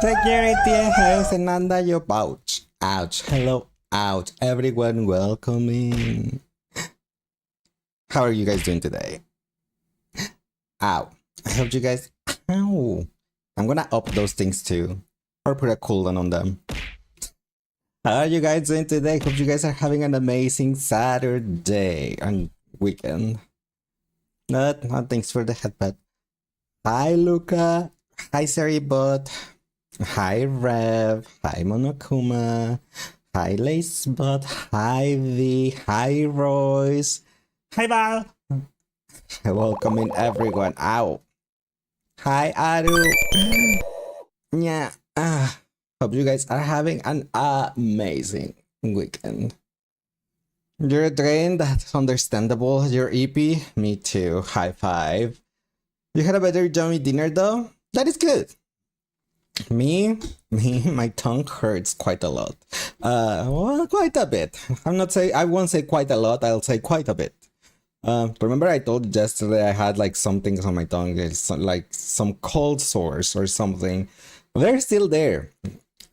Security has an under your pouch. Ouch. Hello. Ouch. Everyone welcoming. How are you guys doing today? Ow. I hope you guys... Ow. I'm gonna up those things too. Or put a cooldown on them. How are you guys doing today? Hope you guys are having an amazing Saturday and weekend. Thanks for the headpad. Hi Luca. Hi Seribot. Hi Rev. Hi Monokuma. Hi Lacebot. Hi V. Hi Royce. Hi Val. Welcome in everyone. Ow. Hi Aru. Yeah. Hope you guys are having an amazing weekend. You're drained, that's understandable. You're EP, me too. High five. You had a better yummy dinner though? That is good. Me, my tongue hurts quite a lot. Well, quite a bit. I won't say quite a lot, I'll say quite a bit. Remember I told you yesterday I had like some things on my tongue, like some cold sores or something. They're still there.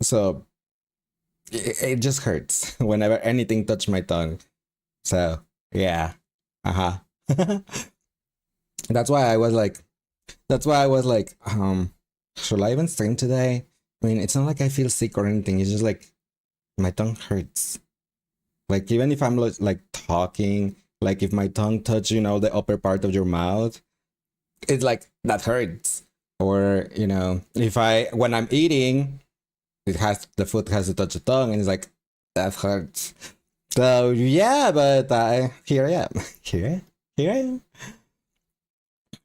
So it just hurts whenever anything touches my tongue. So yeah. That's why I was like, should I even stream today? I mean, it's not like I feel sick or anything. It's just like my tongue hurts. Like even if I'm like talking, like if my tongue touch, the upper part of your mouth, it's like that hurts. Or, when I'm eating, the food has to touch the tongue and it's like, that hurts. So yeah, but here I am. Here I am.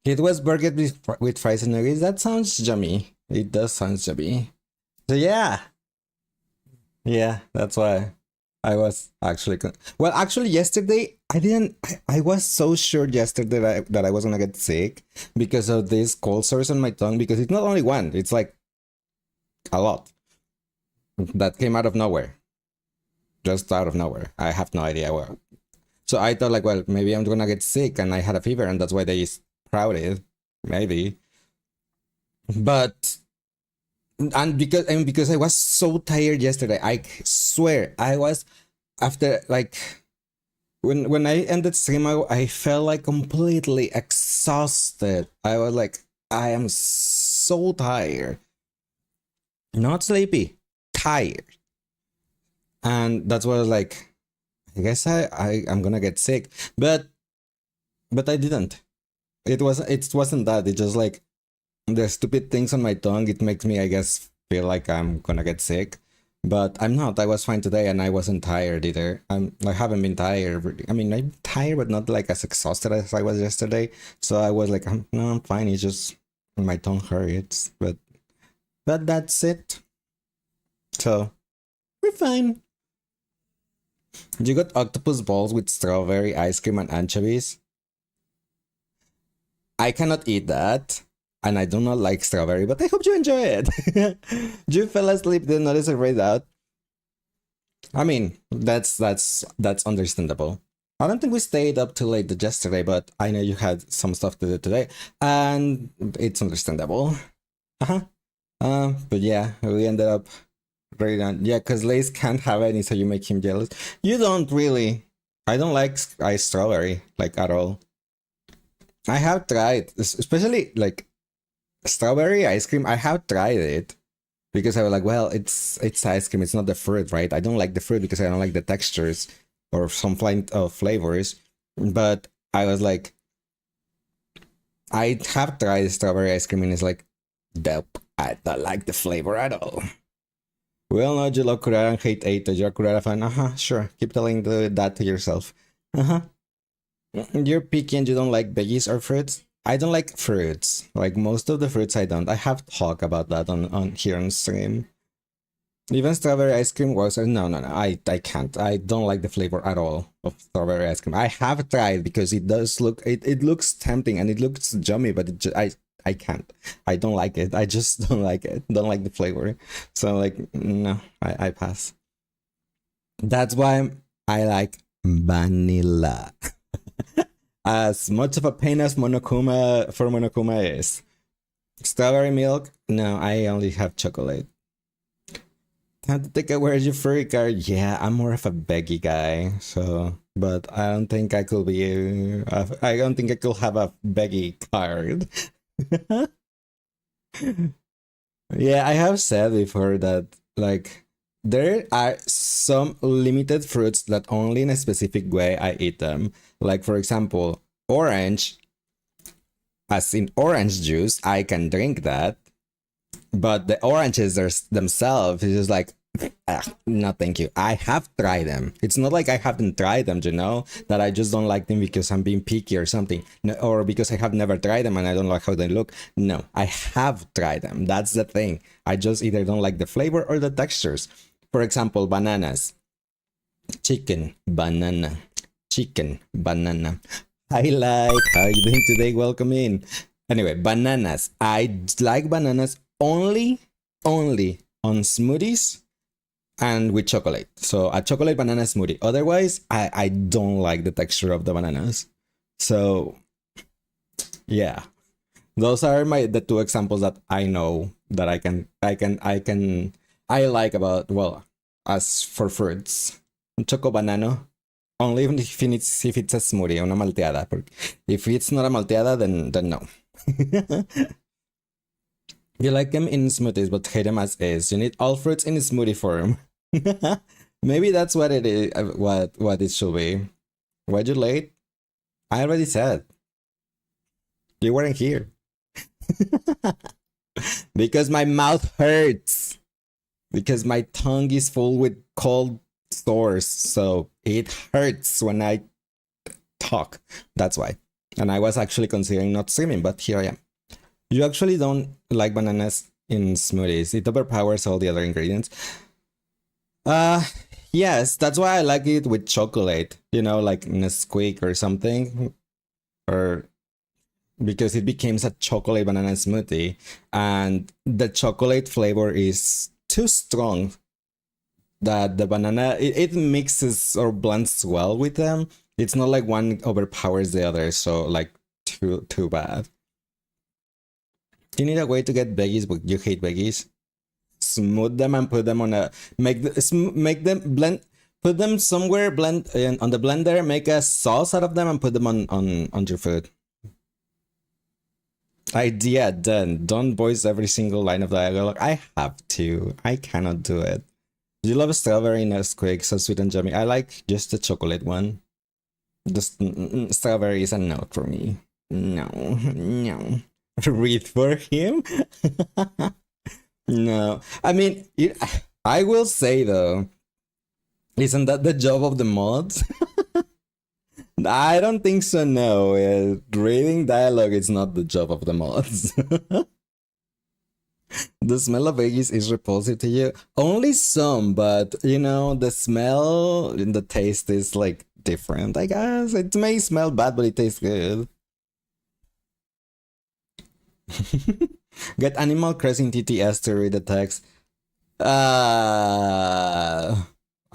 It was burger with fries and nuggets. That sounds yummy. It does sound yummy. So yeah. Yeah, that's why I was actually... Well, actually yesterday, I was so sure yesterday that I was gonna get sick because of this cold sores on my tongue, because it's not only one, it's like a lot that came out of nowhere. Just out of nowhere. I have no idea where. So I thought like, well, maybe I'm gonna get sick and I had a fever and that's why they sprouted. Maybe. But because I was so tired yesterday, I swear I was, after like when I ended stream, I felt like completely exhausted. I was like, I am so tired. Not sleepy, tired. And that's what I was like, I guess I'm gonna get sick. But I didn't. It wasn't that. It's just like the stupid things on my tongue. It makes me, I guess, feel like I'm gonna get sick. But I'm not. I was fine today and I wasn't tired either. I haven't been tired. I mean, I'm tired, but not like as exhausted as I was yesterday. So I was like, no, I'm fine. It's just my tongue hurts. But that's it. So we're fine. You got octopus balls with strawberry ice cream and anchovies? I cannot eat that. And I do not like strawberry, but I hope you enjoy it. You fell asleep, didn't notice it right out. I mean, that's understandable. I don't think we stayed up too late yesterday, but I know you had some stuff to do today, and it's understandable. But yeah, we ended up right on. Yeah, because Lace can't have any, so you make him jealous. You don't really. I don't like strawberry, like, at all. I have tried, especially like strawberry ice cream. I have tried it because I was like, well, it's ice cream, it's not the fruit, right? I don't like the fruit because I don't like the textures or some flavors. But I was like, I have tried strawberry ice cream and it's like, dope. I don't like the flavor at all. Well, no, you love Kurara and hate Eito. You're a Kurara fan. Sure. Keep telling that to yourself. You're picky and you don't like veggies or fruits? I don't like fruits. Like most of the fruits I don't. I have talked about that on here on stream. Even strawberry ice cream was no. I can't. I don't like the flavor at all of strawberry ice cream. I have tried because it does look it looks tempting and it looks yummy, but I can't. I don't like it. I just don't like it. Don't like the flavor. So like no, I pass. That's why I like vanilla. As much of a pain as Monokuma is. Strawberry milk, No, I only have chocolate. Time to take a where's your furry card? Yeah, I'm more of a beggy guy, so but I don't think I could be. I don't think I could have a beggy card. Yeah, I have said before that like there are some limited fruits that only in a specific way I eat them. Like for example, orange, as in orange juice, I can drink that, but the oranges are themselves is just like no thank you. I have tried them. It's not like I haven't tried them, you know, that I just don't like them because I'm being picky or something, no, or because I have never tried them and I don't like how they look. No, I have tried them. That's the thing. I just either don't like the flavor or the textures. For example, bananas, chicken, banana, chicken, banana. Highlight, how are you doing today? Welcome in. Anyway, bananas. I like bananas only on smoothies and with chocolate. So a chocolate banana smoothie. Otherwise, I don't like the texture of the bananas. So yeah, those are the two examples that I know that I like about, well, as for fruits. Choco banano. Only if it's a smoothie, una malteada. If it's not a malteada, then no. You like them in smoothies, but hate them as is. You need all fruits in smoothie form. Maybe that's what it is. What it should be. Why'd you late? I already said you weren't here. Because my mouth hurts. Because my tongue is full with cold sores, so it hurts when I talk. That's why. And I was actually considering not streaming, but here I am. You actually don't like bananas in smoothies. It overpowers all the other ingredients. Yes, that's why I like it with chocolate, you know, like Nesquik or something. Or because it becomes a chocolate banana smoothie and the chocolate flavor is too strong that the banana it mixes or blends well with them. It's not like one overpowers the other, so like too bad. You need a way to get veggies, but you hate veggies. Smooth them and put them on a make them blend. Put them somewhere blend on the blender. Make a sauce out of them and put them on your food. Idea done. Don't voice every single line of dialogue. I have to. I cannot do it. Do you love strawberry Nesquik? So sweet and yummy. I like just the chocolate one. Just strawberry is a no for me. No, no. Read for him? No. I mean, I will say though, isn't that the job of the mods? I don't think so, no. Reading dialogue is not the job of the mods. The smell of veggies is repulsive to you? Only some, but you know, the smell and the taste is like different, I guess. It may smell bad, but it tastes good. Get Animal Crossing TTS to read the text.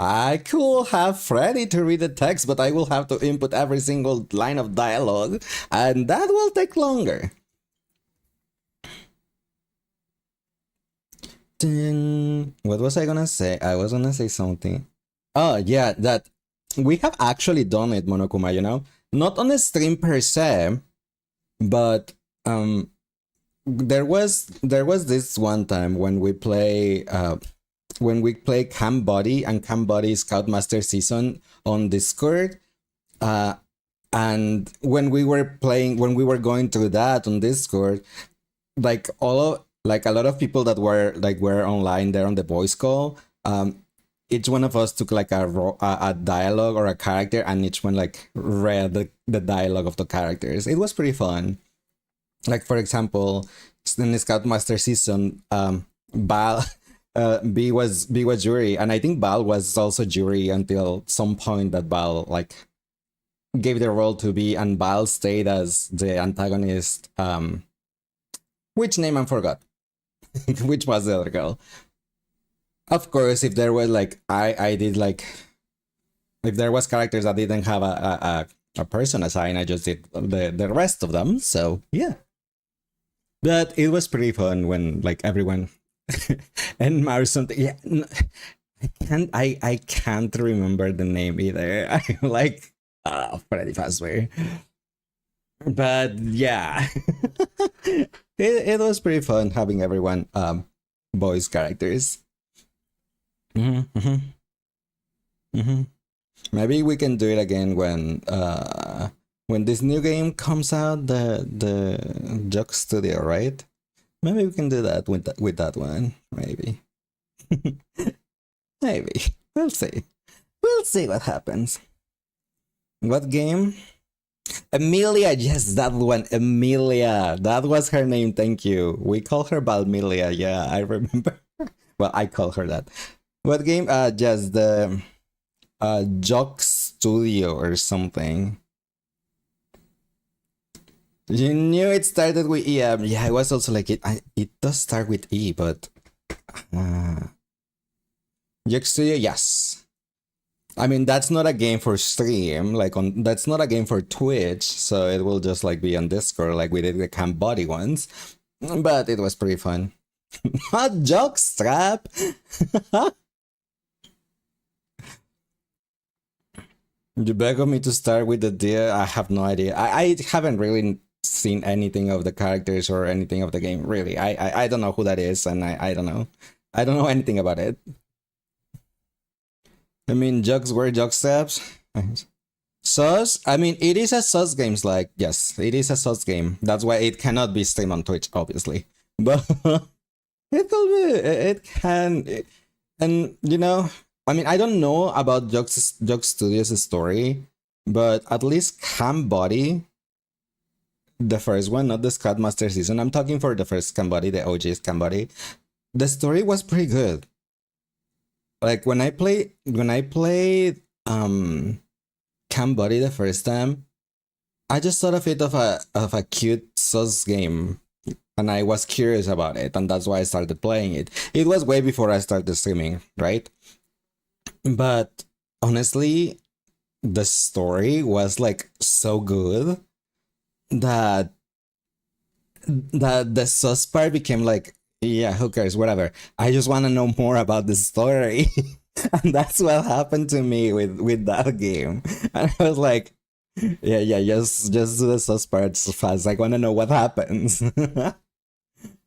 I could have Freddy to read the text, but I will have to input every single line of dialogue, and that will take longer. What was I gonna say? I was gonna say something. Oh, yeah, that we have actually done it, Monokuma, you know? Not on a stream per se, but there was this one time when we play Camp Body and Camp Body Scoutmaster season on Discord. And when we were going through that on Discord, like a lot of people that were online there on the voice call, each one of us took like a dialogue or a character, and each one like read the dialogue of the characters. It was pretty fun. Like for example, in the Scoutmaster season, Bal B was jury, and I think Bal was also jury until some point that Bal like gave the role to B, and Bal stayed as the antagonist. Which name I forgot. Which was the other girl? Of course, if there was like I did like if there was characters that didn't have a person assigned, I just did the rest of them. So yeah. But it was pretty fun when like everyone and Mario something. Yeah, I can't remember the name either. I like Freddy Fazbear. But yeah, it was pretty fun having everyone voice characters. Mm-hmm, mm-hmm. Maybe we can do it again when this new game comes out, the Jock Studio, right? Maybe we can do that with that one. Maybe. Maybe. We'll see. We'll see what happens. What game? Amelia, yes, that one. Amelia. That was her name, thank you. We call her Valmelia, yeah, I remember. Well, I call her that. What game? Just the Jock Studio or something. You knew it started with E. Yeah, I was also like it does start with E, but Jock Studio, yes. I mean, that's not a game for stream, like that's not a game for Twitch, so it will just like be on Discord like we did the Camp Body ones. But it was pretty fun. Hot Jockstrap. You beg of me to start with the deer. I have no idea. I haven't really seen anything of the characters or anything of the game. Really, I don't know who that is, and I don't know. I don't know anything about it. I mean, jugs were jug steps. Sauce? I mean, it is a sauce game. Like, yes, it is a sauce game. That's why it cannot be streamed on Twitch, obviously. But it will be. It can. And you know, I mean, I don't know about Jug Studios' story, but at least Camp Body, the first one, not the Scoutmaster season. I'm talking for the first Camp Body, the OG Camp Body. The story was pretty good. Like when I played Camp Body the first time, I just thought of it of a cute sauce game, and I was curious about it, and that's why I started playing it. It was way before I started streaming, right? But honestly, the story was like so good that the sauce part became like, yeah, who cares, whatever. I just want to know more about the story. And that's what happened to me with that game. And I was like, yeah, just do the sauce parts fast. I want to know what happens.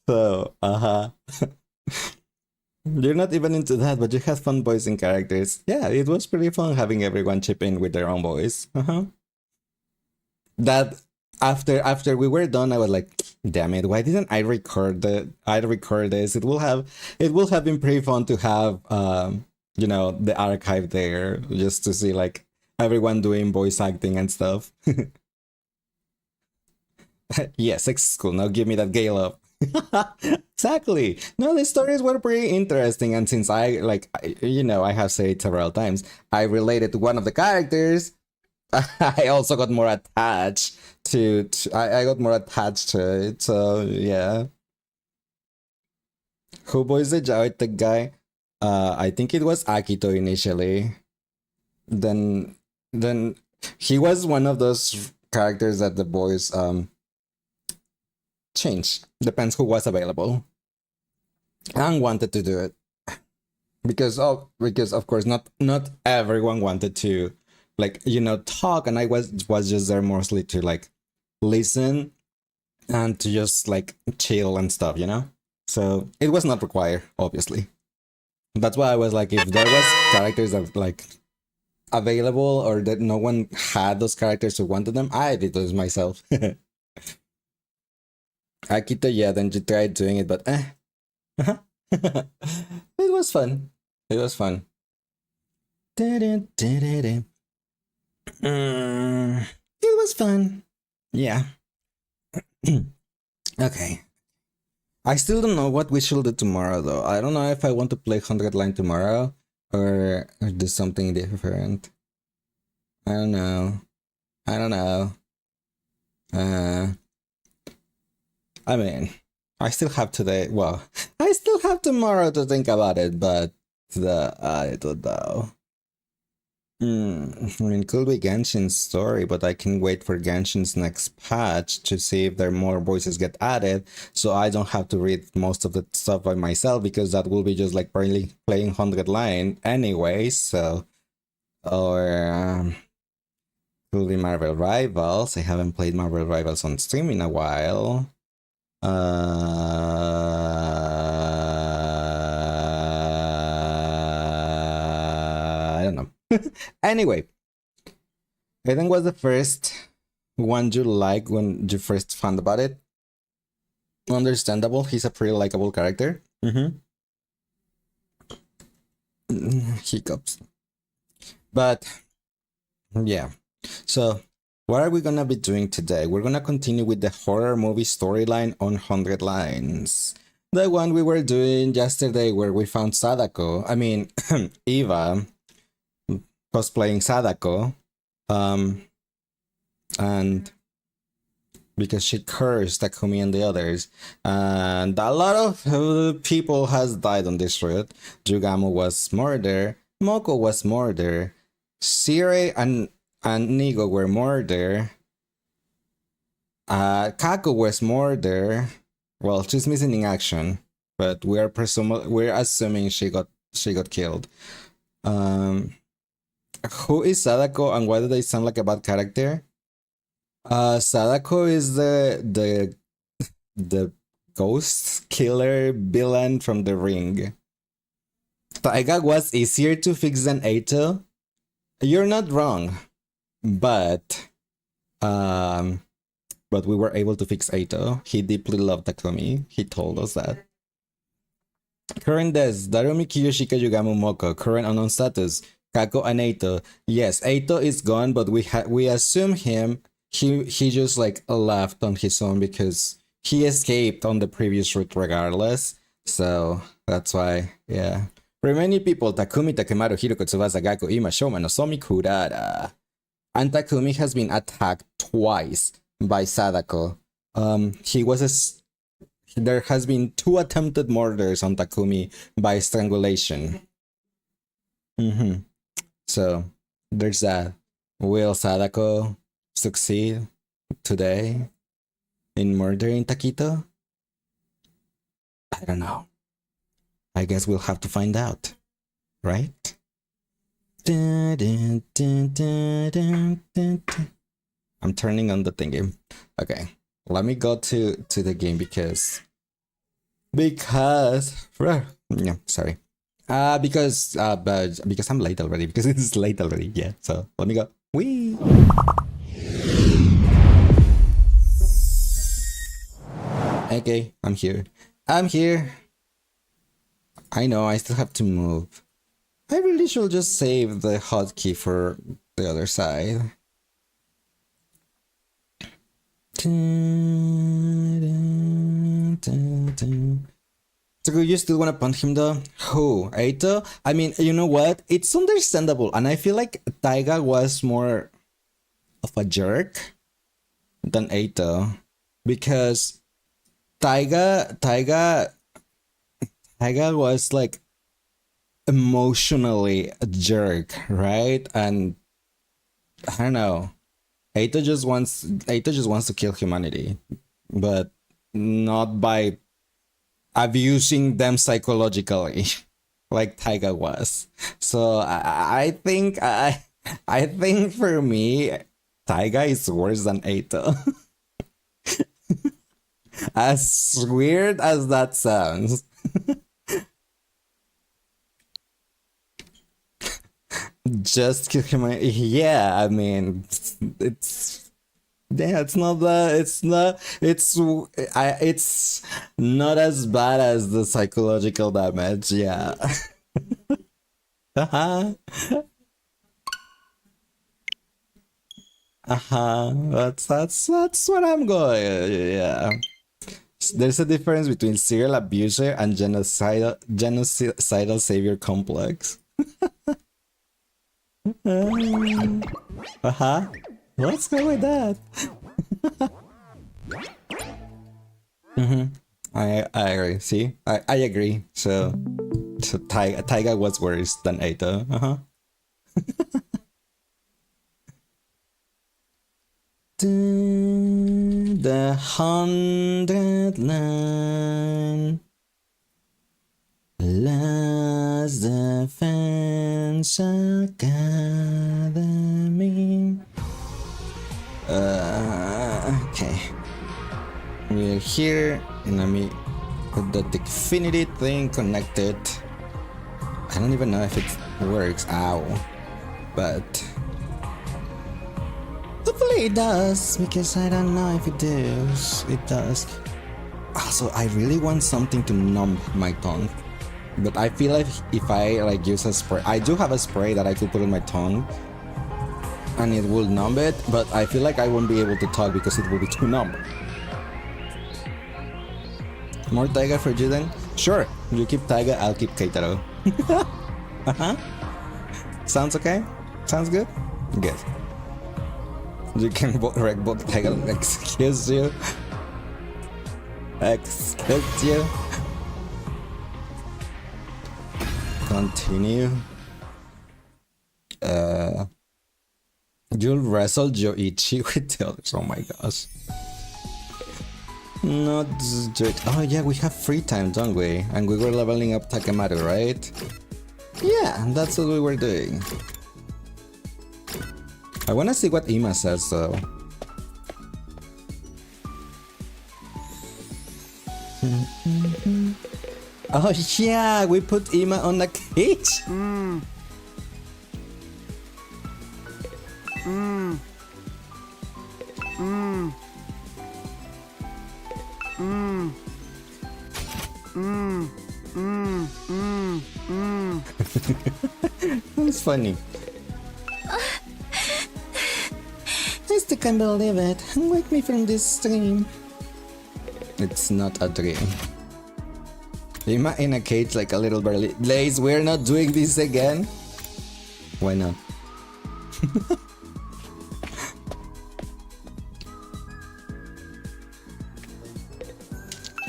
So, you're not even into that, but you had fun voicing characters. Yeah, it was pretty fun having everyone chip in with their own voice. That after we were done, I was like, damn it, why didn't I record this? It will have been pretty fun to have the archive there just to see like everyone doing voice acting and stuff. Yeah, sex school. Now give me that gay love. Exactly. No, the stories were pretty interesting, and since I have said it several times, I related to one of the characters. I also got more attached I got more attached to it. So yeah. Who voiced the Joytech guy? I think it was Akito initially. Then he was one of those characters that the voice changed. Depends who was available and wanted to do it. Because of course not everyone wanted to talk, and I was just there mostly to like listen and to just like chill and stuff, so it was not required, obviously. That's why I was like, if there was characters that like available or that no one had those characters who wanted them, I did those myself. Akito, yeah, then you tried doing it, but it was fun. It was fun. It was fun. Yeah. Okay. I still don't know what we should do tomorrow, though. I don't know if I want to play 100 line tomorrow or do something different. I don't know. I don't know. I mean, I still have today. Well, I still have tomorrow to think about it, but I don't know. I mean, could be Genshin's story, but I can wait for Genshin's next patch to see if there more voices get added, so I don't have to read most of the stuff by myself, because that will be just like playing 100 line anyway, so... Or... could be Marvel Rivals. I haven't played Marvel Rivals on stream in a while. I don't know. Anyway, I think was the first one you like when you first found about it. Understandable. He's a pretty likable character. Hiccups. But yeah. So what are we gonna be doing today? We're gonna continue with the horror movie storyline on 100 lines. The one we were doing yesterday where we found Sadako. I mean, Eva cosplaying Sadako. And because she cursed Takumi and the others. And a lot of people has died on this route. Jugamu was murdered. Moko was murdered. Sire and Nigo were murdered. Kako was murdered. Well, she's missing in action, but we're assuming she got killed. Who is Sadako and why do they sound like a bad character? Sadako is the ghost killer villain from The Ring. Taiga was easier to fix than Eito. You're not wrong, but we were able to fix Eito. He deeply loved Takumi. He told us that. Current deaths: Darumi, Kiyoshika, Yugamu, Moko. Current unknown status: Kako and Eito. Yes, Eito is gone, but we assume him. He just like left on his own because he escaped on the previous route regardless. So that's why, yeah. Remaining people: Takumi, Takemaru, Hiroko, Tsubasa, Gakko, Ima, Shoma, Nozomi, Kurara. And Takumi has been attacked twice by Sadako. There has been 2 attempted murders on Takumi by strangulation. So there's that. Will Sadako succeed today in murdering Takito? I don't know. I guess we'll have to find out, right? I'm turning on the thingy. Okay, let me go to the game because yeah, sorry. Because I'm late already, because it's late already. Yeah, so let me go. Wee. Okay, I'm here. I know, I still have to move. I really should just save the hotkey for the other side. So you still wanna punch him though? Who? Eito? I mean, you know what? It's understandable, and I feel like Taiga was more of a jerk than Eito. Because Taiga was like emotionally a jerk, right? And I don't know. Eito just wants to kill humanity, but not by abusing them psychologically, like Taiga was. So I think for me, Taiga is worse than Eito. As weird as that sounds. Just kill him. Yeah, I mean, it's not as bad as the psychological damage. Yeah. That's what I'm going. Yeah. There's a difference between serial abuser and genocidal savior complex. Let's go with that. I agree. See, I agree. So Taiga was worse than Eito. The 100 line. Last Defense Academy. Okay. We're here. Let me put the Definity thing connected. I don't even know if it works. Ow. But hopefully it does, because I don't know if it does. It does. Also, I really want something to numb my tongue. But I feel like if I like use a spray, I do have a spray that I could put on my tongue and it will numb it, but I feel like I won't be able to talk because it will be too numb. More Taiga for you then? Sure, you keep Taiga, I'll keep Keitaro. Sounds okay? Sounds good? Good. You can wreck both Taiga. Excuse you. Excuse you. Continue. You'll wrestle Yoichi with the others. Oh my gosh. Not just. Oh yeah, we have free time, don't we? And we were leveling up Takemaru, right? Yeah, that's what we were doing. I wanna see what Ima says though. Oh yeah, we put Ima on a cage. That's funny. I still can't believe it. Wake me from this dream. It's not a dream. Ima in a cage like a little burly. Blaze, we're not doing this again. Why not?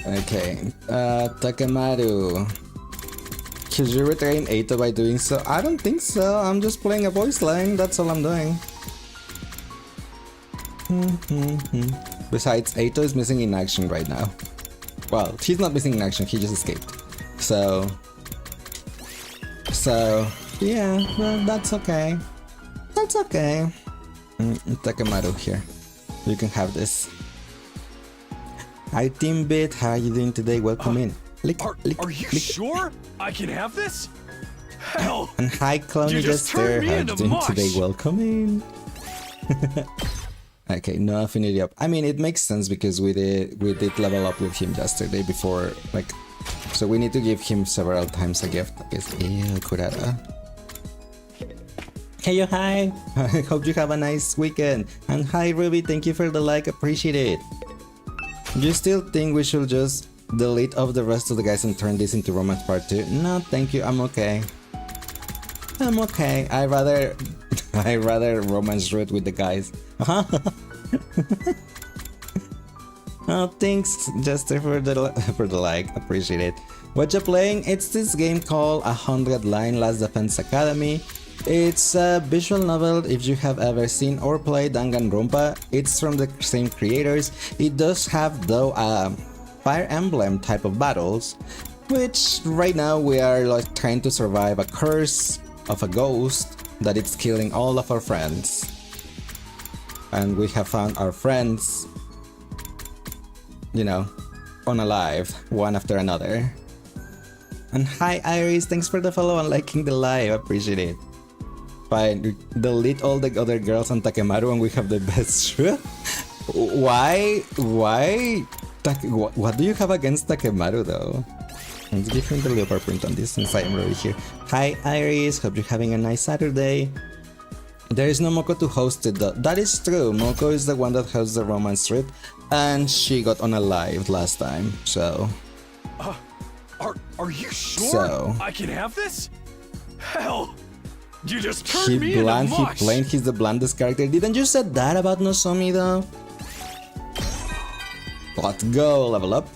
Okay, Takemaru. Should you retrain Eito by doing so? I don't think so. I'm just playing a voice line. That's all I'm doing. Besides, Eito is missing in action right now. Well, he's not missing in action. He just escaped. So yeah. Well, that's okay. That's okay. Takemaru here. You can have this. Hi Team Bit, how are you doing today? Welcome in. Are you sure I can have this? Hell! And hi Clowny Jester, how are you doing today? Welcome in. Okay, no affinity up. I mean, it makes sense because we did level up with him yesterday before, like, so we need to give him several times a gift. Ew, Kurata. Hey yo, hi. I hope you have a nice weekend. And hi Ruby, thank you for the like, appreciate it. You still think we should just delete off the rest of the guys and turn this into romance part 2? No, thank you, I'm okay. I'm okay. I rather romance root with the guys. Oh, thanks Jester for the like, appreciate it. What you playing? It's this game called 100 Line Last Defense Academy. It's a visual novel if you have ever seen or played Danganronpa. It's from the same creators. It does have though a Fire Emblem type of battles, which right now we are like trying to survive a curse of a ghost that it's killing all of our friends. And we have found our friends, you know, unalive, one after another. And hi Iris, thanks for the follow and liking the live, appreciate it. Fine, delete all the other girls on Takemaru and we have the best shoe? Why? What do you have against Takemaru though? Let's give him the leopard print on this since I am already here. Hi Iris, hope you're having a nice Saturday. There is no Moko to host it though. That is true, Moko is the one that hosts the romance strip and she got unalive last time, so... Are you sure I can have this? Hell! You just turned me into mush! He blamed he's the blandest character. Didn't you say that about Nozomi though? Let's go, level up.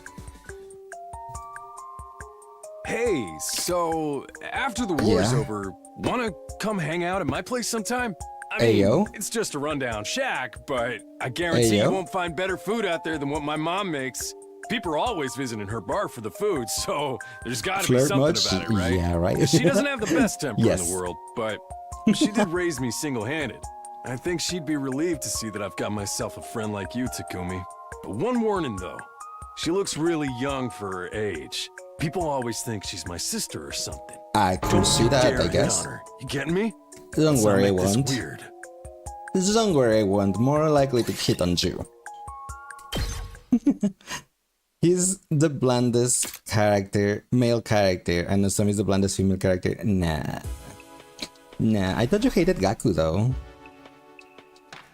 Hey, so after the war's over, wanna come hang out at my place sometime? I mean, Ayo. it's just a rundown shack, but I guarantee you Ayo. won't find better food out there than what my mom makes. People are always visiting her bar for the food, so there's got to be Flirt something much? about it, right? Yeah, right. 'Cause she doesn't have the best temper in Yes. the world, but she did raise me single-handed. I think she'd be relieved to see that I've got myself a friend like you, Takumi. But one warning, though. She looks really young for her age. People always think she's my sister or something. I could see that, Dare I hit guess. on her. You getting me? Don't Let's not worry, I make this won't. weird. Don't worry, I won't. More likely to hit on you. He's the blandest character, male character, and Asami is the blandest female character. Nah. Nah, I thought you hated Gaku though.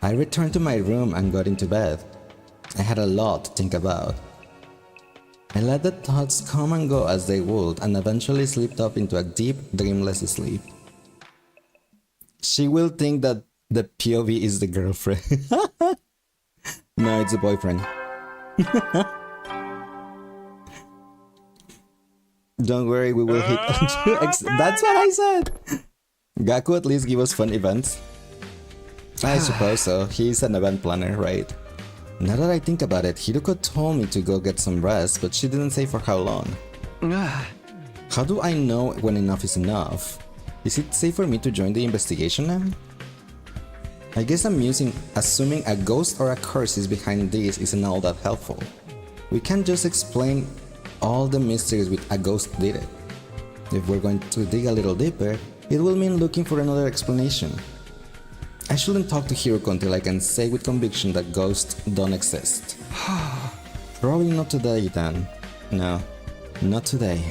I returned to my room and got into bed. I had a lot to think about. I let the thoughts come and go as they would, and eventually slipped up into a deep, dreamless sleep. She will think that the POV is the girlfriend. No, it's the boyfriend. Don't worry, we will hit on you. That's what I said! Gaku at least give us fun events. I suppose so. He's an event planner, right? Now that I think about it, Hiruko told me to go get some rest, but she didn't say for how long. How do I know when enough is enough? Is it safe for me to join the investigation now? I guess assuming a ghost or a curse is behind this isn't all that helpful. We can't just explain all the mysteries with a ghost did it. If we're going to dig a little deeper, it will mean looking for another explanation. I shouldn't talk to Hiruko until I can say with conviction that ghosts don't exist. Probably not today then. No, not today.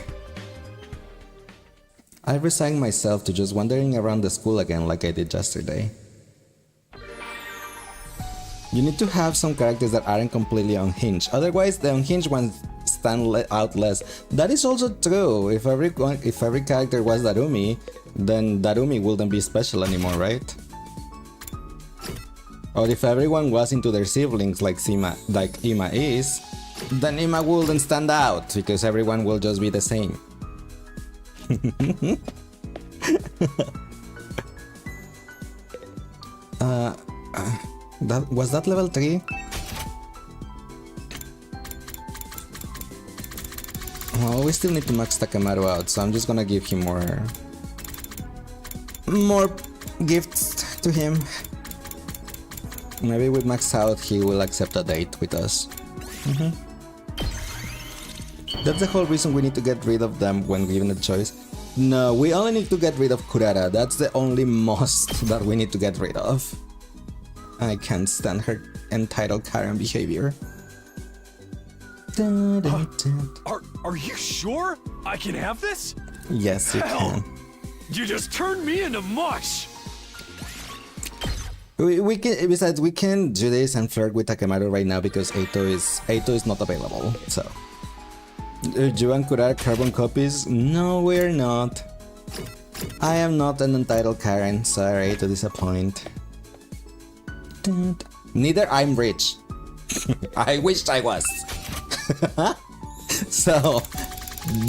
I resigned myself to just wandering around the school again like I did yesterday. You need to have some characters that aren't completely unhinged, otherwise the unhinged ones stand out less. That is also true. If every character was Darumi, then Darumi wouldn't be special anymore, right? Or if everyone was into their siblings like Ima is, then Ima wouldn't stand out because everyone will just be the same. Was that level 3? Well, we still need to max Takemaru out, so I'm just gonna give him more gifts to him. Maybe with max out he will accept a date with us. That's the whole reason we need to get rid of them when given a choice. No, we only need to get rid of Kurara. That's the only must that we need to get rid of. I can't stand her entitled Karen behavior. Are you sure I can have this? Yes, you can. You just turned me into mush. We can. Besides, we can do this and flirt with Takemaru right now because Eito is not available. So, you and Kurara carbon copies? No, we're not. I am not an entitled Karen. Sorry to disappoint. Neither I'm rich. I wished I was. So,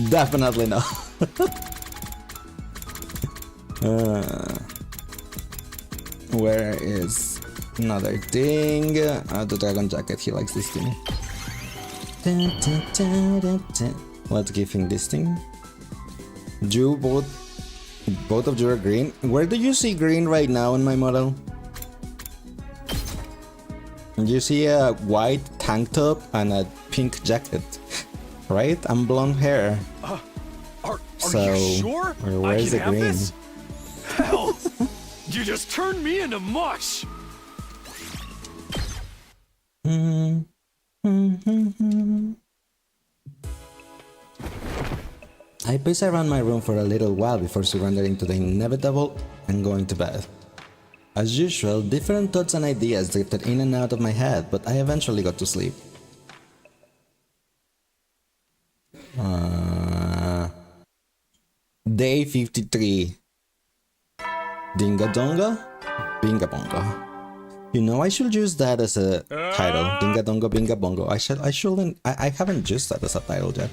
definitely no. Where is another thing? The dragon jacket, he likes this thing. Let's give him this thing. You both of you are green. Where do you see green right now in my model? You see a white tank top and a pink jacket, right? And blonde hair. Are So, you sure where I is can the have green? this? Hell, you just turned me into mush. I paced around my room for a little while before surrendering to the inevitable and going to bed. As usual, different thoughts and ideas drifted in and out of my head, but I eventually got to sleep. Day 53. Dinga Donga? Binga Bongo. You know, I should use that as a title. Dinga Donga Binga Bongo. I haven't used that as a title yet.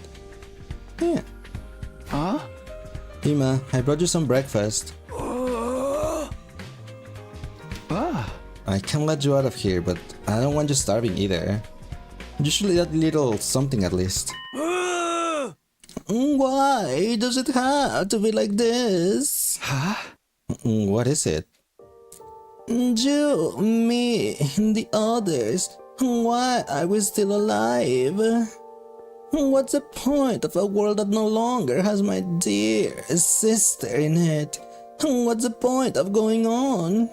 Yeah. Huh? Ima, I brought you some breakfast. I can't let you out of here, but I don't want you starving either. You should eat a little something at least. Why does it have to be like this? Huh? What is it? You, me, and the others. Why are we still alive? What's the point of a world that no longer has my dear sister in it? What's the point of going on?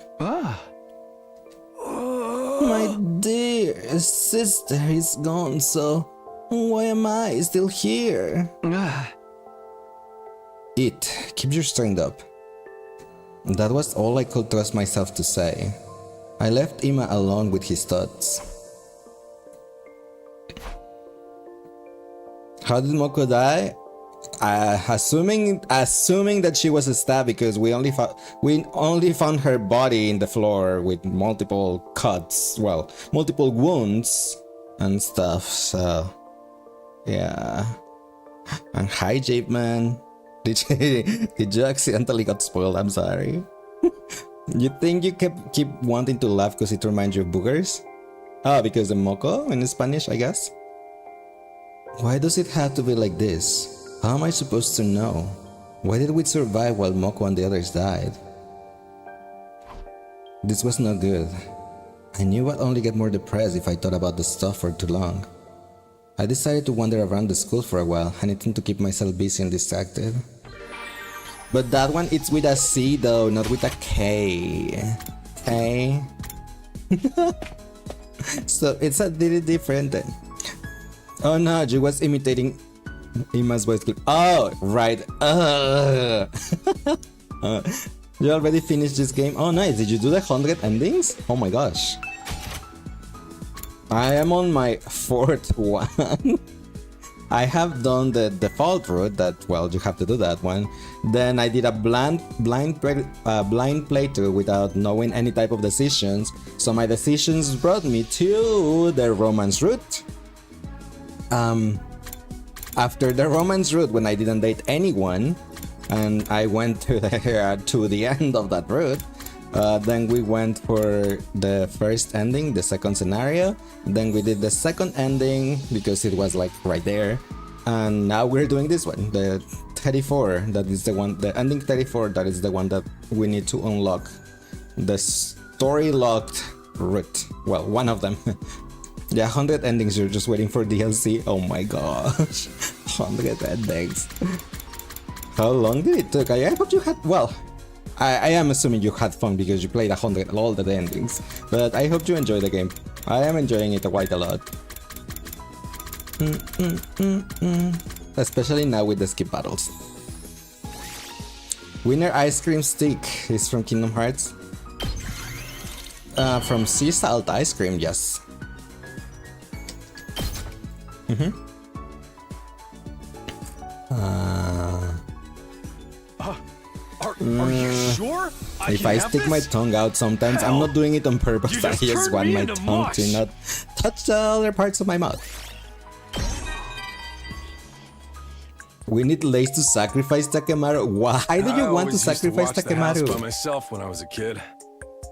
My dear sister is gone, so why am I still here? Eat. Keep your strength up. That was all I could trust myself to say. I left Ima alone with his thoughts. How did Moko die? Assuming that she was stabbed, because we only found her body in the floor with multiple cuts, well, multiple wounds and stuff. So yeah. And hi, Jape Man. Did you accidentally got spoiled? I'm sorry. You think you keep wanting to laugh because it reminds you of boogers? Oh, because of Moko in Spanish, I guess. Why does it have to be like this? How am I supposed to know? Why did we survive while Moko and the others died? This was no good. I knew I'd only get more depressed if I thought about the stuff for too long. I decided to wander around the school for a while, anything to keep myself busy and distracted. But that one, it's with a C though, not with a K. Okay? So it's a little different then. Oh no, you was imitating Ima's voice clip. Oh, right. You already finished this game? Oh nice, did you do the 100 endings? Oh my gosh. I am on my 4th one. I have done the default route that, well, you have to do that one. Then I did a blind playthrough without knowing any type of decisions. So my decisions brought me to the romance route. After the romance route, when I didn't date anyone, and I went to the end of that route, then we went for the first ending, the second scenario. Then we did the second ending because it was like right there, and now we're doing this one, the 34. That is the one, the ending 34. That is the one that we need to unlock, the story locked route. Well, one of them. Yeah, 100 endings, you're just waiting for DLC. Oh my gosh. 100 endings. How long did it take? I hope you had, well, I am assuming you had fun because you played 100 all the endings. But I hope you enjoy the game. I am enjoying it quite a lot. Especially now with the skip battles. Winner Ice Cream Stick is from Kingdom Hearts. From Sea Salt Ice Cream, yes. Are you sure? If I stick my tongue out sometimes, I'm not doing it on purpose. I just want my tongue to not touch the other parts of my mouth. We need Lace to sacrifice Takemaru. Why do you want to sacrifice Takemaru? I by myself when I was a kid.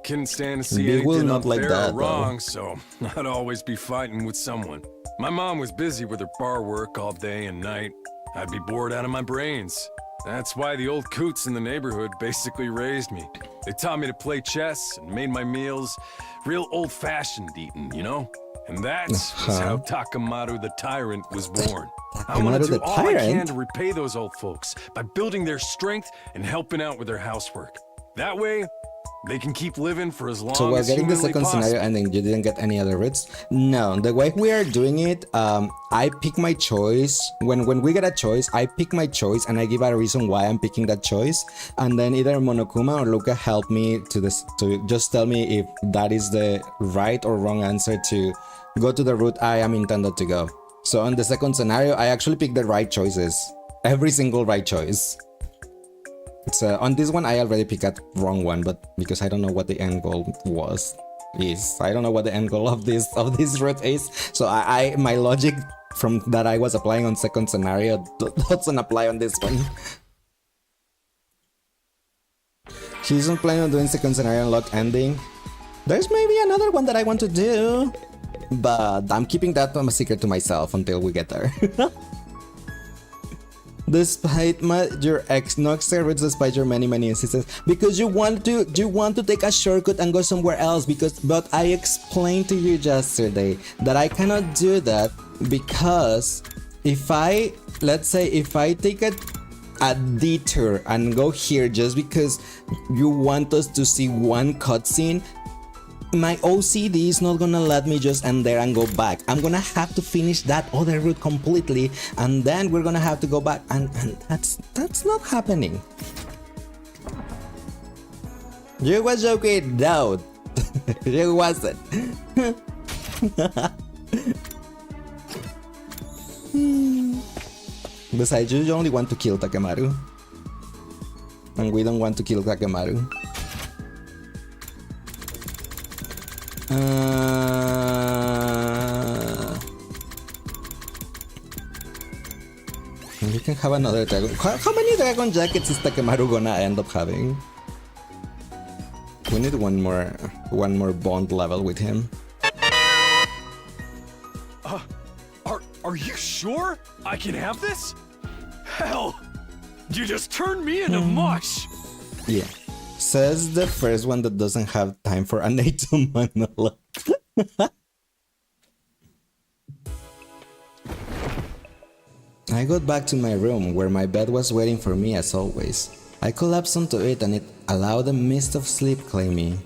Couldn't stand to see They will anything not like unfair that, or wrong, though. so I'd always be fighting with someone. My mom was busy with her bar work all day and night. I'd be bored out of my brains. That's why the old coots in the neighborhood basically raised me. They taught me to play chess and made my meals real old-fashioned eating, you know? And that's how Takemaru the Tyrant was born. I want to do all I can to repay those old folks by building their strength and helping out with their housework. That way, they can keep living for as long as So we're getting the second possible. scenario ending. You didn't get any other routes? No, the way we are doing it, I pick my choice. When we get a choice, I pick my choice and I give a reason why I'm picking that choice. And then either Monokuma or Luca help me to just tell me if that is the right or wrong answer to go to the route I am intended to go. So on the second scenario, I actually picked the right choices. Every single right choice. So on this one, I already picked a wrong one, but because I don't know what the end goal is. I don't know what the end goal of this route is. So my logic from that I was applying on second scenario doesn't apply on this one. She's not planning on doing second scenario unlock ending. There's maybe another one that I want to do, but I'm keeping that one a secret to myself until we get there. Despite your ex no routes, despite your many instances, because you want to take a shortcut and go somewhere else. But I explained to you yesterday that I cannot do that because let's say if I take a detour and go here just because you want us to see one cutscene, my OCD is not gonna let me just end there and go back. I'm gonna have to finish that other route completely, and then we're gonna have to go back, and that's not happening. You was joking, no. You wasn't. Besides, you only want to kill Takemaru, and we don't want to kill Takemaru. We can have another dragon. How many dragon jackets is Takemaru gonna end up having? We need one more bond level with him. Are you sure I can have this? Hell, you just turned me into mush. Yeah. Says the first one that doesn't have time for an A2 monologue. I got back to my room where my bed was waiting for me as always. I collapsed onto it and it allowed a mist of sleep claim me.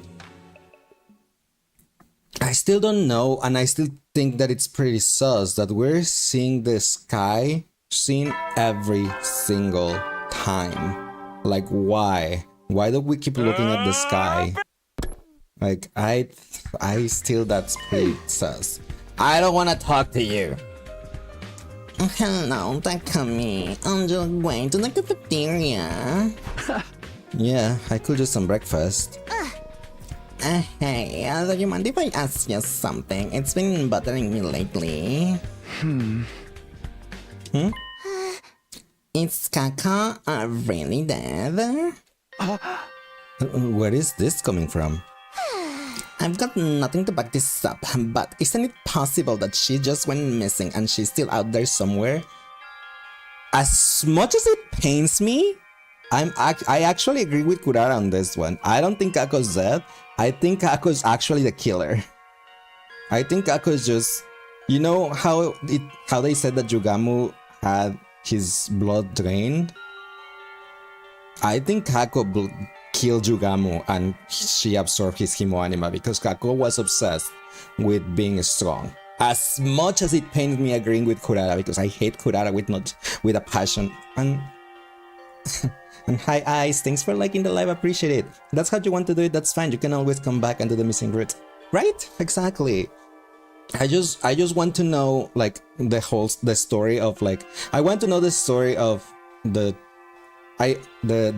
I still don't know, and I still think that it's pretty sus that we're seeing the sky scene every single time. Like, why? Why do we keep looking at the sky? Like, I still, that's pretty sus. I don't want to talk to you. Hello, Takami. I'm just going to the cafeteria. Yeah, I could use some breakfast. Hey, do you mind if I ask you something? It's been bothering me lately. Is Kako really dead? Where is this coming from? I've got nothing to back this up, but isn't it possible that she just went missing and she's still out there somewhere? As much as it pains me, I actually agree with Kurara on this one. I don't think Kako's dead. I think Kako's actually the killer. I think Kako's just... You know how they said that Yugamu had his blood drained? I think Kako killed Yugamu and she absorbed his Himo-anima because Kako was obsessed with being strong. As much as it pains me agreeing with Kurara, because I hate Kurara with a passion. And hi Ice, thanks for liking the live, appreciate it. That's how you want to do it, that's fine. You can always come back and do the missing route. Right? Exactly. I just want to know like the story of like I want to know the story of the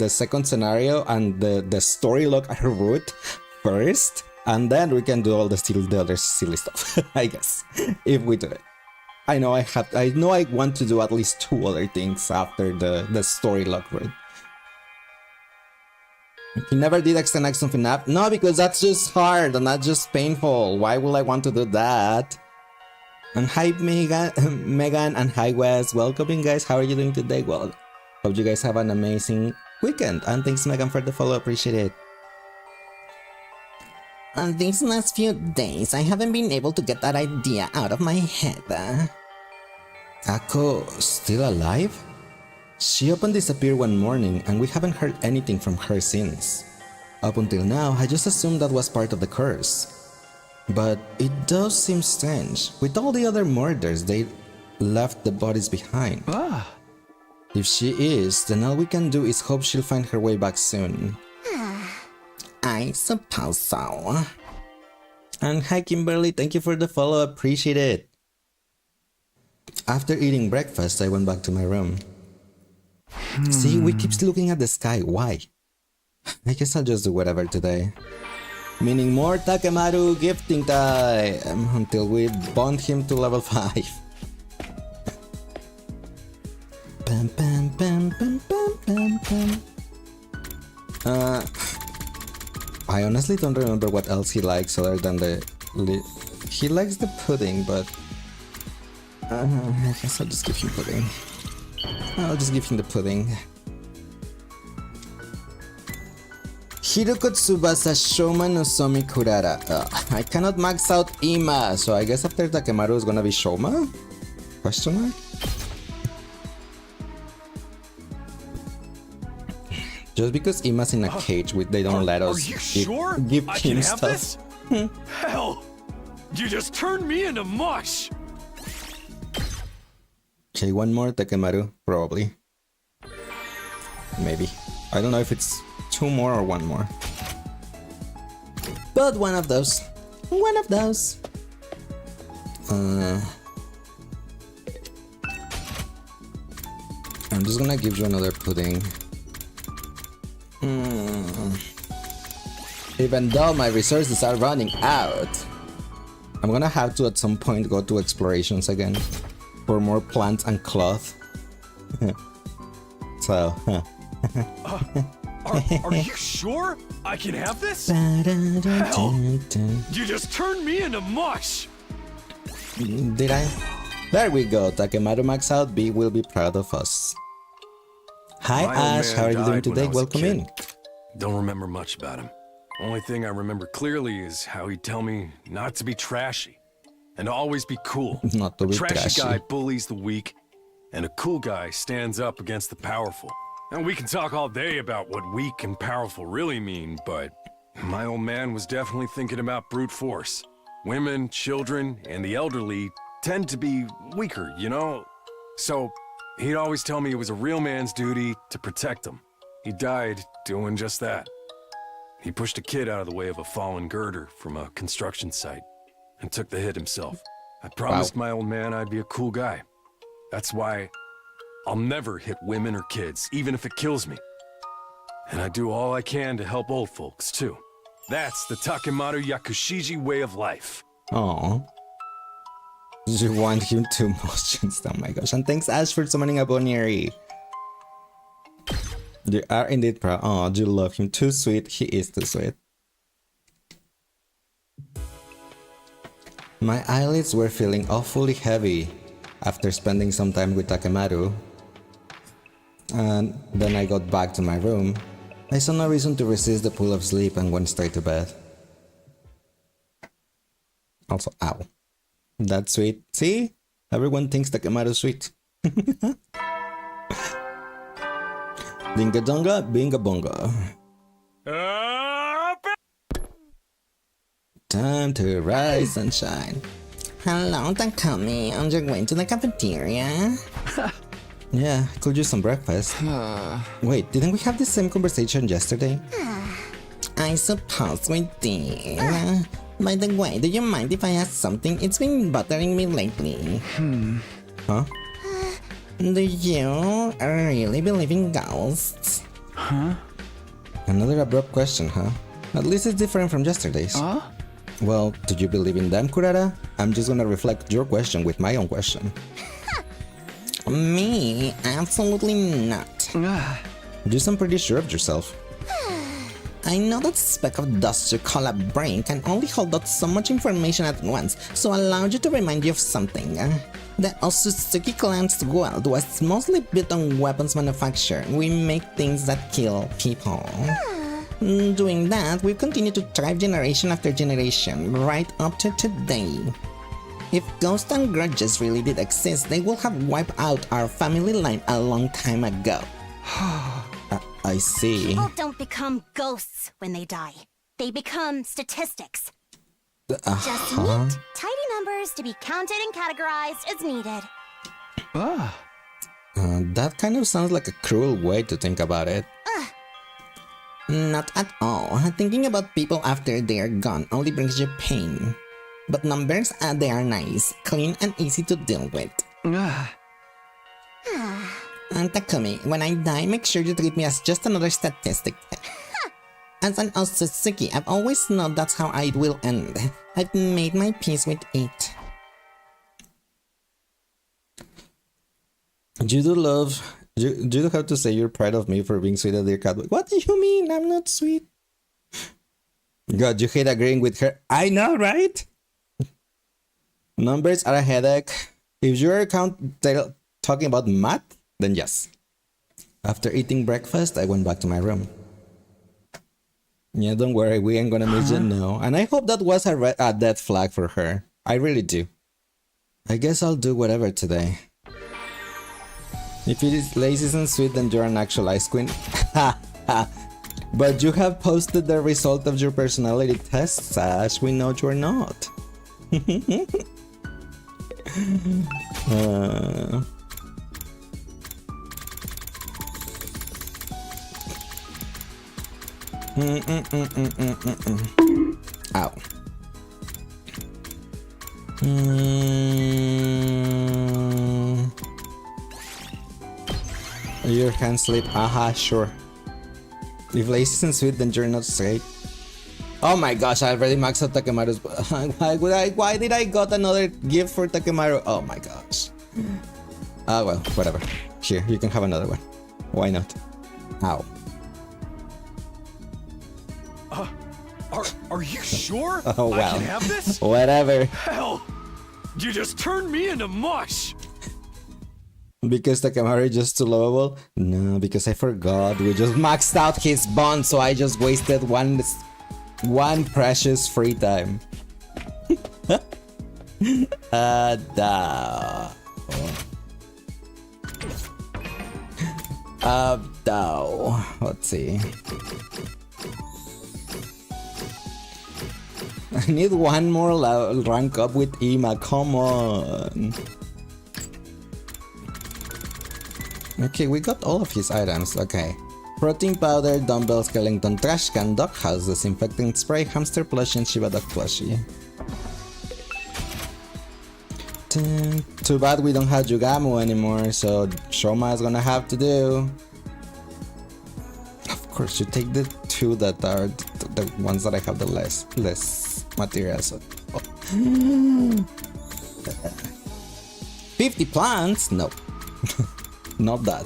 second scenario and the story log route first, and then we can do all the other silly stuff. I guess if we do it. I know I want to do at least 2 other things after the story log route. He never did extend action FNAF? No, because that's just hard and that's just painful. Why would I want to do that? And hi Megan and hi Wes, welcome guys, how are you doing today? Well, hope you guys have an amazing weekend, and thanks Megan for the follow, appreciate it. These last few days, I haven't been able to get that idea out of my head. Kako still alive? She up and disappeared one morning and we haven't heard anything from her since. Up until now, I just assumed that was part of the curse. But it does seem strange. With all the other murders, they left the bodies behind. If she is, then all we can do is hope she'll find her way back soon. I suppose so. And hi Kimberly, thank you for the follow, appreciate it. After eating breakfast, I went back to my room. See, we keep looking at the sky, why? I guess I'll just do whatever today. Meaning more Takemaru gifting time until we bond him to level 5. Bam, bam, bam, bam, bam, bam, bam. I honestly don't remember what else he likes other than the... He likes the pudding, but... I guess I'll just give him pudding. I'll just give him the pudding. Hiroko Tsubasa Shoma no Somi Kurara. I cannot max out Ima, so I guess after Takemaru is gonna be Shoma? Question mark? Just because Ima's in a cage, they don't let us give him stuff. Hell, you just turned me into mush. Okay, one more Takemaru, probably. Maybe. I don't know if it's 2 more or 1 more. But one of those. One of those. I'm just gonna give you another pudding. Even though my resources are running out, I'm gonna have to at some point go to explorations again for more plants and cloth. So, Are you sure I can have this? Hell, you just turned me into mush. Did I? There we go. Takemaru max out. B will be proud of us. Hi Ash, how are you doing today? Welcome in. Don't remember much about him. Only thing I remember clearly is how he'd tell me not to be trashy and to always be cool. Not to be trashy guy bullies the weak, and a cool guy stands up against the powerful. And we can talk all day about what weak and powerful really mean, but my old man was definitely thinking about brute force. Women, children, and the elderly tend to be weaker, you know? So he'd always tell me it was a real man's duty to protect them. He died doing just that. He pushed a kid out of the way of a fallen girder from a construction site and took the hit himself. I promised my old man I'd be a cool guy. That's why I'll never hit women or kids, even if it kills me. And I do all I can to help old folks, too. That's the Takemaru Yakushiji way of life. Aww. You want him to emotions, oh my gosh. And thanks Ash for summoning a Bonnieri. You are indeed proud. Oh, you love him. Too sweet. He is too sweet. My eyelids were feeling awfully heavy after spending some time with Takemaru. And then I got back to my room. I saw no reason to resist the pull of sleep and went straight to bed. Also, ow. That's sweet. See? Everyone thinks Takemaru's sweet. Dinga donga, binga bonga. Time to rise and shine. Hello, Takumi. I'm just going to the cafeteria. Yeah, could use some breakfast. Wait, didn't we have the same conversation yesterday? I suppose we did. By the way, do you mind if I ask something? It's been bothering me lately. Huh? Do you really believe in ghosts? Huh? Another abrupt question, huh? At least it's different from yesterday's. Well, do you believe in them, Kurara? I'm just gonna reflect your question with my own question. Me? Absolutely not. You sound pretty sure of yourself. I know that speck of dust you call a brain can only hold out so much information at once, so allow you to remind you of something. The Otsutsuki clan's world was mostly built on weapons manufacture. We make things that kill people. Doing that, we've continued to thrive generation after generation, right up to today. If ghosts and grudges really did exist, they would have wiped out our family line a long time ago. I see. People don't become ghosts when they die. They become statistics. Just neat, tidy numbers to be counted and categorized as needed. That kind of sounds like a cruel way to think about it. Not at all. Thinking about people after they're gone only brings you pain. But numbers, they are nice, clean, and easy to deal with. And Takumi, when I die, make sure you treat me as just another statistic. As an Otsutsuki, I've always known that's how it will end. I've made my peace with it. You do have to say you're proud of me for being sweet at dear cat. What do you mean? I'm not sweet. God, you hate agreeing with her. I know, right? Numbers are a headache. If you're talking about math, then yes. After eating breakfast, I went back to my room. Yeah, don't worry, we ain't gonna miss you now. And I hope that was a dead flag for her. I really do. I guess I'll do whatever today. If it is lazy and sweet, then you're an actual ice queen. But you have posted the result of your personality test, Sash. We know you're not. Ow. Your hand slip. Aha, sure. If lazy and sweet, then you're not straight. Oh my gosh, I already maxed out Takemaru's. Why did I got another gift for Takemaru? Oh my gosh. Ah, well, whatever. Here, you can have another one. Why not? Ow. Are you sure? Oh wow. I can have this? Whatever. Hell, you just turned me into mush. Because Takemaru is just too lovable? No, because I forgot. We just maxed out his bond, so I just wasted one precious free time. Let's see. I need one more rank up with Ima. Come on. Okay, we got all of his items. Okay. Protein powder, dumbbell, skeleton, trash can, doghouse, disinfectant spray, hamster plushie, and Shiba dog plushie. Too bad we don't have Jugamu anymore, so Shoma is gonna have to do. Of course, you take the two that are the ones that I have the less materials. Oh. 50 plants? No. Not that.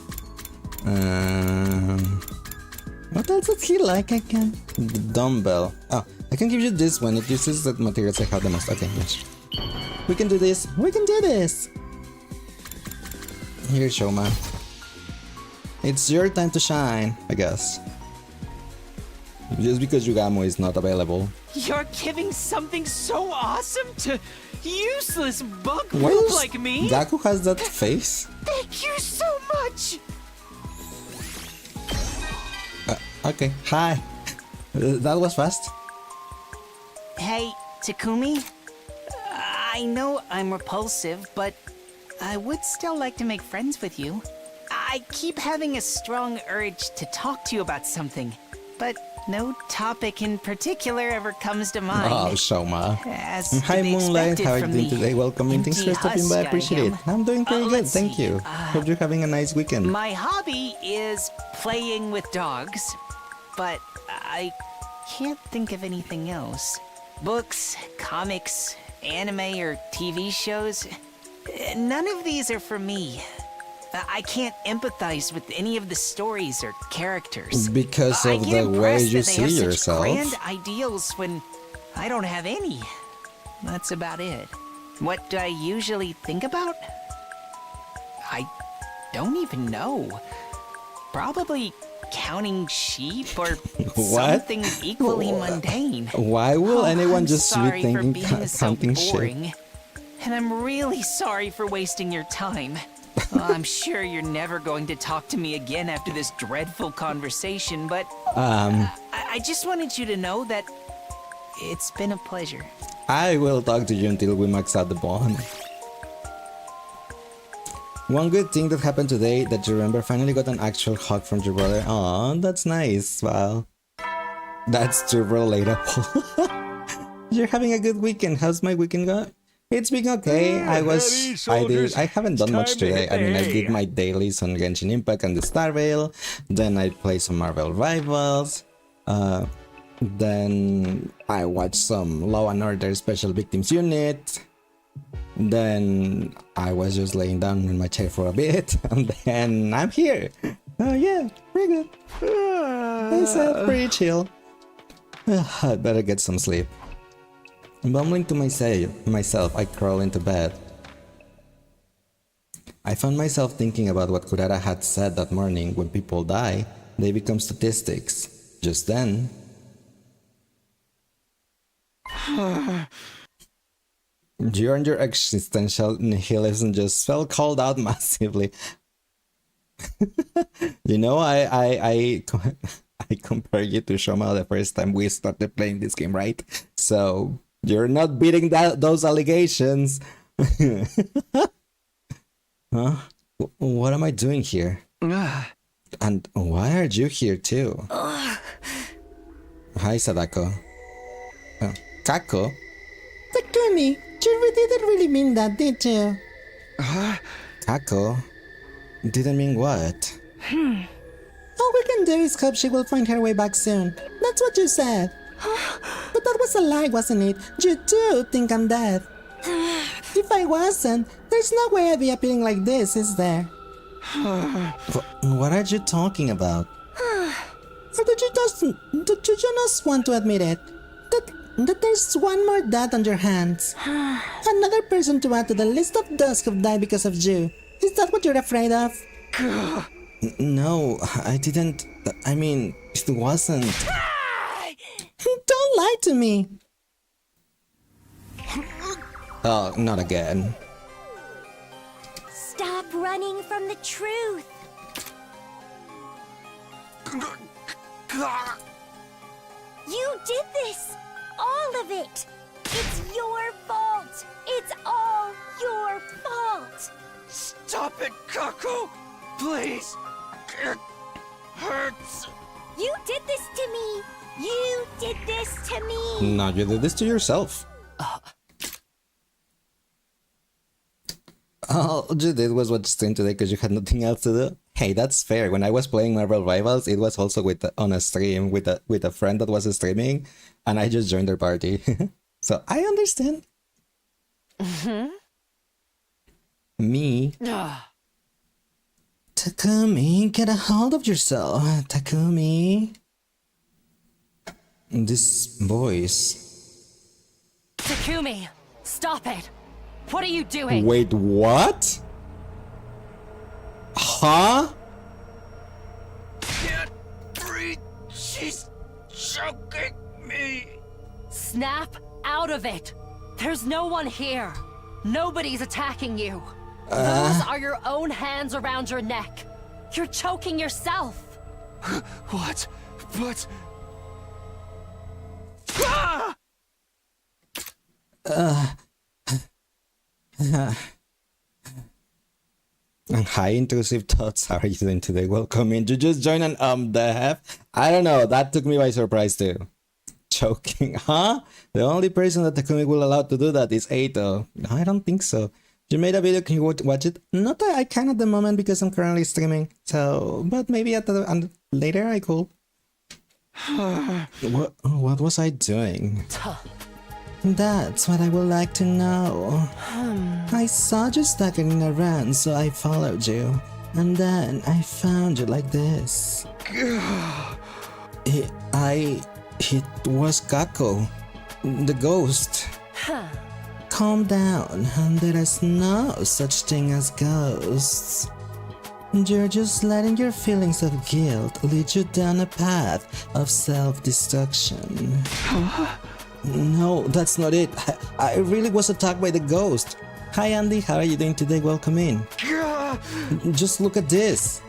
What else does he like? I can. The dumbbell. Oh, I can give you this one. It uses the materials I have the most. Okay, yes. We can do this. We can do this. Here, Shoma. It's your time to shine, I guess. Just because Yugamo is not available. You're giving something so awesome to useless bug poop like me? Daku has that face? Thank you so much! Okay, hi. That was fast. Hey, Takumi? I know I'm repulsive, but I would still like to make friends with you. I keep having a strong urge to talk to you about something, but no topic in particular ever comes to mind. Oh, Shoma. Hi, Moonlight. How are you doing today? Welcome in. Thanks for stopping by. I appreciate it. I'm doing pretty good. Thank you. Hope you're having a nice weekend. My hobby is playing with dogs, but I can't think of anything else. Books, comics, anime, or TV shows. None of these are for me. I can't empathize with any of the stories or characters. Because of the way you see yourself. Grand ideals when I don't have any. That's about it. What do I usually think about? I don't even know. Probably counting sheep or something equally mundane. Why will anyone just be thinking counting boring, sheep? And I'm really sorry for wasting your time. I'm sure you're never going to talk to me again after this dreadful conversation, but I just wanted you to know that it's been a pleasure. I will talk to you until we max out the bond. One good thing that happened today that you remember, finally got an actual hug from your brother. Aw, that's nice. Wow. That's too relatable. You're having a good weekend. How's my weekend going? It's been okay. I haven't done much today. I mean, I did my dailies on Genshin Impact and the Starvale. Then I played some Marvel Rivals. Then I watched some Law and Order Special Victims Unit. Then I was just laying down in my chair for a bit. And then I'm here. Oh yeah, pretty good. I said pretty chill. I'd better get some sleep. Mumbling to myself, I crawl into bed. I found myself thinking about what Kurara had said that morning: when people die, they become statistics. Just then... your existential nihilism just felt called out massively. You know, I compare you to Shoma the first time we started playing this game, right? So you're not beating those allegations. Huh? What am I doing here? And why are you here too? Hi, Sadako. Kako? Takumi, you didn't really mean that, did you? Kako? Didn't mean what? All we can do is hope she will find her way back soon. That's what you said. But that was a lie, wasn't it? You do think I'm dead. If I wasn't, there's no way I'd be appearing like this, is there? What are you talking about? Or did you just want to admit it? That there's one more death on your hands. Another person to add to the list of those who've died because of you. Is that what you're afraid of? No, I didn't. I mean, it wasn't. Don't lie to me. Oh, not again. Stop running from the truth. You did this! All of it! It's your fault! It's all your fault! Stop it, Kaku! Please! It hurts! You did this to me! You did this to me! No, you did this to yourself. All you did was watch stream today because you had nothing else to do. Hey, that's fair. When I was playing Marvel Rivals, it was also on a stream with a friend that was streaming, and I just joined their party. So I understand. Me. Takumi, get a hold of yourself. Takumi. This voice. Takumi, stop it! What are you doing? Wait, what? Huh? Can't breathe! She's choking me! Snap out of it! There's no one here. Nobody's attacking you. Those are your own hands around your neck. You're choking yourself. What? But... Ah! And high intrusive thoughts. How are you doing today? Welcome in. You just joined an the F. I don't know. That took me by surprise too. Choking, huh? The only person that Takumi will allow to do that is Eito. I don't think so. You made a video. Can you watch it? Not that I can at the moment because I'm currently streaming. So, but maybe later I could. What was I doing? That's what I would like to know. I saw you staggering around, so I followed you. And then I found you like this. It was Kako, the ghost. Calm down, there is no such thing as ghosts. You're just letting your feelings of guilt lead you down a path of self-destruction. No, that's not it. I really was attacked by the ghost. Hi Andy, how are you doing today? Welcome in. Just look at this.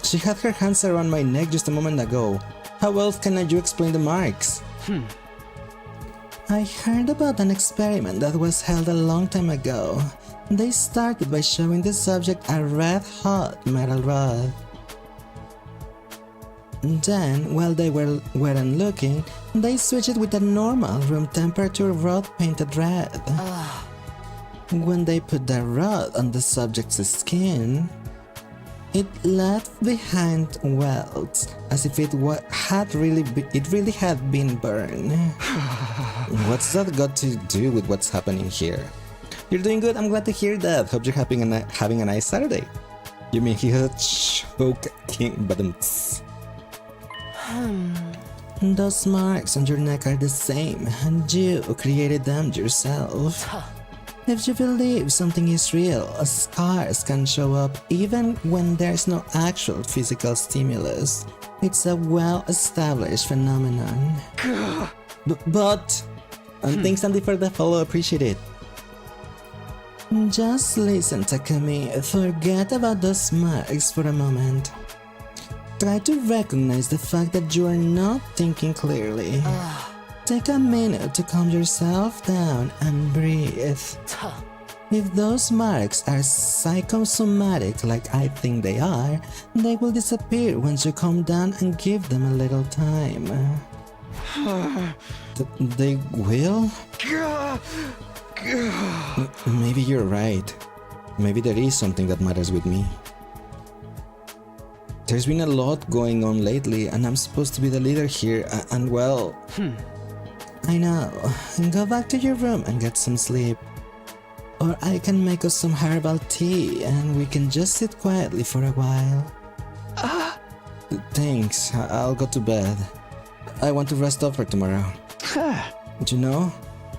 She had her hands around my neck just a moment ago. How else can you explain the marks? I heard about an experiment that was held a long time ago. They started by showing the subject a red-hot metal rod. Then, while they weren't looking, they switched it with a normal room temperature rod painted red. When they put the rod on the subject's skin, it left behind welts, as if it really had been burned. What's that got to do with what's happening here? You're doing good. I'm glad to hear that. Hope you're having a nice Saturday. You mean he had choking buttons? Those marks on your neck are the same, and you created them yourself. If you believe something is real, scars can show up even when there's no actual physical stimulus. It's a well-established phenomenon. But and thanks Andy for the follow, appreciate it. Just listen, Takumi. Forget about those marks for a moment. Try to recognize the fact that you are not thinking clearly. Take a minute to calm yourself down and breathe. If those marks are psychosomatic like I think they are, they will disappear once you calm down and give them a little time. They will? Maybe you're right. Maybe there is something that matters with me. There's been a lot going on lately, and I'm supposed to be the leader here, and well... I know. Go back to your room and get some sleep. Or I can make us some herbal tea, and we can just sit quietly for a while. Thanks, I'll go to bed. I want to rest up for tomorrow. You know,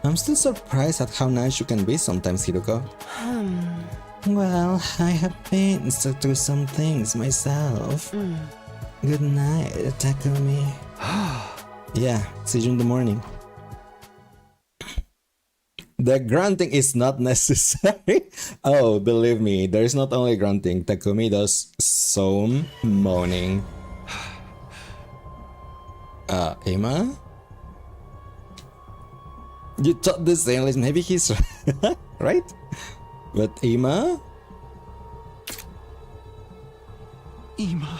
I'm still surprised at how nice you can be sometimes, Hiruko. Well, I have been through some things myself. Good night, Takumi. Yeah, see you in the morning. The grunting is not necessary. Oh, believe me, there is not only grunting. Takumi does some moaning. Emma? You thought the same, maybe he's right? But Emma? Emma.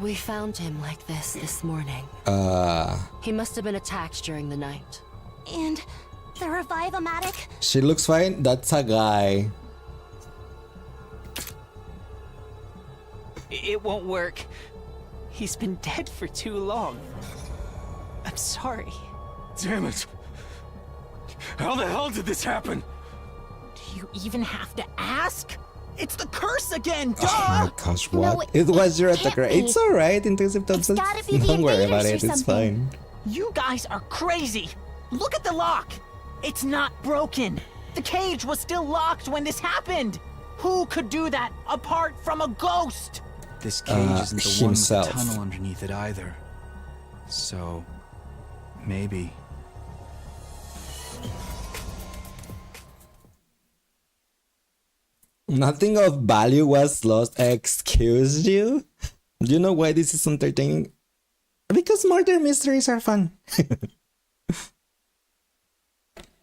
We found him like this morning. He must have been attacked during the night. And the Revive-O-Matic? She looks fine. That's a guy. It won't work. He's been dead for too long. I'm sorry. Damn it. How the hell did this happen? Do you even have to ask? It's the curse again, duh! Oh my gosh, what? No, it was your it can't attacker. be. It's alright, Intrusive Thompson. gotta be the Don't worry about invaders it, or it's something. fine. You guys are crazy! Look at the lock! It's not broken! The cage was still locked when this happened! Who could do that apart from a ghost? This cage isn't the himself. one with the tunnel underneath it either. So, maybe. Nothing of value was lost. Excuse you? Do you know why this is entertaining? Because murder mysteries are fun.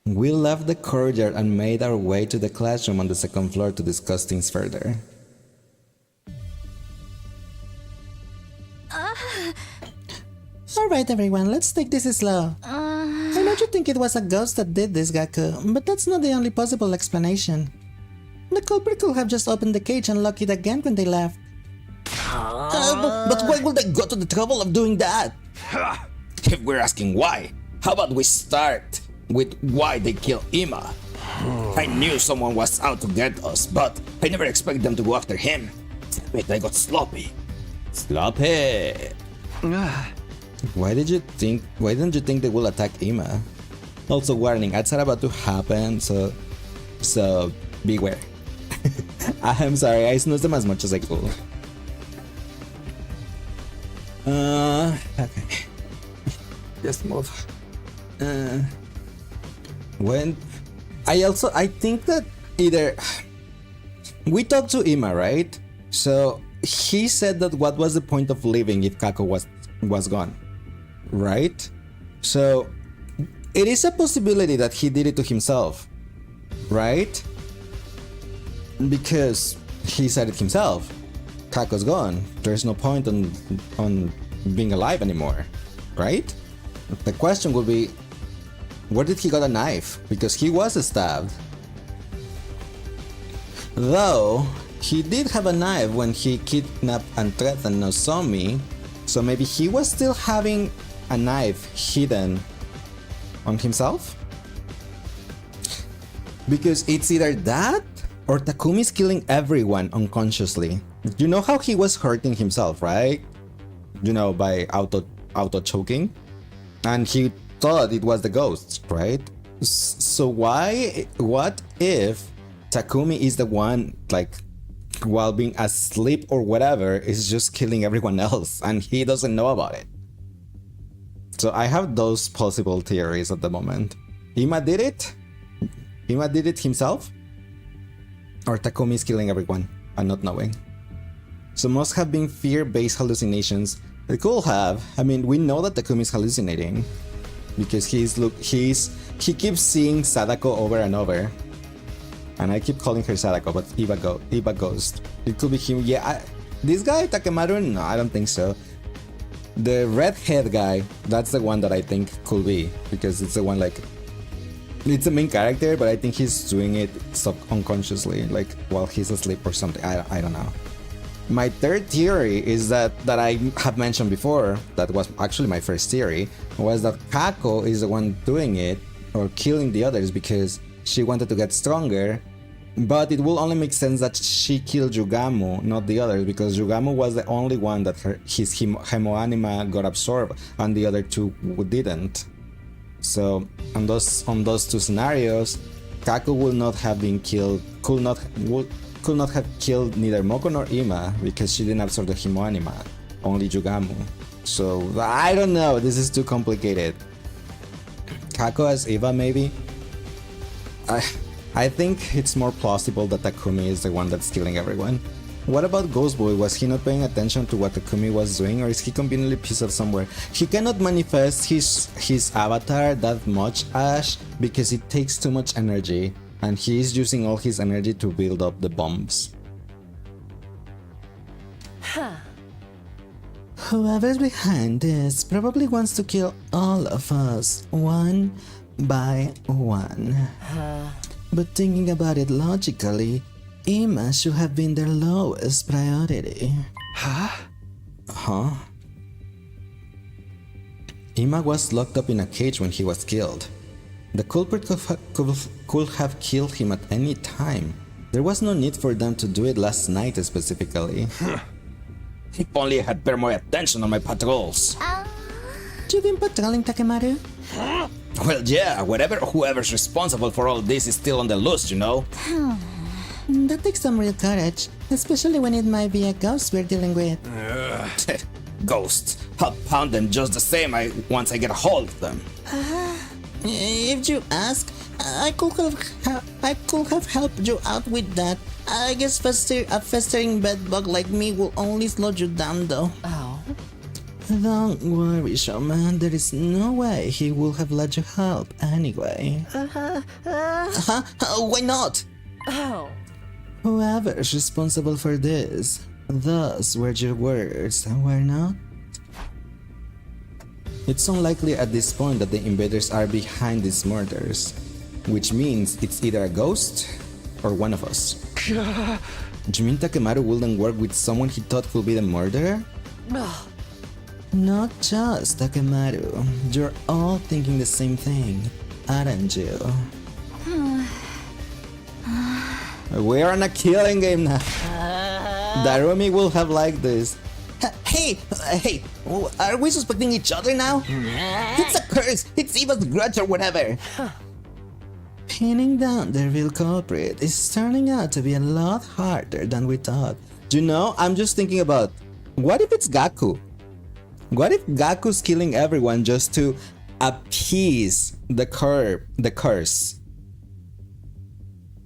We left the courtyard and made our way to the classroom on the second floor to discuss things further. Alright everyone, let's take this slow. I know you think it was a ghost that did this, Gaku, but that's not the only possible explanation. The culprit could have just opened the cage and locked it again when they left. But why would they go to the trouble of doing that? If we're asking why, how about we start with why they killed Ima? I knew someone was out to get us, but I never expected them to go after him. Damn it, I got sloppy. Sloppy! Why didn't you think they will attack Ima? Also warning, ads are about to happen, so beware. I'm sorry, I snoozed them as much as I could. Okay. Just move. When I think that either we talked to Ima, right? So he said that what was the point of living if Kako was gone, right? So it is a possibility that he did it to himself, right? Because he said it himself. Kako's gone. There's no point on being alive anymore, right? The question would be, where did he got a knife? Because he was stabbed. Though, he did have a knife when he kidnapped and threatened Nozomi, so maybe he was still having a knife hidden on himself? Because it's either that, or Takumi's killing everyone unconsciously. You know how he was hurting himself, right? You know, by auto-choking, and he thought it was the ghost, right? So what if Takumi is the one, like, while being asleep or whatever, is just killing everyone else and he doesn't know about it? So I have those possible theories at the moment. Ima did it? Ima did it himself? Or Takumi is killing everyone and not knowing? So must have been fear-based hallucinations. It could have. I mean, we know that Takumi is hallucinating because he keeps seeing Sadako over and over. And I keep calling her Sadako, but Iba Ghost. It could be him. Yeah, this guy Takemaru? No, I don't think so. The redhead guy, that's the one that I think could be, because it's the one, like, it's the main character, but I think he's doing it unconsciously, like while he's asleep or something. I don't know. My third theory is that I have mentioned before, that was actually my first theory, was that Kako is the one doing it or killing the others because she wanted to get stronger. But it will only make sense that she killed Yugamu, not the others, because Yugamu was the only one that his hemoanima got absorbed, and the other two didn't. So on those two scenarios, Kaku would not have been killed, could not have killed neither Moko nor Ima, because she didn't absorb the hemoanima, only Yugamu. So I don't know, this is too complicated. Kaku as Eva, maybe? I think it's more plausible that Takumi is the one that's killing everyone. What about Ghost Boy? Was he not paying attention to what Takumi was doing, or is he conveniently pissed off somewhere? He cannot manifest his avatar that much, Ash, because it takes too much energy, and he is using all his energy to build up the bombs. Whoever's behind this probably wants to kill all of us, one by one. But thinking about it logically, Ima should have been their lowest priority. Huh? Ima was locked up in a cage when he was killed. The culprit could have killed him at any time. There was no need for them to do it last night specifically. If only I had paid more attention on my patrols. You've been patrolling, Takemaru? Well, yeah, whoever's responsible for all this is still on the loose, you know? That takes some real courage, especially when it might be a ghost we're dealing with. Ghosts. I'll pound them just the same once I get a hold of them. If you ask, I could have helped you out with that. I guess a festering bedbug like me will only slow you down, though. Oh. Don't worry, Showman. There is no way he will have let you help anyway. Why not? Oh. Whoever's responsible for this, those were your words, were not? It's unlikely at this point that the invaders are behind these murders, which means it's either a ghost or one of us. You mean Takemaru wouldn't work with someone he thought could be the murderer? Not just Takemaru. You're all thinking the same thing, aren't you? We're on a killing game now. Darumi will have liked this. Hey, are we suspecting each other now? It's a curse! It's Eva's grudge or whatever! Pinning down the real culprit is turning out to be a lot harder than we thought. You know, I'm just thinking about, what if it's Gaku? What if Gaku's killing everyone just to appease the curse?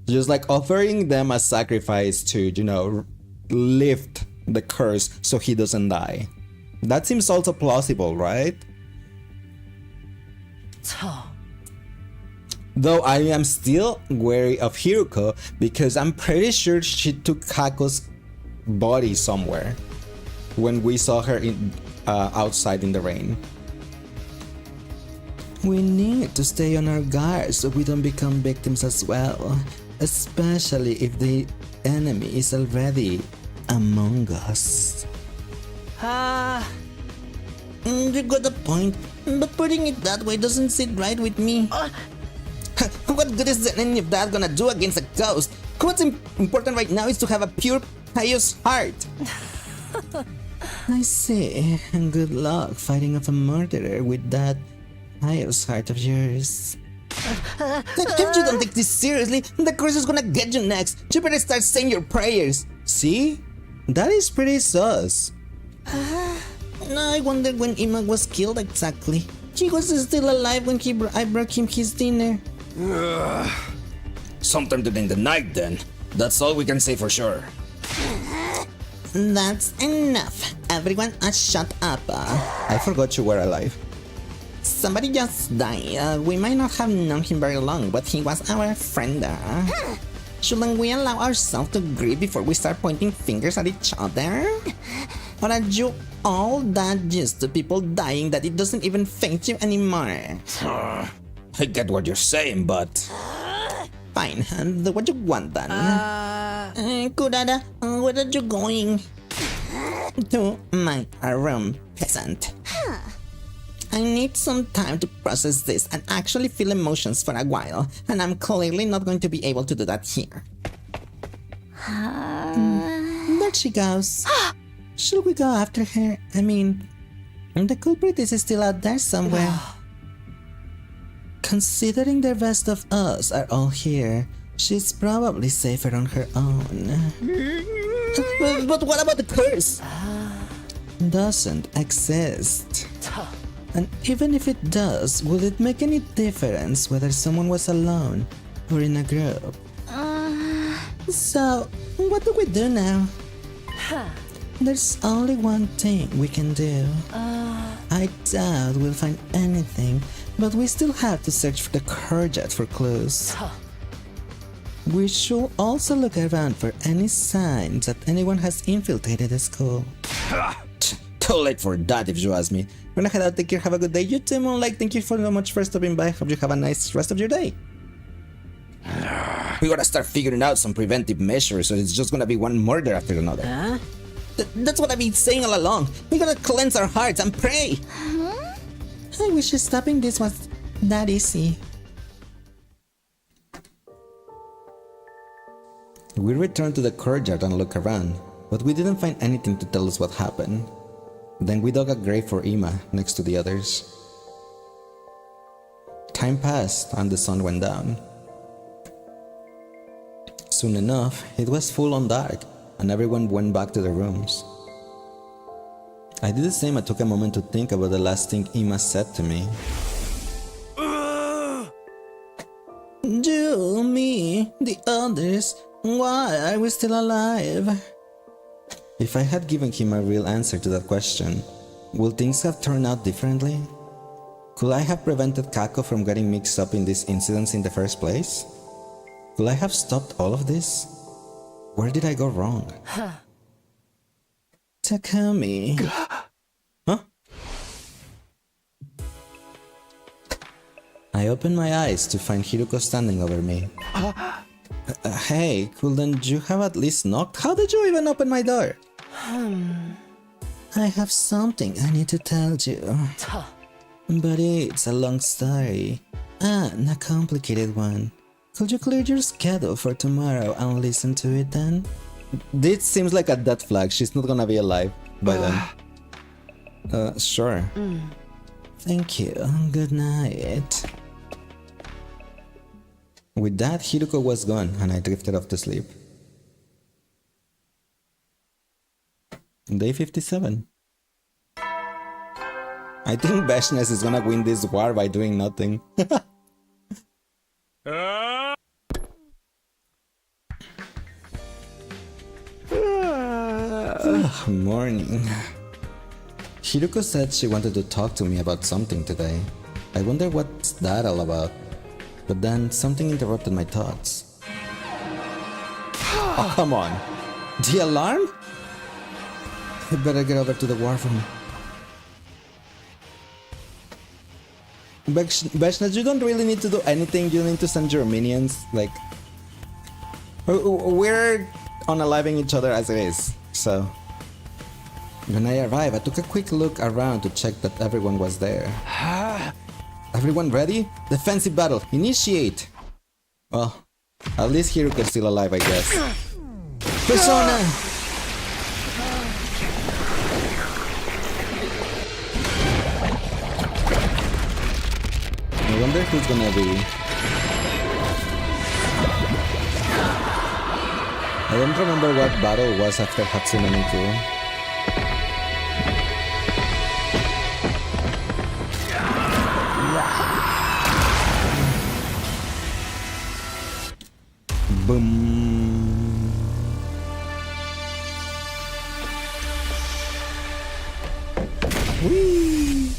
Just like offering them a sacrifice to, you know, lift the curse so he doesn't die. That seems also plausible, right? Though I am still wary of Hiruko because I'm pretty sure she took Kako's body somewhere when we saw her outside in the rain. We need to stay on our guard so we don't become victims as well, especially if the enemy is already among us. You got a point, but putting it that way doesn't sit right with me. What good is any of that gonna do against a ghost? What's important right now is to have a pure, pious heart. I see. Good luck fighting off a murderer with that pious heart of yours. If you don't take this seriously, the curse is gonna get you next. You better start saying your prayers. See? That is pretty sus. I wonder when Ima was killed exactly. She was still alive when I brought him his dinner. Sometime during the night then. That's all we can say for sure. That's enough. Everyone, shut up. I forgot you were alive. Somebody just died. We might not have known him very long, but he was our friend. Shouldn't we allow ourselves to grieve before we start pointing fingers at each other? Or are you all that used to people dying that it doesn't even faint you anymore? I get what you're saying, but... Fine, do what you want then. Kurada, where are you going? To my room, peasant. I need some time to process this and actually feel emotions for a while, and I'm clearly not going to be able to do that here. There she goes. Should we go after her? I mean, the culprit is still out there somewhere. Considering the rest of us are all here, she's probably safer on her own. But what about the curse? Doesn't exist. And even if it does, will it make any difference whether someone was alone or in a group? So, what do we do now? There's only one thing we can do. I doubt we'll find anything, but we still have to search for the Courgette for clues. We should also look around for any signs that anyone has infiltrated the school. Too late for that if you ask me. We're gonna head out, take care, have a good day. You too, Moonlight, thank you so much for stopping by. Hope you have a nice rest of your day. We gotta start figuring out some preventive measures, so it's just gonna be one murder after another. That's what I've been saying all along. We gotta cleanse our hearts and pray. I wish stopping this was that easy. We returned to the courtyard and looked around, but we didn't find anything to tell us what happened. Then we dug a grave for Ima next to the others. Time passed and the sun went down. Soon enough, it was full on dark and everyone went back to their rooms. I did the same. I took a moment to think about the last thing Ima said to me. You, me, the others, why are we still alive? If I had given him a real answer to that question, would things have turned out differently? Could I have prevented Kako from getting mixed up in these incidents in the first place? Could I have stopped all of this? Where did I go wrong? Takumi. Huh? I opened my eyes to find Hiruko standing over me. Hey, couldn't you have at least knocked? How did you even open my door? I have something I need to tell you. But it's a long story and a complicated one. Could you clear your schedule for tomorrow and listen to it then? This seems like a dead flag. She's not gonna be alive by then. Sure. Thank you. Good night. With that, Hiruko was gone and I drifted off to sleep. Day 57. I think Beshness is gonna win this war by doing nothing. Morning. Hiruko said she wanted to talk to me about something today. I wonder what's that all about. But then something interrupted my thoughts. Oh, come on. The alarm? I better get over to the war room. Beshnet, you don't really need to do anything. You need to send your minions. Like, we're unaliving each other as it is. So, when I arrived, I took a quick look around to check that everyone was there. Everyone ready? Defensive battle, initiate! Well, at least Hiruko's still alive, I guess. Persona! wonder who's gonna be. I don't remember what battle was after Hatsune Miku. Boom. Whee.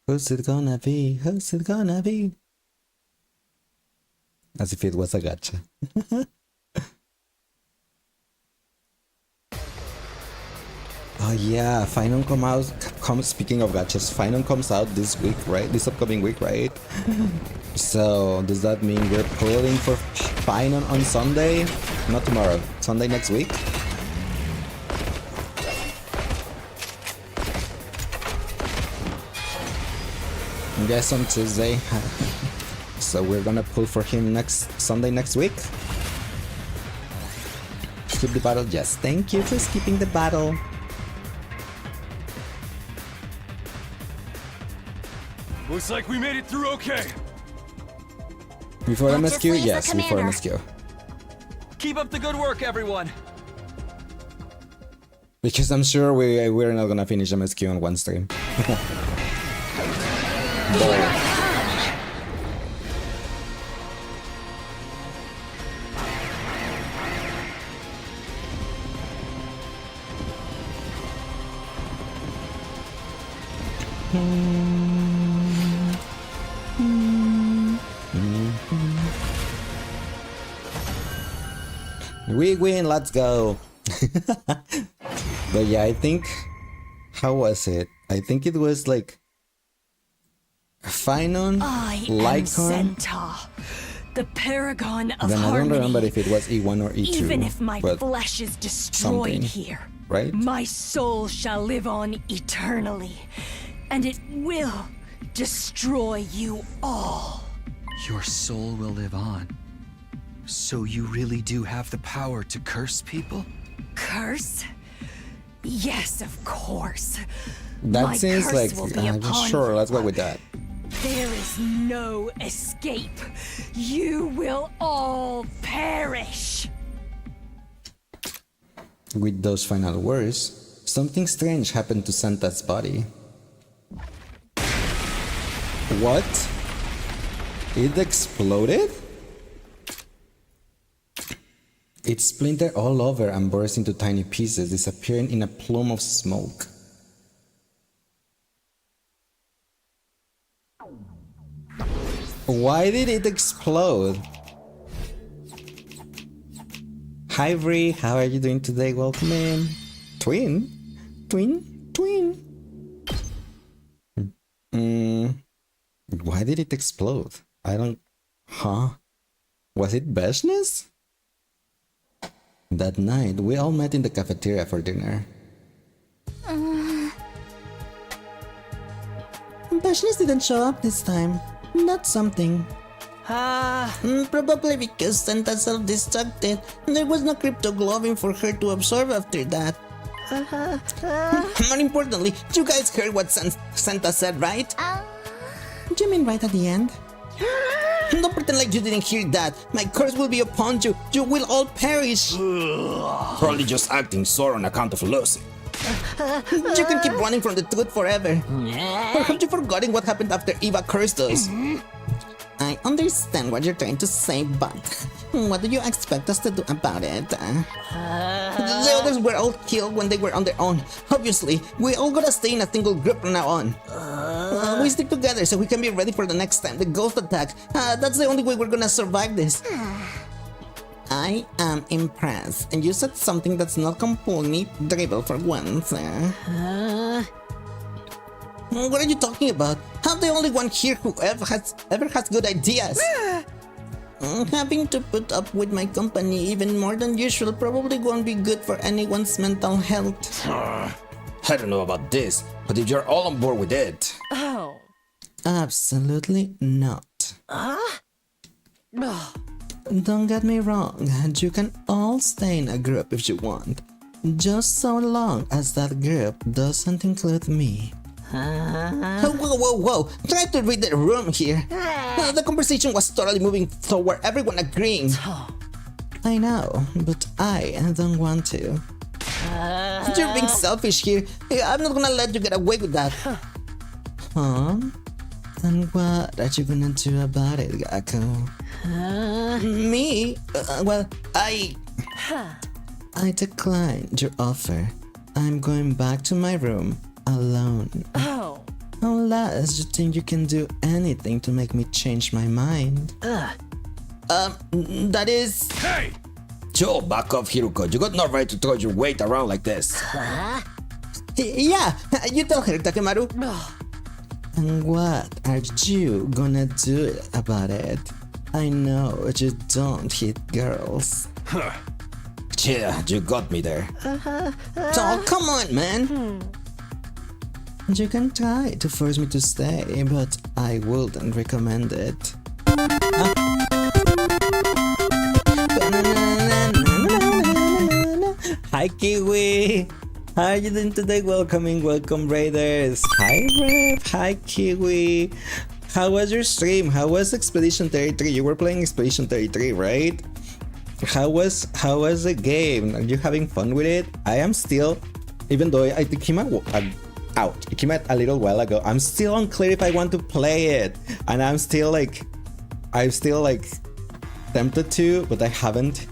Who's it gonna be? Who's it gonna be? As if it was a gacha. Oh yeah, Final speaking of gachas, Final comes out this week, right? This upcoming week, right? So does that mean we're pulling for Final on Sunday? Not tomorrow, Sunday next week? Yes, on Tuesday. So we're gonna pull for him next Sunday next week. Skip the battle, yes. Thank you for skipping the battle. Looks like we made it through okay. Before That MSQ, just leaves the yes, before commander. MSQ. Keep up the good work, everyone. Because I'm sure we're not gonna finish MSQ on one stream. We win, let's go. But yeah, I think, how was it? I think it was like Finon, I am Lycon. Centaur, the paragon of Then I don't harmony. remember if it was E1 or E2. Even if my but flesh is destroyed something, here, right? my soul shall live on eternally, and it will destroy you all. Your soul will live on. So you really do have the power to curse people? Curse? Yes, of course. That My seems curse like, will be upon sure, you. let's go with that. There is no escape. You will all perish. With those final words, something strange happened to Santa's body. What? It exploded? It splintered all over and burst into tiny pieces, disappearing in a plume of smoke. Why did it explode? Hi Bri, how are you doing today? Welcome in. Twin? Why did it explode? I don't... Huh? Was it Beshness? That night, we all met in the cafeteria for dinner. Beshness didn't show up this time. That's something. Probably because Santa self-destructed. There was no crypto glowing for her to observe after that. More importantly, you guys heard what Santa said, right? Do you mean right at the end? Don't pretend like you didn't hear that. My curse will be upon you. You will all perish. Probably just acting sore on account of losing. You can keep running from the truth forever. Or have you forgotten what happened after Eva cursed us? I understand what you're trying to say, but what do you expect us to do about it? The others were all killed when they were on their own. Obviously, we all gotta stay in a single group from now on. We stick together so we can be ready for the next time the ghost attack. That's the only way we're gonna survive this. I am impressed, and you said something that's not completely dribble for once. What are you talking about? I'm the only one here who ever has good ideas. Having to put up with my company even more than usual probably won't be good for anyone's mental health. I don't know about this, but if you're all on board with it... Oh. Absolutely not. Don't get me wrong, you can all stay in a group if you want, just so long as that group doesn't include me. Whoa, try to read the room here. The conversation was totally moving toward everyone agreeing. I know, but I don't want to. You're being selfish here. I'm not gonna let you get away with that. Huh? And what are you gonna do about it, Gakko? Me? Well, I declined your offer. I'm going back to my room alone. Oh. Unless you think you can do anything to make me change my mind. That is... Hey! Joe, back off, Hiruko. You got no right to throw your weight around like this. Yeah, you tell her, Takemaru. And what are you gonna do about it? I know you don't hit girls. Yeah, you got me there. Oh, come on, man. You can try to force me to stay, but I wouldn't recommend it. Hi, Kiwi. How are you doing today? Welcome, Raiders. Hi, Rev. Hi, Kiwi. How was your stream? How was Expedition 33? You were playing Expedition 33, right? How was the game? Are you having fun with it? I am still, even though I think it came out a little while ago. I'm still unclear if I want to play it, and I'm still like tempted to, but I haven't.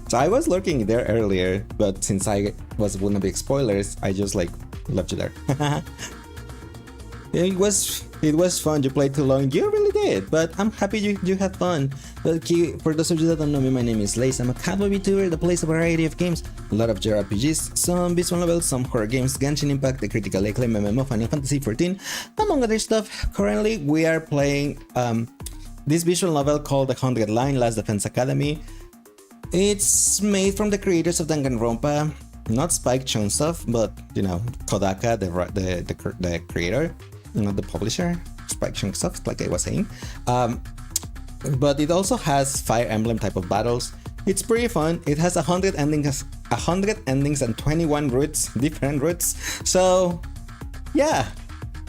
So I was lurking there earlier, but since I was one of the spoilers, I just like left you there. It was fun. You played too long. You really did, but I'm happy you had fun. But for those of you that don't know me, my name is Lace. I'm a cowboy VTuber that plays a variety of games. A lot of JRPGs, some visual novels, some horror games, Genshin Impact, the critically acclaimed MMO Final Fantasy XIV, among other stuff. Currently, we are playing this visual novel called The 100 Line Last Defense Academy. It's made from the creators of Danganronpa, not Spike Chunsoft, but you know, Kodaka, the creator, not the publisher, Spike Chunsoft, like I was saying. But it also has Fire Emblem type of battles. It's pretty fun. It has 100 endings and 21 routes, different routes. So yeah,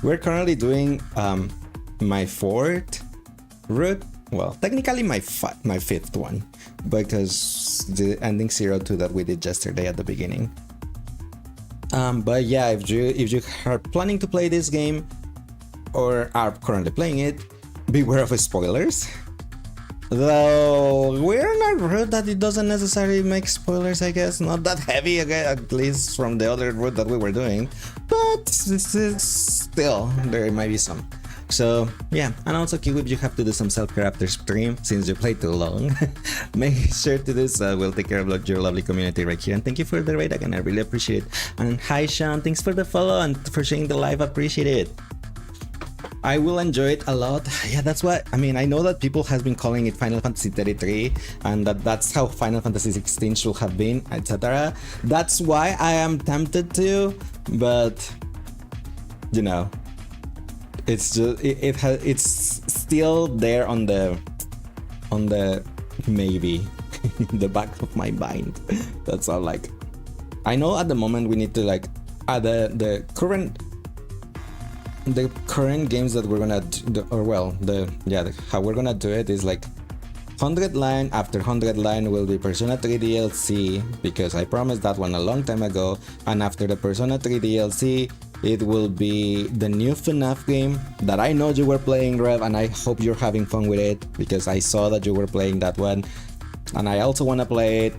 we're currently doing my 4th route. Well, technically my 5th one, because the ending 02 that we did yesterday at the beginning. But yeah, if you are planning to play this game or are currently playing it, beware of spoilers. Though we're in a route that it doesn't necessarily make spoilers, I guess. Not that heavy, at least from the other route that we were doing. But still, there might be some. So yeah, and also Kiwip, you have to do some self-care after stream since you played too long. Make sure to do so. We'll take care of your lovely community right here. And thank you for the raid again, I really appreciate it. And hi Sean, thanks for the follow and for sharing the live, appreciate it. I will enjoy it a lot. Yeah, that's what I mean. I know that people has been calling it Final Fantasy 33 and that's how Final Fantasy 16 should have been, etc. That's why I am tempted to, but you know, it's just it's still there on the maybe in the back of my mind. That's all. Like, I know at the moment we need to like the current games that we're gonna do, or well, how we're gonna do it is like 100 line after 100 line will be Persona 3 DLC, because I promised that one a long time ago. And after the Persona 3 DLC, it will be the new FNAF game that I know you were playing, Rev, and I hope you're having fun with it because I saw that you were playing that one, and I also want to play it.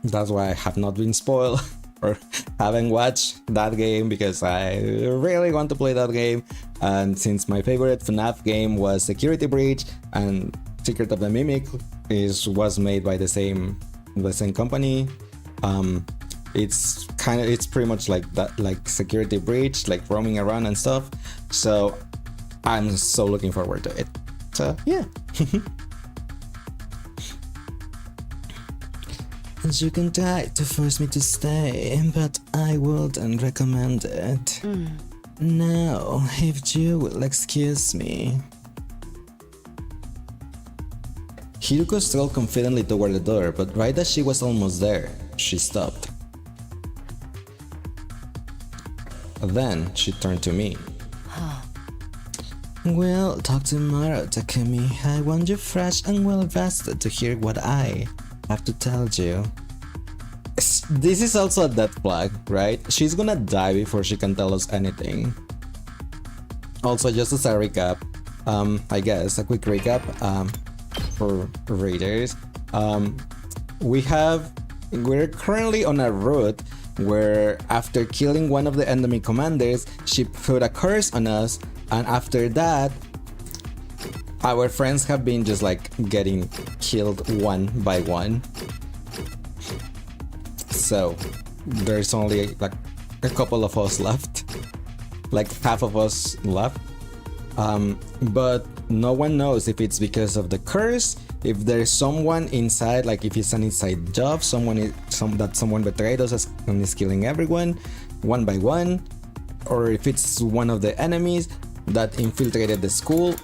That's why I have not been spoiled or haven't watched that game, because I really want to play that game. And since my favorite FNAF game was Security Breach and Secret of the Mimic was made by the same company, it's pretty much like that, like Security Breach, like roaming around and stuff. So I'm so looking forward to it. So yeah. You can try to force me to stay, but I wouldn't recommend it. Now, if you will excuse me. Hiruko strolled confidently toward the door, but right as she was almost there, she stopped. Then she turned to me. We'll talk tomorrow, Takumi. I want you fresh and well rested to hear what I have to tell you. This is also a death flag, right? She's gonna die before she can tell us anything. Also, just as a recap, I guess a quick recap for readers. We're currently on a route where after killing one of the enemy commanders, she put a curse on us, and after that, our friends have been just like getting killed one by one. So there's only like a couple of us left, like half of us left. But no one knows if it's because of the curse, if there's someone inside, like if it's an inside job, someone betrayed us and is killing everyone one by one, or if it's one of the enemies that infiltrated the school.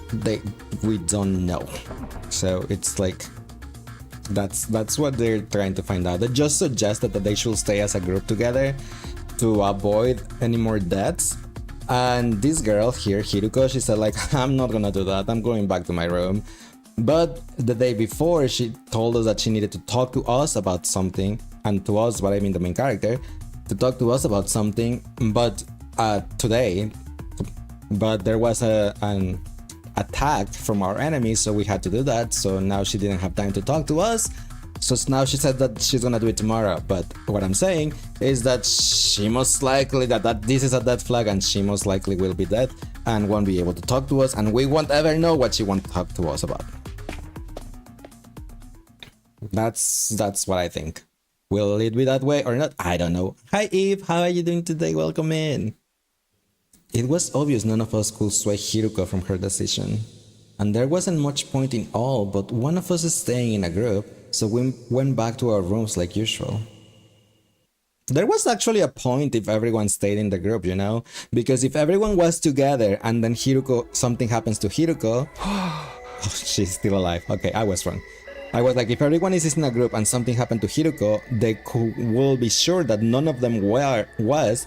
We don't know. So it's like that's what they're trying to find out. They just suggested that they should stay as a group together to avoid any more deaths. And this girl here, Hiruko, she said like, I'm not gonna do that, I'm going back to my room. But the day before, she told us that she needed to talk to us about something, and to us, what I mean the main character, to talk to us about something, but today, but there was an attack from our enemies, so we had to do that. So now she didn't have time to talk to us, so now she said that she's gonna do it tomorrow. But what I'm saying is that she most likely, that this is a death flag, and she most likely will be dead and won't be able to talk to us, and we won't ever know what she wants to talk to us about. That's what I think. Will it be that way or not? I don't know. Hi Eve, how are you doing today? Welcome in. It was obvious none of us could sway Hiruko from her decision, and there wasn't much point in all but one of us staying in a group, so we went back to our rooms like usual. There was actually a point if everyone stayed in the group, you know? Because if everyone was together and then something happens to Hiruko... Oh, she's still alive. Okay, I was wrong. I was like, if everyone is in a group and something happened to Hiruko, they will be sure that none of them was,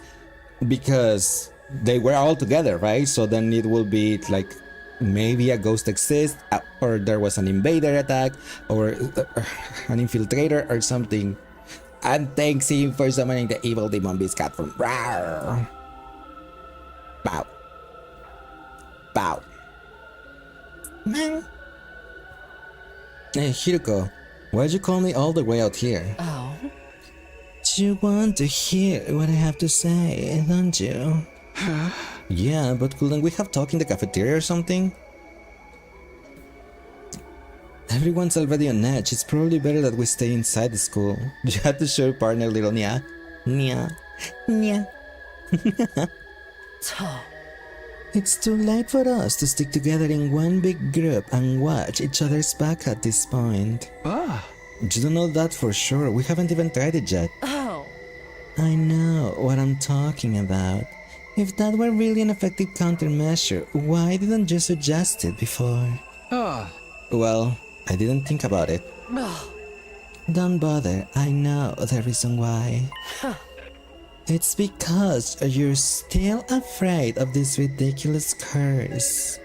because they were all together, right? So then it will be like, maybe a ghost exists, or there was an invader attack, or an infiltrator or something. And thanks him for summoning the evil demon beast cat from Rawr. Bow. Bow. Man. Hey, Hiruko, why'd you call me all the way out here? Oh. You want to hear what I have to say, don't you? Yeah, but couldn't we have talked in the cafeteria or something? Everyone's already on edge. It's probably better that we stay inside the school. You had to show your partner little Nya. Nya. Nya. It's too late for us to stick together in one big group and watch each other's back at this point. You don't know that for sure. We haven't even tried it yet. Oh. I know what I'm talking about. If that were really an effective countermeasure, why didn't you suggest it before? Well, I didn't think about it. Don't bother, I know the reason why. It's because you're still afraid of this ridiculous curse.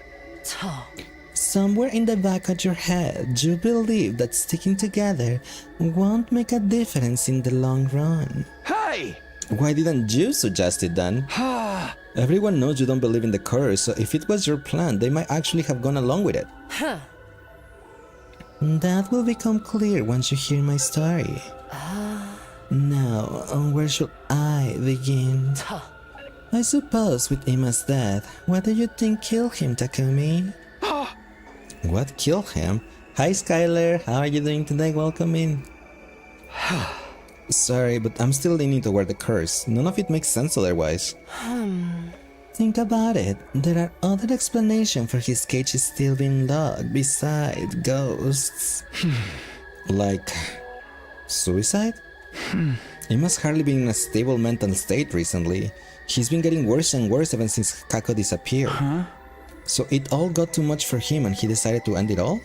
Somewhere in the back of your head, you believe that sticking together won't make a difference in the long run. Hey! Why didn't you suggest it then? Everyone knows you don't believe in the curse, so if it was your plan, they might actually have gone along with it. That will become clear once you hear my story. Now, where should I begin? I suppose with Ima's death. What do you think killed him, Takumi? What killed him? Hi Skylar, how are you doing today? Welcome in. Sorry, but I'm still leaning toward the curse. None of it makes sense otherwise. Think about it. There are other explanations for his cage still being locked besides ghosts. Like... suicide? He must hardly be in a stable mental state recently. He's been getting worse and worse ever since Kako disappeared. So it all got too much for him and he decided to end it all?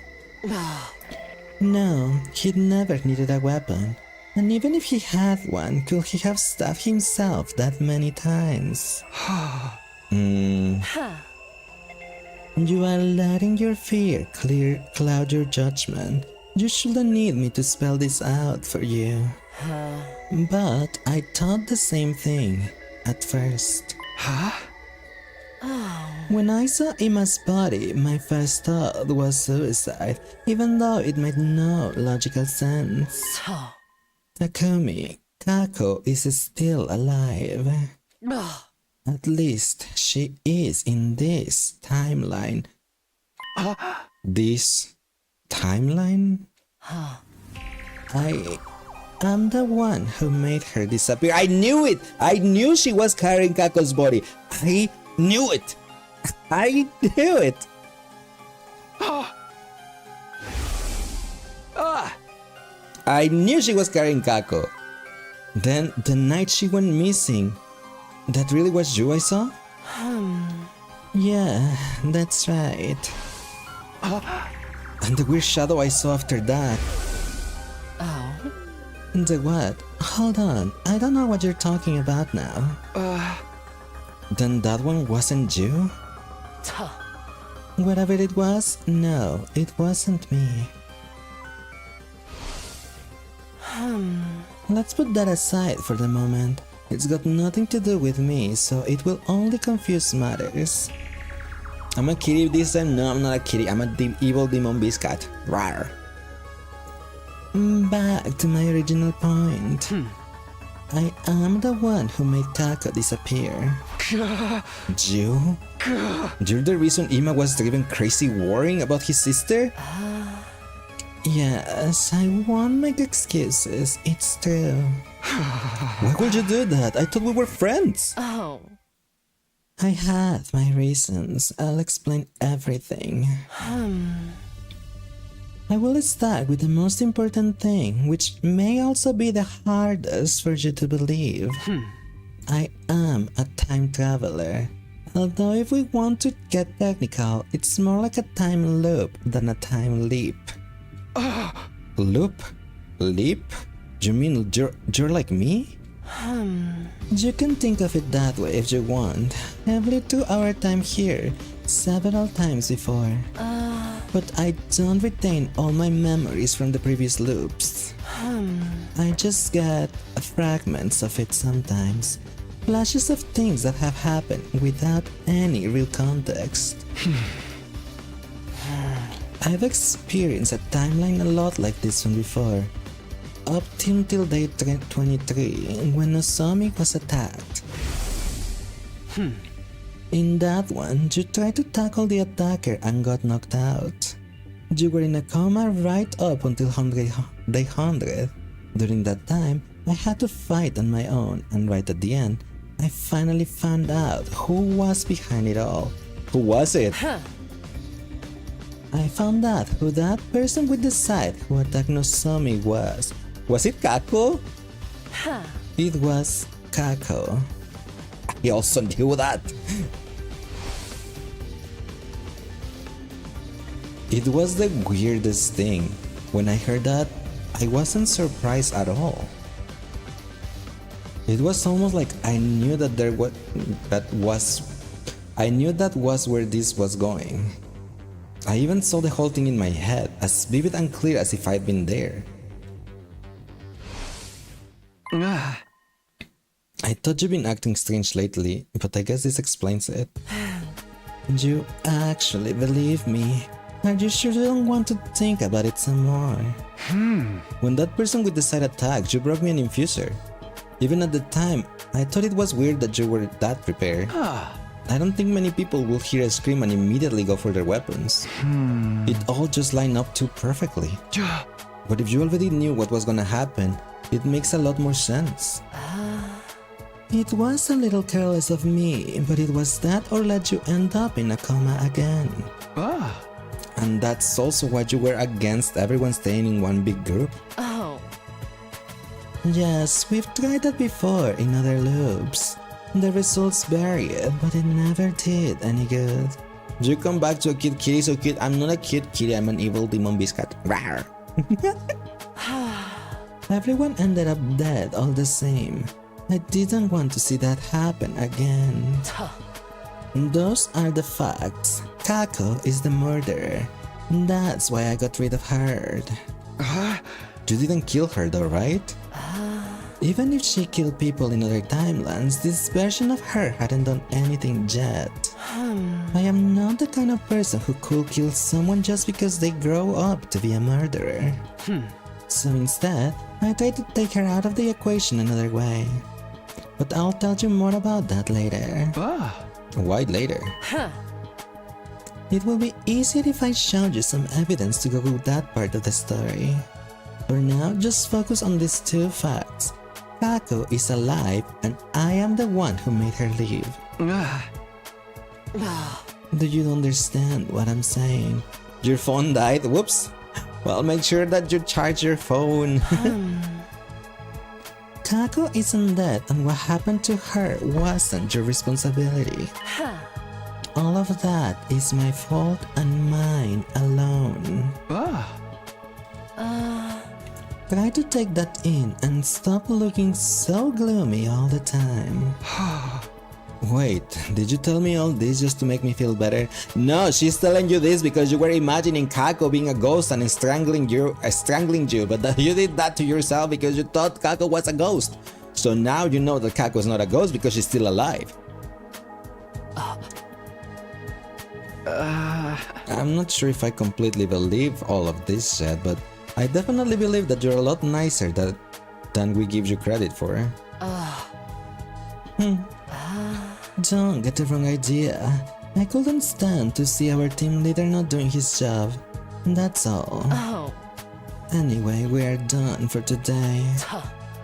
No, he'd never needed a weapon. And even if he had one, could he have stabbed himself that many times? You are letting your fear cloud your judgment. You shouldn't need me to spell this out for you. But I thought the same thing at first. When I saw Ima's body, my first thought was suicide, even though it made no logical sense. Takumi, Kako is still alive. At least she is in this timeline. This timeline? I am the one who made her disappear. I knew it! I knew she was carrying Kako's body. I knew it! I knew it! I knew she was carrying Kako. Then, the night she went missing, that really was you I saw? Yeah, that's right. And the weird shadow I saw after that. The what? Hold on, I don't know what you're talking about now. Then that one wasn't you? Whatever it was, no, it wasn't me. Let's put that aside for the moment. It's got nothing to do with me, so it will only confuse matters. I'm a kitty this time? No, I'm not a kitty. I'm a evil demon beast cat. Rawr. Back to my original point. I am the one who made Kako disappear. You? You're the reason Ima was driven crazy worrying about his sister? Yes, I won't make excuses. It's true. Why would you do that? I thought we were friends. Oh. I had my reasons. I'll explain everything. I will start with the most important thing, which may also be the hardest for you to believe. I am a time traveler. Although if we want to get technical, it's more like a time loop than a time leap. Loop? Leap? You mean you're like me? You can think of it that way if you want. I've lived 2 hour time here several times before. But I don't retain all my memories from the previous loops. I just get fragments of it sometimes. Flashes of things that have happened without any real context. I've experienced a timeline a lot like this one before. Up until day 23, when Nozomi was attacked. In that one, you tried to tackle the attacker and got knocked out. You were in a coma right up until day 100. During that time, I had to fight on my own, and right at the end, I finally found out who was behind it all. Who was it? I found out who that person with the scythe who attacked Nozomi was. Was it Kako? It was Kako. I also knew that. It was the weirdest thing. When I heard that, I wasn't surprised at all. It was almost like I knew that I knew that was where this was going. I even saw the whole thing in my head, as vivid and clear as if I'd been there. I thought you've been acting strange lately, but I guess this explains it. You actually believe me. Are you sure you don't want to think about it some more? When that person with the side attacked, you brought me an infuser. Even at the time, I thought it was weird that you were that prepared. I don't think many people will hear a scream and immediately go for their weapons. It all just lined up too perfectly. But if you already knew what was gonna happen, it makes a lot more sense. It was a little careless of me, but it was that or let you end up in a coma again. And that's also why you were against everyone staying in one big group. Oh. Yes, we've tried that before in other loops. The results varied, but it never did any good. You come back to a kid kitty, so kid. I'm not a kid kitty, I'm an evil demon beast cat. Rawr. Everyone ended up dead all the same. I didn't want to see that happen again. Those are the facts. Kako is the murderer. That's why I got rid of her. You didn't kill her though, right? Even if she killed people in other timelines, this version of her hadn't done anything yet. I am not the kind of person who could kill someone just because they grow up to be a murderer. So instead, I tried to take her out of the equation another way. But I'll tell you more about that later. Why later? It will be easier if I showed you some evidence to go with that part of the story. For now, just focus on these two facts. Kako is alive and I am the one who made her leave. Do you understand what I'm saying? Your phone died? Whoops. Well, make sure that you charge your phone. Kako isn't dead and what happened to her wasn't your responsibility. All of that is my fault and mine alone. Try to take that in and stop looking so gloomy all the time. Wait, did you tell me all this just to make me feel better? No, she's telling you this because you were imagining Kako being a ghost and strangling you, but you did that to yourself because you thought Kako was a ghost. So now you know that Kako is not a ghost because she's still alive. I'm not sure if I completely believe all of this yet, but I definitely believe that you're a lot nicer than we give you credit for. Don't get the wrong idea. I couldn't stand to see our team leader not doing his job. That's all. Anyway, we are done for today.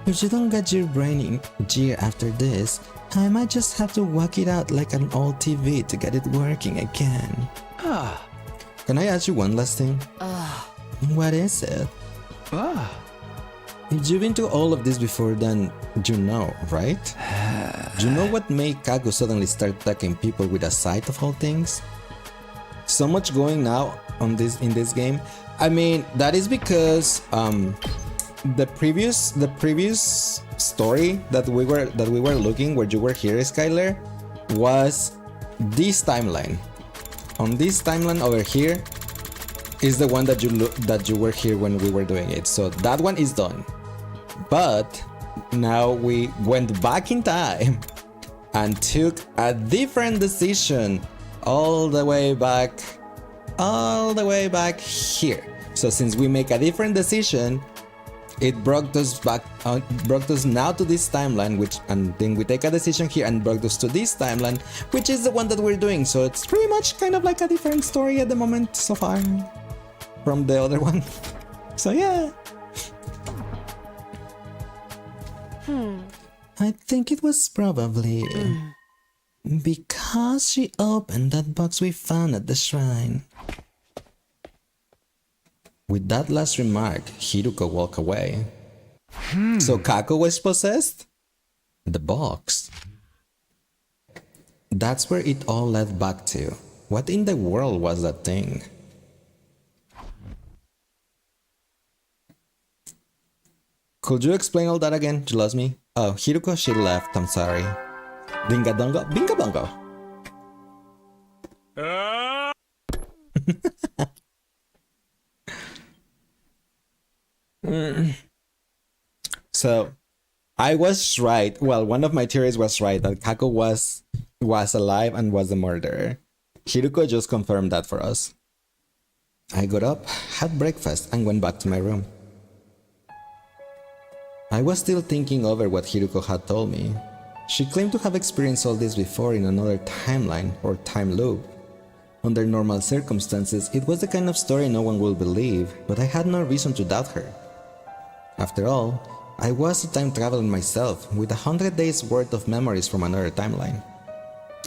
If you don't get your brain in gear after this, I might just have to whack it out like an old TV to get it working again. Can I ask you one last thing? What is it? If you've been to all of this before, then you know, right? Do you know what made Kako suddenly start attacking people with a sight of all things? So much going now in this game. I mean, that is because the previous story that we were looking, where you were here, Skylar, was this timeline. On this timeline over here is the one that you were here when we were doing it. So that one is done. But now we went back in time and took a different decision all the way back here. So since we make a different decision, it brought us now to this timeline, and then we take a decision here and brought us to this timeline, which is the one that we're doing. So it's pretty much kind of like a different story at the moment so far from the other one. So yeah. I think it was probably because she opened that box we found at the shrine. With that last remark, Hiruko walked away. So Kako was possessed? The box. That's where it all led back to. What in the world was that thing? Could you explain all that again? You lost me? Oh, Hiruko, she left. I'm sorry. Binga dongo? Binga bongo! So, I was right. Well, one of my theories was right, that Kako was alive and was the murderer. Hiruko just confirmed that for us. I got up, had breakfast, and went back to my room. I was still thinking over what Hiruko had told me. She claimed to have experienced all this before in another timeline or time loop. Under normal circumstances, it was the kind of story no one would believe, but I had no reason to doubt her. After all, I was a time traveler myself, with 100 days worth of memories from another timeline.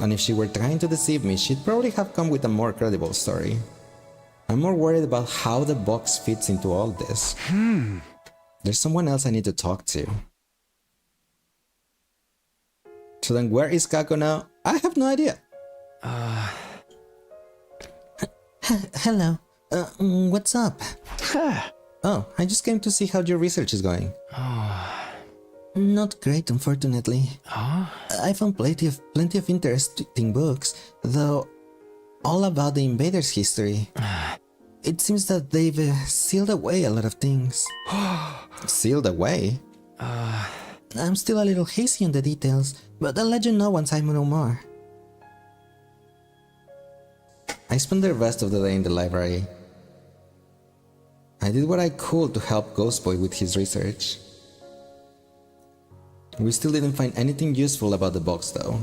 And if she were trying to deceive me, she'd probably have come with a more credible story. I'm more worried about how the box fits into all this. There's someone else I need to talk to. So then where is Kako now? I have no idea. Hello. What's up? Oh, I just came to see how your research is going. Not great, unfortunately. I found plenty of interesting books, though all about the invaders' history. It seems that they've sealed away a lot of things. Sealed away? I'm still a little hazy on the details, but I'll let you know once I know more. I spent the rest of the day in the library. I did what I could to help Ghost Boy with his research. We still didn't find anything useful about the box though.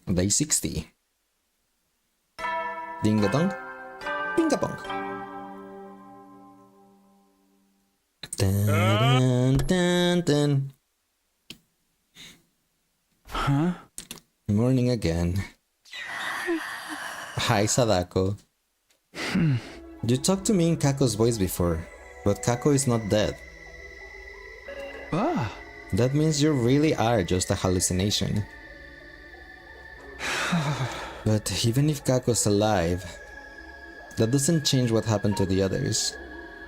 Day 60. Ding-a-dong, ping-a-pong. Dun, dun, dun, dun. Huh? Morning again. Hi, Sadako. You talked to me in Kako's voice before, but Kako is not dead. Ah. That means you really are just a hallucination. But even if Kako's alive, that doesn't change what happened to the others.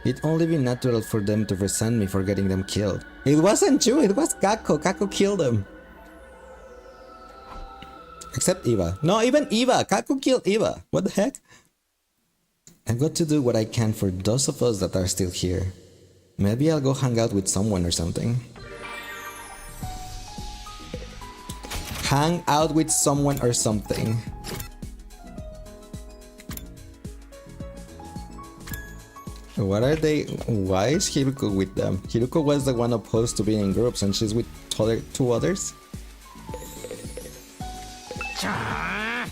It'd only be natural for them to resent me for getting them killed. It wasn't you, it was Kako. Kako killed them. Except Eva. No, even Eva! Kako killed Eva! What the heck? I've got to do what I can for those of us that are still here. Maybe I'll go hang out with someone or something. Hang out with someone or something. What are they? Why is Hiruko with them? Hiruko was the one opposed to being in groups and she's with two others?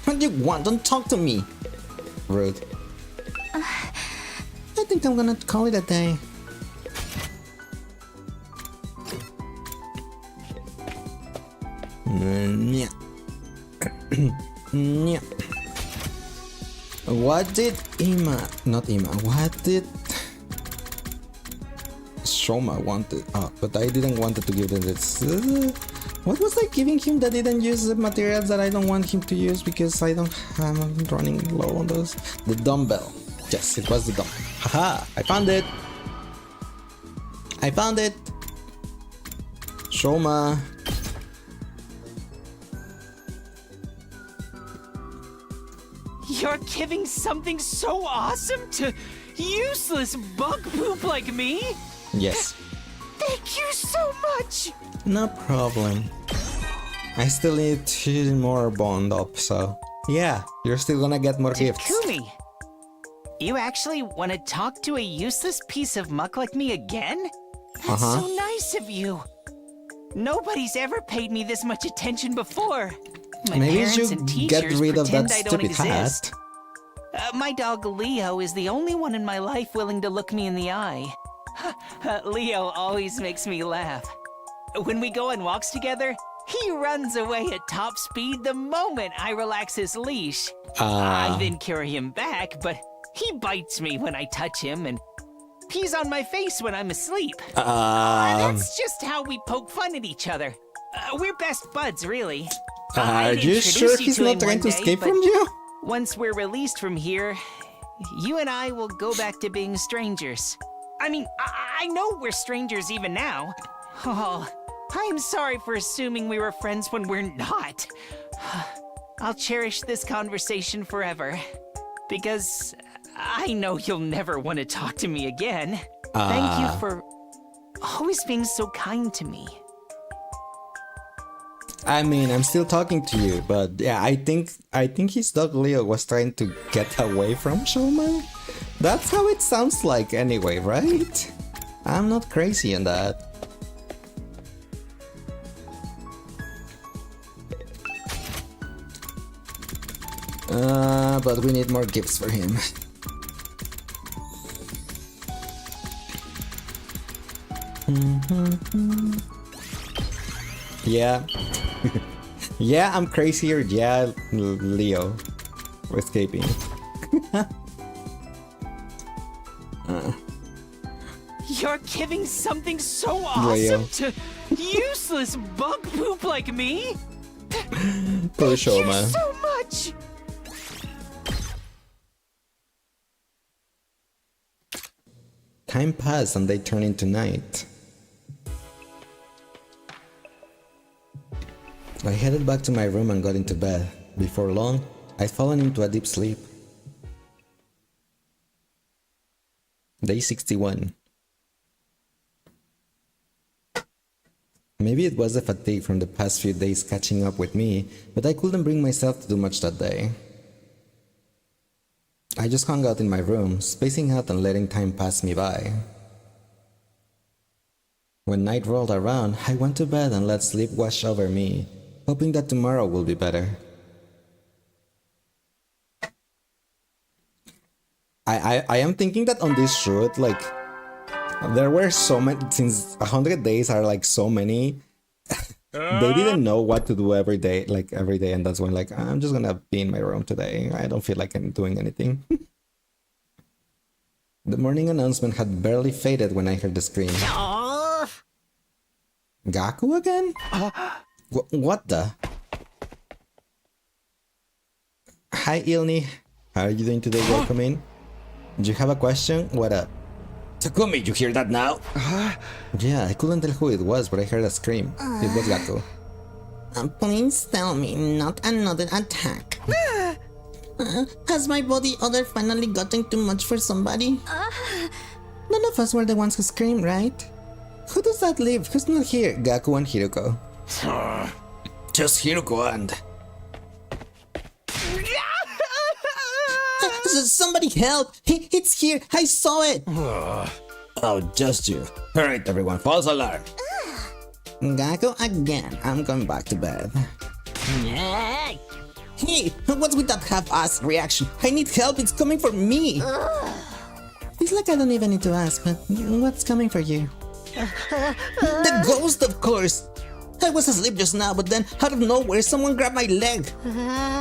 What do you want? Don't talk to me! Rude. I think I'm gonna call it a day. What did what did Shoma wanted? But I didn't want to give them this. What was I giving him that didn't use the materials that I don't want him to use because I'm running low on those? The dumbbell. Yes, it was the dumbbell. Haha, I found it. I found it. Shoma. You're giving something so awesome to useless bug poop like me? Yes. Thank you so much! No problem. I still need to more bond up, so yeah, you're still gonna get more gifts. Takumi, you actually want to talk to a useless piece of muck like me again? That's so nice of you. Nobody's ever paid me this much attention before. My Maybe parents you and get teachers rid of that pretend I don't stupid exist. hat. My dog Leo is the only one in my life willing to look me in the eye. Leo always makes me laugh. When we go on walks together, he runs away at top speed the moment I relax his leash. I then carry him back, but he bites me when I touch him and pees on my face when I'm asleep. That's just how we poke fun at each other. We're best buds, really. Are you sure he's not trying to escape from you? Once we're released from here, you and I will go back to being strangers. I mean, I know we're strangers even now. Oh, I'm sorry for assuming we were friends when we're not. I'll cherish this conversation forever, because I know you'll never want to talk to me again. Thank you for always being so kind to me. I mean, I'm still talking to you, but yeah, I think his dog Leo was trying to get away from Shoma. That's how it sounds like anyway, right? I'm not crazy on that. But we need more gifts for him. Yeah. Yeah, I'm crazier. Yeah, Leo. Escaping. You're giving something so awesome to useless bug poop like me? Poor Thank you Shoma. so much! time passed and they turned into night. I headed back to my room and got into bed. Before long, I'd fallen into a deep sleep. Day 61. Maybe it was the fatigue from the past few days catching up with me, but I couldn't bring myself to do much that day. I just hung out in my room, spacing out and letting time pass me by. When night rolled around, I went to bed and let sleep wash over me, hoping that tomorrow will be better. I am thinking that on this shoot, like, there were so many, since 100 days are like so many, they didn't know what to do every day, and that's when, like, I'm just gonna be in my room today. I don't feel like I'm doing anything. The morning announcement had barely faded when I heard the scream. Gaku again? What the? Hi, Ilni. How are you doing today? Welcome in. Do you have a question? What up? Takumi, you hear that now? Yeah, I couldn't tell who it was, but I heard a scream. It was Gaku. Please tell me not another attack. Has my body odor finally gotten too much for somebody? None of us were the ones who screamed, right? Who does that leave? Who's not here? Gaku and Hiroko. Just Hiroko and... Somebody help! It's here! I saw it! Oh, just you. Alright everyone, false alarm. Gaku again. I'm going back to bed. Hey, what's with that half-assed reaction? I need help, it's coming for me! It's like I don't even need to ask, but what's coming for you? The ghost, of course! I was asleep just now, but then out of nowhere, someone grabbed my leg.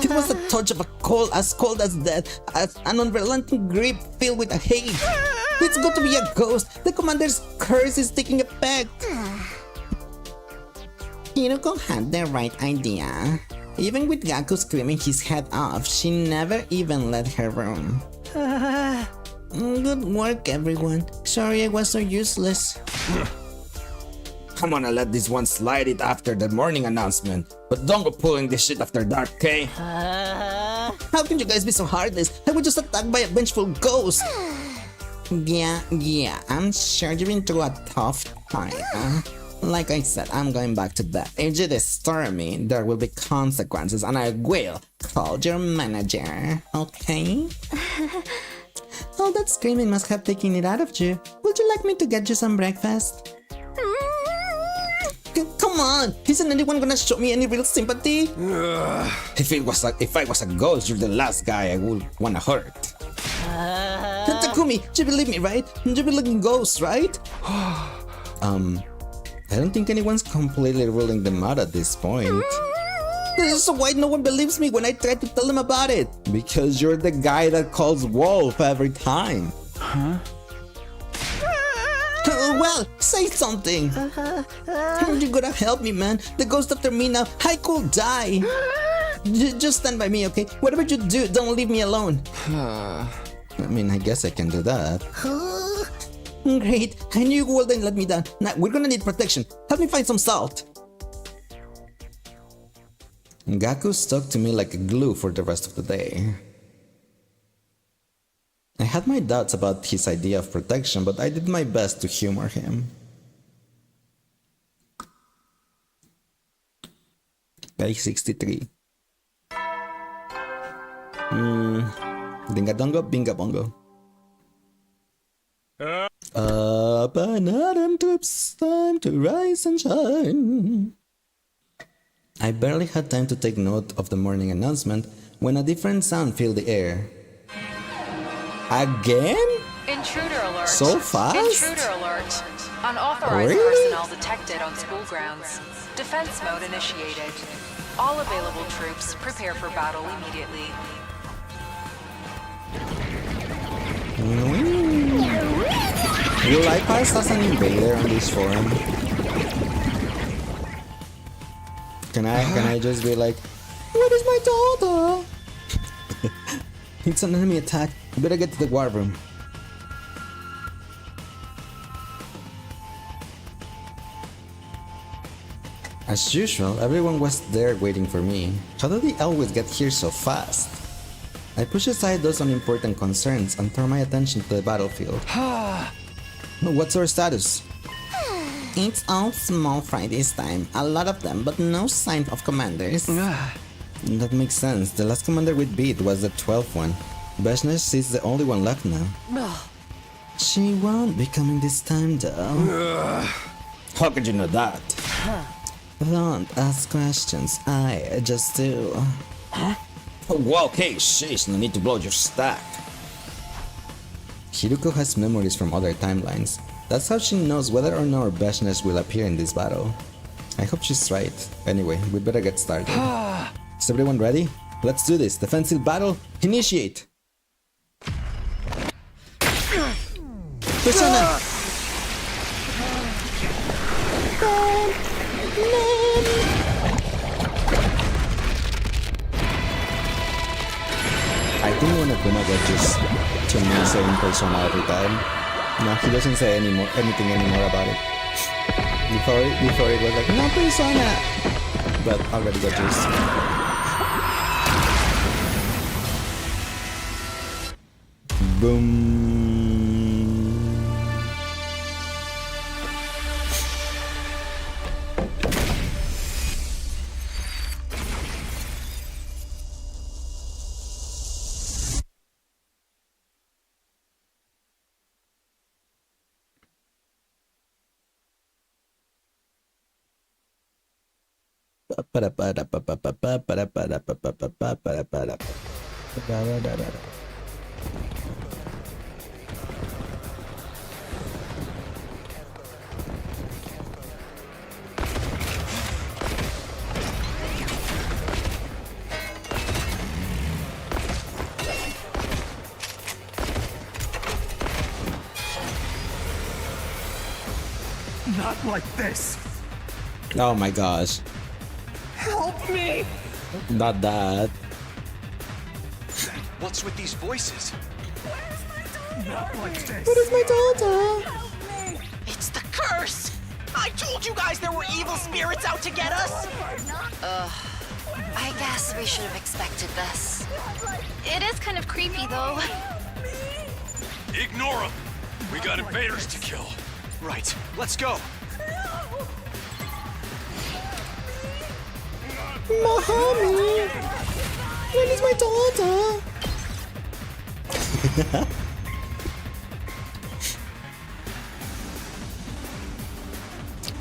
It was a touch of a cold as death, as an unrelenting grip filled with a hate. It's got to be a ghost. The commander's curse is taking effect. Hiroko had the right idea. Even with Gaku screaming his head off, she never even left her room. Good work, everyone. Sorry I was so useless. I'm gonna let this one slide it after the morning announcement, but don't go pulling this shit after dark, okay? How can you guys be so heartless? I was just attacked by a vengeful ghost. Yeah, I'm sure you've been through a tough time. Like I said, I'm going back to bed. If you disturb me, there will be consequences and I will call your manager, okay? All that screaming must have taken it out of you. Would you like me to get you some breakfast? Come on! Isn't anyone gonna show me any real sympathy? If I was a ghost, you're the last guy I would wanna hurt. Takumi, you believe me, right? You believe in ghosts, right? I don't think anyone's completely ruling them out at this point. So why no one believes me when I try to tell them about it? Because you're the guy that calls Wolf every time. Huh? Well, say something. You gotta help me, man. The ghost after me now. I could die. Just stand by me, okay? Whatever you do, don't leave me alone. I mean, I guess I can do that. Great. I knew you wouldn't let me down. Now, we're gonna need protection. Help me find some salt. Gaku stuck to me like a glue for the rest of the day. I had my doubts about his idea of protection, but I did my best to humor him. Day 63. Dingadongo, bingabongo. Up and autumn troops, time to rise and shine. I barely had time to take note of the morning announcement when a different sound filled the air. Again? Intruder alert. So fast? Intruder alert. Unauthorized Really? personnel detected on school grounds. Defense mode initiated. All available troops prepare for battle immediately. Will I pass as an invader on this forum? Can I just be like, what is my daughter? It's an enemy attack. We better get to the war room. As usual, everyone was there waiting for me. How do they always get here so fast? I push aside those unimportant concerns and turn my attention to the battlefield. What's our status? It's all small fry this time. A lot of them, but no sign of commanders. That makes sense. The last commander we beat was the 12th one. Beshnesh is the only one left now. She won't be coming this time though. How could you know that? Don't ask questions, I just do. Well, okay, sheesh, no need to blow your stack. Hiruko has memories from other timelines. That's how she knows whether or not Beshnesh will appear in this battle. I hope she's right. Anyway, we better get started. Is everyone ready? Let's do this. Defensive battle, initiate! Persona! I think when Akuma got just to me saying Persona every time. No, he doesn't say anything anymore about it. Before it was like, no Persona! But already got just. Boom. Not like this. Oh my gosh. Help me! Not that. What's with these voices? Not like this. What is my daughter? It's the curse! I told you guys there were evil spirits out to get us! I guess we should have expected this. It is kind of creepy, though. Ignore them. We got invaders to kill. Right, let's go. Mommy! Where is my daughter?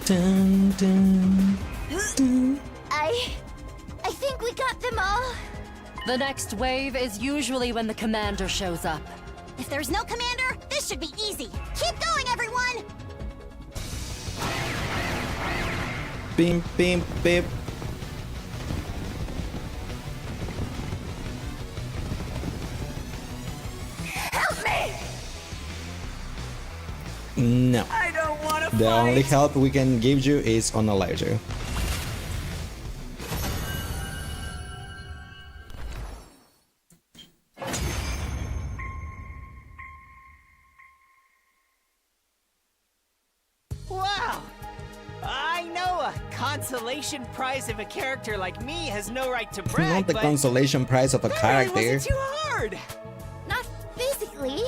Dun, dun, dun. I think we got them all. The next wave is usually when the commander shows up. If there's no commander, this should be easy. Keep going, everyone! Beep, beep, beep. Help me! No. I don't want to The fight! only help we can give you is unalive you. Wow! I know a consolation prize of a character like me has no right to brag, Not the but consolation prize of a that character. really wasn't too hard! Not physically,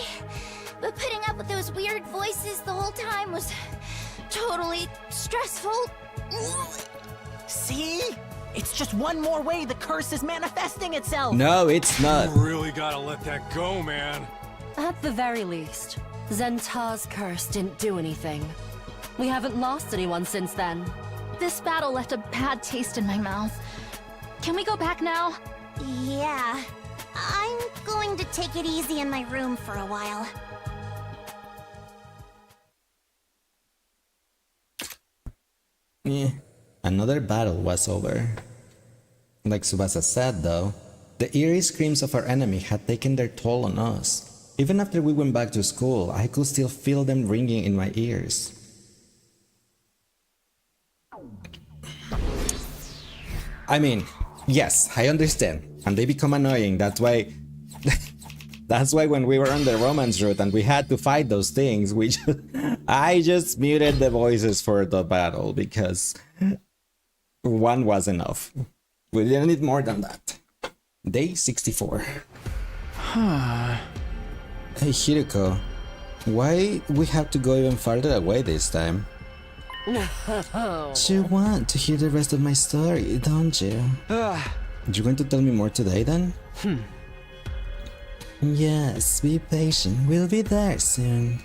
but putting up with those weird voices the whole time was totally stressful. See? It's just one more way the curse is manifesting itself! No, it's not. You really gotta let that go, man. At the very least, Zenta's curse didn't do anything. We haven't lost anyone since then. This battle left a bad taste in my mouth. Can we go back now? Yeah. I'm going to take it easy in my room for a while. Yeah. Another battle was over. Like Tsubasa said though, the eerie screams of our enemy had taken their toll on us. Even after we went back to school, I could still feel them ringing in my ears. I mean, yes, I understand, and they become annoying, that's why when we were on the romance route and we had to fight those things, I just muted the voices for the battle, because one was enough. We didn't need more than that. Day 64. Hey Hiroko, why we have to go even farther away this time? You want to hear the rest of my story, don't you? You're going to tell me more today then? Yes, be patient, we'll be there soon.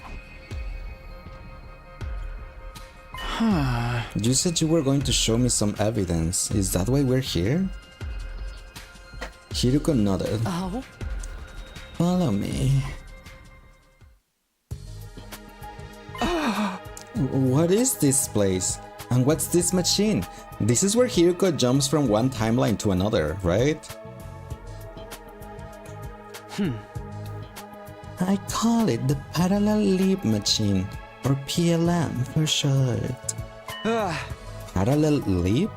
You said you were going to show me some evidence. Is that why we're here? Hiroko nodded. Oh? Follow me. What is this place? And what's this machine? This is where Hiroko jumps from one timeline to another, right? I call it the Parallel Leap Machine, or PLM for short. Parallel Leap?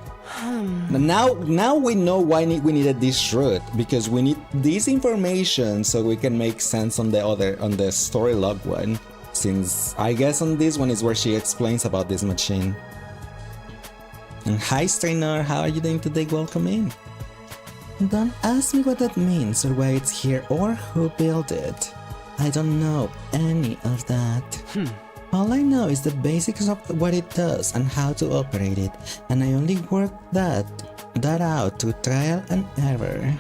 Now we know why we needed this route, because we need this information so we can make sense on the story log one, since I guess on this one is where she explains about this machine. And hi Strainer, how are you doing today? Welcome in. Don't ask me what that means or why it's here or who built it. I don't know any of that. All I know is the basics of what it does and how to operate it, and I only worked that out through trial and error.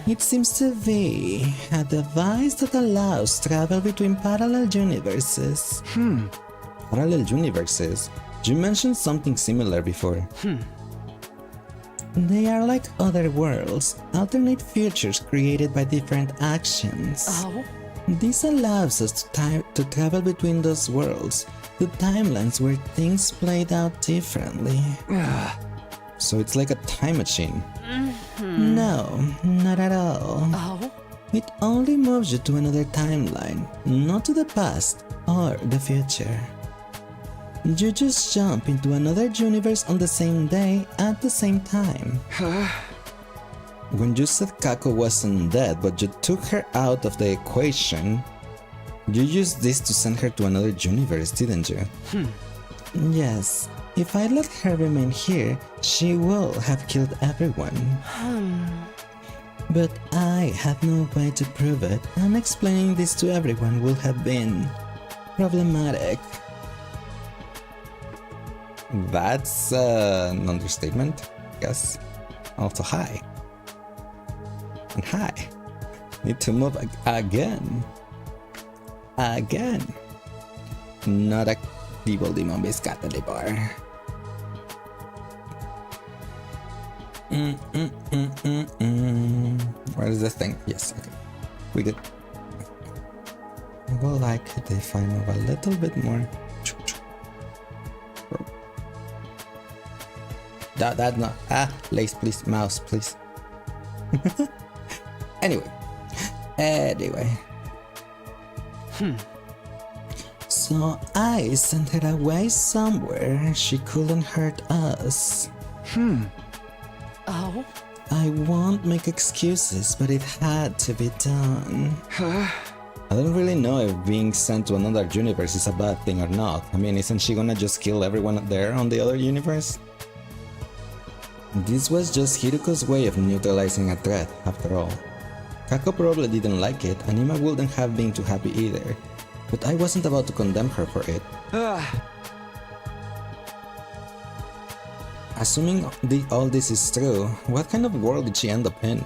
It seems to be a device that allows travel between parallel universes. Parallel universes? You mentioned something similar before. They are like other worlds, alternate futures created by different actions. Oh? This allows us to travel between those worlds, to timelines where things played out differently. So it's like a time machine. No, not at all. Oh? It only moves you to another timeline, not to the past or the future. You just jump into another universe on the same day at the same time. When you said Kako wasn't dead but you took her out of the equation, you used this to send her to another universe, didn't you? Yes. If I let her remain here, she will have killed everyone. But I have no way to prove it, and explaining this to everyone will have been problematic. That's an understatement, yes. Also, hi. And hi. Need to move again. Again. Not a evil demon biscuit bar. Where is the thing? Yes, okay. We did. I will like it if I move a little bit more. That's not. Lace, please. Mouse, please. Anyway. So I sent her away somewhere she couldn't hurt us. Oh? I won't make excuses, but it had to be done. I don't really know if being sent to another universe is a bad thing or not. I mean, isn't she gonna just kill everyone there on the other universe? This was just Hiroko's way of neutralizing a threat, after all. Kako probably didn't like it, and Ima wouldn't have been too happy either. But I wasn't about to condemn her for it. Assuming all this is true, what kind of world did she end up in?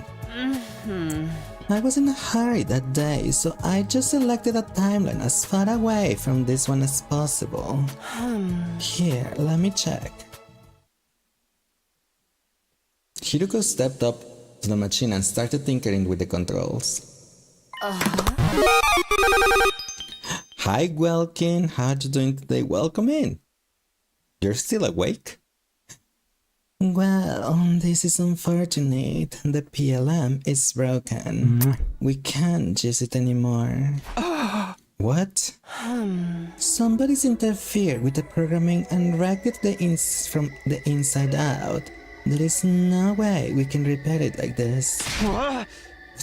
I was in a hurry that day, so I just selected a timeline as far away from this one as possible. Here, let me check. Hiroko stepped up to the machine and started tinkering with the controls. Hi, Welkin. How are you doing today? Welcome in. You're still awake? Well, this is unfortunate. The PLM is broken. We can't use it anymore. What? Somebody's interfered with the programming and wrecked it from the inside out. There is no way we can repair it like this.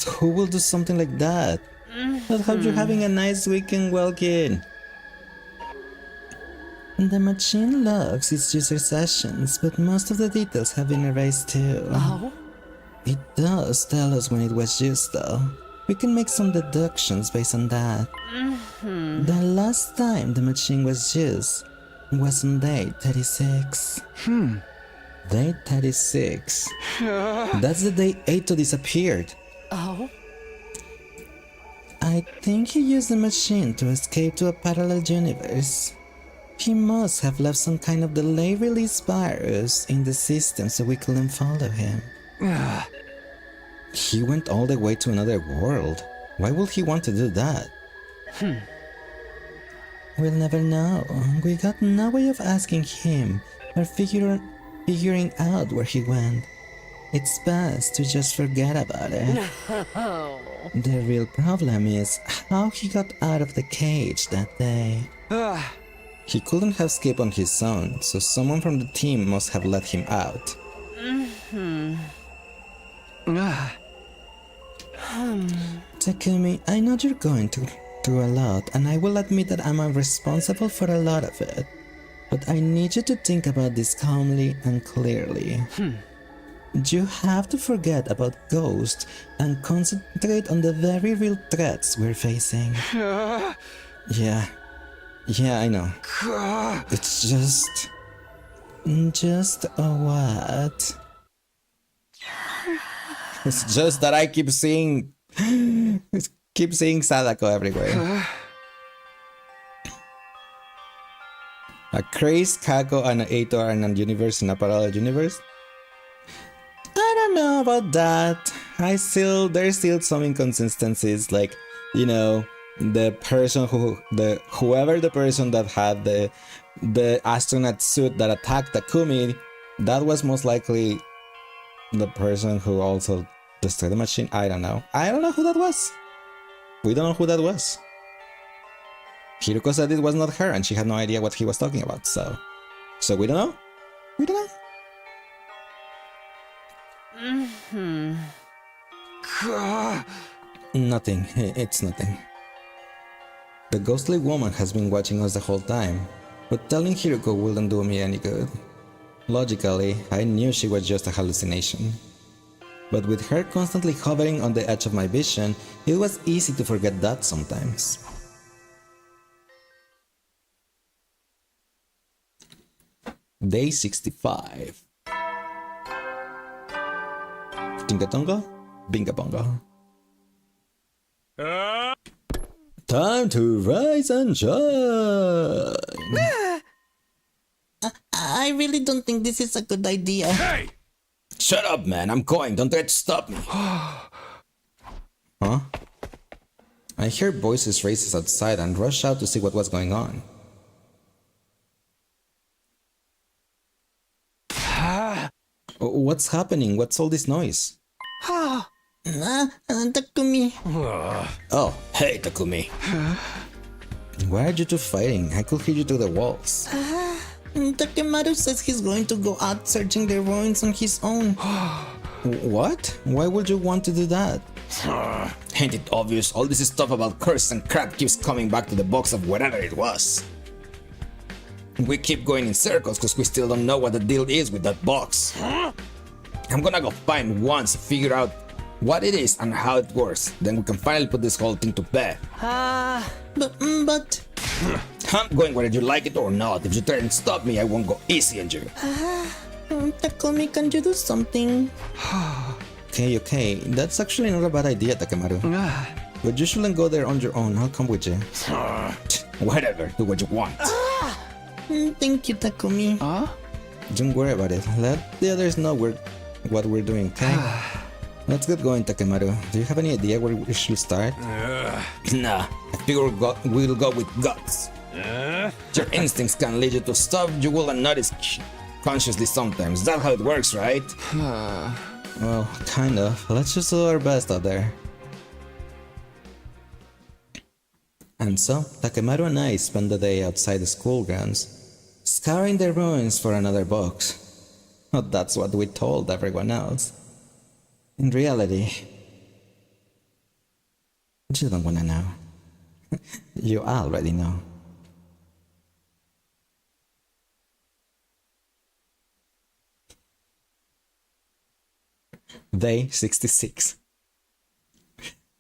Who will do something like that? I hope you're having a nice weekend, Welkin. The machine logs its user sessions, but most of the details have been erased too. Oh? It does tell us when it was used though. We can make some deductions based on that. The last time the machine was used was on day 36. Day 36. That's the day Eito disappeared. Oh? I think he used the machine to escape to a parallel universe. He must have left some kind of delay release virus in the system so we couldn't follow him. He went all the way to another world. Why would he want to do that? We'll never know. We got no way of asking him or figuring out where he went. It's best to just forget about it. The real problem is how he got out of the cage that day. He couldn't have escaped on his own, so someone from the team must have let him out. Takumi, I know you're going through a lot, and I will admit that I'm responsible for a lot of it. But I need you to think about this calmly and clearly. You have to forget about ghosts and concentrate on the very real threats we're facing. Yeah, I know. It's just a what? It's just that I keep seeing Sadako everywhere. A Craze, Kako, and Eito are in a universe, in a parallel universe. I don't know about that. There's still some inconsistencies, like, you know, the person whoever the person that had the astronaut suit that attacked Takumi, that was most likely the person who also destroyed the machine. I don't know who that was. We don't know who that was. Hiruko said it was not her and she had no idea what he was talking about, so we don't know. Nothing. It's nothing. The ghostly woman has been watching us the whole time, but telling Hiruko wouldn't do me any good. Logically, I knew she was just a hallucination. But with her constantly hovering on the edge of my vision, it was easy to forget that sometimes. Day 65. Tingatonga, Bingabonga. Time to rise and shine! I really don't think this is a good idea. Hey! Shut up, man. I'm going. Don't try to stop me. Huh? I heard voices races outside and rushed out to see what was going on. What's happening? What's all this noise? Takumi. Oh, hey, Takumi. Why are you two fighting? I could hear you through the walls. Takemaru says he's going to go out searching the ruins on his own. What? Why would you want to do that? Ain't it obvious? All this stuff about curse and crap keeps coming back to the box of whatever it was. We keep going in circles because we still don't know what the deal is with that box. I'm gonna go find once, figure out what it is and how it works. Then we can finally put this whole thing to bed. But... I'm going whether you like it or not. If you try and stop me, I won't go easy on you. Takumi, can you do something? Okay. That's actually not a bad idea, Takemaru. But you shouldn't go there on your own. I'll come with you. Whatever. Do what you want. Thank you, Takumi. Don't worry about it. Let the others know what we're doing, okay? Let's get going, Takemaru. Do you have any idea where we should start? Nah, I figure we'll go with guts. Your instincts can lead you to stuff you will not notice consciously sometimes. That's how it works, right? Well, kind of. Let's just do our best out there. And so, Takemaru and I spent the day outside the school grounds, scouring the ruins for another box. That's what we told everyone else. In reality, you don't wanna know. You already know. Day 66.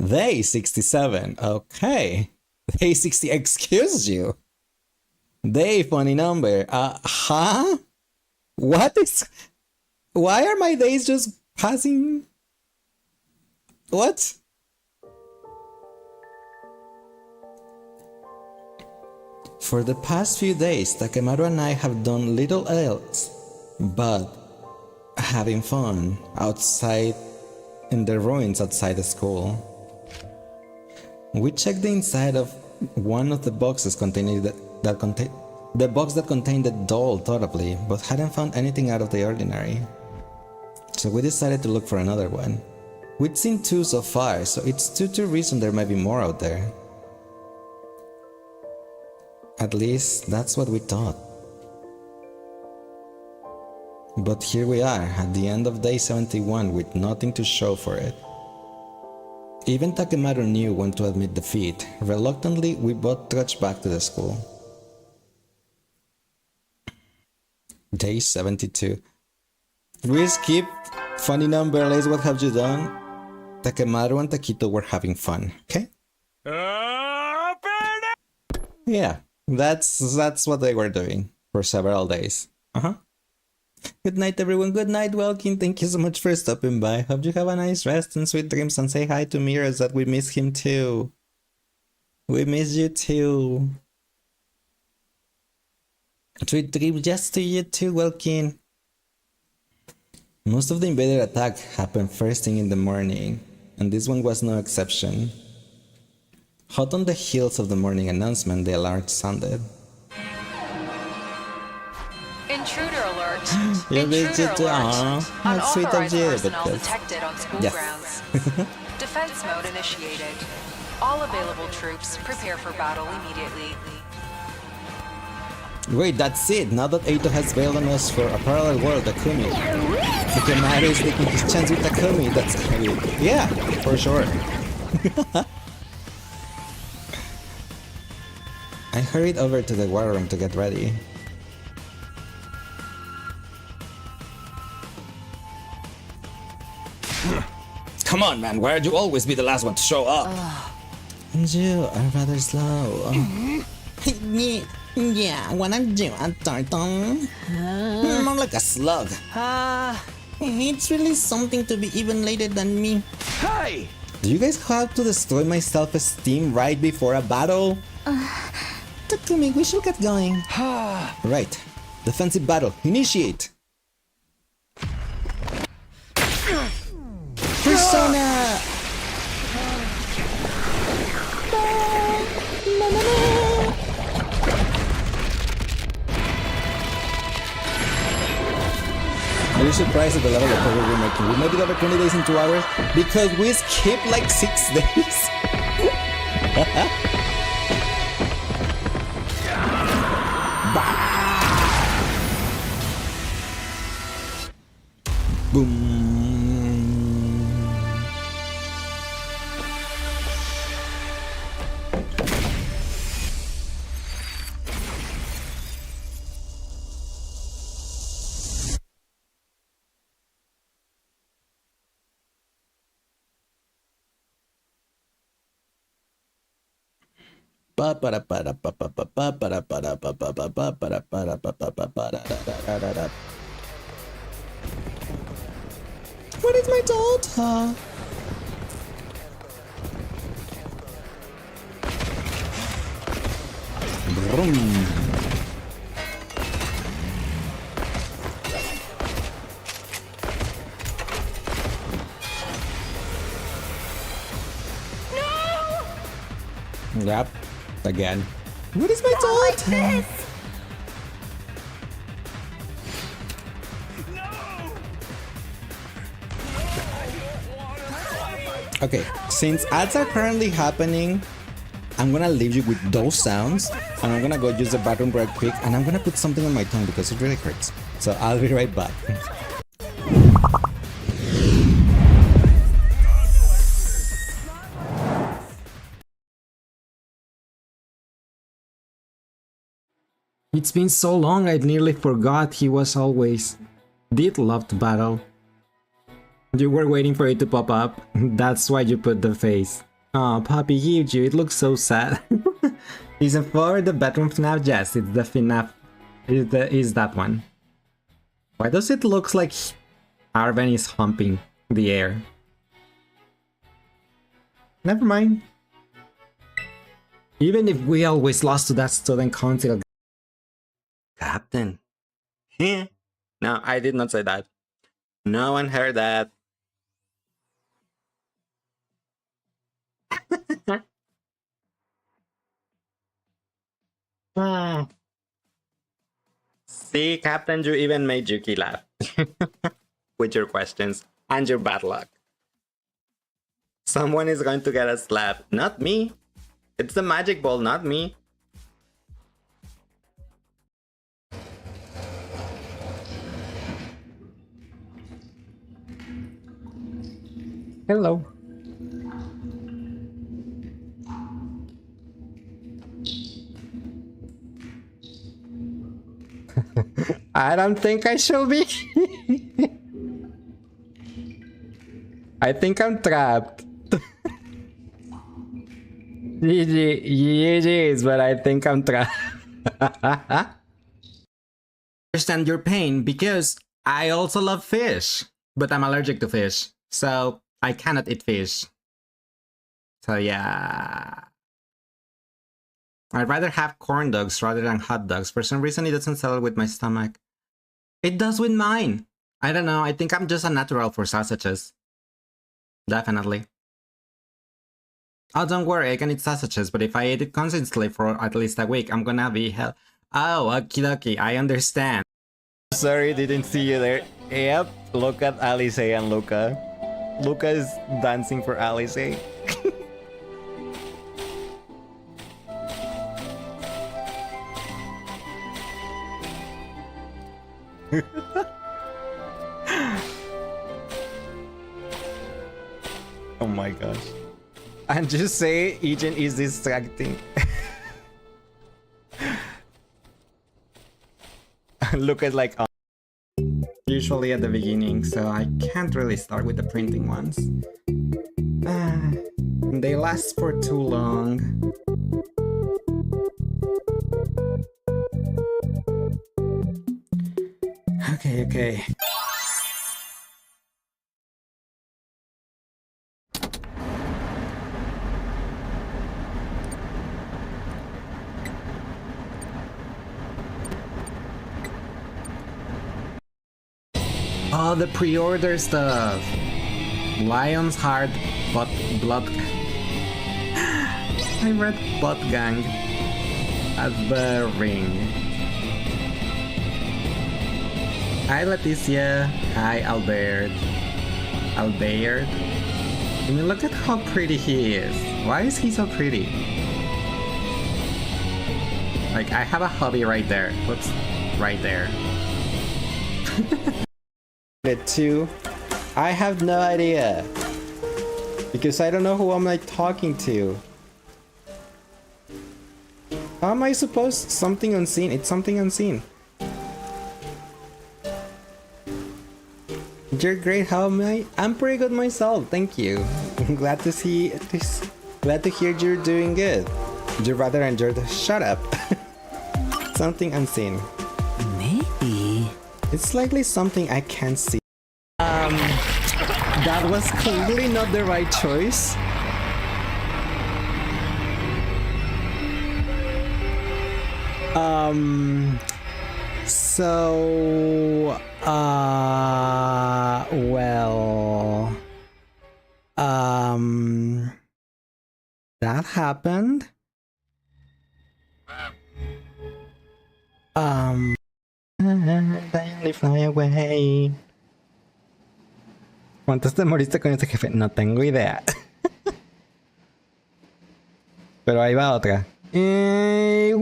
Day 67. Okay. Day 60. Excuse you. Day funny number. Huh? What is... Why are my days just passing? What? For the past few days, Takemaru and I have done little else but having fun outside in the ruins outside the school. We checked the inside of one of the boxes containing the box that contained the doll thoroughly, but hadn't found anything out of the ordinary. So we decided to look for another one. We'd seen 2 so far, so it's to reason there might be more out there. At least, that's what we thought. But here we are, at the end of day 71 with nothing to show for it. Even Takemaru knew when to admit defeat. Reluctantly, we both trudged back to the school. Day 72. We skip funny number, Lace, what have you done? Takemaru and Takito were having fun, okay? Yeah, that's what they were doing for several days. Good night, everyone. Good night, Welkin. Thank you so much for stopping by. Hope you have a nice rest and sweet dreams, and say hi to Miras that we miss him too. We miss you too. Sweet dreams just to you too, Welkin. Most of the invader attack happened first thing in the morning, and this one was no exception. Hot on the heels of the morning announcement, the alarm sounded. Intruder alert. Intruder alert. How sweet of you, personnel but detected on school grounds. Defense mode initiated. All available troops prepare for battle immediately. Wait, that's it. Now that Eito has bailed on us for a parallel world, Takumi. Takemaru is taking his chance with Takumi. That's great. Yeah, for sure. I hurried over to the war room to get ready. Come on, man. Why'd you always be the last one to show up? And you are rather slow. Yeah, what I'm doing, turtle. More like a slug. It's really something to be even later than me. Hey! Do you guys have to destroy my self-esteem right before a battle? Takumi, we should get going. Right. Defensive battle. Initiate. Persona! Are you surprised at the level of progress we're making? We made it over 20 days in 2 hours because we skipped like 6 days. Boom. What is my daughter? Vroom. Yep. Again. What is my daughter? Like this. Okay, since ads are currently happening, I'm gonna leave you with those sounds, and I'm gonna go use the bathroom right quick, and I'm gonna put something on my tongue because it really hurts. So I'll be right back. It's been so long I nearly forgot he was always did love to battle. You were waiting for it to pop up. That's why you put the face. Oh, Poppy gives you. It looks so sad. Is it for the bedroom FNAF? Yes, it's the FNAF. Is that one. Why does it look like Arven is humping the air? Never mind. Even if we always lost to that student council. Captain. No, I did not say that. No one heard that. See, Captain, you even made Yuki laugh. With your questions and your bad luck. Someone is going to get a slap. Not me. It's the magic ball, not me. Hello. I don't think I shall be. I think I'm trapped. GG's, but I think I'm trapped. Understand your pain because I also love fish, but I'm allergic to fish, so I cannot eat fish. So yeah. I'd rather have corn dogs rather than hot dogs. For some reason, it doesn't settle with my stomach. It does with mine. I don't know. I think I'm just a natural for sausages. Definitely. Oh, don't worry. I can eat sausages, but if I eat it constantly for at least a week, I'm gonna be hell. Oh, okie dokie. I understand. Sorry, didn't see you there. Yep. Look at Alice and Luca. Luca is dancing for Alice. Oh my gosh. And just say Egen is distracting. Look at like usually at the beginning, so I can't really start with the printing ones. They last for too long. Okay. Oh, the pre-order stuff. Lion's Heart, Blood. I read Bot Gang at the ring. Hi Leticia. Hi Albert. I mean, look at how pretty he is. Why is he so pretty? Like, I have a hobby right there. Whoops. Right there. It too. I have no idea. Because I don't know who am I talking to. How am I supposed? Something unseen. It's something unseen. You're great. How am I? I'm pretty good myself. Thank you. I'm glad to see this. Glad to hear you're doing good. You'd rather enjoy the. Shut up. Something unseen. Maybe. It's likely something I can't see. That was clearly not the right choice. That happened. They fly away. ¿Cuántos te moriste con ese jefe? No tengo idea. Pero ahí va otra. ¡Uy!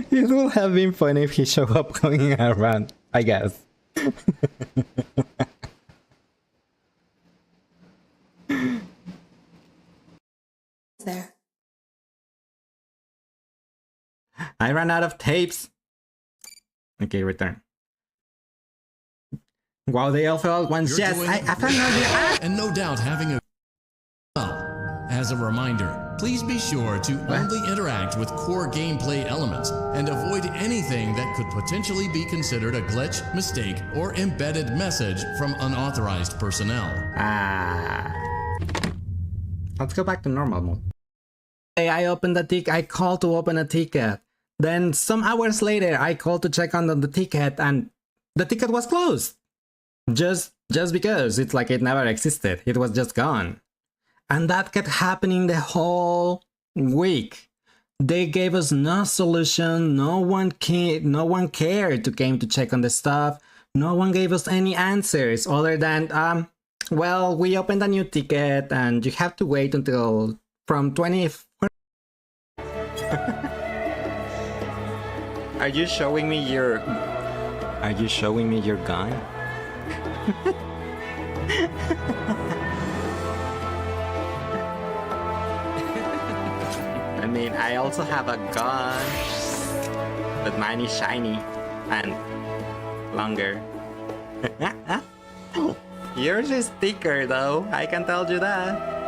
It would have been funny if he showed up going around, I guess. There. I ran out of tapes. Okay, return. Wow, they all fell at once. Yes, I found no idea. And no doubt having a well. As a reminder, please be sure to only interact with core gameplay elements and avoid anything that could potentially be considered a glitch, mistake, or embedded message from unauthorized personnel. Let's go back to normal mode. Hey, I opened the ticket. I called to open a ticket. Then some hours later, I called to check on the ticket, and the ticket was closed. Just because it's like it never existed. It was just gone. And that kept happening the whole week. They gave us no solution. No one cared to came to check on the stuff. No one gave us any answers other than well, we opened a new ticket and you have to wait until from 20. Are you showing me your gun? I mean, I also have a gun, but mine is shiny and longer. Yours is thicker though, I can tell you that.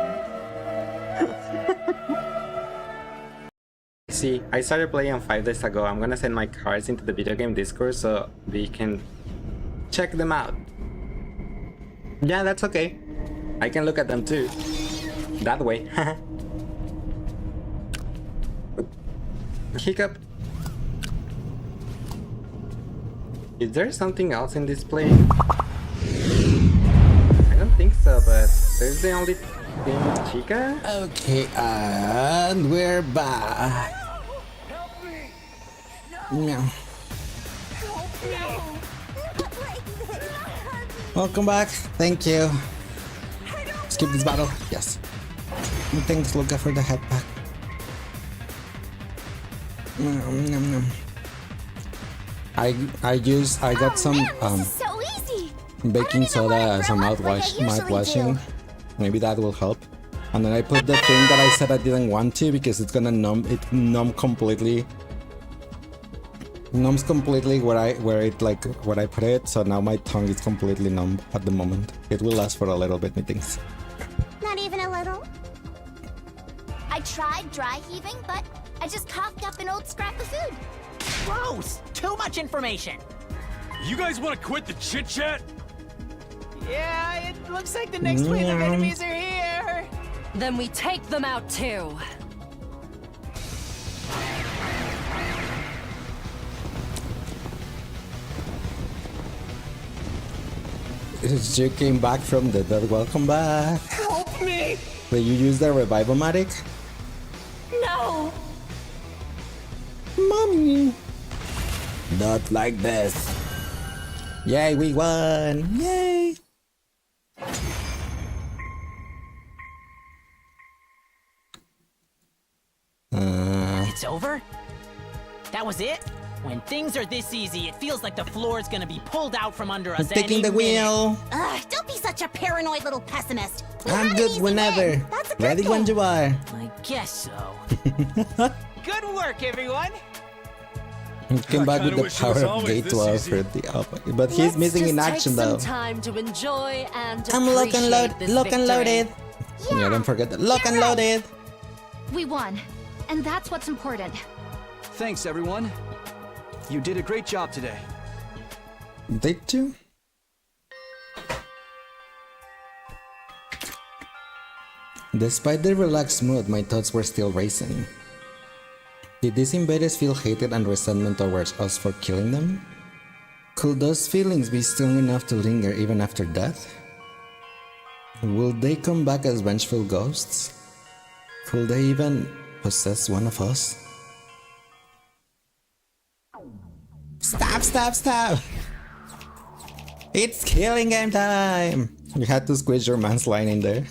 See, I started playing 5 days ago. I'm gonna send my cards into the video game Discord so we can check them out. Yeah, that's okay. I can look at them too. That way. Hiccup. Is there something else in this play? I don't think so, but there's the only thing, Chica? Okay, and we're back. No. Welcome back. Thank you. Skip this battle. Yes. Thanks, Luca, for the head pack. I got some baking soda, some mouthwashing. Maybe that will help. And then I put the thing that I said I didn't want to because it's gonna numbs completely where I put it. So now my tongue is completely numb at the moment. It will last for a little bit, methinks. Not even a little. I tried dry heaving, but I just coughed up an old scrap of food. Gross! Too much information! You guys want to quit the chit-chat? Yeah, it looks like the next wave of enemies are here! Then we take them out too. You came back from the dead. Welcome back. Help me! Did you use the revive-o-matic? No! Mommy! Not like this. Yay, we won! Yay! It's over? That was it? When things are this easy, it feels like the floor is gonna be pulled out from under us taking the wheel. Don't be such a paranoid little pessimist. I'm good whenever. Ready when you are. I guess so. Good work, everyone! He came back with the power of Gate 12 for the alpha. But he's missing in action though. Time to enjoy and I'm lock and loaded. Yeah, don't forget that. Lock and loaded. We won, and that's what's important. Thanks, everyone. You did a great job today. Did you? Despite the relaxed mood, my thoughts were still racing. Did these invaders feel hatred and resentment towards us for killing them? Could those feelings be strong enough to linger even after death? Will they come back as vengeful ghosts? Could they even possess one of us? Stop! It's killing game time! You had to squeeze your man's line in there.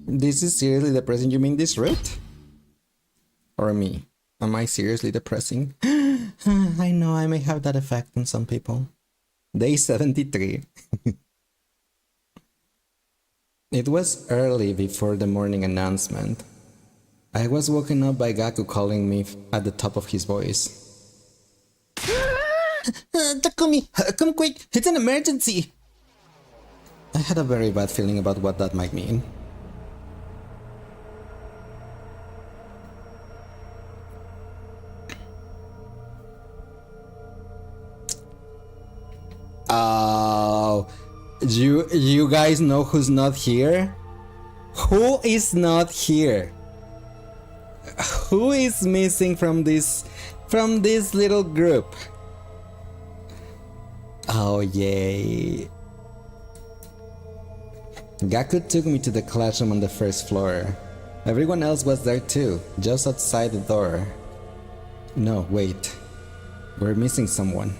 This is seriously depressing. You mean this route? Or me? Am I seriously depressing? I know I may have that effect on some people. Day 73. It was early before the morning announcement. I was woken up by Gaku calling me at the top of his voice. Takumi, come quick, it's an emergency! I had a very bad feeling about what that might mean. Oh, you guys know who's not here? Who is not here? Who is missing from this little group? Oh yay. Gaku took me to the classroom on the first floor. Everyone else was there too, just outside the door. No, wait. We're missing someone.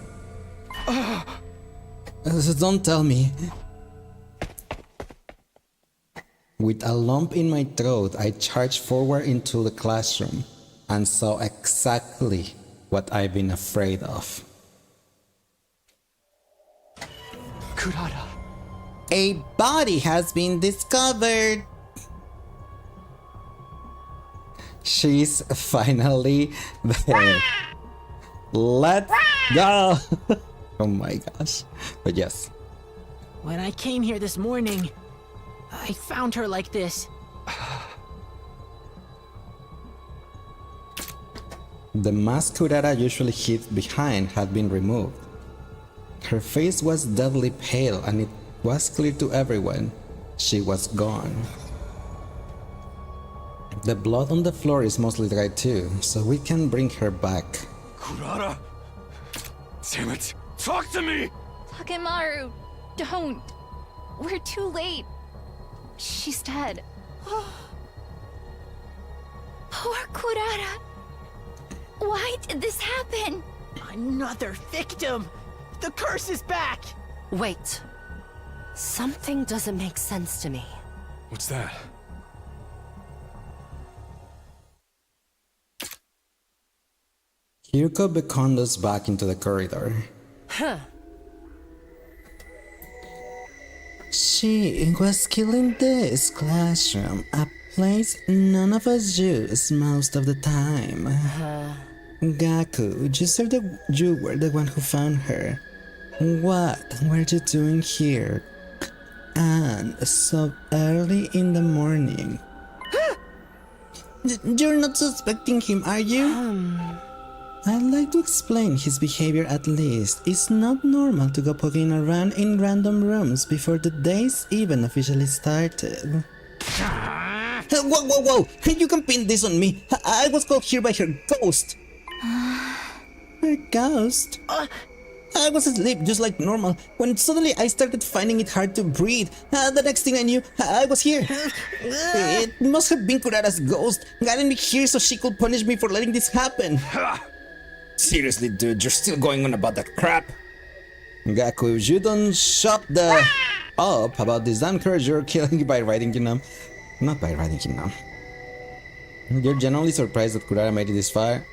Don't tell me. With a lump in my throat, I charged forward into the classroom and saw exactly what I've been afraid of. Kurara. A body has been discovered. She's finally there. Let's go. Oh my gosh. But yes. When I came here this morning, I found her like this. The mask Kurara usually hid behind had been removed. Her face was deadly pale and it was clear to everyone she was gone. The blood on the floor is mostly dry too, so we can bring her back. Kurara! Damn it! Talk to me! Takemaru, don't. We're too late. She's dead. Poor Kurara. Why did this happen? Another victim! The curse is back! Wait. Something doesn't make sense to me. What's that? Hyuko beckoned us back into the corridor. Huh. She was killed in this classroom, a place none of us use most of the time. Gaku, you were the one who found her. What were you doing here? And so early in the morning. You're not suspecting him, are you? I'd like to explain his behavior at least. It's not normal to go poking around in random rooms before the day's even officially started. Whoa! You can pin this on me. I was called here by her ghost. Her ghost? I was asleep just like normal when suddenly I started finding it hard to breathe. The next thing I knew, I was here. It must have been Kurara's ghost guiding me here so she could punish me for letting this happen. Seriously, dude, you're still going on about that crap? Gaku, if you don't shut the up about this damn courage you're killing by writing him now. Not by writing him now. You're genuinely surprised that Kurara made it this far.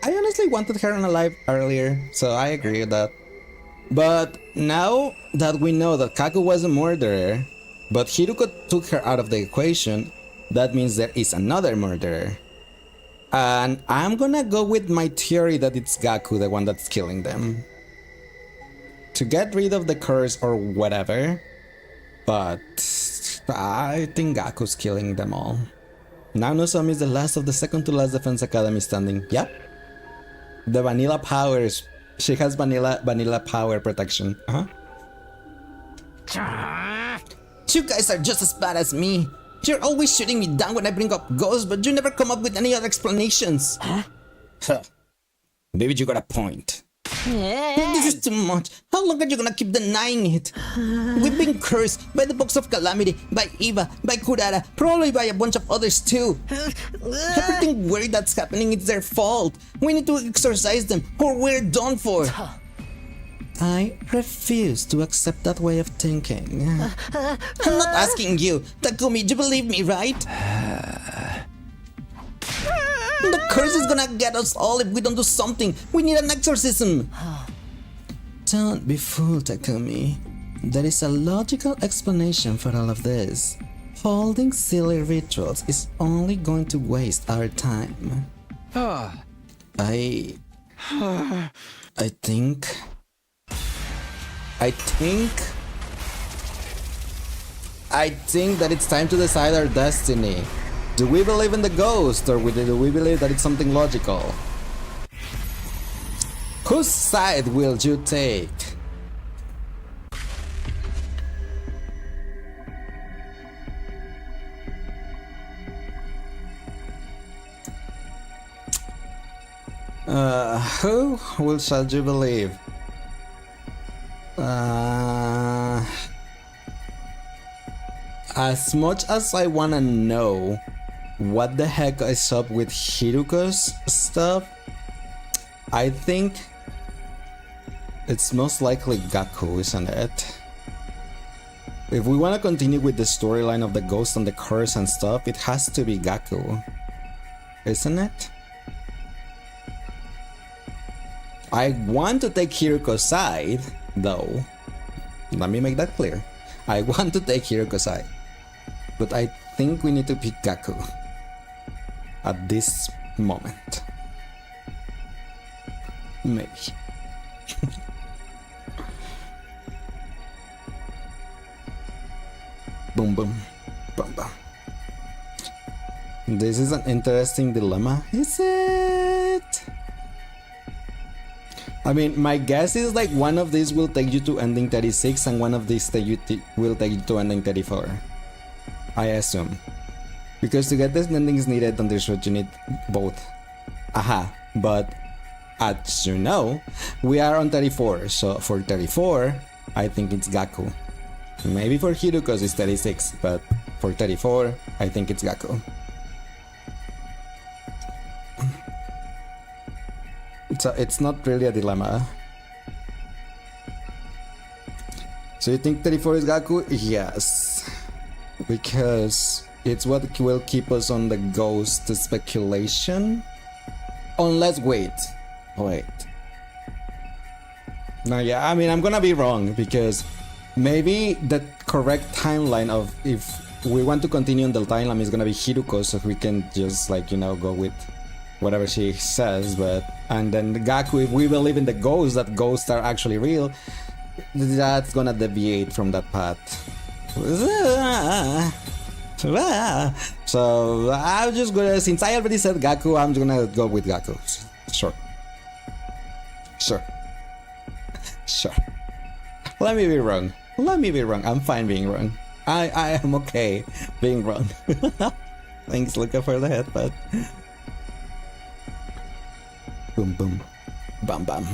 I honestly wanted her alive earlier, so I agree with that. But now that we know that Kaku was a murderer, but Hiruko took her out of the equation, that means there is another murderer. And I'm gonna go with my theory that it's Gaku, the one that's killing them. To get rid of the curse or whatever, but I think Gaku's killing them all. Now Nozomi is the last of the second to last defense academy standing. Yep. The vanilla powers. She has vanilla power protection. You guys are just as bad as me. You're always shooting me down when I bring up ghosts, but you never come up with any other explanations. Maybe you got a point. This is too much. How long are you gonna keep denying it? We've been cursed by the Box of Calamity, by Eva, by Kurara, probably by a bunch of others too. Everything weird that's happening is their fault. We need to exorcise them or we're done for. I refuse to accept that way of thinking. I'm not asking you. Takumi, you believe me, right? The curse is gonna get us all if we don't do something. We need an exorcism. Don't be fooled, Takumi. There is a logical explanation for all of this. Holding silly rituals is only going to waste our time. I think that it's time to decide our destiny. Do we believe in the ghost, or do we believe that it's something logical? Whose side will you take? Who will shall you believe? As much as I wanna know what the heck is up with Hiruko's stuff, I think it's most likely Gaku, isn't it? If we want to continue with the storyline of the ghost and the curse and stuff, it has to be Gaku, isn't it? I want to take Hiruko's side, though. Let me make that clear. I want to take Hiruko's side, but I think we need to pick Gaku at this moment. Maybe. Boom, boom, boom, boom. This is an interesting dilemma, is it? I mean, my guess is like one of these will take you to ending 36 and one of these will take you to ending 34. I assume. Because to get the endings needed on this route, you need both. Aha, but as you know, we are on 34, so for 34, I think it's Gaku. Maybe for Hiruko's it's 36, but for 34, I think it's Gaku. So it's not really a dilemma. So you think 34 is Gaku? Yes. Because it's what will keep us on the ghost speculation. Unless, wait. No, yeah, I mean, I'm gonna be wrong because maybe the correct timeline of if we want to continue on the timeline is gonna be Hiruko, so we can just like, you know, go with whatever she says, but and then Gaku, if we believe in the ghosts, that ghosts are actually real, that's gonna deviate from that path. So I'm just gonna, since I already said Gaku, I'm just gonna go with Gaku. Sure. Let me be wrong. I'm fine being wrong. I am okay being wrong. Thanks, Luca, for the headbutt. Boom, boom. Bam, bam.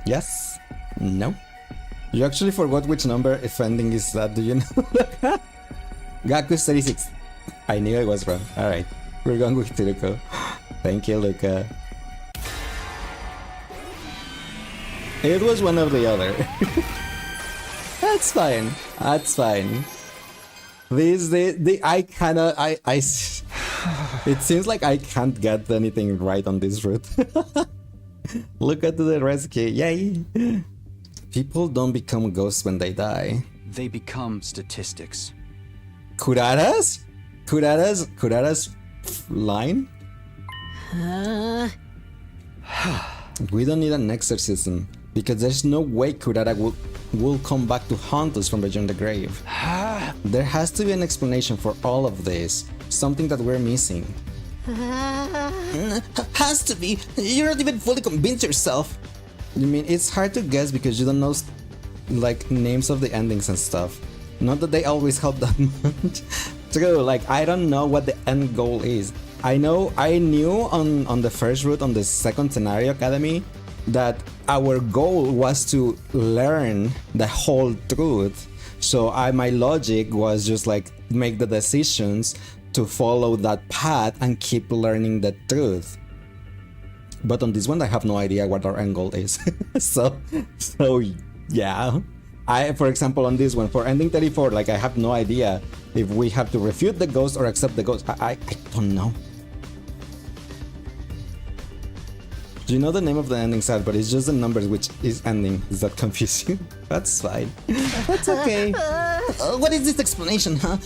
Yes? No? You actually forgot which number if ending is that, do you know? Gaku's 36. I knew I was wrong. Alright. We're going with Hiruko. Thank you, Luca. It was one or the other. That's fine. It seems like I can't get anything right on this route. Look at the rescue. Yay. People don't become ghosts when they die. They become statistics. Kurara's line? We don't need an exorcism, because there's no way Kurara will come back to haunt us from beyond the grave. There has to be an explanation for all of this, something that we're missing. Has to be. You're not even fully convinced yourself. You mean it's hard to guess because you don't know like names of the endings and stuff. Not that they always help that much. True, like I don't know what the end goal is. I knew on the first route on the second scenario academy that our goal was to learn the whole truth. So my logic was just like make the decisions to follow that path and keep learning the truth. But on this one, I have no idea what our end goal is. so yeah. For example, on this one, for ending 34, like I have no idea if we have to refute the ghost or accept the ghost. I don't know. You know the name of the ending side, but it's just the numbers which is ending. Does that confuse you? That's fine. That's okay. What is this explanation, huh?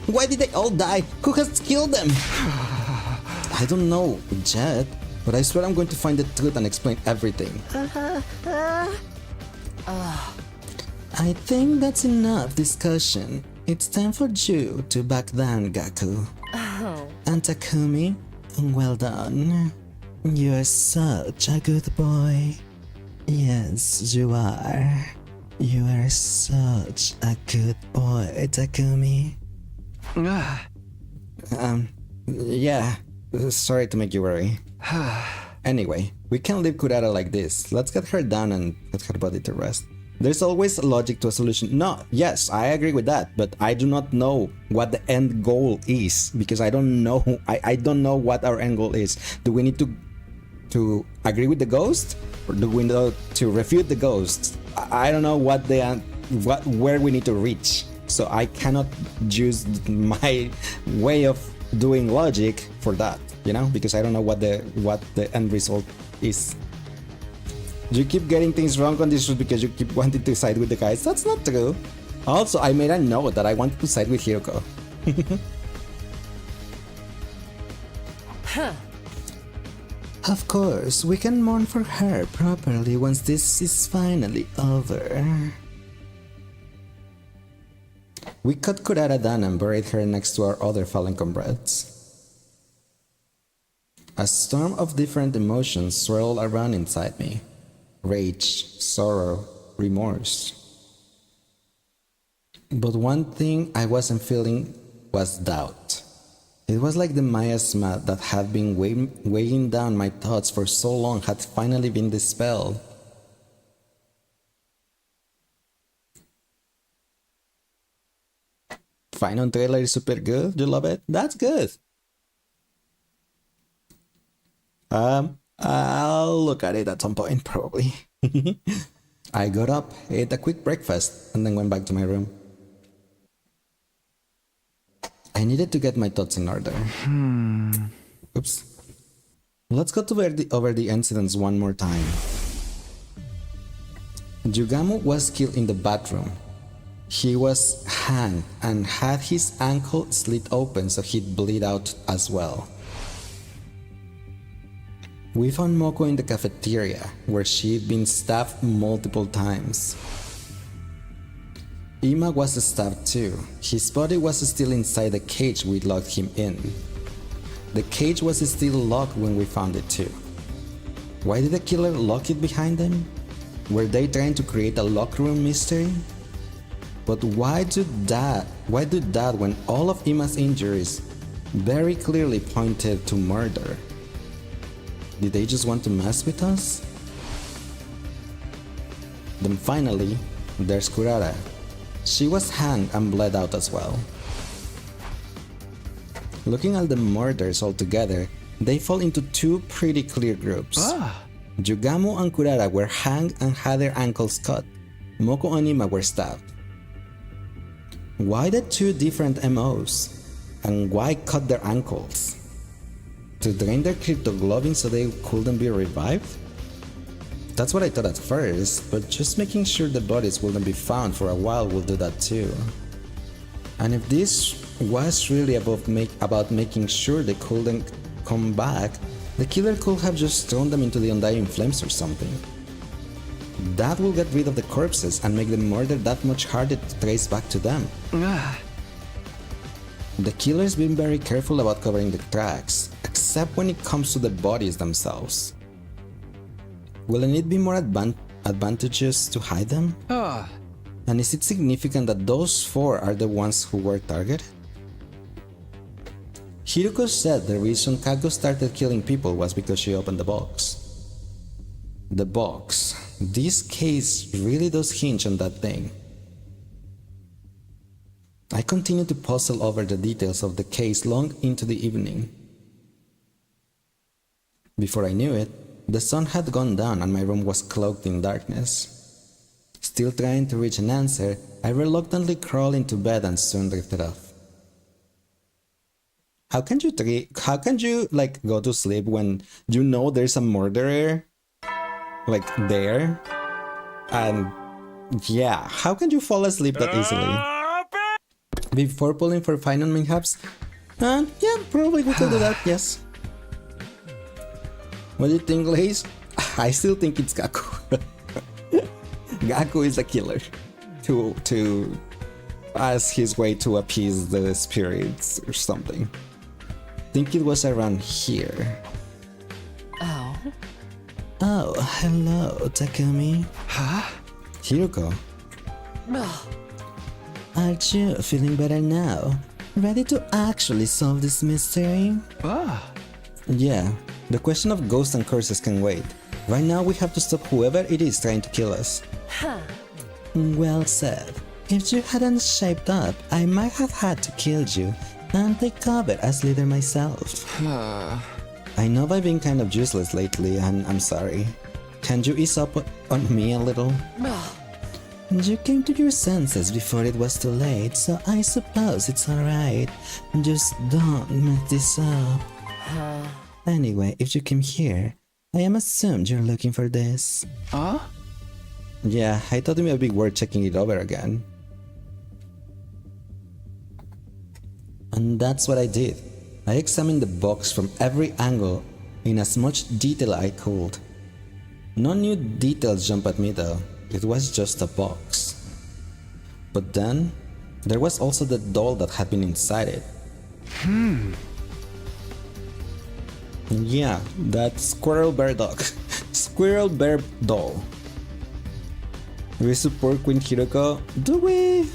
Why did they all die? Who has killed them? I don't know, Jet. But I swear I'm going to find the truth and explain everything. I think that's enough discussion. It's time for you to back down, Gaku. Oh. And Takumi, well done. You are such a good boy. Yes, you are. You are such a good boy, Takumi. Yeah. Sorry to make you worry. Anyway, we can't leave Kurara like this. Let's get her down and get her body to rest. There's always a logic to a solution. No, yes, I agree with that, but I do not know what the end goal is because I don't know. I don't know what our end goal is. Do we need to agree with the ghost, or do we need to refute the ghost? I don't know where we need to reach. So I cannot use my way of doing logic for that, you know, because I don't know what the end result is. You keep getting things wrong on this shoot because you keep wanting to side with the guys. That's not true. Also, I made a note that I wanted to side with Hiroko. Of course, we can mourn for her properly once this is finally over. We cut Kurara down and buried her next to our other fallen comrades. A storm of different emotions swirled around inside me. Rage, sorrow, remorse. But one thing I wasn't feeling was doubt. It was like the miasma that had been weighing down my thoughts for so long had finally been dispelled. Final trailer is super good. You love it? That's good. I'll look at it at some point, probably. I got up, ate a quick breakfast, and then went back to my room. I needed to get my thoughts in order. Oops. Let's go over the incidents one more time. Yugamu was killed in the bathroom. He was hanged and had his ankle slit open so he'd bleed out as well. We found Moko in the cafeteria, where she'd been stabbed multiple times. Ima was stabbed too. His body was still inside the cage we locked him in. The cage was still locked when we found it too. Why did the killer lock it behind them? Were they trying to create a locker room mystery? But why do that when all of Ima's injuries very clearly pointed to murder? Did they just want to mess with us? Then finally, there's Kurara. She was hanged and bled out as well. Looking at the murders all together, they fall into two pretty clear groups. Yugamu and Kurara were hanged and had their ankles cut. Moko and Ima were stabbed. Why the two different MOs? And why cut their ankles? To drain their cryptoglobin so they couldn't be revived? That's what I thought at first, but just making sure the bodies wouldn't be found for a while will do that too. And if this was really about making sure they couldn't come back, the killer could have just thrown them into the undying flames or something. That will get rid of the corpses and make the murder that much harder to trace back to them. The killer's been very careful about covering the tracks, except when it comes to the bodies themselves. Wouldn't it be more advantageous to hide them? And is it significant that those four are the ones who were targeted? Hiroko said the reason Kago started killing people was because she opened the box. The box. This case really does hinge on that thing. I continued to puzzle over the details of the case long into the evening. Before I knew it, the sun had gone down and my room was cloaked in darkness. Still trying to reach an answer, I reluctantly crawled into bed and soon drifted off. How can you like go to sleep when you know there's a murderer like there? And yeah, how can you fall asleep that easily? Before pulling for final mayhaps? Yeah, probably we could do that, yes. What do you think, Lace? I still think it's Gaku. Gaku is the killer. To as his way to appease the spirits or something. Think it was around here. Oh. Oh, hello, Takumi. Huh? Hiroko. Ugh. Aren't you feeling better now? Ready to actually solve this mystery? Yeah, the question of ghosts and curses can wait. Right now we have to stop whoever it is trying to kill us. Huh. Well said. If you hadn't shaped up, I might have had to kill you and take cover as leader myself. I know I've been kind of useless lately and I'm sorry. Can you ease up on me a little? You came to your senses before it was too late, so I suppose it's alright. Just don't mess this up. Anyway, if you came here, I am assumed you're looking for this. Huh? Yeah, I thought it might be worth checking it over again. And that's what I did. I examined the box from every angle in as much detail I could. No new details jumped at me though, it was just a box. But then, there was also the doll that had been inside it. Yeah, that squirrel bear dog. Squirrel bear doll. Do we support Queen Hiroko? Do we?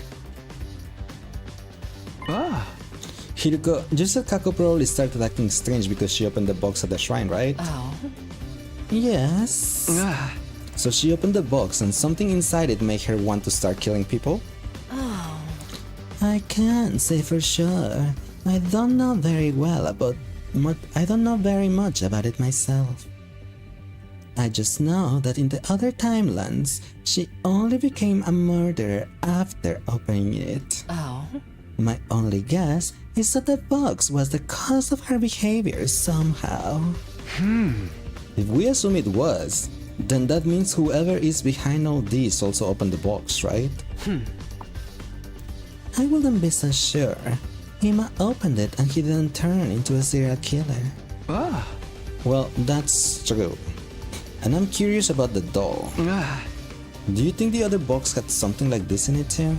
Hiroko, you said Kako probably started acting strange because she opened the box at the shrine, right? Oh. Yes. So she opened the box and something inside it made her want to start killing people? Oh. I can't say for sure. I don't know very much about it myself. I just know that in the other timelines, she only became a murderer after opening it. Oh. My only guess is that the box was the cause of her behavior somehow. If we assume it was, then that means whoever is behind all this also opened the box, right? I wouldn't be so sure. Hima opened it and he didn't turn into a serial killer. Well, that's true. And I'm curious about the doll. Do you think the other box had something like this in it too?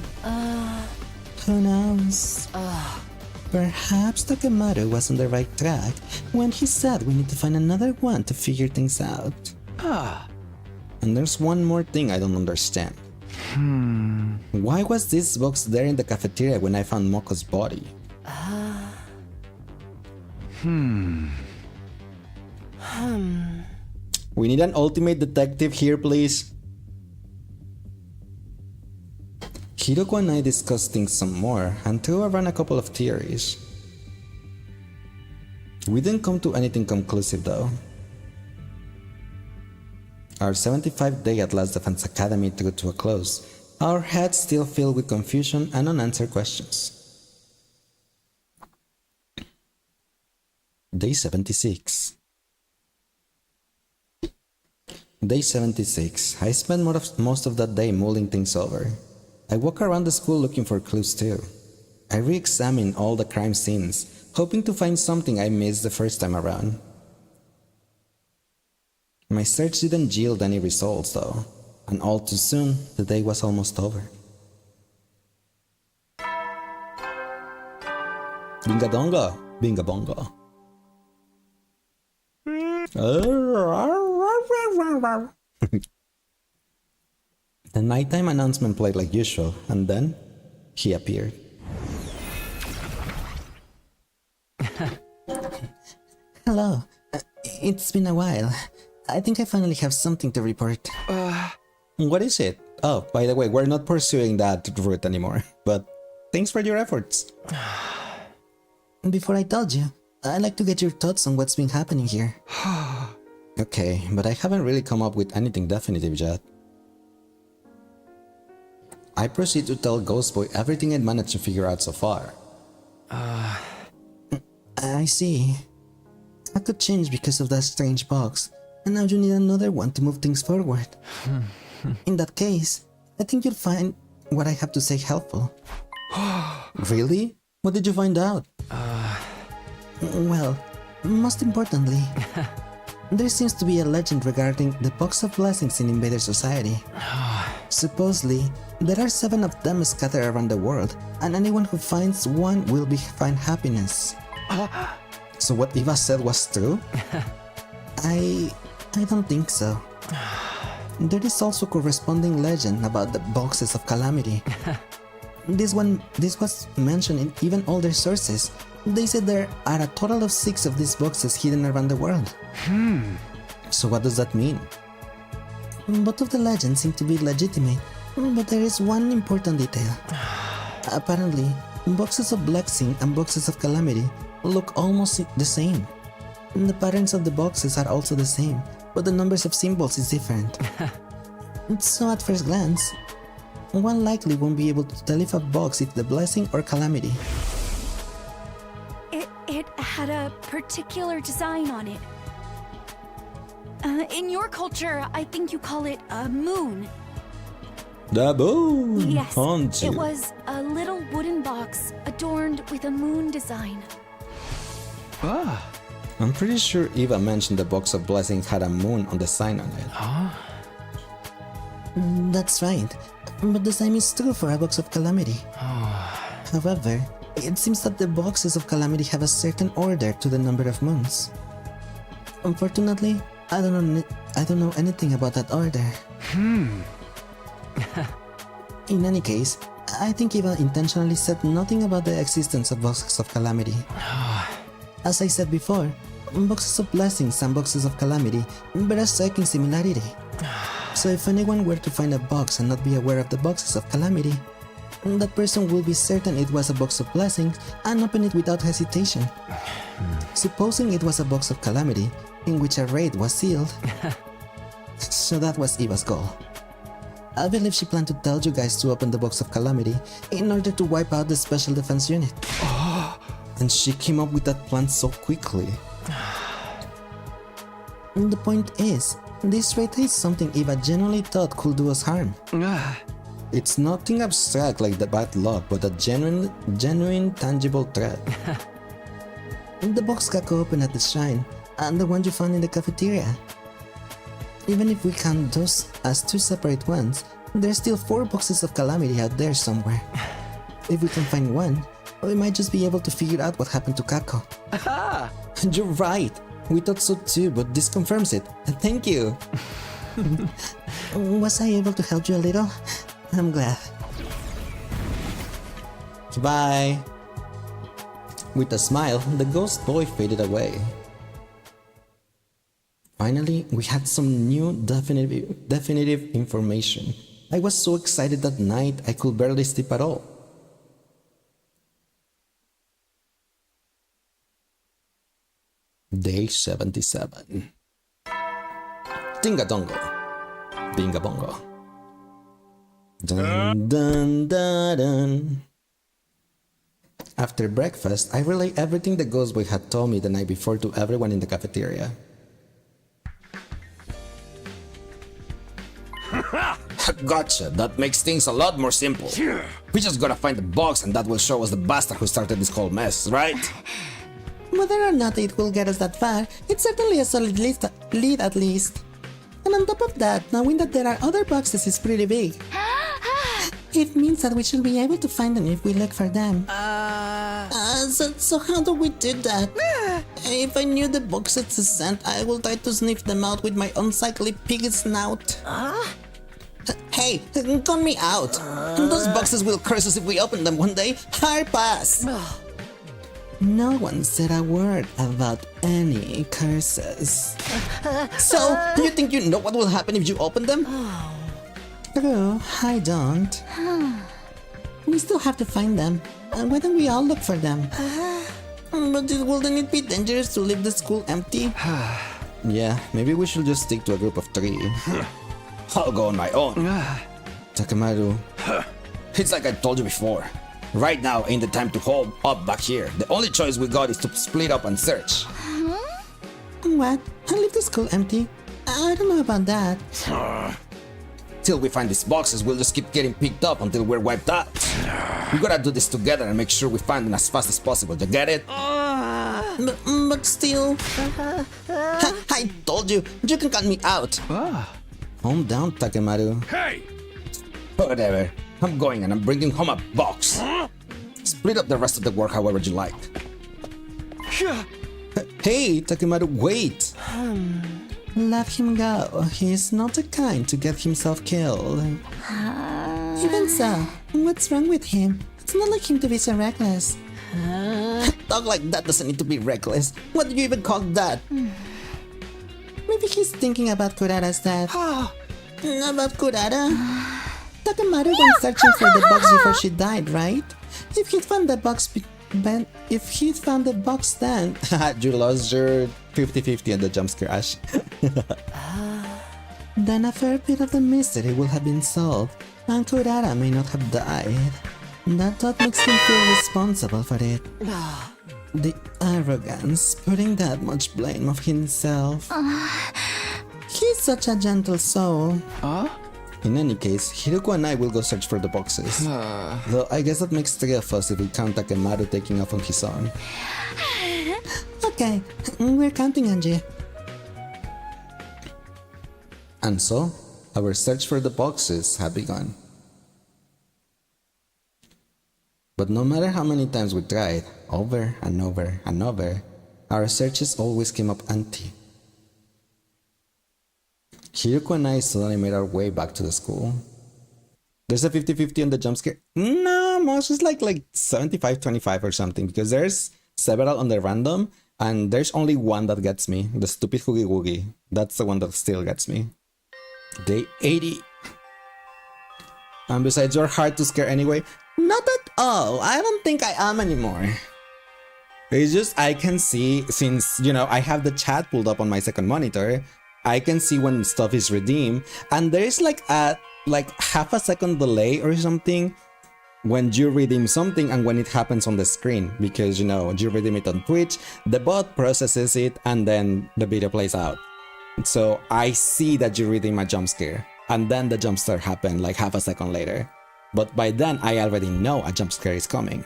Who knows? Perhaps Takemaru was on the right track when he said we need to find another one to figure things out. And there's one more thing I don't understand. Why was this box there in the cafeteria when I found Moko's body? We need an ultimate detective here, please. Hiroko and I discussed things some more and threw around a couple of theories. We didn't come to anything conclusive though. Our 75th day at Last Defense Academy drew to a close, our heads still filled with confusion and unanswered questions. Day 76. Day 76. I spent most of that day mulling things over. I walk around the school looking for clues too. I re-examine all the crime scenes, hoping to find something I missed the first time around. My search didn't yield any results though, and all too soon, the day was almost over. Binga donga, binga bonga. The nighttime announcement played like usual, and then he appeared. Hello. It's been a while. I think I finally have something to report. What is it? Oh, by the way, we're not pursuing that route anymore, but thanks for your efforts. Before I told you, I'd like to get your thoughts on what's been happening here. Okay, but I haven't really come up with anything definitive yet. I proceed to tell Ghost Boy everything I'd managed to figure out so far. I see. I could change because of that strange box, and now you need another one to move things forward. In that case, I think you'll find what I have to say helpful. Really? What did you find out? Well, most importantly, there seems to be a legend regarding the Box of Blessings in Invader Society. Supposedly, there are 7 of them scattered around the world, and anyone who finds one will find happiness. So what Eva said was true? I don't think so. There is also a corresponding legend about the Boxes of Calamity. This was mentioned in even older sources. They said there are a total of 6 of these boxes hidden around the world. So what does that mean? Both of the legends seem to be legitimate, but there is one important detail. Apparently, Boxes of Blessing and Boxes of Calamity look almost the same. The patterns of the boxes are also the same, but the numbers of symbols is different. So at first glance, one likely won't be able to tell if a box is the blessing or calamity. It had a particular design on it. In your culture, I think you call it a moon. The moon! Yes, Haunts it you. was a little wooden box adorned with a moon design. I'm pretty sure Eva mentioned the Box of Blessing had a moon on the sign on it. That's right, but the same is true for a Box of Calamity. However, it seems that the Boxes of Calamity have a certain order to the number of moons. Unfortunately, I don't know anything about that order. In any case, I think Eva intentionally said nothing about the existence of Boxes of Calamity. As I said before, Boxes of Blessings and Boxes of Calamity bear a striking similarity. So if anyone were to find a box and not be aware of the Boxes of Calamity, that person will be certain it was a Box of Blessings and open it without hesitation. Supposing it was a Box of Calamity, in which a raid was sealed. So that was Eva's goal. I believe she planned to tell you guys to open the Box of Calamity in order to wipe out the Special Defense Unit. And she came up with that plan so quickly. The point is, this raid is something Eva genuinely thought could do us harm. It's nothing abstract like the bad luck, but a genuine tangible threat. The box got open at the shrine, and the one you found in the cafeteria. Even if we count those as 2 separate ones, there's still 4 Boxes of Calamity out there somewhere. If we can find one, we might just be able to figure out what happened to Kako. You're right. We thought so too, but this confirms it. Thank you. Was I able to help you a little? I'm glad. Bye. With a smile, the ghost boy faded away. Finally, we had some new definitive information. I was so excited that night I could barely sleep at all. Day 77. Dingadongo. Bingabongo. Dun dun dun dun. After breakfast, I relayed everything the ghost boy had told me the night before to everyone in the cafeteria. Gotcha, that makes things a lot more simple. We just gotta find the box and that will show us the bastard who started this whole mess, right? Whether or not it will get us that far, it's certainly a solid lead at least. And on top of that, knowing that there are other boxes is pretty big. It means that we should be able to find them if we look for them. So how do we do that? If I knew the boxes to send, I will try to sniff them out with my unsightly pig snout. Hey, count me out. Those boxes will curse us if we open them one day. Hard pass. No one said a word about any curses. So, you think you know what will happen if you open them? True, I don't. We still have to find them. Why don't we all look for them? But wouldn't it be dangerous to leave the school empty? Yeah, maybe we should just stick to a group of 3. I'll go on my own. Takemaru, it's like I told you before. Right now ain't the time to hold up back here. The only choice we got is to split up and search. What? I leave the school empty? I don't know about that. Till we find these boxes, we'll just keep getting picked up until we're wiped out. We gotta do this together and make sure we find them as fast as possible. You get it? But still... I told you, you can cut me out. Calm down, Takemaru. Hey! Whatever. I'm going and I'm bringing home a box. Split up the rest of the work however you like. Hey, Takemaru, wait! Let him go. He is not the kind to get himself killed. Even so, what's wrong with him? It's not like him to be so reckless. Talk like that doesn't need to be reckless. What do you even call that? Maybe he's thinking about Kurara's death. About Kurara? Takemaru went searching for the box before she died, right? If he'd found the box then... You lost your 50-50 on the jump scare, Ash. Then a fair bit of the mystery will have been solved, and Kurara may not have died. That thought makes him feel responsible for it. The arrogance, putting that much blame of himself. He's such a gentle soul. In any case, Hiruko and I will go search for the boxes. Though I guess that makes 3 of us if we count Takemaru taking off on his own. Okay, we're counting on you. And so, our search for the boxes had begun. But no matter how many times we tried, over and over and over, our searches always came up empty. Hiruko and I suddenly made our way back to the school. There's a 50-50 on the jump scare. No, most is like 75-25 or something, because there's several on the random, and there's only one that gets me, the stupid Hoogie Woogie. That's the one that still gets me. Day 80. And besides, you're hard to scare anyway. Not at all. I don't think I am anymore. It's just I can see, since, you know, I have the chat pulled up on my second monitor, I can see when stuff is redeemed, and there's like a half a second delay or something when you redeem something and when it happens on the screen, because, you know, you redeem it on Twitch, the bot processes it, and then the video plays out. So I see that you redeem a jump scare, and then the jump scare happened like half a second later. But by then, I already know a jump scare is coming.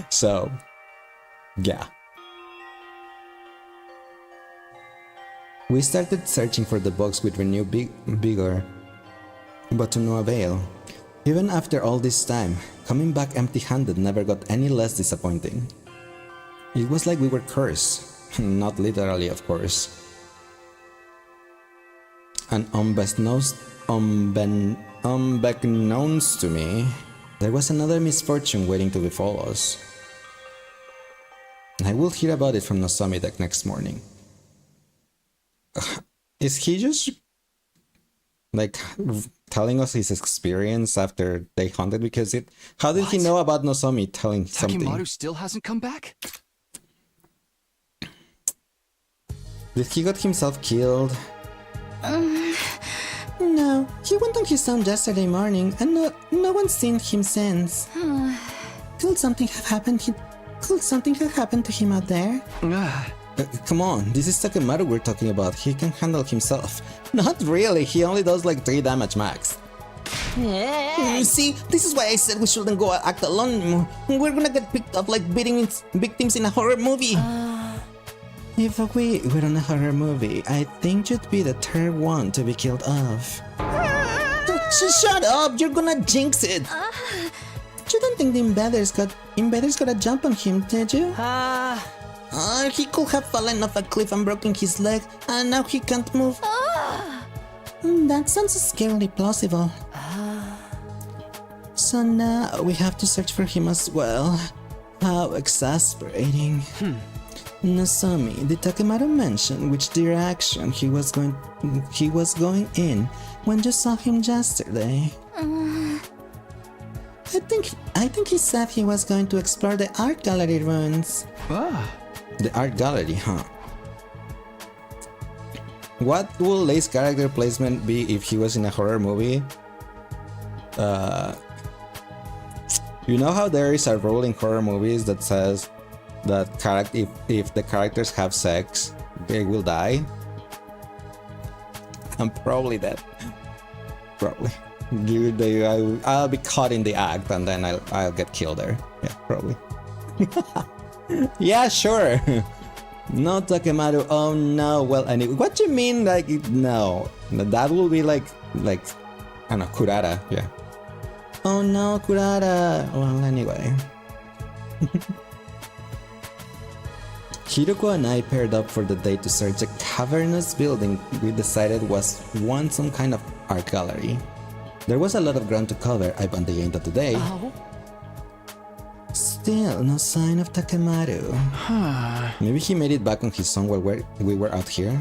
So, yeah. We started searching for the box with renewed vigor, but to no avail. Even after all this time, coming back empty-handed never got any less disappointing. It was like we were cursed, not literally of course. And unbeknownst to me, there was another misfortune waiting to befall us. I will hear about it from Nozomi the next morning. Is he just like telling us his experience after they hunted? Because how did he know about Nozomi telling something? Takemaru still hasn't come back? Did he got himself killed? No, he went on his own yesterday morning, and no one's seen him since. Could something have happened to him out there? Come on, this is Takemaru we're talking about. He can handle himself. Not really, he only does like 3 damage max. See, this is why I said we shouldn't go act alone anymore. We're gonna get picked up like beating victims in a horror movie. If we were on a horror movie, I think you'd be the 3rd one to be killed off. Shut up! You're gonna jinx it! You don't think the invaders got a jump on him, did you? He could have fallen off a cliff and broken his leg, and now he can't move. That sounds scarily plausible. So now we have to search for him as well. How exasperating. Nozomi, did Takemaru mention which direction he was going in when you saw him yesterday? I think he said he was going to explore the art gallery ruins. The art gallery, huh? What will Lei's character placement be if he was in a horror movie? You know how there is a rule in horror movies that says that if the characters have sex, they will die? I'm probably dead. Probably. I'll be caught in the act and then I'll get killed there. Yeah, probably. Yeah, sure. No, Takemaru. Oh no. Well, anyway, what do you mean? Like, no. That will be like, I don't know, Kurata. Yeah. Oh no, Kurata. Well, anyway. Hiroko and I paired up for the day to search a cavernous building we decided was once some kind of art gallery. There was a lot of ground to cover by the end of the day. Oh? Still, no sign of Takemaru. Maybe he made it back on his own while we were out here?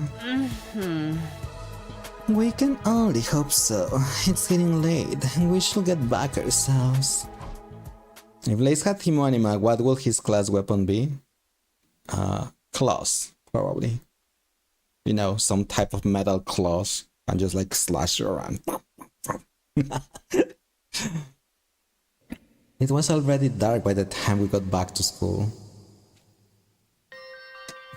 We can only hope so. It's getting late, and we should get back ourselves. If Blaze had Himoanima, what will his class weapon be? Claws, probably. You know, some type of metal claws, and just like slash you around. It was already dark by the time we got back to school.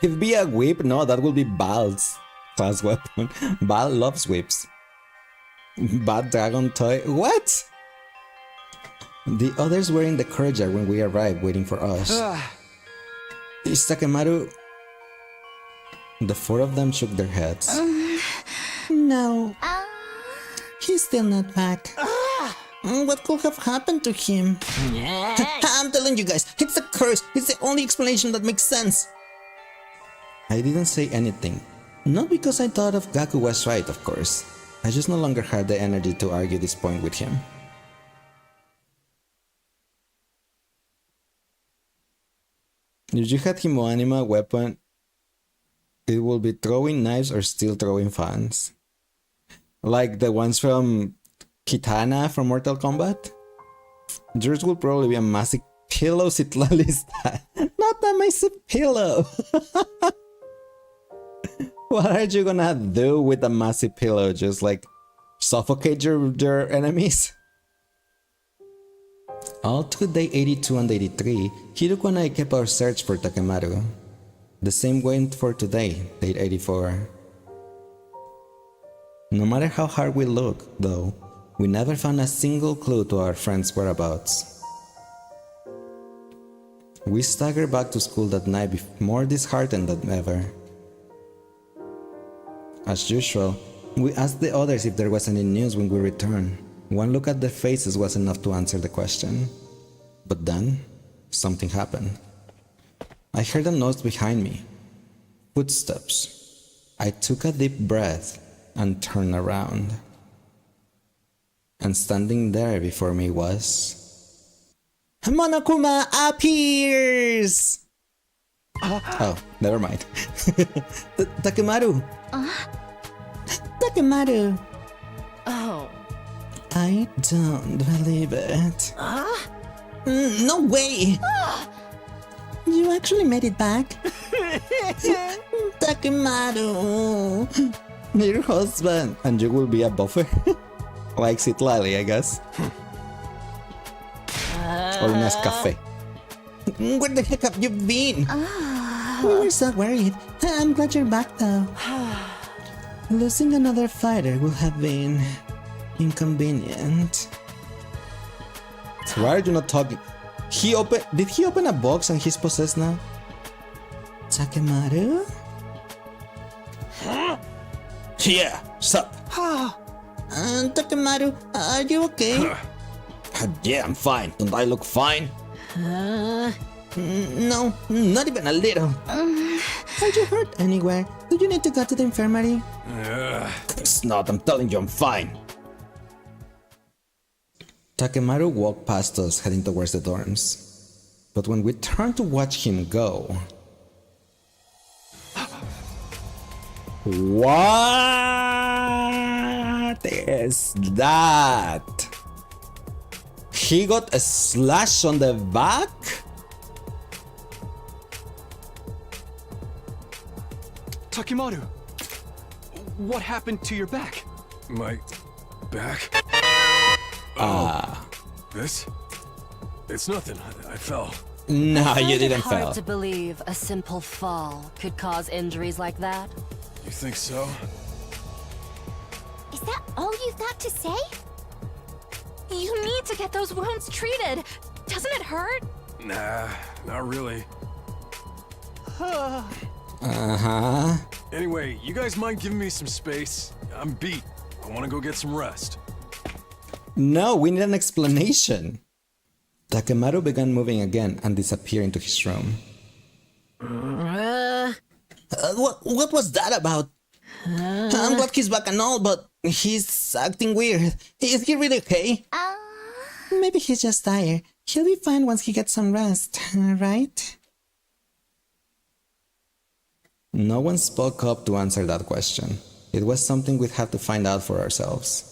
It'd be a whip? No, that will be Bal's class weapon. Bal loves whips. Bad dragon toy? What? The others were in the courtyard when we arrived, waiting for us. Is Takemaru? The four of them shook their heads. No. He's still not back. What could have happened to him? I'm telling you guys, it's a curse. It's the only explanation that makes sense. I didn't say anything. Not because I thought of Gaku was right, of course. I just no longer had the energy to argue this point with him. If you had Himoanima weapon, it will be throwing knives or still throwing fans. Like the ones from Kitana from Mortal Kombat? Yours will probably be a massive pillow, Citlalista. Not a massive pillow! What are you gonna do with a massive pillow? Just like suffocate your enemies? All through day 82 and 83, Hiroko and I kept our search for Takemaru. The same went for today, day 84. No matter how hard we looked, though, we never found a single clue to our friend's whereabouts. We staggered back to school that night more disheartened than ever. As usual, we asked the others if there was any news when we returned. One look at their faces was enough to answer the question. But then, something happened. I heard a noise behind me. Footsteps. I took a deep breath and turned around. And standing there before me was... Monokuma appears! Oh, never mind. Takemaru! Takemaru! Oh. I don't believe it. No way! You actually made it back? Takemaru! Your husband! And you will be a buffer? Like Citlali, I guess. Or Nescafe. Where the heck have you been? We were so worried. I'm glad you're back though. Losing another fighter would have been inconvenient. So why are you not talking? Did he open a box and he's possessed now? Takemaru? Yeah, sup? Takemaru, are you okay? Yeah, I'm fine. Don't I look fine? No, not even a little. Are you hurt anywhere? Do you need to go to the infirmary? It's not, I'm telling you I'm fine. Takemaru walked past us heading towards the dorms. But when we turned to watch him go... What is that? He got a slash on the back? Takemaru, what happened to your back? My back? This? It's nothing. I fell. No, you Find it didn't hard fail. to believe a simple fall could cause injuries like that. You think so? Is that all you've got to say? You need to get those wounds treated. Doesn't it hurt? Nah, not really. Uh-huh. Anyway, you guys mind giving me some space? I'm beat. I want to go get some rest. No, we need an explanation. Takemaru began moving again and disappeared into his room. What was that about? I'm glad he's back and all, but he's acting weird. Is he really okay? Maybe he's just tired. He'll be fine once he gets some rest, right? No one spoke up to answer that question. It was something we'd have to find out for ourselves.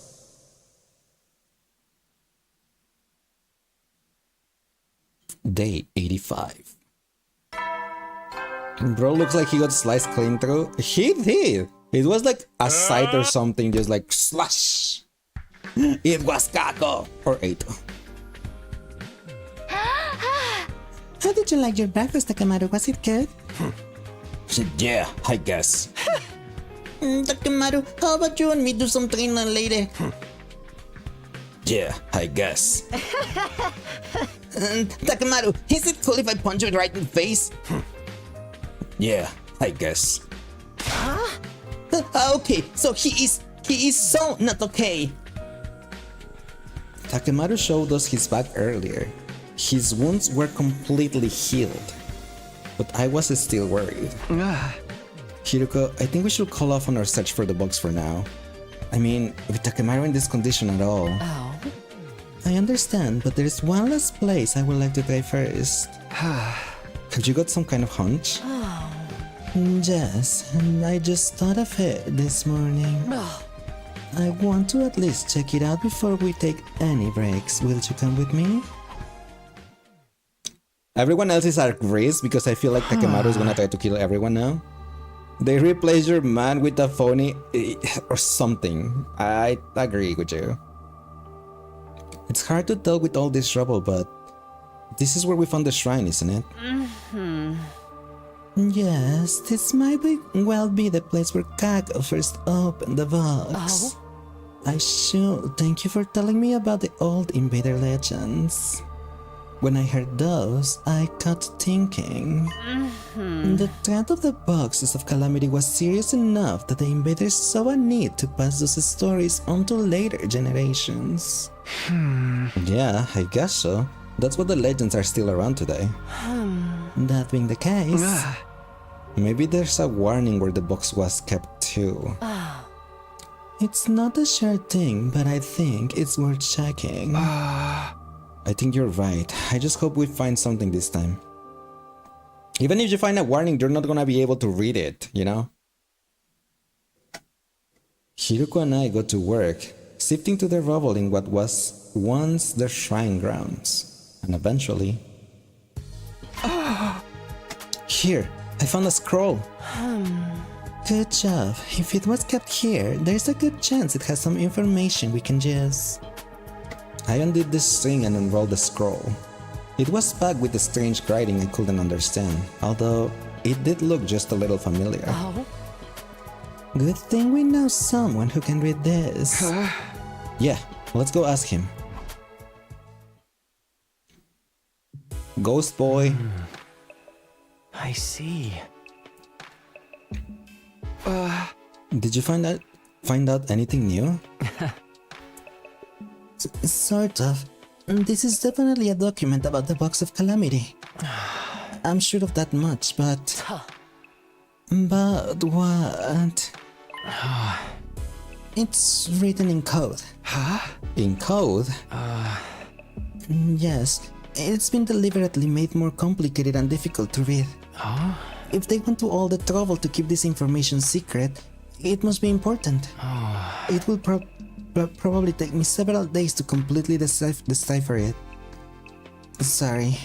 Day 85. Bro looks like he got sliced clean through. He did! It was like a sight or something, just like slash! It was Kako! Or Eito. How did you like your breakfast, Takemaru? Was it good? Yeah, I guess. Takemaru, how about you and me do some training later? Yeah, I guess. Takemaru, is it cool if I punch you right in the face? Yeah, I guess. Okay, so he is so not okay. Takemaru showed us his back earlier. His wounds were completely healed. But I was still worried. Hiruko, I think we should call off on our search for the box for now. I mean, with Takemaru in this condition at all. Oh. I understand, but there's one last place I would like to try first. Have you got some kind of hunch? Yes, and I just thought of it this morning. I want to at least check it out before we take any breaks. Will you come with me? Everyone else is at risk because I feel like Takemaru is gonna try to kill everyone now. They replace your man with a phony or something. I agree with you. It's hard to tell with all this trouble, but this is where we found the shrine, isn't it? Yes, this might well be the place where Kako first opened the box. I should thank you for telling me about the old invader legends. When I heard those, I got thinking. The threat of the Boxes of Calamity was serious enough that the invaders saw a need to pass those stories on to later generations. Yeah, I guess so. That's what the legends are still around today. That being the case, maybe there's a warning where the box was kept too. It's not a sure thing, but I think it's worth checking. I think you're right. I just hope we find something this time. Even if you find a warning, you're not gonna be able to read it, you know? Hiruko and I got to work, sifting through the rubble in what was once the shrine grounds. And eventually... Here, I found a scroll. Good job. If it was kept here, there's a good chance it has some information we can use. I undid the string and unrolled the scroll. It was packed with a strange writing I couldn't understand, although it did look just a little familiar. Good thing we know someone who can read this. Yeah, let's go ask him. Ghost boy. I see. Did you find out anything new? Sort of. This is definitely a document about the Box of Calamity. I'm sure of that much, but... But what? It's written in code. In code? Yes. It's been deliberately made more complicated and difficult to read. If they went to all the trouble to keep this information secret, it must be important. It will probably take me several days to completely decipher it. Sorry.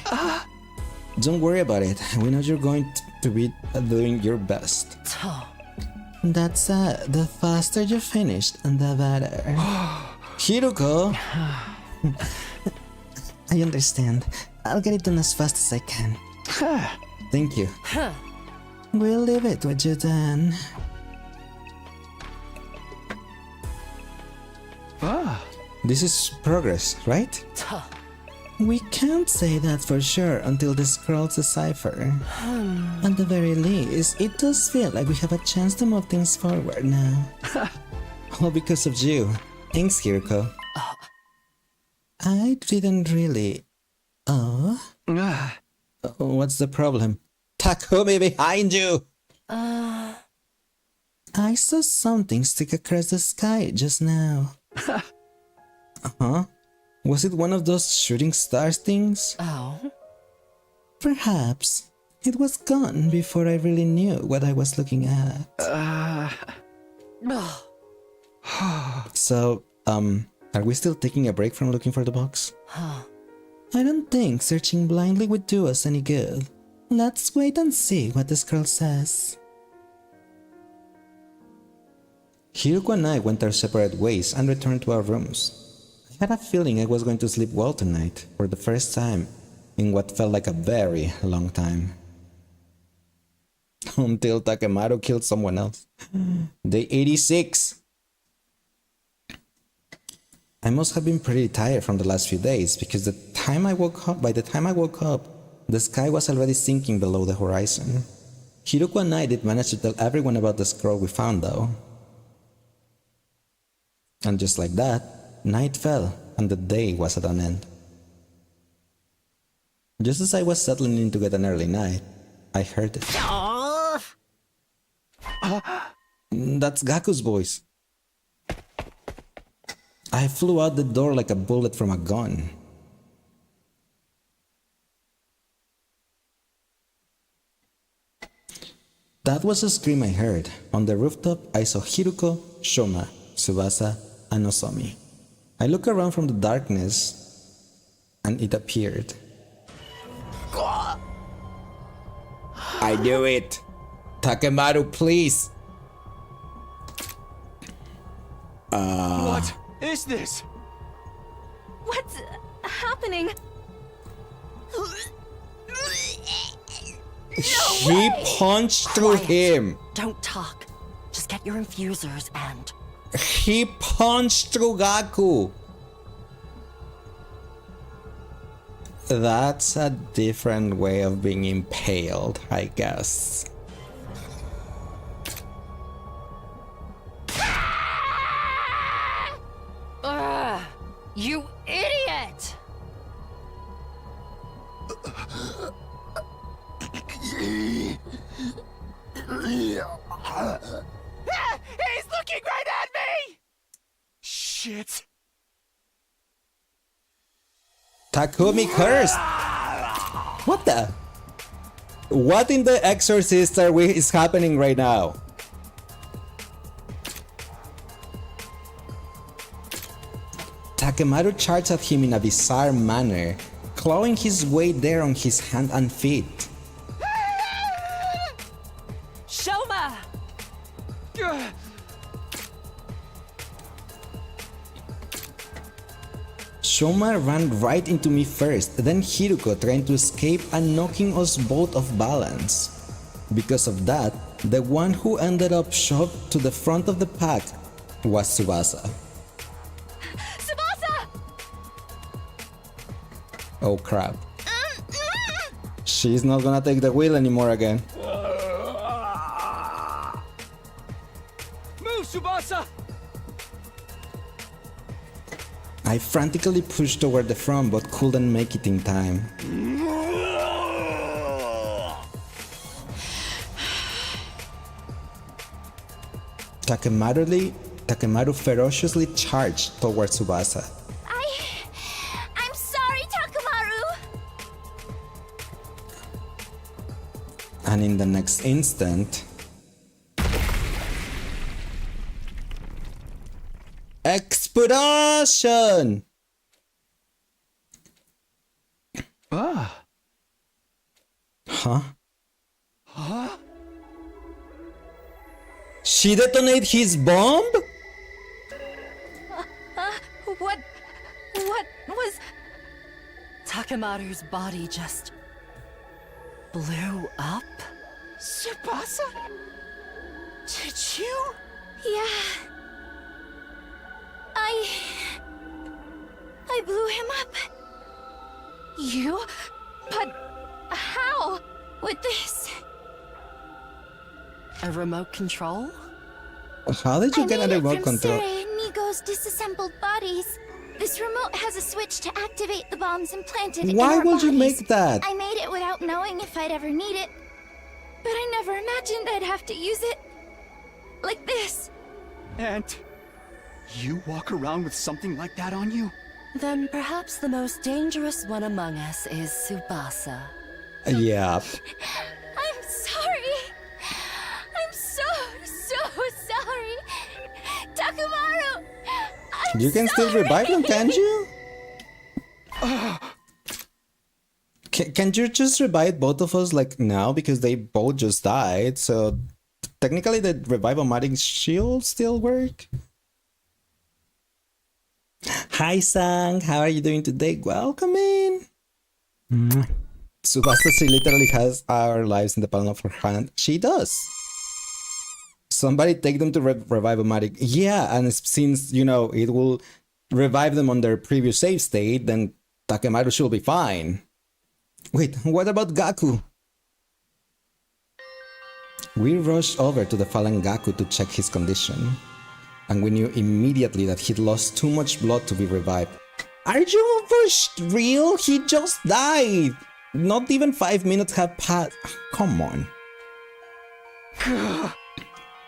Don't worry about it. We know you're going to be doing your best. That's the faster you finished, the better. Hiruko! I understand. I'll get it done as fast as I can. Thank you. We'll leave it with you then. This is progress, right? We can't say that for sure until the scrolls decipher. At the very least, it does feel like we have a chance to move things forward now. All because of you. Thanks, Hiroko. I didn't really... Oh? What's the problem? Takumi behind you! I saw something stick across the sky just now. Huh? Was it one of those shooting stars things? Oh? Perhaps. It was gone before I really knew what I was looking at. So, are we still taking a break from looking for the box? I don't think searching blindly would do us any good. Let's wait and see what the scroll says. Hiroko and I went our separate ways and returned to our rooms. I had a feeling I was going to sleep well tonight, for the first time in what felt like a very long time. Until Takemaru killed someone else. Day 86! I must have been pretty tired from the last few days, because by the time I woke up, the sky was already sinking below the horizon. Hiroko and I did manage to tell everyone about the scroll we found though. And just like that, night fell and the day was at an end. Just as I was settling in to get an early night, I heard it. That's Gaku's voice. I flew out the door like a bullet from a gun. That was a scream I heard. On the rooftop, I saw Hiroko, Shoma, Tsubasa, and Nozomi. I looked around from the darkness, and it appeared. I knew it! Takemaru, please! What is this? What's happening? He punched through him! Don't talk. Just get your infusers and... He punched through Gaku! That's a different way of being impaled, I guess. You idiot! He's looking right at me! Shit. Takumi cursed! What the? What in the Exorcist is happening right now? Takemaru charged at him in a bizarre manner, clawing his way there on his hand and feet. Shoma! Shoma ran right into me first, then Hiroko trying to escape and knocking us both off balance. Because of that, the one who ended up shoved to the front of the pack was Tsubasa. Tsubasa! Oh crap. She's not gonna take the wheel anymore again. Move, Tsubasa! I frantically pushed toward the front but couldn't make it in time. Takemaru ferociously charged towards Tsubasa. I'm sorry, Takemaru! And in the next instant... Explosion! Huh? She detonated his bomb? What was... Takemaru's body just blew up? Tsubasa? Did you? Yeah. I blew him up. You? But how? With this? A remote control? How did you get a remote from control? Sere and Nigo's disassembled bodies. This remote has a switch to activate the bombs implanted in Why our would you bodies. make that? I made it without knowing if I'd ever need it. But I never imagined I'd have to use it. Like this. And you walk around with something like that on you? Then perhaps the most dangerous one among us is Tsubasa. Yeah. I'm sorry. I'm so sorry. Takemaru! You can still revive them, can't you? Can't you just revive both of us like now, because they both just died? So technically the revive-o-matic shield still work? Hi Sang, how are you doing today? Welcome in. Tsubasa, she literally has our lives in the palm of her hand. She does. Somebody take them to revive-o-matic. Yeah, and since, you know, it will revive them on their previous save state, then Takemaru should be fine. Wait, what about Gaku? We rushed over to the fallen Gaku to check his condition, and we knew immediately that he'd lost too much blood to be revived. Are you for real? He just died! Not even 5 minutes have passed. Come on.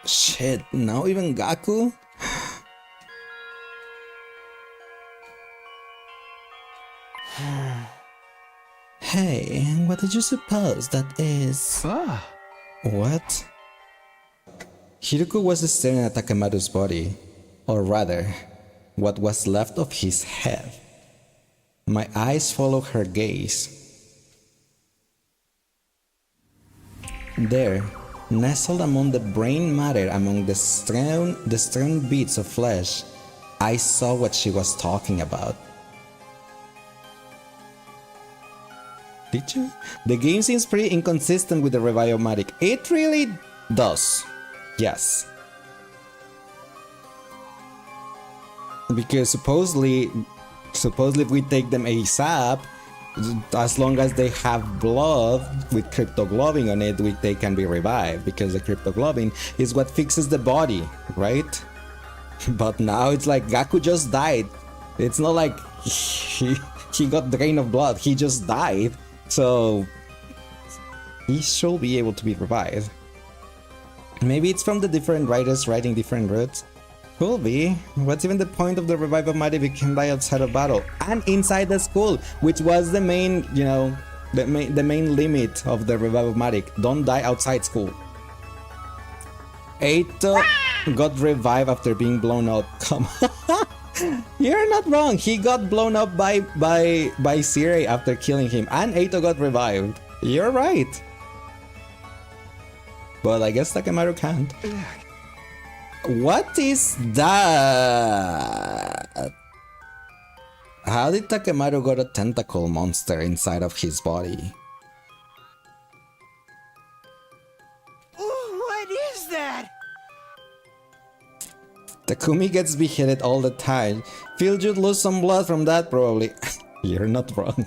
Shit, now even Gaku? Hey, what did you suppose that is? What? Hiruko was staring at Takemaru's body, or rather, what was left of his head. My eyes followed her gaze. There, nestled among the brain matter, among the strewn bits of flesh, I saw what she was talking about. Did you? The game seems pretty inconsistent with the revive-o-matic. It really does. Yes. Because supposedly if we take them ASAP, as long as they have blood with cryptoglobin on it, they can be revived, because the cryptoglobin is what fixes the body, right? But now it's like Gaku just died. It's not like he got drained of blood, he just died. So he should be able to be revived. Maybe it's from the different writers writing different routes. Could be. What's even the point of the revive-o-matic if it can die outside of battle and inside the school, which was the main, you know, the main limit of the revive-o-matic. Don't die outside school. Eito got revived after being blown up. Come on. You're not wrong. He got blown up by Sire after killing him, and Eito got revived. You're right. But I guess Takemaru can't. What is that? How did Takemaru got a tentacle monster inside of his body? What is that? Takumi gets beheaded all the time. Phil you'd lose some blood from that probably. You're not wrong.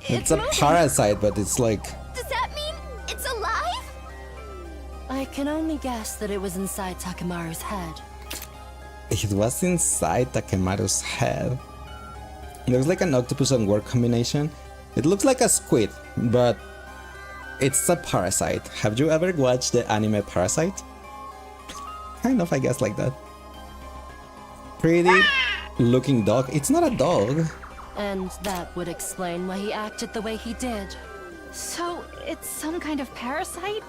It's a parasite, but it's like... Does that mean it's alive? I can only guess that it was inside Takemaru's head. It was inside Takemaru's head. It looks like an octopus and worm combination. It looks like a squid, but it's a parasite. Have you ever watched the anime Parasite? Kind of, I guess, like that. Pretty looking dog. It's not a dog. And that would explain why he acted the way he did. So it's some kind of parasite?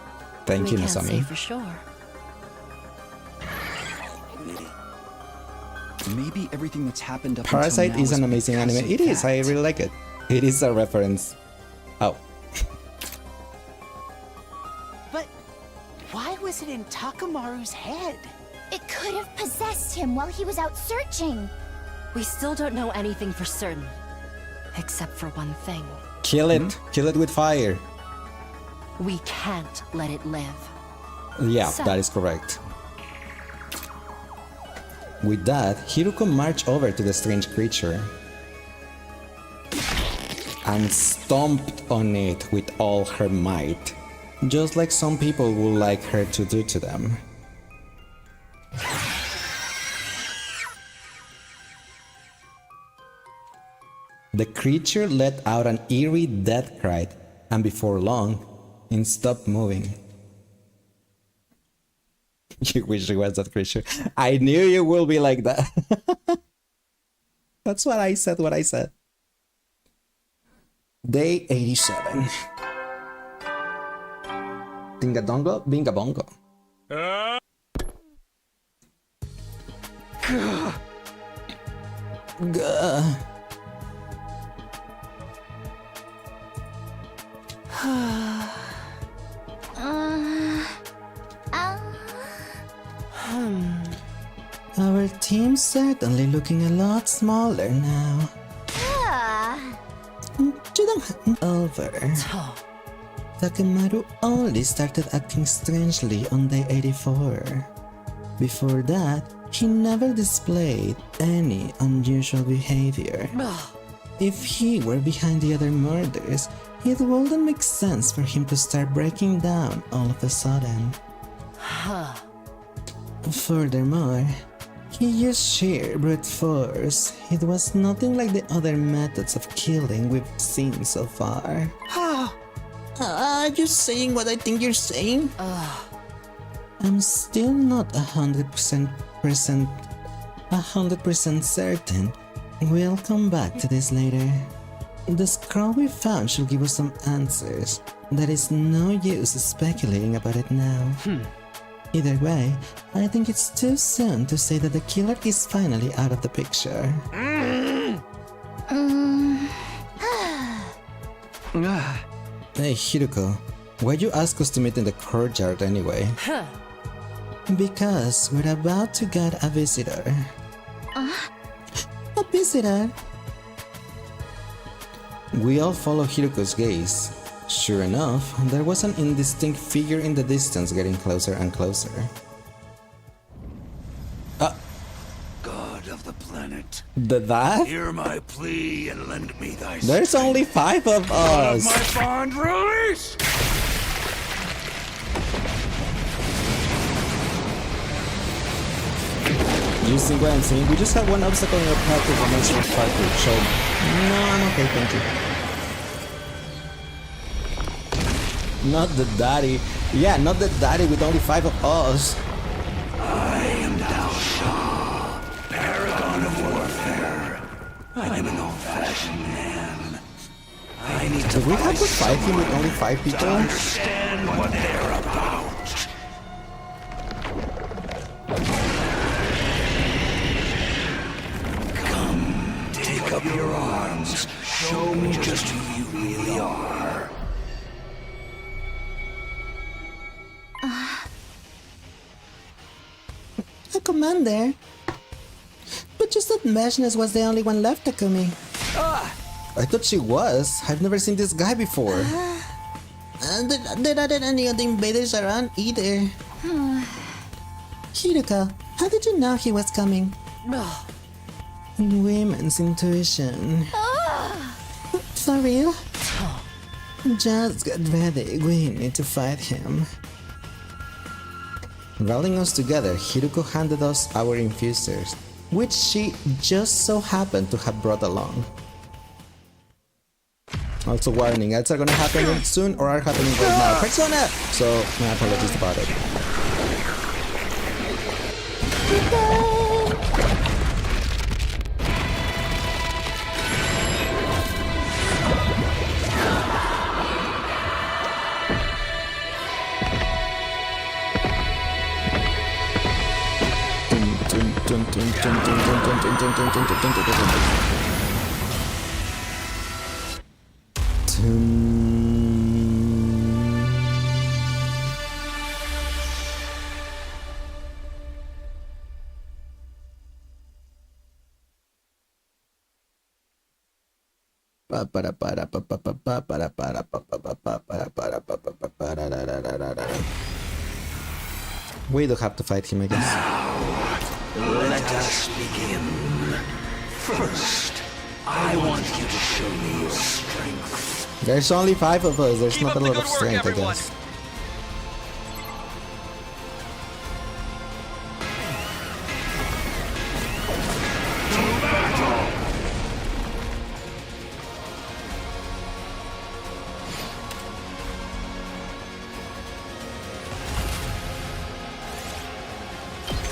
Thank you, We can't say Masami. for sure. Maybe everything that's happened up Parasite until now is an amazing because anime. of It is. I that. really like it. It is a reference. Oh. But why was it in Takemaru's head? It could have possessed him while he was out searching. We still don't know anything for certain. Except for one thing. Kill it. Kill it with fire. We can't let it live. Yeah, So- that is correct. With that, Hiruko marched over to the strange creature and stomped on it with all her might, just like some people would like her to do to them. The creature let out an eerie death cry, and before long, it stopped moving. You wish it was that creature. I knew you will be like that. That's what I said. Day 87. Dingadongo, bingabongo. Gah. Our team's certainly looking a lot smaller now. Over. Takemaru only started acting strangely on day 84. Before that, he never displayed any unusual behavior. If he were behind the other murders, it wouldn't make sense for him to start breaking down all of a sudden. Furthermore, he used sheer brute force. It was nothing like the other methods of killing we've seen so far. Are you saying what I think you're saying? I'm still not 100% certain. We'll come back to this later. The scroll we found should give us some answers. There is no use speculating about it now. Either way, I think it's too soon to say that the killer is finally out of the picture. Hey Hiruko, why'd you ask us to meet in the courtyard anyway? Because we're about to get a visitor. A visitor? We all follow Hiruko's gaze. Sure enough, there was an indistinct figure in the distance getting closer and closer. God of the planet, That? hear my plea and lend me thy There's only 5 of us! my bond release! You see what I'm saying? We just have one obstacle in our path to the monster fight, so... No, I'm okay, thank you. Not the daddy. Yeah, not the daddy with only 5 of us. I am Dao Shah, paragon of warfare. I am an old-fashioned man. I need to Do we have to fight him with only 5 people? to understand what they're about. Come, take up your arms. Show me just who you really are. Commander. But you said Meshness was the only one left, Takumi. I thought she was. I've never seen this guy before. There aren't any other invaders around either. Hiruko, how did you know he was coming? Women's intuition. For real? Just get ready, we need to fight him. Rallying us together, Hiruko handed us our infusers, which she just so happened to have brought along. Also warning, ads are gonna happen soon or are happening right now. Persona! So, my apologies about it. We do have to fight him, I guess. Let us begin. First, I want you to show me your strength. There's only 5 of us. There's not a lot of strength, I guess.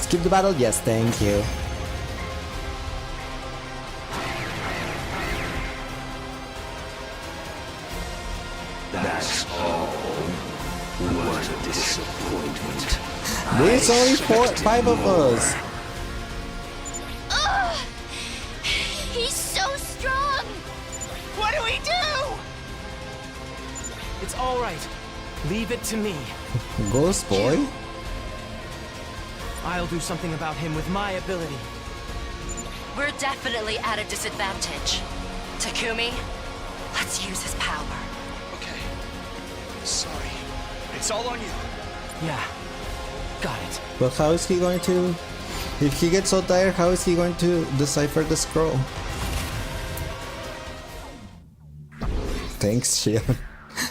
Skip the battle? Yes, thank you. That's all. What a disappointment. There's only 5 of us. Ugh! He's so strong! What do we do? It's all right. Leave it to me. Ghost boy? I'll do something about him with my ability. We're definitely at a disadvantage. Takumi, let's use his power. Okay. Sorry. It's all on you. Yeah. Got it. But how is he going to... If he gets so tired, how is he going to decipher the scroll? Thanks, Shion.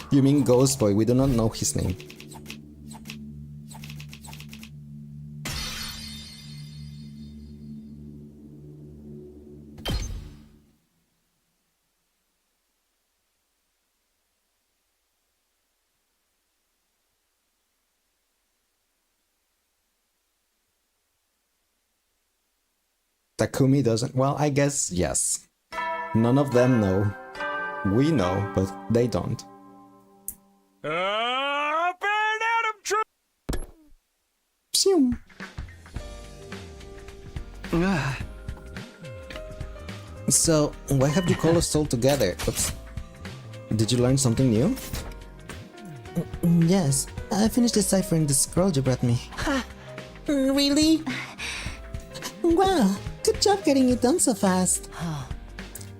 You mean Ghost Boy, we do not know his name. Takumi doesn't. Well, I guess yes. None of them know. We know, but they don't. Phew. So, why have you called us all together? Oops. Did you learn something new? Yes, I finished deciphering the scroll you brought me. Really? Wow, good job getting it done so fast.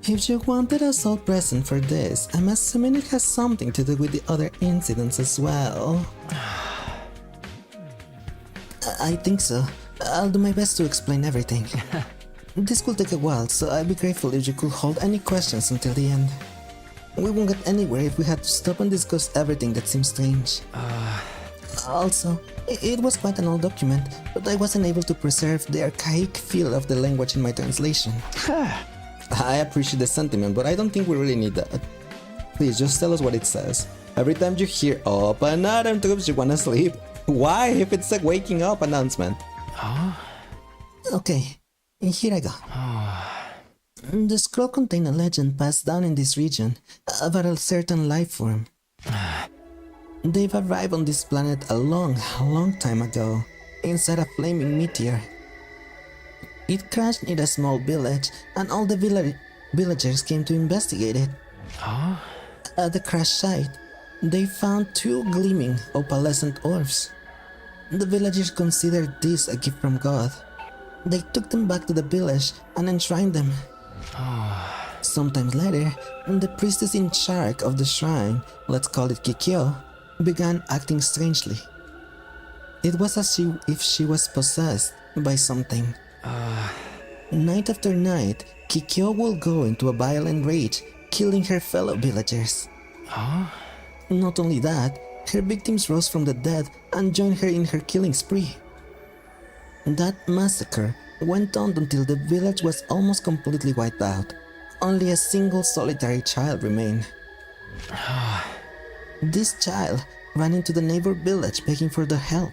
If you wanted us all present for this, I'm assuming it has something to do with the other incidents as well. I think so. I'll do my best to explain everything. This will take a while, so I'd be grateful if you could hold any questions until the end. We won't get anywhere if we had to stop and discuss everything that seems strange. Also, it was quite an old document, but I wasn't able to preserve the archaic feel of the language in my translation. I appreciate the sentiment, but I don't think we really need that. Please, just tell us what it says. Every time you hear "open autumn troops," you wanna sleep. Why, if it's a waking up announcement? Okay, here I go. The scroll contained a legend passed down in this region about a certain life form. They've arrived on this planet a long time ago, inside a flaming meteor. It crashed near a small village, and all the villagers came to investigate it. At the crash site, they found 2 gleaming opalescent orbs. The villagers considered this a gift from God. They took them back to the village and enshrined them. Sometime later, the priestess in charge of the shrine, let's call it Kikyo, began acting strangely. It was as if she was possessed by something. Night after night, Kikyo will go into a violent rage, killing her fellow villagers. Not only that, her victims rose from the dead and joined her in her killing spree. That massacre went on until the village was almost completely wiped out. Only a single solitary child remained. This child ran into the neighbor village begging for their help.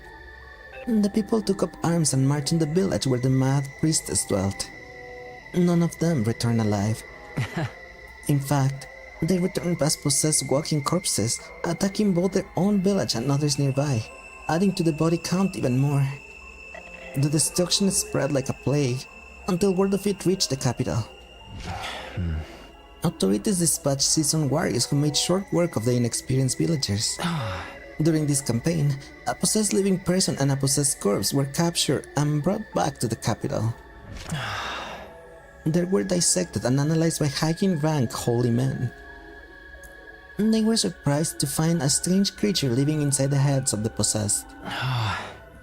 The people took up arms and marched in the village where the mad priestess dwelt. None of them returned alive. In fact, they returned as possessed walking corpses, attacking both their own village and others nearby, adding to the body count even more. The destruction spread like a plague until word of it reached the capital. Authorities dispatched seasoned warriors who made short work of the inexperienced villagers. During this campaign, a possessed living person and a possessed corpse were captured and brought back to the capital. They were dissected and analyzed by high-in-rank holy men. They were surprised to find a strange creature living inside the heads of the possessed.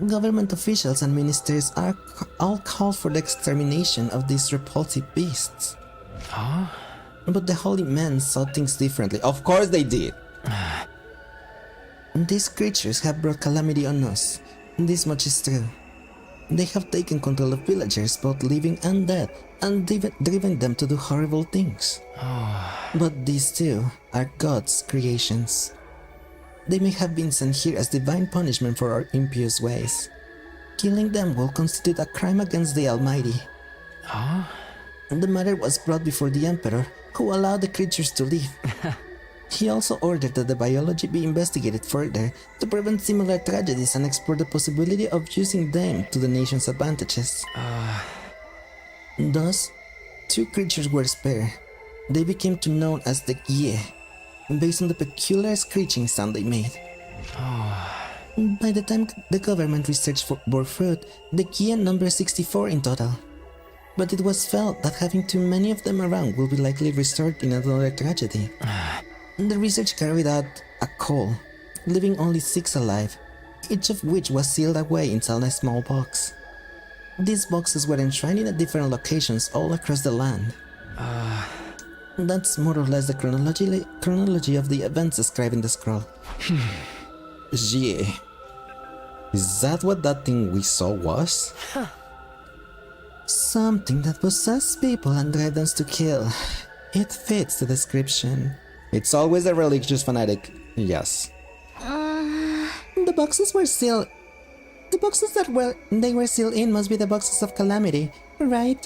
Government officials and ministers are all called for the extermination of these repulsive beasts. But the holy men saw things differently. Of course they did. These creatures have brought calamity on us. This much is true. They have taken control of villagers, both living and dead, and driven them to do horrible things. But these too are God's creations. They may have been sent here as divine punishment for our impious ways. Killing them will constitute a crime against the Almighty. The matter was brought before the Emperor, who allowed the creatures to live. He also ordered that the biology be investigated further to prevent similar tragedies and explore the possibility of using them to the nation's advantages. Thus, 2 creatures were spared. They became known as the Gie, based on the peculiar screeching sound they made. By the time the government research bore fruit, the Gie numbered 64 in total. But it was felt that having too many of them around will be likely result in another tragedy. The research carried out a cull, leaving only 6 alive, each of which was sealed away inside a small box. These boxes were enshrined in different locations all across the land. That's more or less the chronology of the events described in the scroll. Yeah. Is that what that thing we saw was? Something that possesses people and drives them to kill. It fits the description. It's always a religious fanatic. Yes. The boxes were sealed. The boxes they were sealed in must be the Boxes of Calamity, right?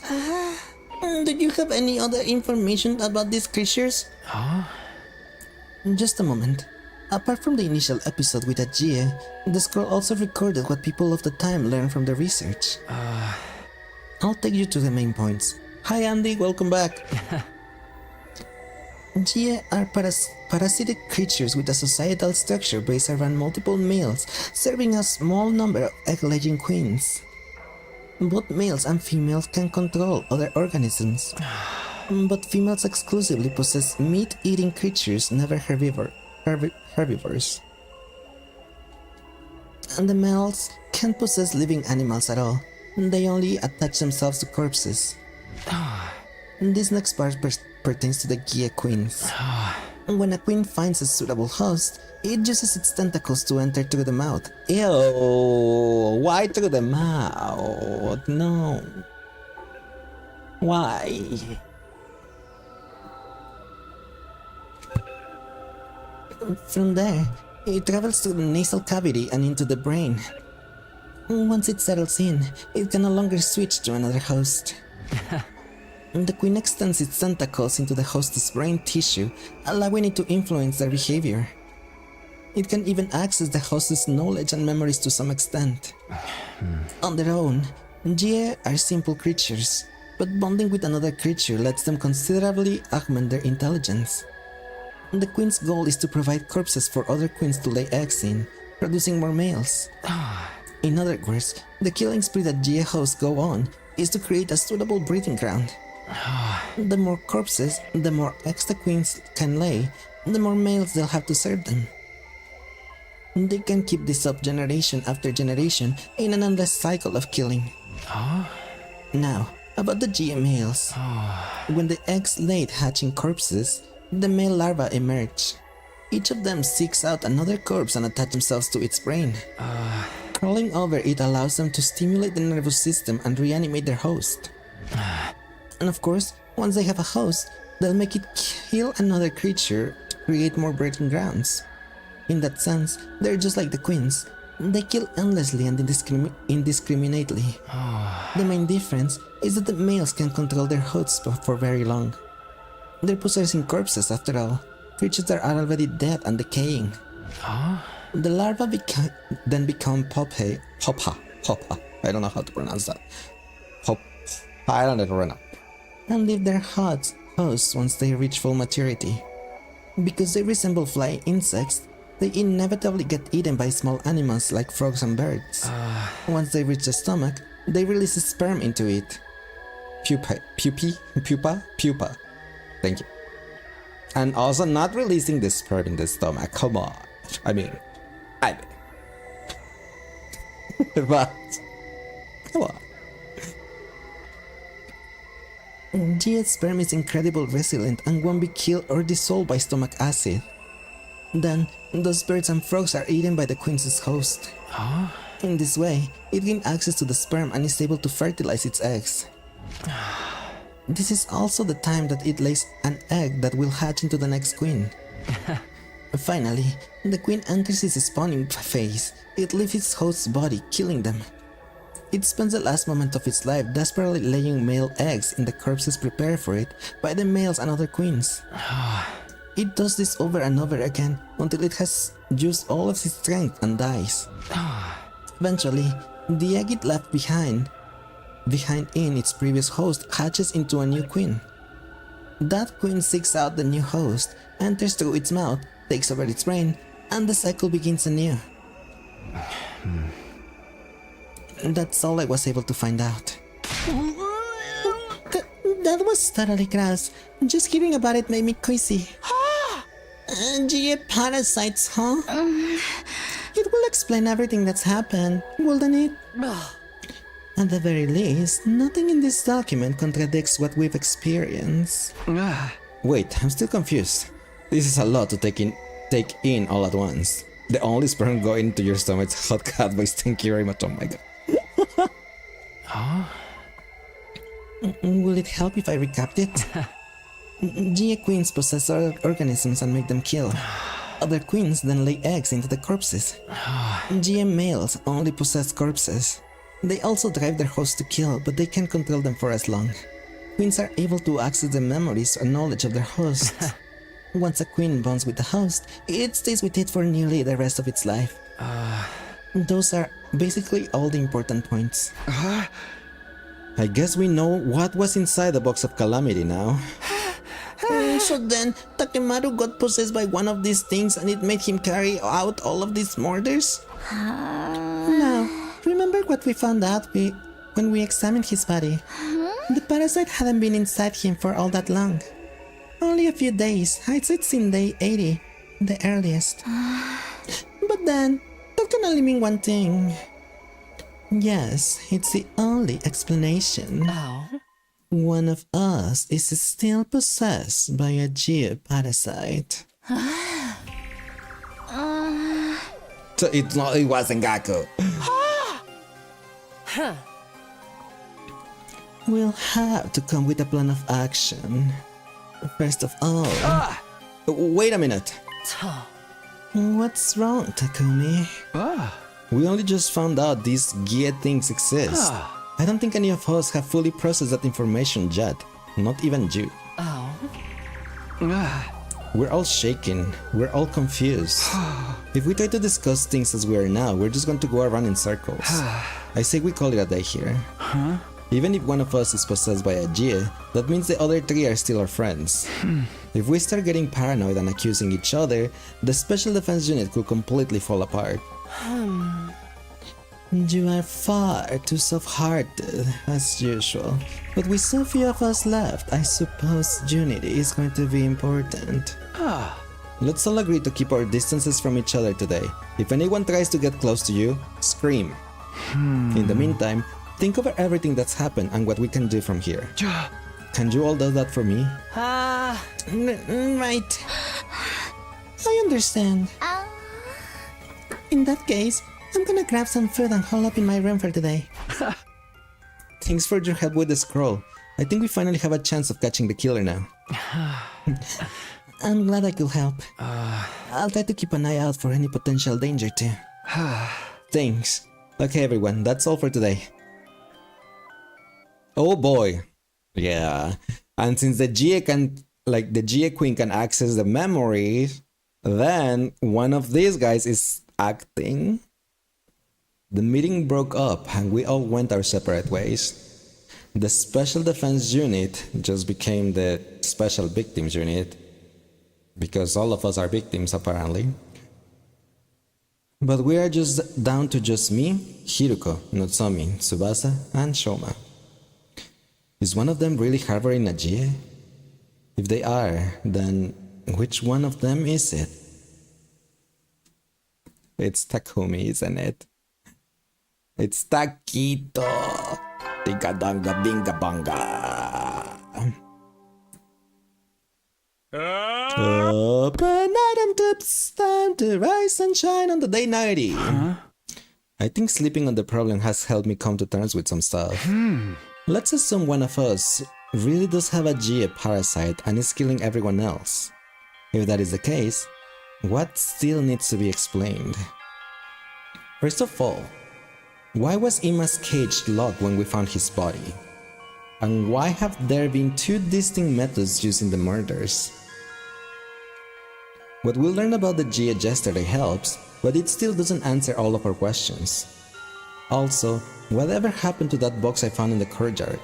Do you have any other information about these creatures? Just a moment. Apart from the initial episode with Ajie, the scroll also recorded what people of the time learned from the research. I'll take you to the main points. Hi Andy, welcome back. Gie are parasitic creatures with a societal structure based around multiple males, serving a small number of egg-laying queens. Both males and females can control other organisms, but females exclusively possess meat-eating creatures, never herbivores. And the males can't possess living animals at all. They only attach themselves to corpses. This next part pertains to the Gie queens. When a queen finds a suitable host, it uses its tentacles to enter through the mouth. Ew, why through the mouth? No. Why? From there, it travels through the nasal cavity and into the brain. Once it settles in, it can no longer switch to another host. The queen extends its tentacles into the host's brain tissue, allowing it to influence their behavior. It can even access the host's knowledge and memories to some extent. On their own, Gie are simple creatures, but bonding with another creature lets them considerably augment their intelligence. The queen's goal is to provide corpses for other queens to lay eggs in, producing more males. In other words, the killing spree that Gie hosts go on is to create a suitable breeding ground. The more corpses, the more eggs the queens can lay, the more males they'll have to serve them. They can keep this up generation after generation in an endless cycle of killing. Now, about the Gie males. When the eggs laid hatching corpses, the male larvae emerge. Each of them seeks out another corpse and attach themselves to its brain. Crawling over it allows them to stimulate the nervous system and reanimate their host. And of course, once they have a host, they'll make it kill another creature to create more breeding grounds. In that sense, they're just like the queens. They kill endlessly and indiscriminately. The main difference is that the males can control their hosts for very long. They're possessing corpses after all, creatures that are already dead and decaying. The larvae then become pupa. I don't know how to pronounce that. I don't know. And leave their hosts once they reach full maturity. Because they resemble flying insects, they inevitably get eaten by small animals like frogs and birds. Once they reach the stomach, they release sperm into it. pupa. Thank you. And also not releasing the sperm in the stomach. Come on. I mean. But come on. Gia's sperm is incredibly resilient and won't be killed or dissolved by stomach acid. Then, those birds and frogs are eaten by the queen's host. Huh? In this way, it gains access to the sperm and is able to fertilize its eggs. This is also the time that it lays an egg that will hatch into the next queen. Finally, the queen enters its spawning phase. It leaves its host's body, killing them. It spends the last moment of its life desperately laying male eggs in the corpses prepared for it by the males and other queens. It does this over and over again until it has used all of its strength and dies. Eventually, the egg it left behind in its previous host hatches into a new queen. That queen seeks out the new host, enters through its mouth, takes over its brain, and the cycle begins anew. That's all I was able to find out. That was totally gross. Just hearing about it made me queasy. Gia parasites, huh? It will explain everything that's happened, wouldn't it? At the very least, nothing in this document contradicts what we've experienced. Wait, I'm still confused. This is a lot to take in all at once. The only sperm going into your stomach is hot cat voice. Thank you very much. Oh my god. Huh? Will it help if I recapped it? Gia queens possess organisms and make them kill. Other queens then lay eggs into the corpses. Gia males only possess corpses. They also drive their hosts to kill, but they can't control them for as long. Queens are able to access the memories and knowledge of their hosts. Once a queen bonds with the host, it stays with it for nearly the rest of its life. Those are basically all the important points. I guess we know what was inside the Box of Calamity now. So then, Takemaru got possessed by one of these things and it made him carry out all of these murders? Now, remember what we found out when we examined his body? The parasite hadn't been inside him for all that long. Only a few days. I'd say it's in day 80, the earliest. But then, that can only mean one thing. Yes, it's the only explanation. One of us is still possessed by a Gia parasite. So it wasn't Gaku. We'll have to come with a plan of action. First of all... Wait a minute. What's wrong, Takumi? We only just found out these Gia things exist. I don't think any of us have fully processed that information yet. Not even you. We're all shaken. We're all confused. If we try to discuss things as we are now, we're just going to go around in circles. I say we call it a day here. Even if one of us is possessed by a Gia, that means the other three are still our friends. If we start getting paranoid and accusing each other, the Special Defense Unit could completely fall apart. You are far too soft-hearted, as usual. But with so few of us left, I suppose unity is going to be important. Let's all agree to keep our distances from each other today. If anyone tries to get close to you, scream. In the meantime, think over everything that's happened and what we can do from here. Can you all do that for me? Right. I understand. In that case, I'm gonna grab some food and hole up in my room for today. Thanks for your help with the scroll. I think we finally have a chance of catching the killer now. I'm glad I could help. I'll try to keep an eye out for any potential danger too. Thanks. Okay everyone, that's all for today. Oh boy. Yeah. And since the Gia Queen can access the memories, then one of these guys is acting. The meeting broke up and we all went our separate ways. The Special Defense Unit just became the Special Victims Unit, because all of us are victims apparently. But we are just down to just me, Hiruko, Notsomi, Tsubasa, and Shoma. Is one of them really harboring a Jie? If they are, then which one of them is it? It's Takumi, isn't it? It's Taquito! Tigadanga binga banga! Open item tips! Time to rise and shine on the day 90! Huh? I think sleeping on the problem has helped me come to terms with some stuff. Let's assume one of us really does have a Jie parasite and is killing everyone else. If that is the case, what still needs to be explained? First of all, why was Ima's cage locked when we found his body? And why have there been two distinct methods used in the murders? What we learned about the Jie yesterday helps, but it still doesn't answer all of our questions. Also, whatever happened to that box I found in the courtyard?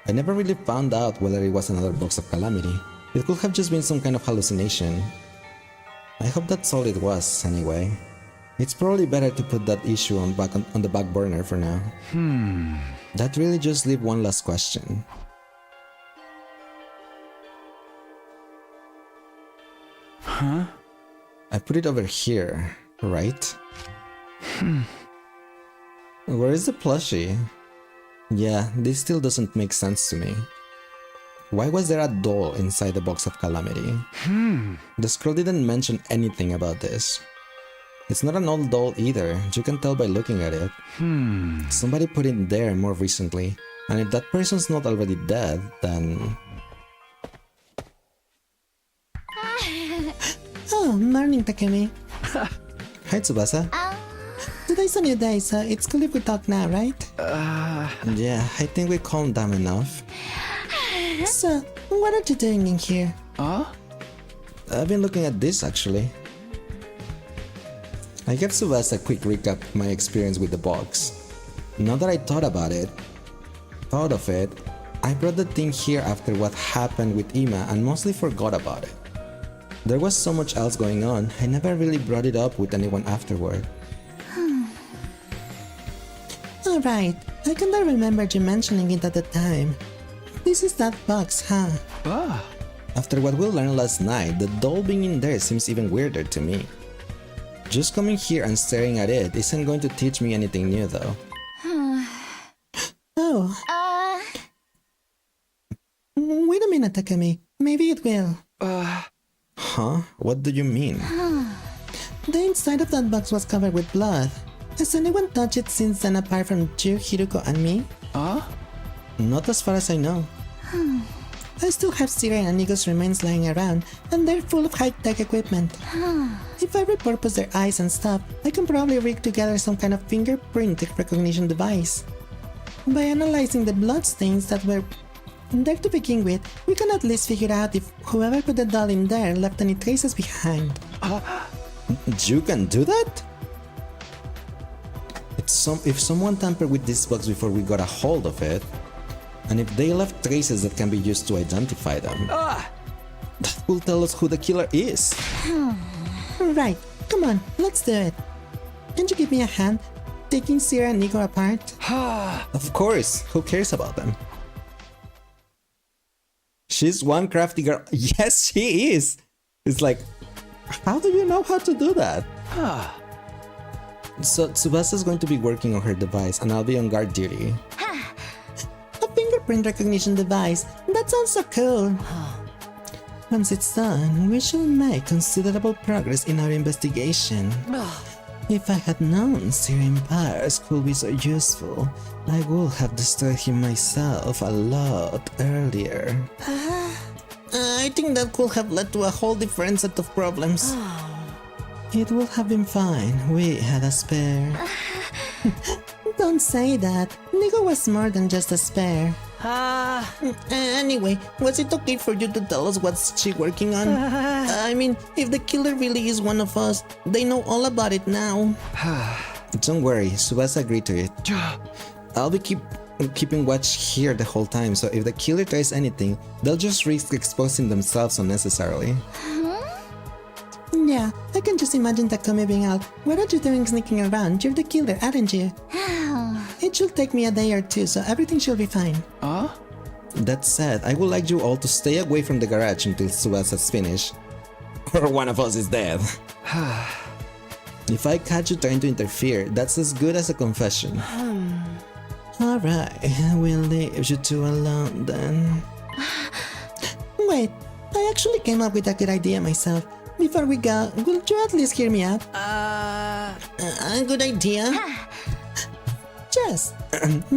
I never really found out whether it was another Box of Calamity. It could have just been some kind of hallucination. I hope that's all it was, anyway. It's probably better to put that issue on the back burner for now. That really just leaves one last question. Huh? I put it over here, right? Where is the plushie? Yeah, this still doesn't make sense to me. Why was there a doll inside the Box of Calamity? The scroll didn't mention anything about this. It's not an old doll either, you can tell by looking at it. Somebody put it there more recently, and if that person's not already dead, then... Oh, morning, Takumi. Hi, Tsubasa. Today's a new day, so it's cool if we talk now, right? Yeah, I think we calmed down enough. So, what are you doing in here? I've been looking at this, actually. I gave Tsubasa a quick recap of my experience with the box. Now that I thought of it, I brought the thing here after what happened with Ima and mostly forgot about it. There was so much else going on, I never really brought it up with anyone afterward. Alright, I kinda remembered you mentioning it at the time. This is that box, huh? After what we learned last night, the doll being in there seems even weirder to me. Just coming here and staring at it isn't going to teach me anything new though. Oh. Wait a minute, Takumi. Maybe it will. Huh? What do you mean? The inside of that box was covered with blood. Has anyone touched it since then apart from you, Hiruko, and me? Not as far as I know. I still have Sira and Inigo's remains lying around, and they're full of high-tech equipment. If I repurpose their eyes and stuff, I can probably rig together some kind of fingerprint recognition device. By analyzing the bloodstains that were there to begin with, we can at least figure out if whoever put the doll in there left any traces behind. You can do that? If someone tampered with this box before we got a hold of it, and if they left traces that can be used to identify them, that will tell us who the killer is. Right, come on, let's do it. Can you give me a hand, taking Sierra and Nico apart? Of course, who cares about them? She's one crafty girl. Yes, she is! It's like, how do you know how to do that? So Tsubasa's going to be working on her device and I'll be on guard duty. A fingerprint recognition device? That sounds so cool. Once it's done, we shall make considerable progress in our investigation. If I had known Syrian powers could be so useful, I would have destroyed him myself a lot earlier. I think that could have led to a whole different set of problems. It would have been fine. We had a spare. Don't say that. Nico was more than just a spare. Anyway, was it okay for you to tell us what's she working on? I mean, if the killer really is one of us, they know all about it now. Don't worry, Tsubasa agreed to it. I'll be keeping watch here the whole time, so if the killer tries anything, they'll just risk exposing themselves unnecessarily. Yeah, I can just imagine Takumi being out. What are you doing sneaking around? You're the killer, aren't you? It should take me a day or two, so everything should be fine. That said, I would like you all to stay away from the garage until Tsubasa's finished. Or one of us is dead. If I catch you trying to interfere, that's as good as a confession. Alright, we'll leave you two alone then. Wait, I actually came up with a good idea myself. Before we go, will you at least hear me out? A good idea? Yes,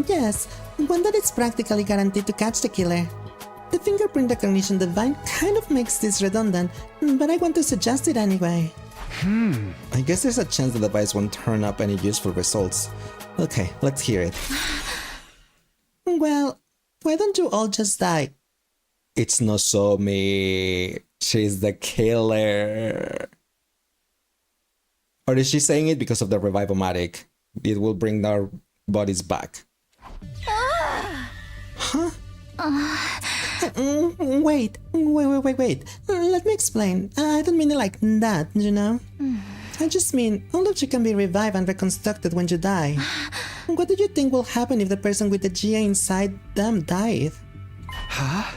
yes, one that is practically guaranteed to catch the killer. The fingerprint recognition device kind of makes this redundant, but I want to suggest it anyway. I guess there's a chance the device won't turn up any useful results. Okay, let's hear it. Well, why don't you all just die? It's Nozomi. She's the killer. Or is she saying it because of the revive-o-matic? It will bring our bodies back. Huh? Wait. Let me explain. I don't mean it like that, you know? I just mean, all of you can be revived and reconstructed when you die. What do you think will happen if the person with the GA inside them died? Huh?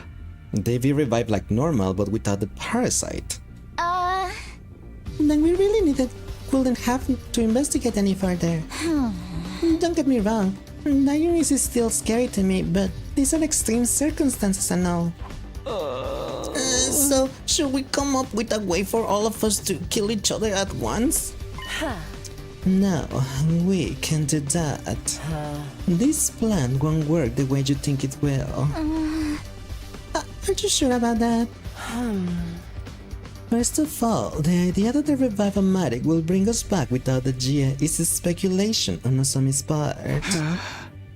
They be revived like normal, but without the parasite. Then we really wouldn't have to investigate any further. Don't get me wrong, dying is still scary to me, but these are extreme circumstances and all. So, should we come up with a way for all of us to kill each other at once? No, we can't do that. This plan won't work the way you think it will. Are you sure about that? First of all, the idea that the revive-o-matic will bring us back without the GA is a speculation on Nozomi's part.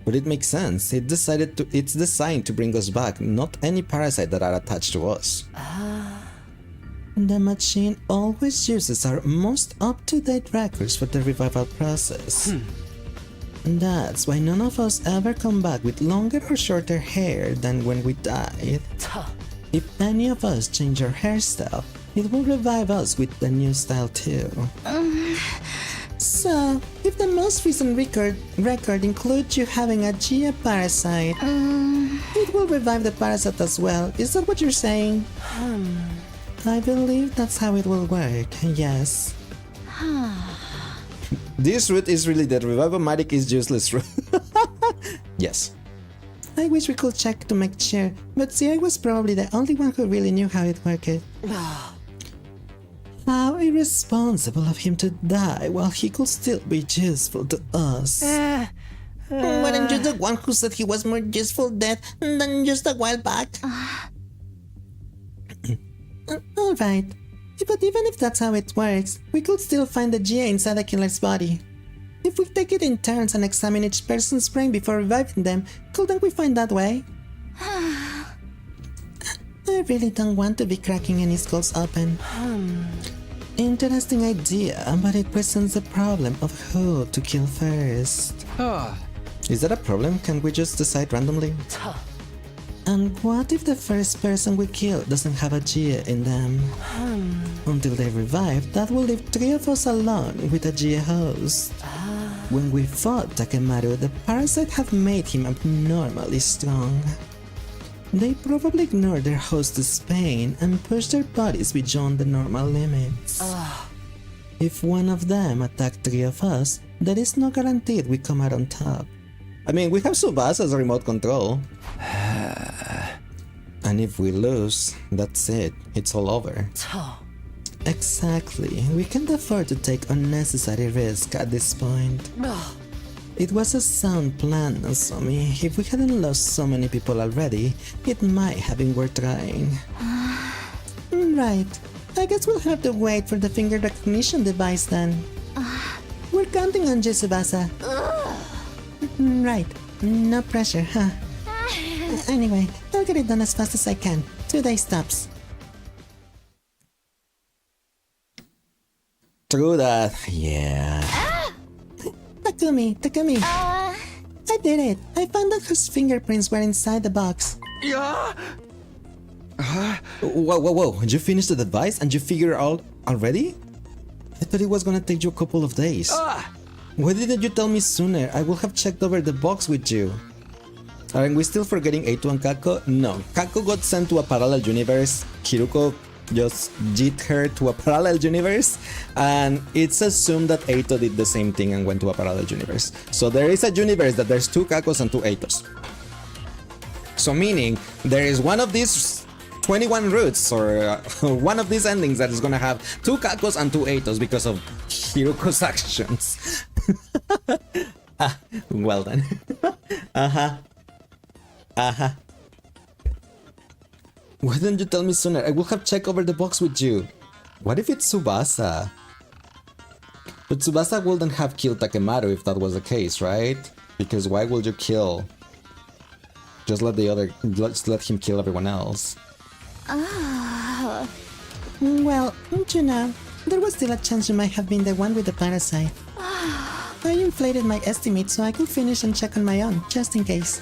But it makes sense. It's designed to bring us back, not any parasite that are attached to us. The machine always uses our most up-to-date records for the revival process. That's why none of us ever come back with longer or shorter hair than when we died. If any of us change our hairstyle, it will revive us with the new style too. So, if the most recent record includes you having a GA parasite, it will revive the parasite as well. Is that what you're saying? I believe that's how it will work, yes. This route is really the revive-o-matic is useless route. Yes. I wish we could check to make sure, but CI was probably the only one who really knew how it worked. How irresponsible of him to die while he could still be useful to us. Weren't you the one who said he was more useful dead than just a while back? Alright, but even if that's how it works, we could still find the GA inside the killer's body. If we take it in turns and examine each person's brain before reviving them, couldn't we find that way? I really don't want to be cracking any skulls open. Interesting idea, but it presents the problem of who to kill first. Is that a problem? Can we just decide randomly? And what if the first person we kill doesn't have a GA in them? Until they revive, that will leave 3 of us alone with a GA host. When we fought Takemaru, the parasite have made him abnormally strong. They probably ignored their host's pain and pushed their bodies beyond the normal limits. If one of them attacked 3 of us, there is no guarantee we come out on top. I mean, we have Tsubasa's remote control. And if we lose, that's it. It's all over. Exactly. We can't afford to take unnecessary risk at this point. It was a sound plan, Nozomi. If we hadn't lost so many people already, it might have been worth trying. Right. I guess we'll have to wait for the finger recognition device then. We're counting on you, Tsubasa. Right. No pressure, huh? Anyway, I'll get it done as fast as I can. 2 days tops. True that. Yeah. Takumi. I did it. I found out whose fingerprints were inside the box. Yeah. Whoa. You finished the device and you figured it out already? I thought it was gonna take you a couple of days. Why didn't you tell me sooner? I would have checked over the box with you. Are we still forgetting Eito and Kako? No, Kako got sent to a parallel universe. Kiruko just jit her to a parallel universe, and it's assumed that Eito did the same thing and went to a parallel universe. So there is a universe that there's 2 Kakos and 2 Eitos. So meaning there is one of these 21 routes or one of these endings that is gonna have 2 Kakos and 2 Eitos because of Hiruko's actions. Well done. Why didn't you tell me sooner? I would have checked over the box with you. What if it's Tsubasa? But Tsubasa wouldn't have killed Takemaru if that was the case, right? Because why would you kill? Just let him kill everyone else. Well, you know, there was still a chance you might have been the one with the parasite. I inflated my estimate so I could finish and check on my own, just in case.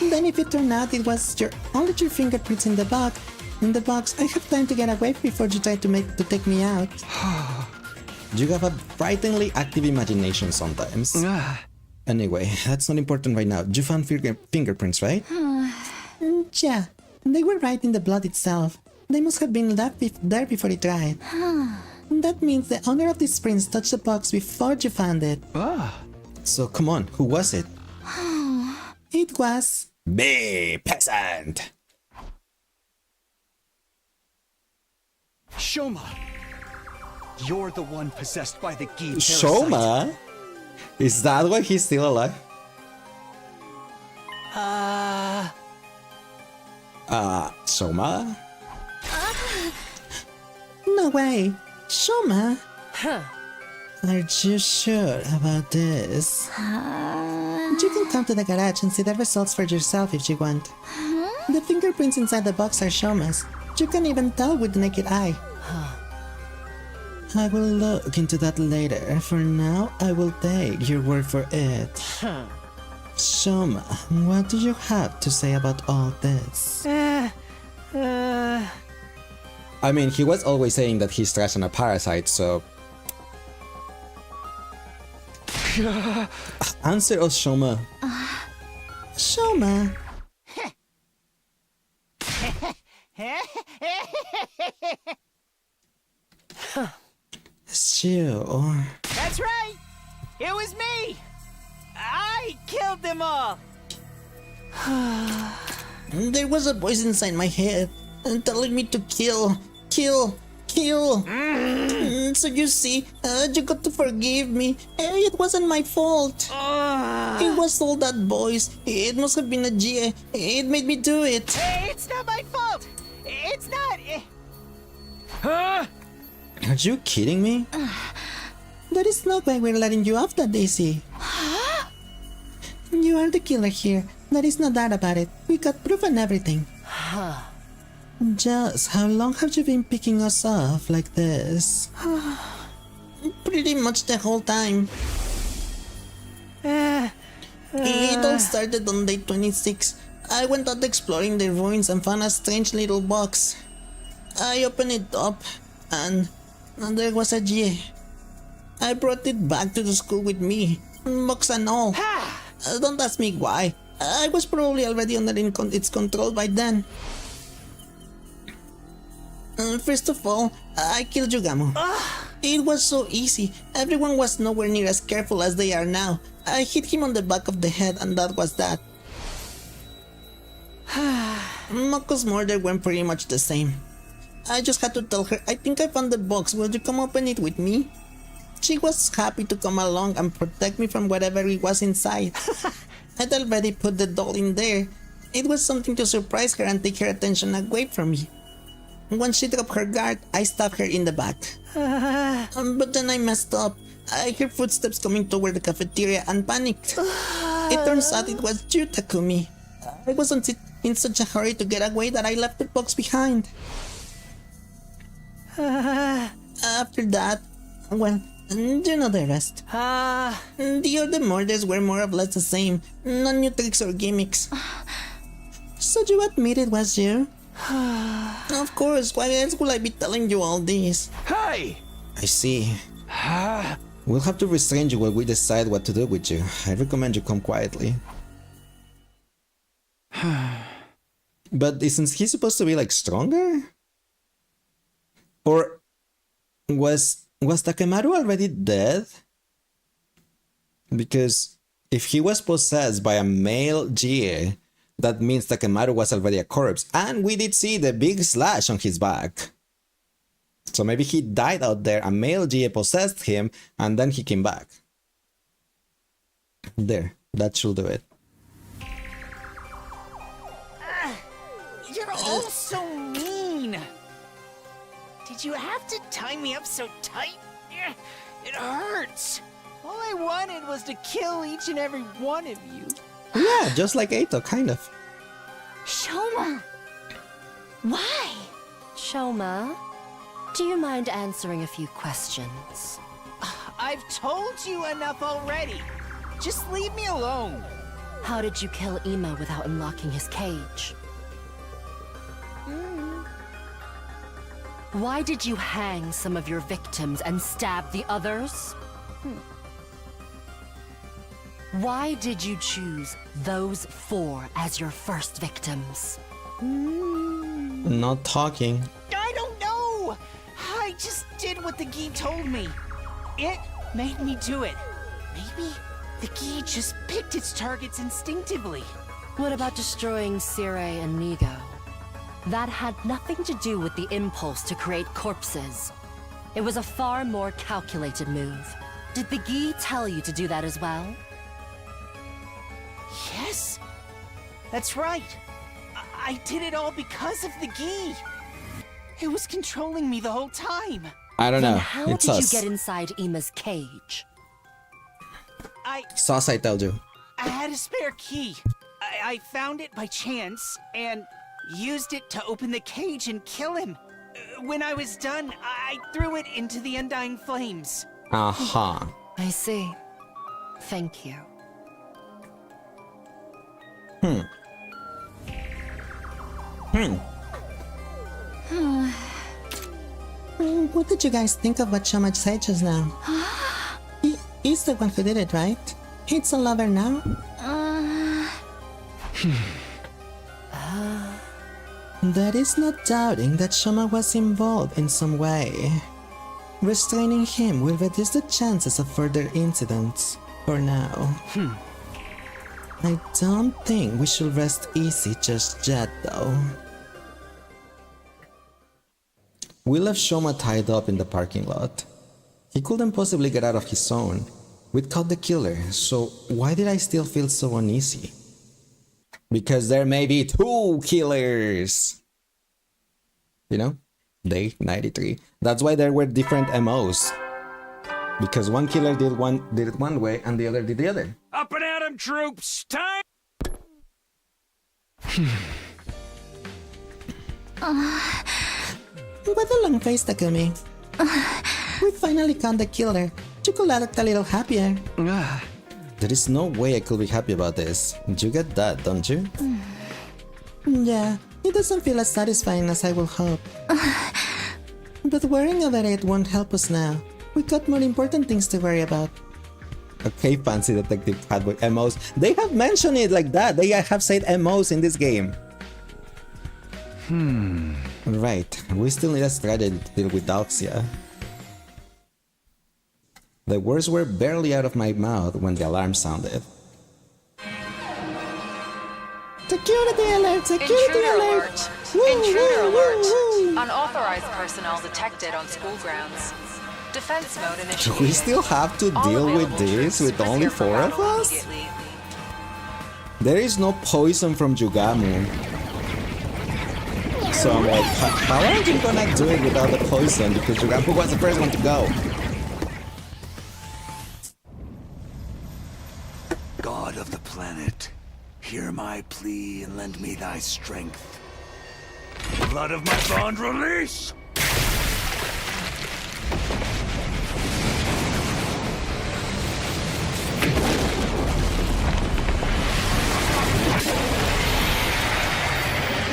Then if it turned out it was only your fingerprints in the box, I have time to get away before you try to take me out. You have a frighteningly active imagination sometimes. Anyway, that's not important right now. You found fingerprints, right? Yeah, they were right in the blood itself. They must have been left there before it dried. That means the owner of these prints touched the box before you found it. So come on, who was it? It was... Me, peasant! Shoma! You're the one possessed by the Gi parasite. Shoma? Is that why he's still alive? Shoma? No way! Shoma? Are you sure about this? You can come to the garage and see the results for yourself if you want. The fingerprints inside the box are Shoma's. You can even tell with the naked eye. I will look into that later. For now, I will take your word for it. Shoma, what do you have to say about all this? I mean, he was always saying that he's trash and a parasite, so... Answer us, Shoma. Shoma. Sure. That's right! It was me! I killed them all! There was a voice inside my head telling me to kill. So you see, you got to forgive me. It wasn't my fault. It was all that voice. It must have been a G. It made me do it. It's not my fault! It's not... Are you kidding me? That is not why we're letting you off that easy. You are the killer here. There is no doubt about it. We got proof and everything. Just how long have you been picking us off like this? Pretty much the whole time. It all started on day 26. I went out exploring the ruins and found a strange little box. I opened it up and there was a G. I brought it back to the school with me, box and all. Don't ask me why. I was probably already under its control by then. First of all, I killed Yugamo. It was so easy. Everyone was nowhere near as careful as they are now. I hit him on the back of the head and that was that. Moko's murder went pretty much the same. I just had to tell her, I think I found the box, will you come open it with me? She was happy to come along and protect me from whatever it was inside. I'd already put the doll in there. It was something to surprise her and take her attention away from me. Once she dropped her guard, I stabbed her in the back. But then I messed up. I heard footsteps coming toward the cafeteria and panicked. It turns out it was you, Takumi. I wasn't in such a hurry to get away that I left the box behind. After that, well, you know the rest. The other murders were more or less the same. No new tricks or gimmicks. So you admit it was you? Of course, why else would I be telling you all this? Hey! I see. We'll have to restrain you while we decide what to do with you. I recommend you come quietly. But isn't he supposed to be like stronger? Or was Takemaru already dead? Because if he was possessed by a male GA, that means Takemaru was already a corpse. And we did see the big slash on his back. So maybe he died out there, a male GA possessed him, and then he came back. There, that should do it. You're all so mean. Did you have to tie me up so tight? It hurts. All I wanted was to kill each and every one of you. Yeah, just like Eito, kind of. Shoma! Why? Shoma, do you mind answering a few questions? I've told you enough already. Just leave me alone. How did you kill Ima without unlocking his cage? Why did you hang some of your victims and stab the others? Why did you choose those 4 as your first victims? Not talking. I don't know. I just did what the Gi told me. It made me do it. Maybe the Gi just picked its targets instinctively. What about destroying Sire and Nigo? That had nothing to do with the impulse to create corpses. It was a far more calculated move. Did the Gi tell you to do that as well? Yes, that's right. I did it all because of the Gi. It was controlling me the whole time. I don't know. How It's did us. you get inside Ima's cage? Sauce, I told you. I had a spare key. I found it by chance and used it to open the cage and kill him. When I was done, I threw it into the undying flames. Aha. I see. Thank you. What did you guys think of what Shoma said just now? He's the one who did it, right? He's a lover now? There is no doubting that Shoma was involved in some way. Restraining him will reduce the chances of further incidents, for now. I don't think we should rest easy just yet, though. We left Shoma tied up in the parking lot. He couldn't possibly get out of his zone. We'd caught the killer, so why did I still feel so uneasy? Because there may be 2 killers! You know? Day 93. That's why there were different MOs. Because one killer did it one way and the other did the other. Up and at 'em, troops! Time! What a long face, Takumi. We finally caught the killer. You could act a little happier. There is no way I could be happy about this. You get that, don't you? Yeah, it doesn't feel as satisfying as I would hope. But worrying about it won't help us now. We got more important things to worry about. Okay, fancy detective Catboy MOs. They have mentioned it like that. They have said MOs in this game. Right, we still need a strategy to deal with Doxia. The words were barely out of my mouth when the alarm sounded. Security alert! Security Intruder alert! alert! Woo, Intruder woo, alert! woo, woo. Unauthorized personnel detected on school grounds. Defense mode Do initiated. we still have to All deal with available this troops with only prepare for 4 of battle us? immediately. There is no poison from Jugamu. So I'm like, how are you gonna do it without the poison? Because Jugamu was the first one to go. God of the planet, hear my plea and lend me thy strength. Blood of my bond release!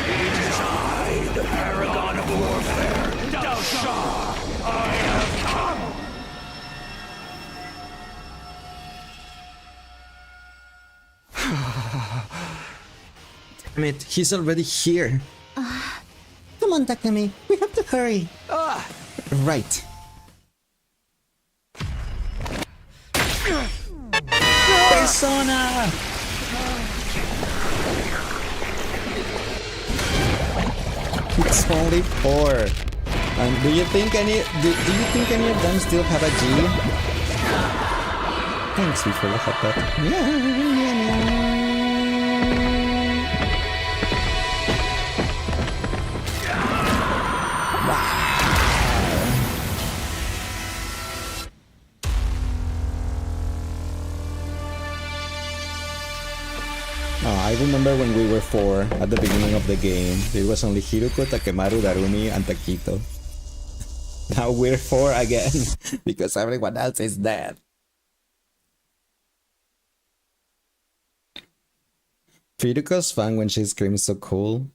It is I, the paragon of warfare, Dao Shah! I have come! Damn it, he's already here. Come on, Takumi. We have to hurry. Right. Persona! It's only 4. And do you think any of them still have a G? Thanks, we for the hot dog. I remember when we were 4 at the beginning of the game. It was only Hiruko, Takemaru, Darumi, and Takito. Now we're 4 again because everyone else is dead. Hiruko's fun when she screams so cool.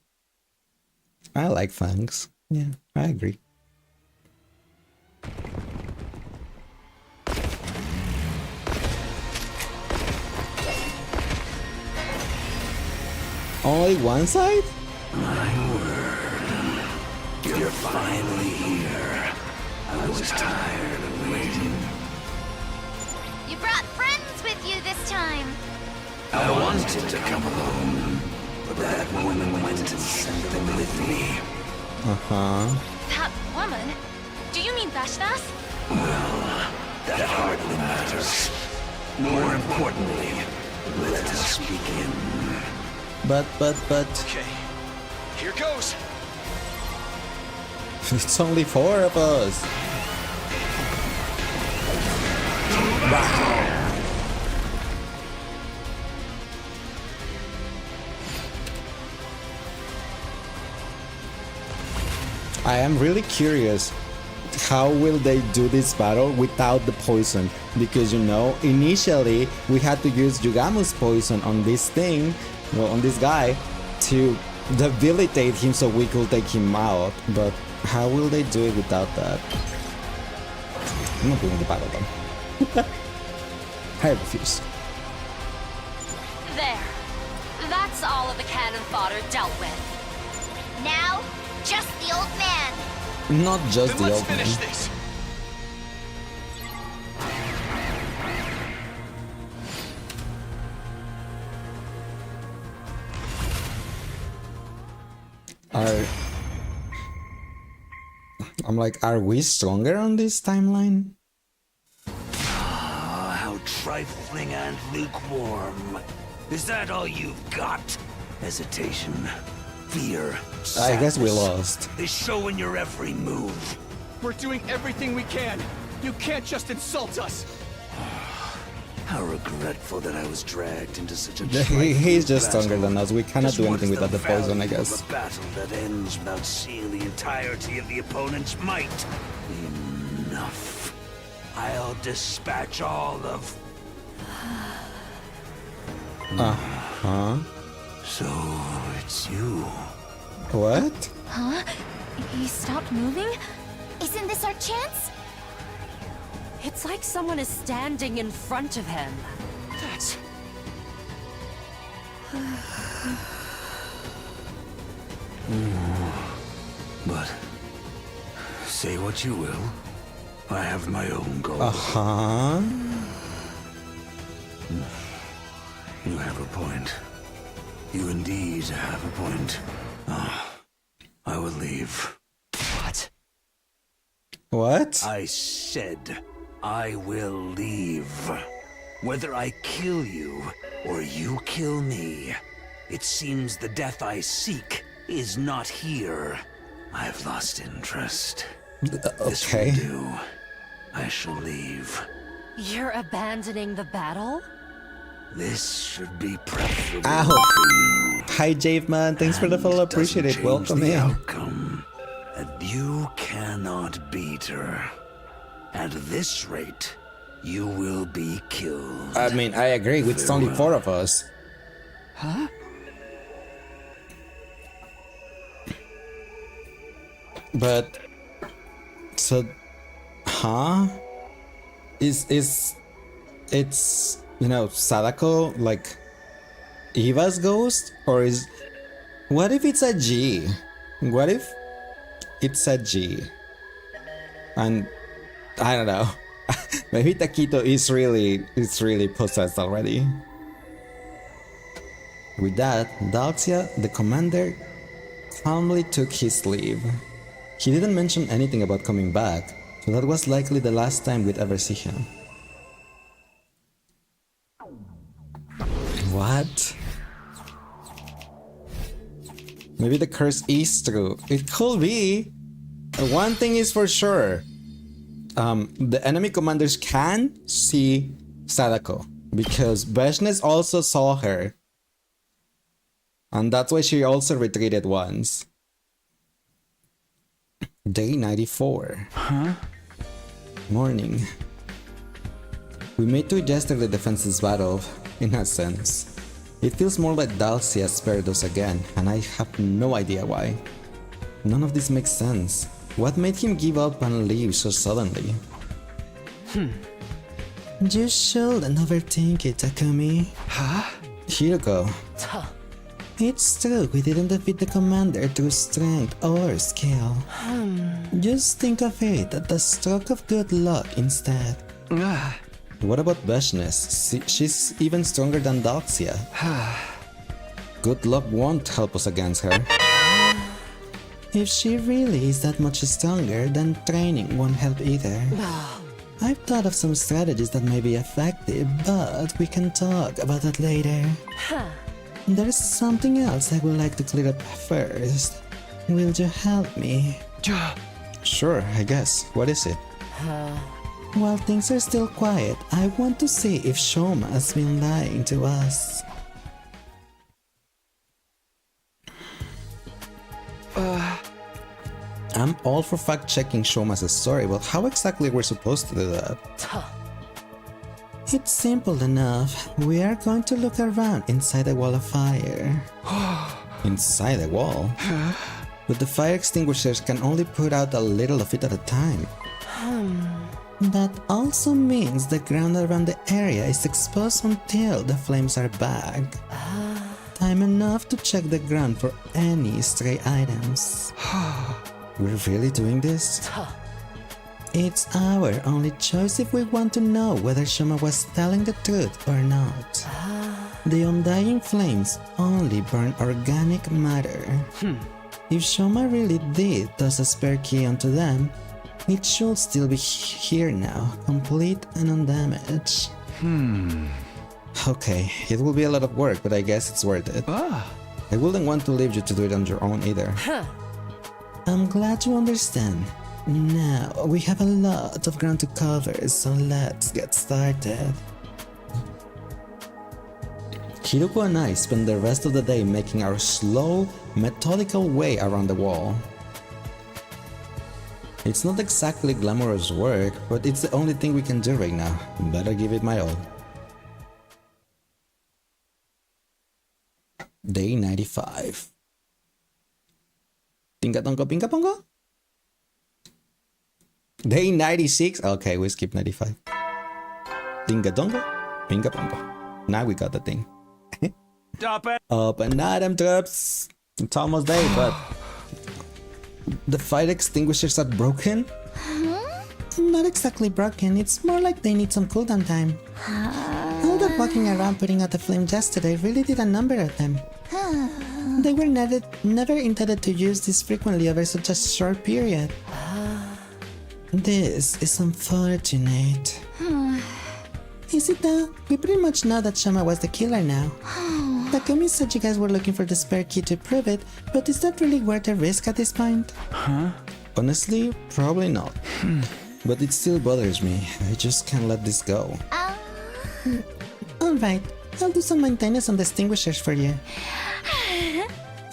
I like fangs. Yeah, I agree. Only one side? My word. You're finally here. I was tired of waiting. You brought friends with you this time. I wanted to come alone, but that woman went and sent them with me. That woman? Do you mean Vashtas? Well, that hardly matters. More importantly, let us begin. But. Okay, here goes. It's only 4 of us. I am really curious. How will they do this battle without the poison? Because you know, initially we had to use Yugamu's poison on this thing, well, on this guy, to debilitate him so we could take him out. But how will they do it without that? I'm not doing the battle then. I refuse. There. That's all of the cannon fodder dealt with. Now, just the old man. Not just Then the let's old finish man. this. I'm like, are we stronger on this timeline? Ah, how trifling and lukewarm. Is that all you've got? Hesitation, fear, I guess we sadness. lost. They show in your every move. We're doing everything we can. You can't just insult us. How regretful that I was dragged into such a He's just battle. stronger than us. We cannot Just do what anything is without the poison, I value of guess. A battle that ends without seeing the entirety of the opponent's might. Enough. I'll dispatch all of. So it's you. What? Huh? He stopped moving? Isn't this our chance? It's like someone is standing in front of him. That's... But say what you will, I have my own goal. You have a point. You indeed have a point. I will leave. What? What? I said I will leave. Whether I kill you or you kill me, it seems the death I seek is not here. I've lost interest. This Okay. will do. I shall leave. You're abandoning the battle? This should be preferable Ow. for you. Hi, Javeman. Thanks for the follow. Appreciate it. Change Welcome the in. outcome. And you cannot beat her. At this rate, you will be killed. I mean, I agree. It's only 4 of us. Huh? But so, it's you know, Sadako like Eva's ghost, or is What if it's a G? What if it's a G? And I don't know. Maybe Taquito is really possessed already. With that, Dalxia, the commander, calmly took his leave. He didn't mention anything about coming back, so that was likely the last time we'd ever see him. What? Maybe the curse is true. It could be. One thing is for sure. The enemy commanders can see Sadako because Beshness also saw her. And that's why she also retreated once. Day 94. Huh? Morning. We made to yesterday the defenses battle, in a sense. It feels more like Dalxia spared us again, and I have no idea why. None of this makes sense. What made him give up and leave so suddenly? You shouldn't overthink it, Takumi. Huh? Here you go. It's true we didn't defeat the commander through strength or skill. Just think of it as a stroke of good luck instead. What about Beshness? She's even stronger than Dalxia. Good luck won't help us against her. If she really is that much stronger, then training won't help either. I've thought of some strategies that may be effective, but we can talk about that later. There's something else I would like to clear up first. Will you help me? Sure, I guess. What is it? While things are still quiet, I want to see if Shoma has been lying to us. I'm all for fact-checking Shoma's story, but how exactly we're supposed to do that? It's simple enough. We are going to look around inside the wall of fire. Inside the wall? But the fire extinguishers can only put out a little of it at a time. That also means the ground around the area is exposed until the flames are back. Time enough to check the ground for any stray items. We're really doing this? It's our only choice if we want to know whether Shoma was telling the truth or not. The undying flames only burn organic matter. If Shoma really did toss a spare key onto them, it should still be here now, complete and undamaged. Okay, it will be a lot of work, but I guess it's worth it. I wouldn't want to leave you to do it on your own either. I'm glad you understand. Now, we have a lot of ground to cover, so let's get started. Kiruko and I spent the rest of the day making our slow, methodical way around the wall. It's not exactly glamorous work, but it's the only thing we can do right now. Better give it my all. Day 95. Tinga-tongo, pinga-pongo? Day 96? Okay, we skipped 95. Tinga-tongo, pinga-pongo. Now we got the thing. Stop it! Open item drops. It's almost day, but the fire extinguishers are broken? Not exactly broken, it's more like they need some cooldown time. All that walking around putting out the flame yesterday really did a number of them. They were never intended to use this frequently over such a short period. This is unfortunate. Is it though? We pretty much know that Shoma was the killer now. Takumi said you guys were looking for the spare key to prove it, but is that really worth the risk at this point? Honestly, probably not. But it still bothers me. I just can't let this go. Alright, I'll do some maintenance on the extinguishers for you.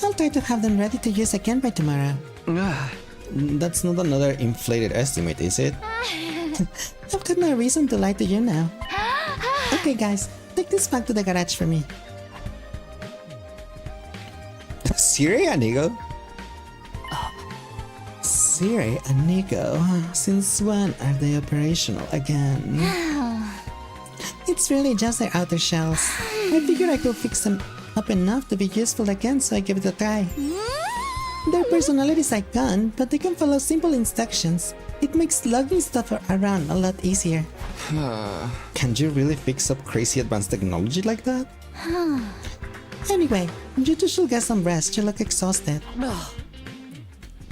I'll try to have them ready to use again by tomorrow. That's not another inflated estimate, is it? I've got no reason to lie to you now. Okay guys, take this back to the garage for me. Siri and Nigo? Siri and Nigo, since when are they operational again? It's really just their outer shells. I figured I could fix them up enough to be useful again, so I give it a try. Their personalities I can't, but they can follow simple instructions. It makes lugging stuff around a lot easier. Can you really fix up crazy advanced technology like that? Anyway, you two should get some rest. You look exhausted.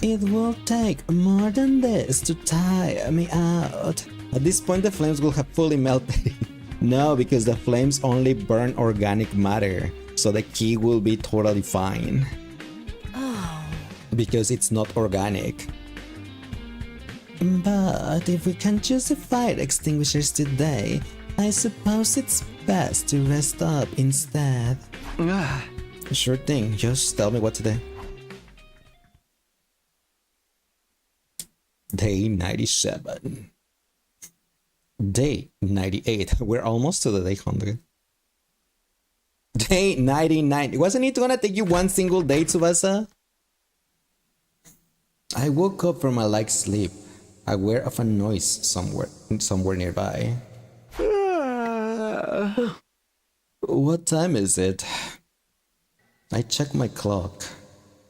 It will take more than this to tire me out. At this point, the flames will have fully melted. No, because the flames only burn organic matter, so the key will be totally fine. Because it's not organic. But if we can't use the fire extinguishers today, I suppose it's best to rest up instead. Sure thing, just tell me what to do. Day 97. Day 98. We're almost to the day 100. Day 99. Wasn't it gonna take you one single day, Tsubasa? I woke up from a light sleep, aware of a noise somewhere nearby. What time is it? I checked my clock.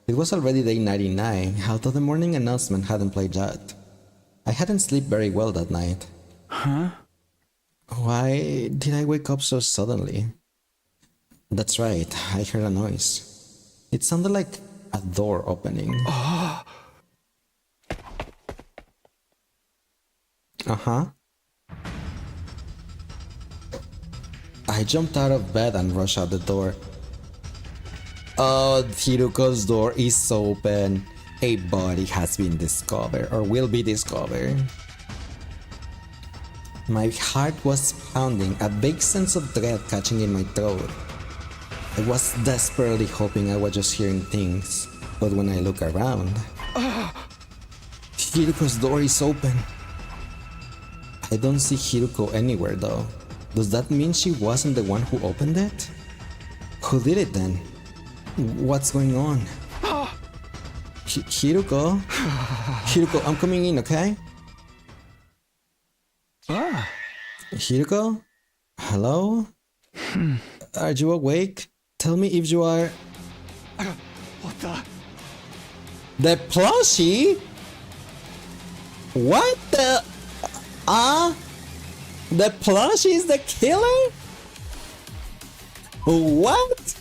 It was already day 99, although the morning announcement hadn't played yet. I hadn't slept very well that night. Huh? Why did I wake up so suddenly? That's right, I heard a noise. It sounded like a door opening. Uh-huh. I jumped out of bed and rushed out the door. Oh, Hiruko's door is open. A body has been discovered, or will be discovered. My heart was pounding, a big sense of dread catching in my throat. I was desperately hoping I was just hearing things, but when I look around, Hiruko's door is open. I don't see Hiruko anywhere though. Does that mean she wasn't the one who opened it? Who did it then? What's going on? Hiruko? Hiruko, I'm coming in, okay? Hiruko? Hello? Are you awake? Tell me if you are... What the? The plushie? What the... The plushie is the killer? What?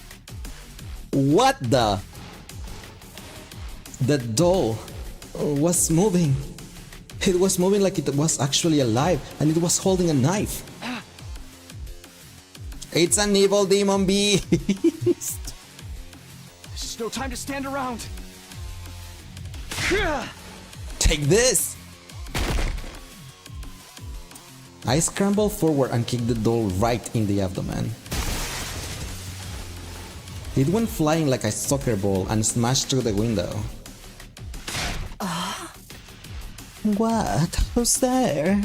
What the? The doll was moving. It was moving like it was actually alive, and it was holding a knife. It's an evil demon beast. There's just no time to stand around. Take this. I scrambled forward and kicked the doll right in the abdomen. It went flying like a soccer ball and smashed through the window. What? Who's there?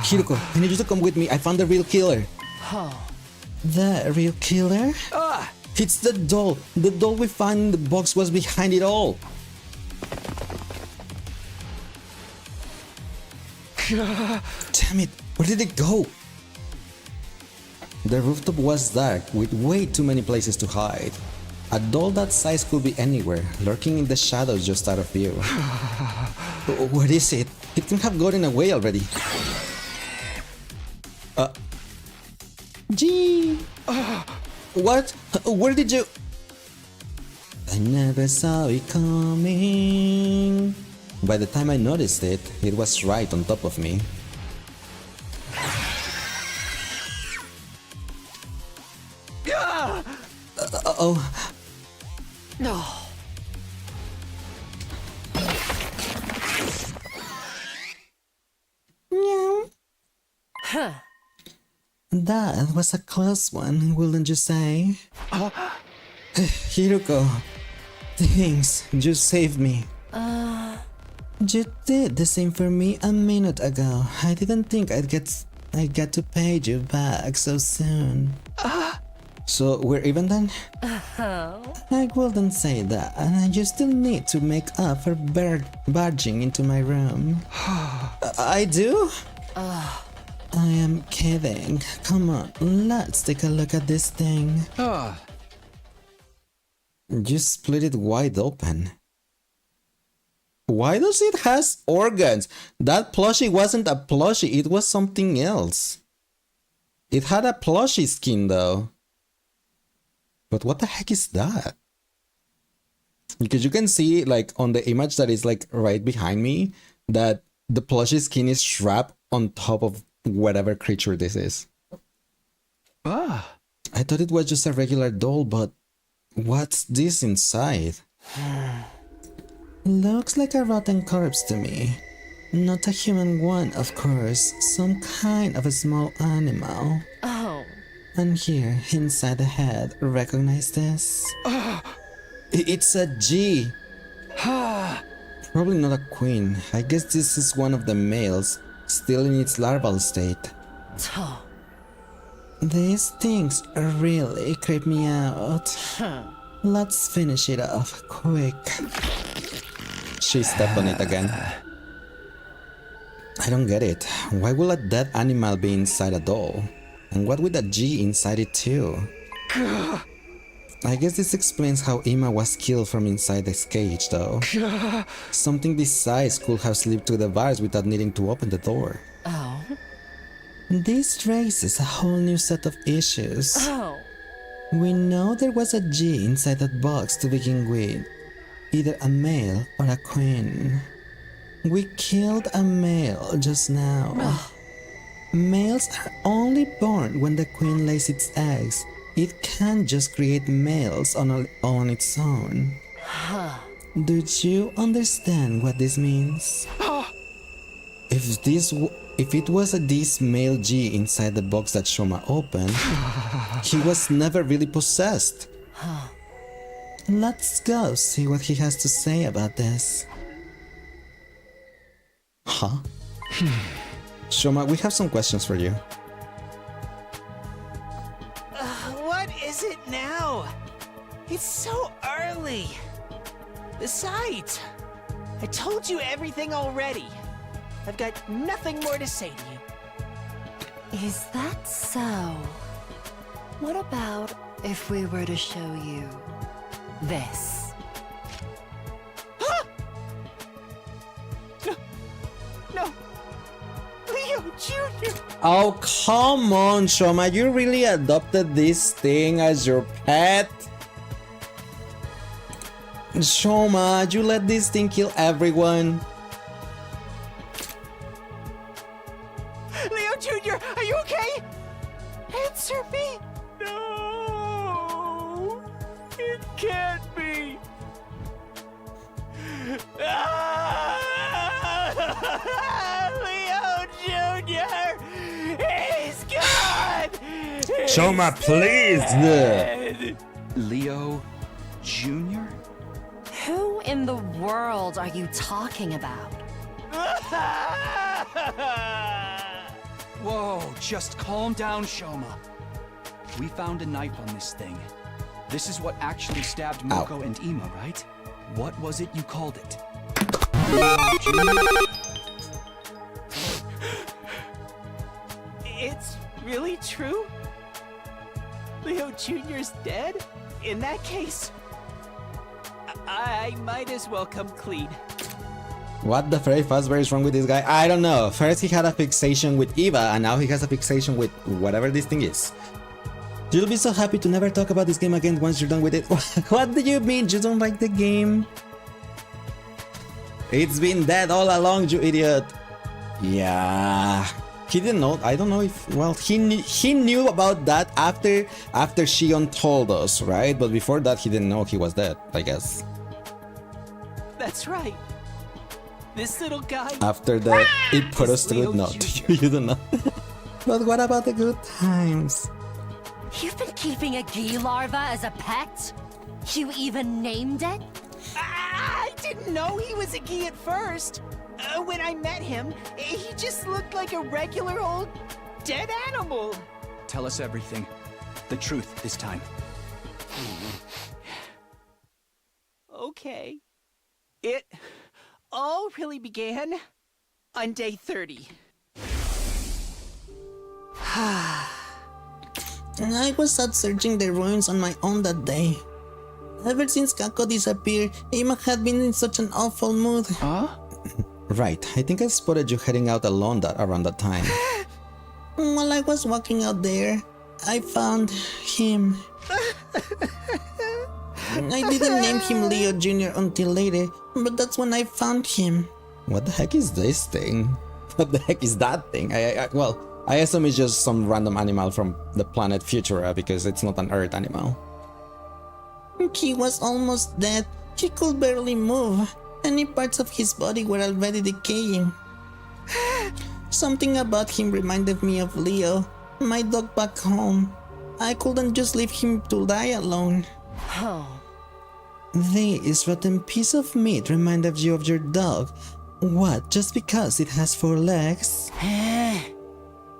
Hiruko, I need you to come with me. I found the real killer. The real killer? It's the doll. The doll we found in the box was behind it all. Damn it, where did it go? The rooftop was dark, with way too many places to hide. A doll that size could be anywhere, lurking in the shadows just out of view. Where is it? It can have gotten away already. Gee! What? Where did you... I never saw it coming. By the time I noticed it, it was right on top of me. Uh-oh. No. Meow. Huh. That was a close one, wouldn't you say? Hiruko, thanks, you saved me. You did the same for me a minute ago. I didn't think I'd get to pay you back so soon. So we're even then? I wouldn't say that, and you still need to make up for barging into my room. I do? I am kidding. Come on, let's take a look at this thing. You split it wide open. Why does it has organs? That plushie wasn't a plushie, it was something else. It had a plushie skin though. But what the heck is that? Because you can see like on the image that is like right behind me that the plushie skin is strapped on top of whatever creature this is. I thought it was just a regular doll, but what's this inside? Looks like a rotten corpse to me. Not a human one, of course. Some kind of a small animal. Oh. And here, inside the head, recognize this? It's a G. Probably not a queen. I guess this is one of the males, still in its larval state. These things really creep me out. Let's finish it off quick. She stepped on it again. I don't get it. Why will a dead animal be inside a doll? And what with a G inside it too? I guess this explains how Ima was killed from inside this cage though. Something this size could have slipped through the bars without needing to open the door. Oh. This raises a whole new set of issues. Oh. We know there was a G inside that box to begin with. Either a male or a queen. We killed a male just now. Males are only born when the queen lays its eggs. It can't just create males on its own. Do you understand what this means? If it was this male G inside the box that Shoma opened, he was never really possessed. Let's go see what he has to say about this. Huh? Shoma, we have some questions for you. What is it now? It's so early. Besides, I told you everything already. I've got nothing more to say to you. Is that so? What about if we were to show you this? Huh? No. Leo Jr. Oh, come on, Shoma. You really adopted this thing as your pet? Shoma, you let this thing kill everyone? Leo Jr., are you okay? Answer me. No. It can't be. Leo Jr. He's gone. Shoma, please. Leo Jr.? Who in the world are you talking about? Whoa, just calm down, Shoma. We found a knife on this thing. This is what actually stabbed Moko and Ima, right? What was it you called it? It's really true? Leo Jr.'s dead? In that case, I might as well come clean. What the very fuzzberry is wrong with this guy? I don't know. First he had a fixation with Eva, and now he has a fixation with whatever this thing is. You'll be so happy to never talk about this game again once you're done with it. What do you mean you don't like the game? It's been dead all along, you idiot. Yeah. He didn't know. I don't know if... Well, he knew about that after Shion told us, right? But before that, he didn't know he was dead, I guess. That's right. This little guy... After that, it put us through... No, you don't know. But what about the good times? You've been keeping a Gi larva as a pet? You even named it? I didn't know he was a Gi at first. When I met him, he just looked like a regular old dead animal. Tell us everything. The truth this time. Okay. It all really began on day 30. I was out searching the ruins on my own that day. Ever since Kako disappeared, Ima had been in such an awful mood. Huh? Right, I think I spotted you heading out alone around that time. While I was walking out there, I found him. I didn't name him Leo Jr. until later, but that's when I found him. What the heck is this thing? What the heck is that thing? Well, I assume it's just some random animal from the planet Futura because it's not an Earth animal. He was almost dead. He could barely move. Any parts of his body were already decaying. Something about him reminded me of Leo, my dog back home. I couldn't just leave him to die alone. Oh. This rotten piece of meat reminded you of your dog. What, just because it has 4 legs?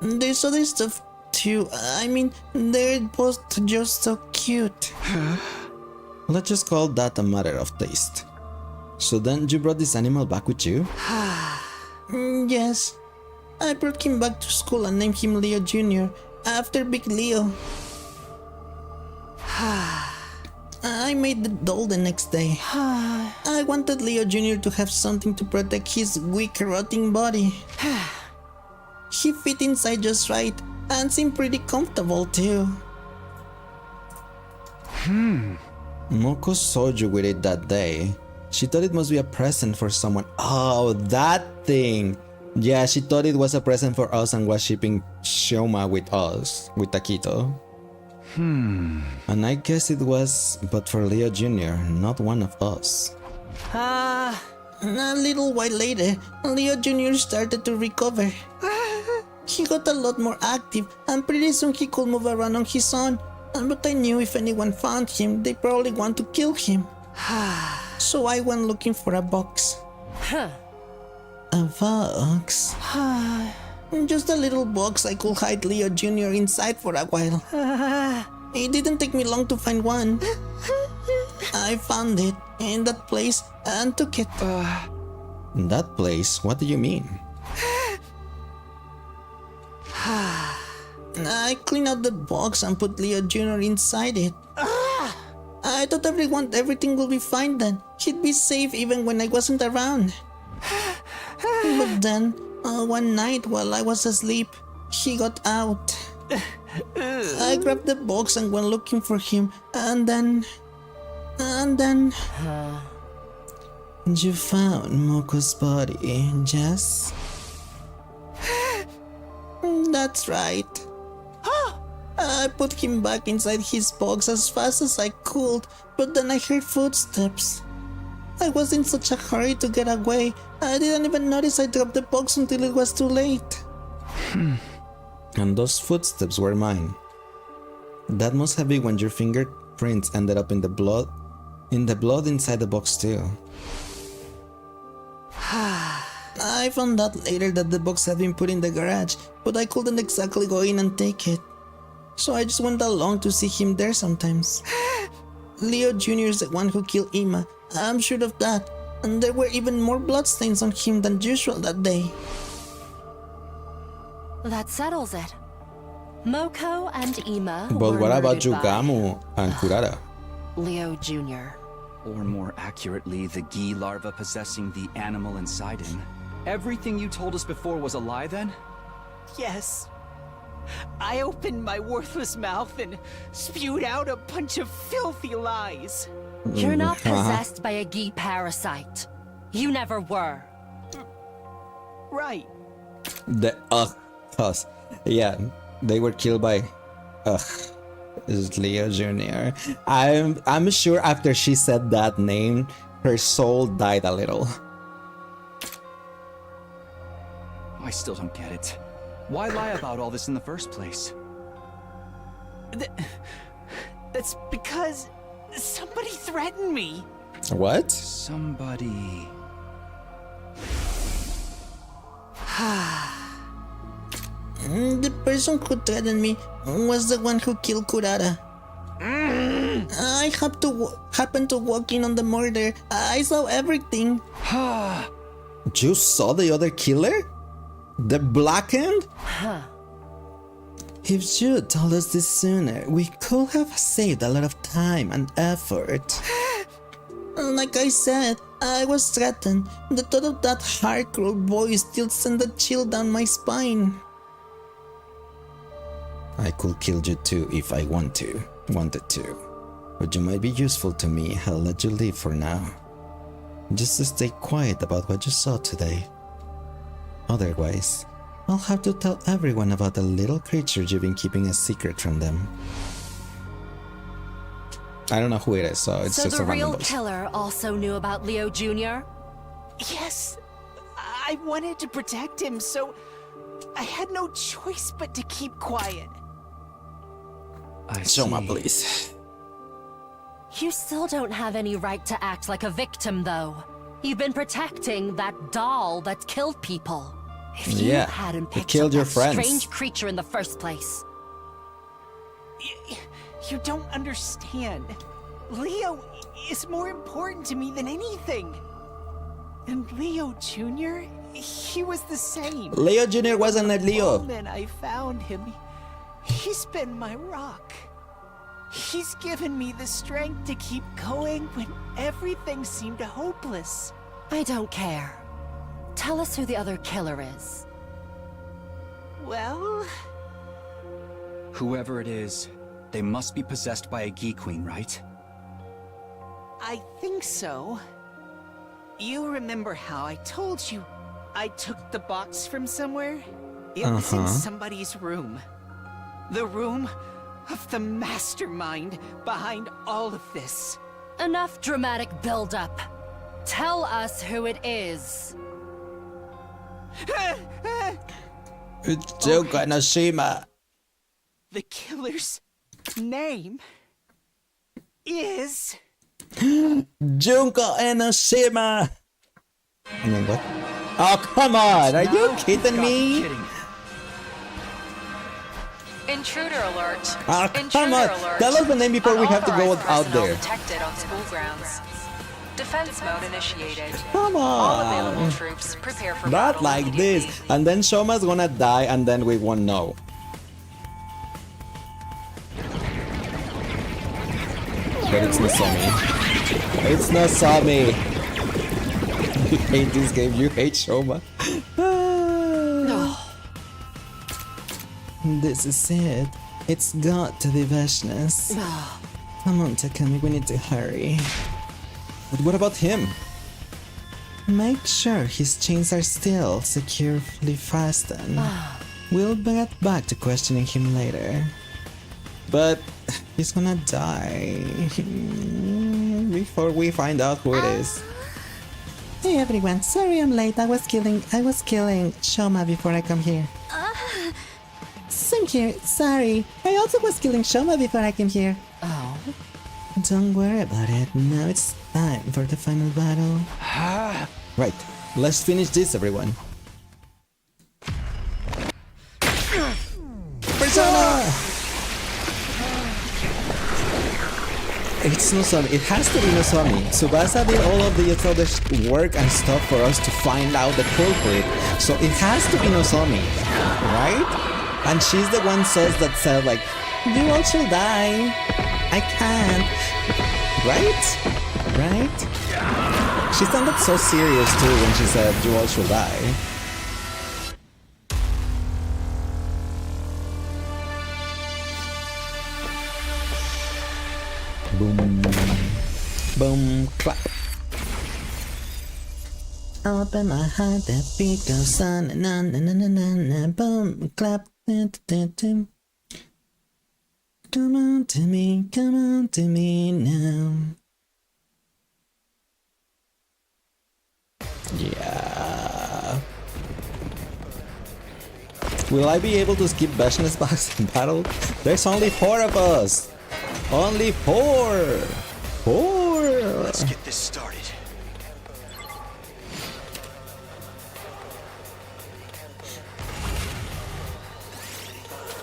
There's other stuff too. I mean, they're both just so cute. Let's just call that a matter of taste. So then you brought this animal back with you? Yes. I brought him back to school and named him Leo Jr. after Big Leo. I made the doll the next day. I wanted Leo Jr. to have something to protect his weak, rotting body. He fit inside just right and seemed pretty comfortable too. Moko saw you with it that day. She thought it must be a present for someone. Oh, that thing! Yeah, she thought it was a present for us and was shipping Shoma with us, with Takito. And I guess it was, but for Leo Jr., not one of us. A little while later, Leo Jr. started to recover. He got a lot more active, and pretty soon he could move around on his own. But I knew if anyone found him, they'd probably want to kill him. So I went looking for a box. A box? Just a little box I could hide Leo Jr. inside for a while. It didn't take me long to find one. I found it in that place and took it. That place? What do you mean? I cleaned out the box and put Leo Jr. inside it. I thought everything would be fine then. He'd be safe even when I wasn't around. But then, one night while I was asleep, he got out. I grabbed the box and went looking for him, and then... You found Moko's body, Jess? That's right. I put him back inside his box as fast as I could, but then I heard footsteps. I was in such a hurry to get away, I didn't even notice I dropped the box until it was too late. And those footsteps were mine. That must have been when your fingerprints ended up in the blood inside the box too. I found out later that the box had been put in the garage, but I couldn't exactly go in and take it. So I just went along to see him there sometimes. Leo Jr. is the one who killed Ima, I'm sure of that, and there were even more bloodstains on him than usual that day. That settles it. Moko and Ima But were what about murdered by Yugamu and Kurara? Leo Jr. Or more accurately, the Gi larva possessing the animal inside him. Everything you told us before was a lie then? Yes. I opened my worthless mouth and spewed out a bunch of filthy lies. You're not possessed by a Gi parasite. You never were. Right. The us. Yeah, they were killed by is Leo Jr. I'm sure after she said that name, her soul died a little. I still don't get it. Why lie about all this in the first place? That's because somebody threatened me. What? Somebody... The person who threatened me was the one who killed Kurara. I happened to walk in on the murder. I saw everything. You saw the other killer? The blackened? If you told us this sooner, we could have saved a lot of time and effort. Like I said, I was threatened. The thought of that hardcore voice still sent a chill down my spine. I could kill you too if I wanted to. But you might be useful to me. I'll let you live for now. Just stay quiet about what you saw today. Otherwise, I'll have to tell everyone about the little creature you've been keeping a secret from them. I don't know who it is, so it's just a random voice. So the real killer also knew about Leo Jr.? Yes. I wanted to protect him, so I had no choice but to keep quiet. Shoma, please. You still don't have any right to act like a victim, though. You've been protecting that doll that killed people. If you hadn't picked up that strange creature in the first place. You don't understand. Leo is more important to me than anything. And Leo Jr., he was the same. Leo Jr. wasn't a Leo. The moment I found him, he's been my rock. He's given me the strength to keep going when everything seemed hopeless. I don't care. Tell us who the other killer is. Well... Whoever it is, they must be possessed by a Gi Queen, right? I think so. You remember how I told you I took the box from somewhere? It was in somebody's room. The room of the mastermind behind all of this. Enough dramatic build-up. Tell us who it is. It's Junko Enoshima. The killer's name is... Junko Enoshima! I mean, what? Oh, come on! Are you kidding me? Intruder alert. Oh, come on! Tell us the name before we have to go out there. Detected on school grounds. Defense mode initiated. Come on! All available troops prepare for Not battle like this. And then Shoma's gonna die and then we won't know. But it's Nozomi. It's Nozomi. You hate this game, you hate Shoma. This is it. It's got to be Vashna's. Come on, Takumi, we need to hurry. But what about him? Make sure his chains are still securely fastened. We'll get back to questioning him later. But he's gonna die before we find out who it is. Hey everyone, sorry I'm late. I was killing Shoma before I come here. Same here, sorry. I also was killing Shoma before I came here. Oh. Don't worry about it. Now it's time for the final battle. Right, let's finish this, everyone. Persona! It's Nozomi. It has to be Nozomi. Tsubasa did all of the work and stuff for us to find out the culprit. So it has to be Nozomi, right? And she's the one sus that said like, you all shall die. I can't. Right? Right? She sounded so serious too when she said, you all shall die. Boom. Boom. Clap. Open my heart, that beat goes on and on and on and on and boom. Clap. Come on to me now. Yeah. Will I be able to skip Vashna's box in battle? There's only 4 of us. Only 4. 4. Let's get this started.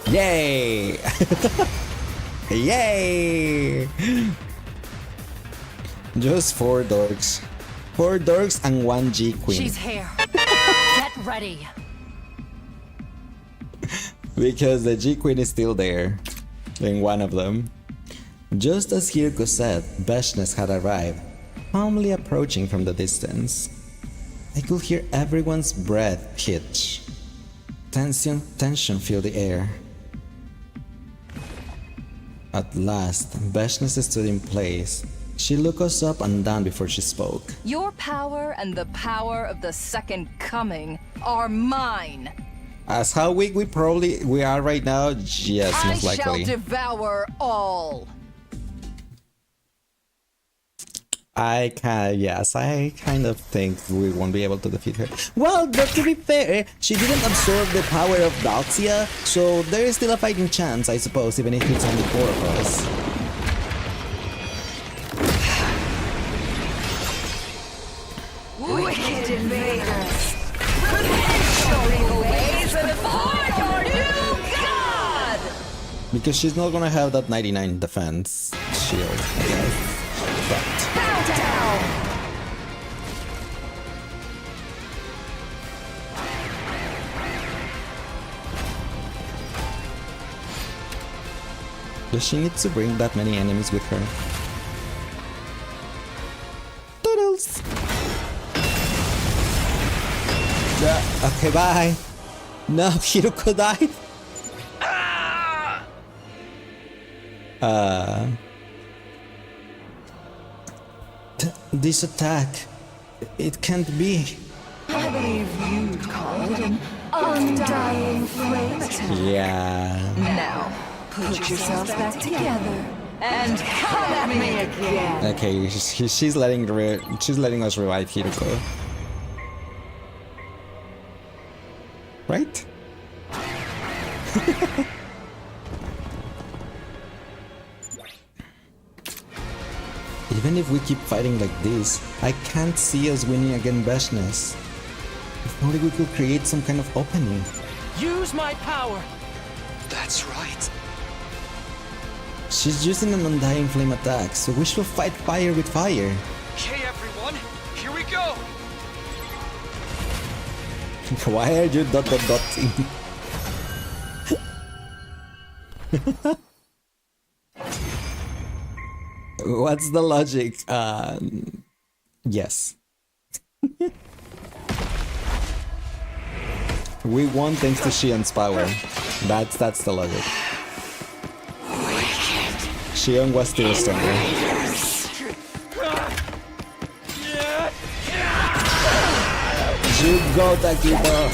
Yay! Yay! Just 4 dorks. 4 dorks and 1 Gi Queen. She's here. Get ready. Because the G-Queen is still there. In one of them. Just as Hiroko said, Beshness had arrived, calmly approaching from the distance. I could hear everyone's breath hitch. Tension filled the air. At last, Beshness stood in place. She looked us up and down before she spoke. Your power and the power of the Second Coming are mine. As how weak we are right now, yes, most likely. I shall devour all. I kind of think we won't be able to defeat her. Well, but to be fair, she didn't absorb the power of Doxia, so there is still a fighting chance, I suppose, even if it's only 4 of us. Wicked invaders, perpetually the ways before your new god! Because she's not gonna have that 99 defense shield, I guess. But does she need to bring that many enemies with her? Toodles! Yeah, okay, bye! No, Hiroko died! This attack, it can't be. I believe you'd call it an undying flame attack. Yeah. Now, put yourselves back together and come at me again. Okay, she's letting us revive Hiroko. Right? Even if we keep fighting like this, I can't see us winning against Beshness. If only we could create some kind of opening. Use my power! That's right. She's using an undying flame attack, so we should fight fire with fire. Okay, everyone, here we go! Why are you dotting? What's the logic? Yes. We won thanks to Shion's power. That's the logic. Shion was still stronger. You go, Taquito!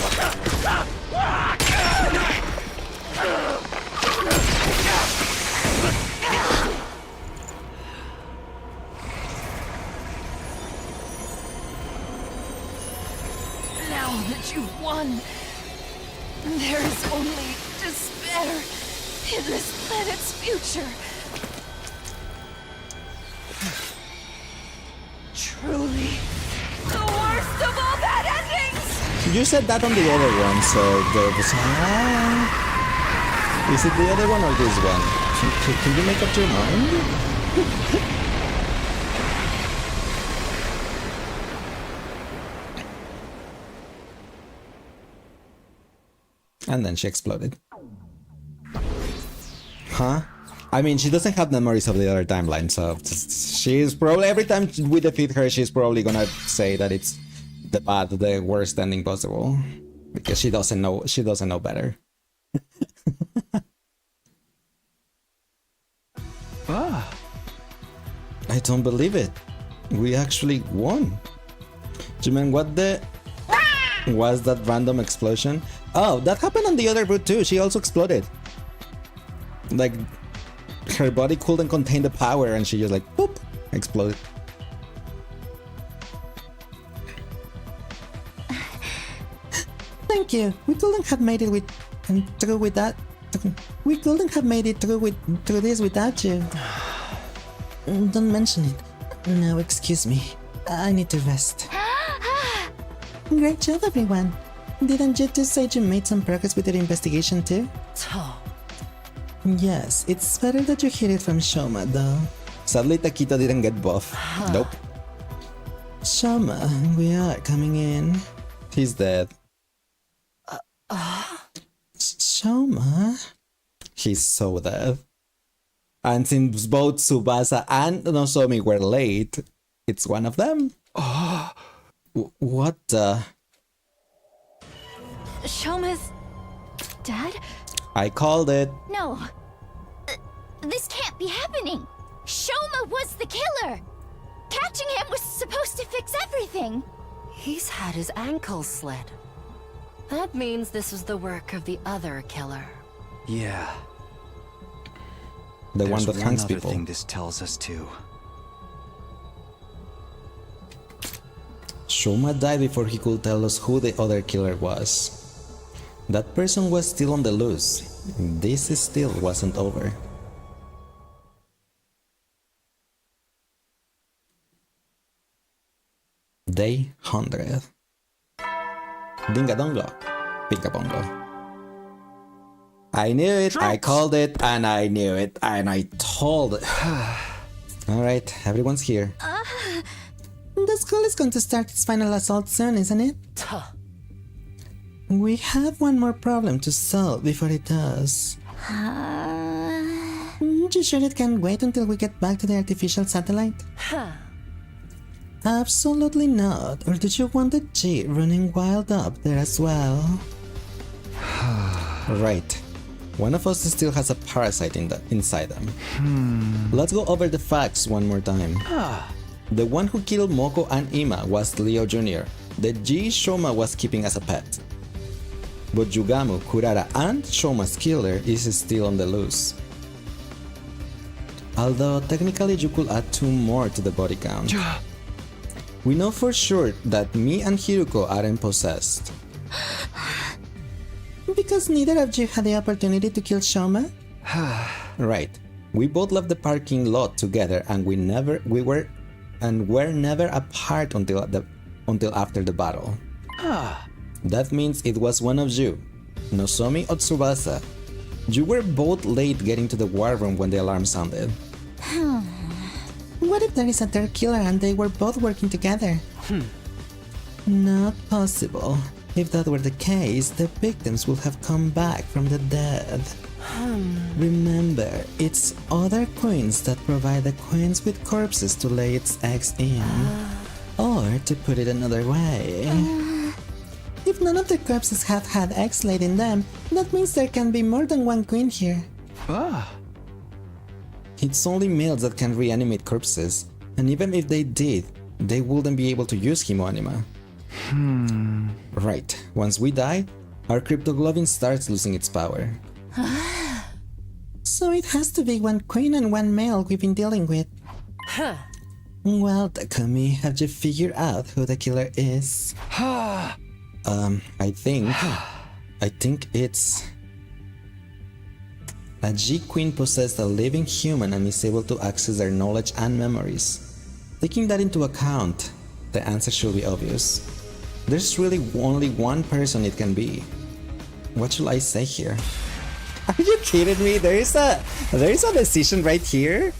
Now that you've won, there is only despair in this planet's future. Truly, the worst of all bad endings! You said that on the other one, so there was... Is it the other one or this one? Can you make up your mind? And then she exploded. Huh? I mean, she doesn't have memories of the other timeline, so she's probably, every time we defeat her, she's probably gonna say that it's the worst ending possible. Because she doesn't know better. I don't believe it. We actually won. Jimen, what the... Was that random explosion? Oh, that happened on the other brute too. She also exploded. Like, her body couldn't contain the power and she just like, boop, exploded. Thank you. We couldn't have made it through with that. We couldn't have made it through this without you. Don't mention it. No, excuse me. I need to rest. Great job, everyone. Didn't you just say you made some progress with your investigation too? Yes, it's better that you hear it from Shoma, though. Sadly, Taquito didn't get buff. Nope. Shoma, we are coming in. He's dead. Shoma? He's so dead. And since both Tsubasa and Nozomi were late, it's one of them. Oh, what the? Shoma's dad? I called it. No. This can't be happening. Shoma was the killer. Catching him was supposed to fix everything. He's had his ankle slit. That means this was the work of the other killer. Yeah. The one that hangs people. There's one other thing this tells us too. Shoma died before he could tell us who the other killer was. That person was still on the loose. This still wasn't over. Day 100. Dingadongo. Pinkabongo. I knew it, I called it, and I knew it, and I told it. Alright, everyone's here. The school is going to start its final assault soon, isn't it? We have one more problem to solve before it does. You sure it can wait until we get back to the artificial satellite? Absolutely not. Or did you want the G running wild up there as well? Right. One of us still has a parasite inside them. Let's go over the facts one more time. The one who killed Moko and Ima was Leo Jr. The G Shoma was keeping as a pet. But Yugamu, Kurara, and Shoma's killer is still on the loose. Although technically you could add 2 more to the body count. We know for sure that me and Hiruko aren't possessed. Because neither of you had the opportunity to kill Shoma? Right. We both left the parking lot together and were never apart until after the battle. That means it was one of you, Nozomi or Tsubasa. You were both late getting to the war room when the alarm sounded. What if there is a third killer and they were both working together? Not possible. If that were the case, the victims would have come back from the dead. Remember, it's other queens that provide the queens with corpses to lay its eggs in. Or, to put it another way... If none of the corpses have had eggs laid in them, that means there can be more than one queen here. It's only males that can reanimate corpses, and even if they did, they wouldn't be able to use Himoanima. Right, once we die, our cryptoglobin starts losing its power. So it has to be one queen and one male we've been dealing with. Well, Takumi, have you figured out who the killer is? I think it's... A G-Queen possessed a living human and is able to access their knowledge and memories. Taking that into account, the answer should be obvious. There's really only one person it can be. What should I say here? Are you kidding me? There is a decision right here?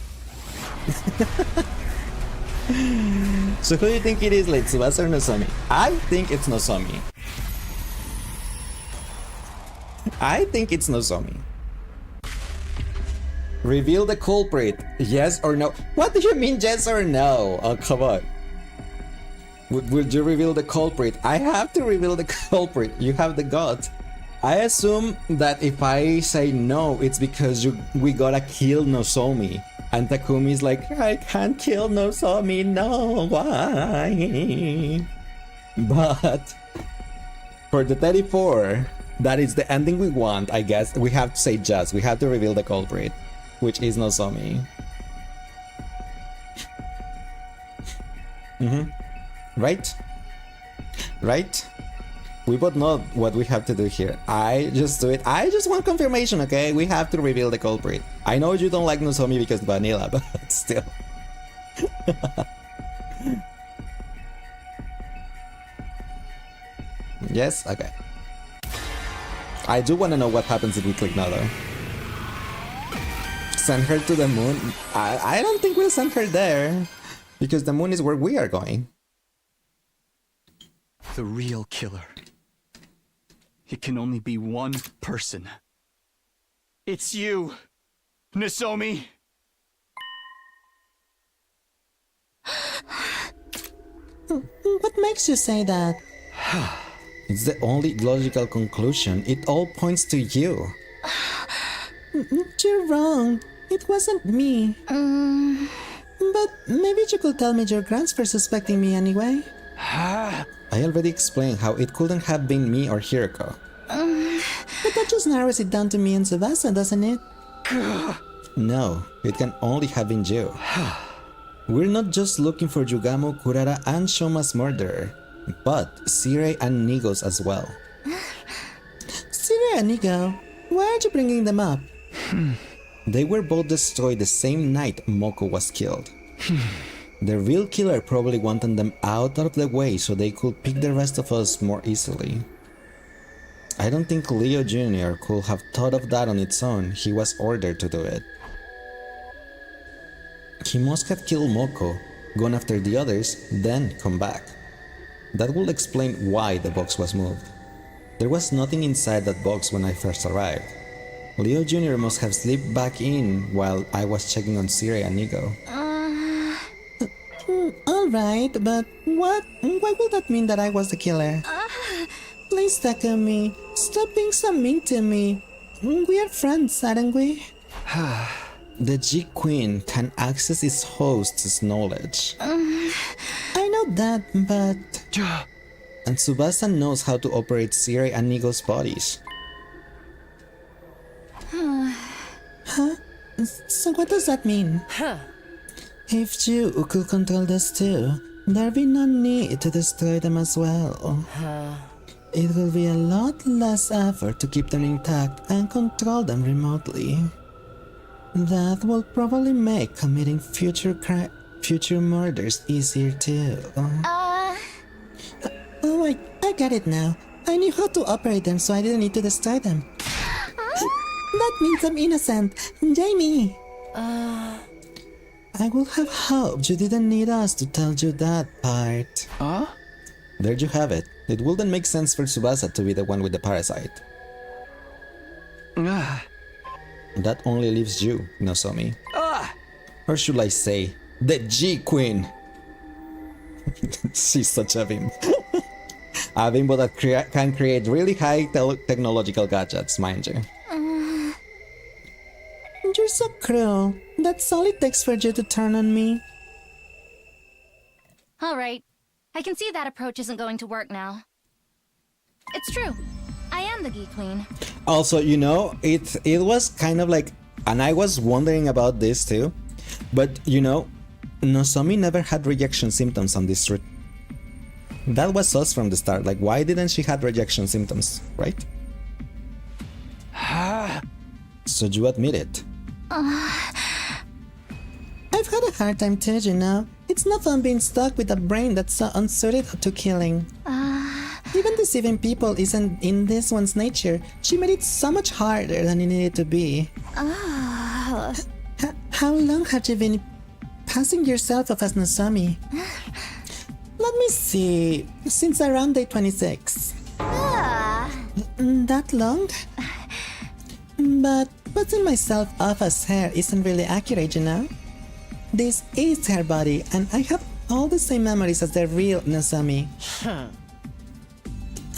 So who do you think it is, like Tsubasa or Nozomi? I think it's Nozomi. I think it's Nozomi. Reveal the culprit. Yes or no? What do you mean yes or no? Oh, come on. Would you reveal the culprit? I have to reveal the culprit. You have the gut. I assume that if I say no, it's because we gotta kill Nozomi. And Takumi's like, I can't kill Nozomi, no, why? But for the 34, that is the ending we want, I guess. We have to say just. We have to reveal the culprit, which is Nozomi. Right? Right? We both know what we have to do here. I just do it. I just want confirmation, okay? We have to reveal the culprit. I know you don't like Nozomi because vanilla, but still. Yes? Okay. I do want to know what happens if we click now, though. Send her to the moon? I don't think we'll send her there. Because the moon is where we are going. The real killer. It can only be one person. It's you, Nozomi. What makes you say that? It's the only logical conclusion. It all points to you. You're wrong. It wasn't me. But maybe you could tell me your grounds for suspecting me anyway. I already explained how it couldn't have been me or Hiroko. But that just narrows it down to me and Tsubasa, doesn't it? No, it can only have been you. We're not just looking for Yugamo, Kurara, and Shoma's murderer, but Sirei and Nigo's as well. Sirei and Nigo? Why are you bringing them up? They were both destroyed the same night Moko was killed. The real killer probably wanted them out of the way so they could pick the rest of us more easily. I don't think Leo Jr. could have thought of that on its own. He was ordered to do it. He must have killed Moko, gone after the others, then come back. That will explain why the box was moved. There was nothing inside that box when I first arrived. Leo Jr. must have slipped back in while I was checking on Sirei and Nigo. Alright, but why would that mean that I was the killer? Please, Takumi, stop being so mean to me. We are friends, aren't we? The G-Queen can access its host's knowledge. I know that, but... And Tsubasa knows how to operate Sirei and Nigo's bodies. Huh? So what does that mean? If you could control this too, there'd be no need to destroy them as well. It will be a lot less effort to keep them intact and control them remotely. That will probably make committing future murders easier too. Oh, I get it now. I knew how to operate them, so I didn't need to destroy them. That means I'm innocent. Jamie! I would have hoped you didn't need us to tell you that part. There you have it. It wouldn't make sense for Tsubasa to be the one with the parasite. That only leaves you, Nozomi. Or should I say, the G-Queen! She's such a bimbo. A bimbo that can create really high technological gadgets, mind you. You're so cruel. That's all it takes for you to turn on me. Alright. I can see that approach isn't going to work now. It's true. I am the Geek Queen. Also, you know, it was kind of like, and I was wondering about this too, but you know, Nozomi never had rejection symptoms on this trip. That was us from the start, like why didn't she have rejection symptoms, right? So you admit it. I've had a hard time too, you know. It's not fun being stuck with a brain that's so unsuited to killing. Even deceiving people isn't in this one's nature. She made it so much harder than it needed to be. How long have you been passing yourself off as Nozomi? Let me see. Since around day 26. That long? But putting myself off as her isn't really accurate, you know? This is her body, and I have all the same memories as the real Nozomi.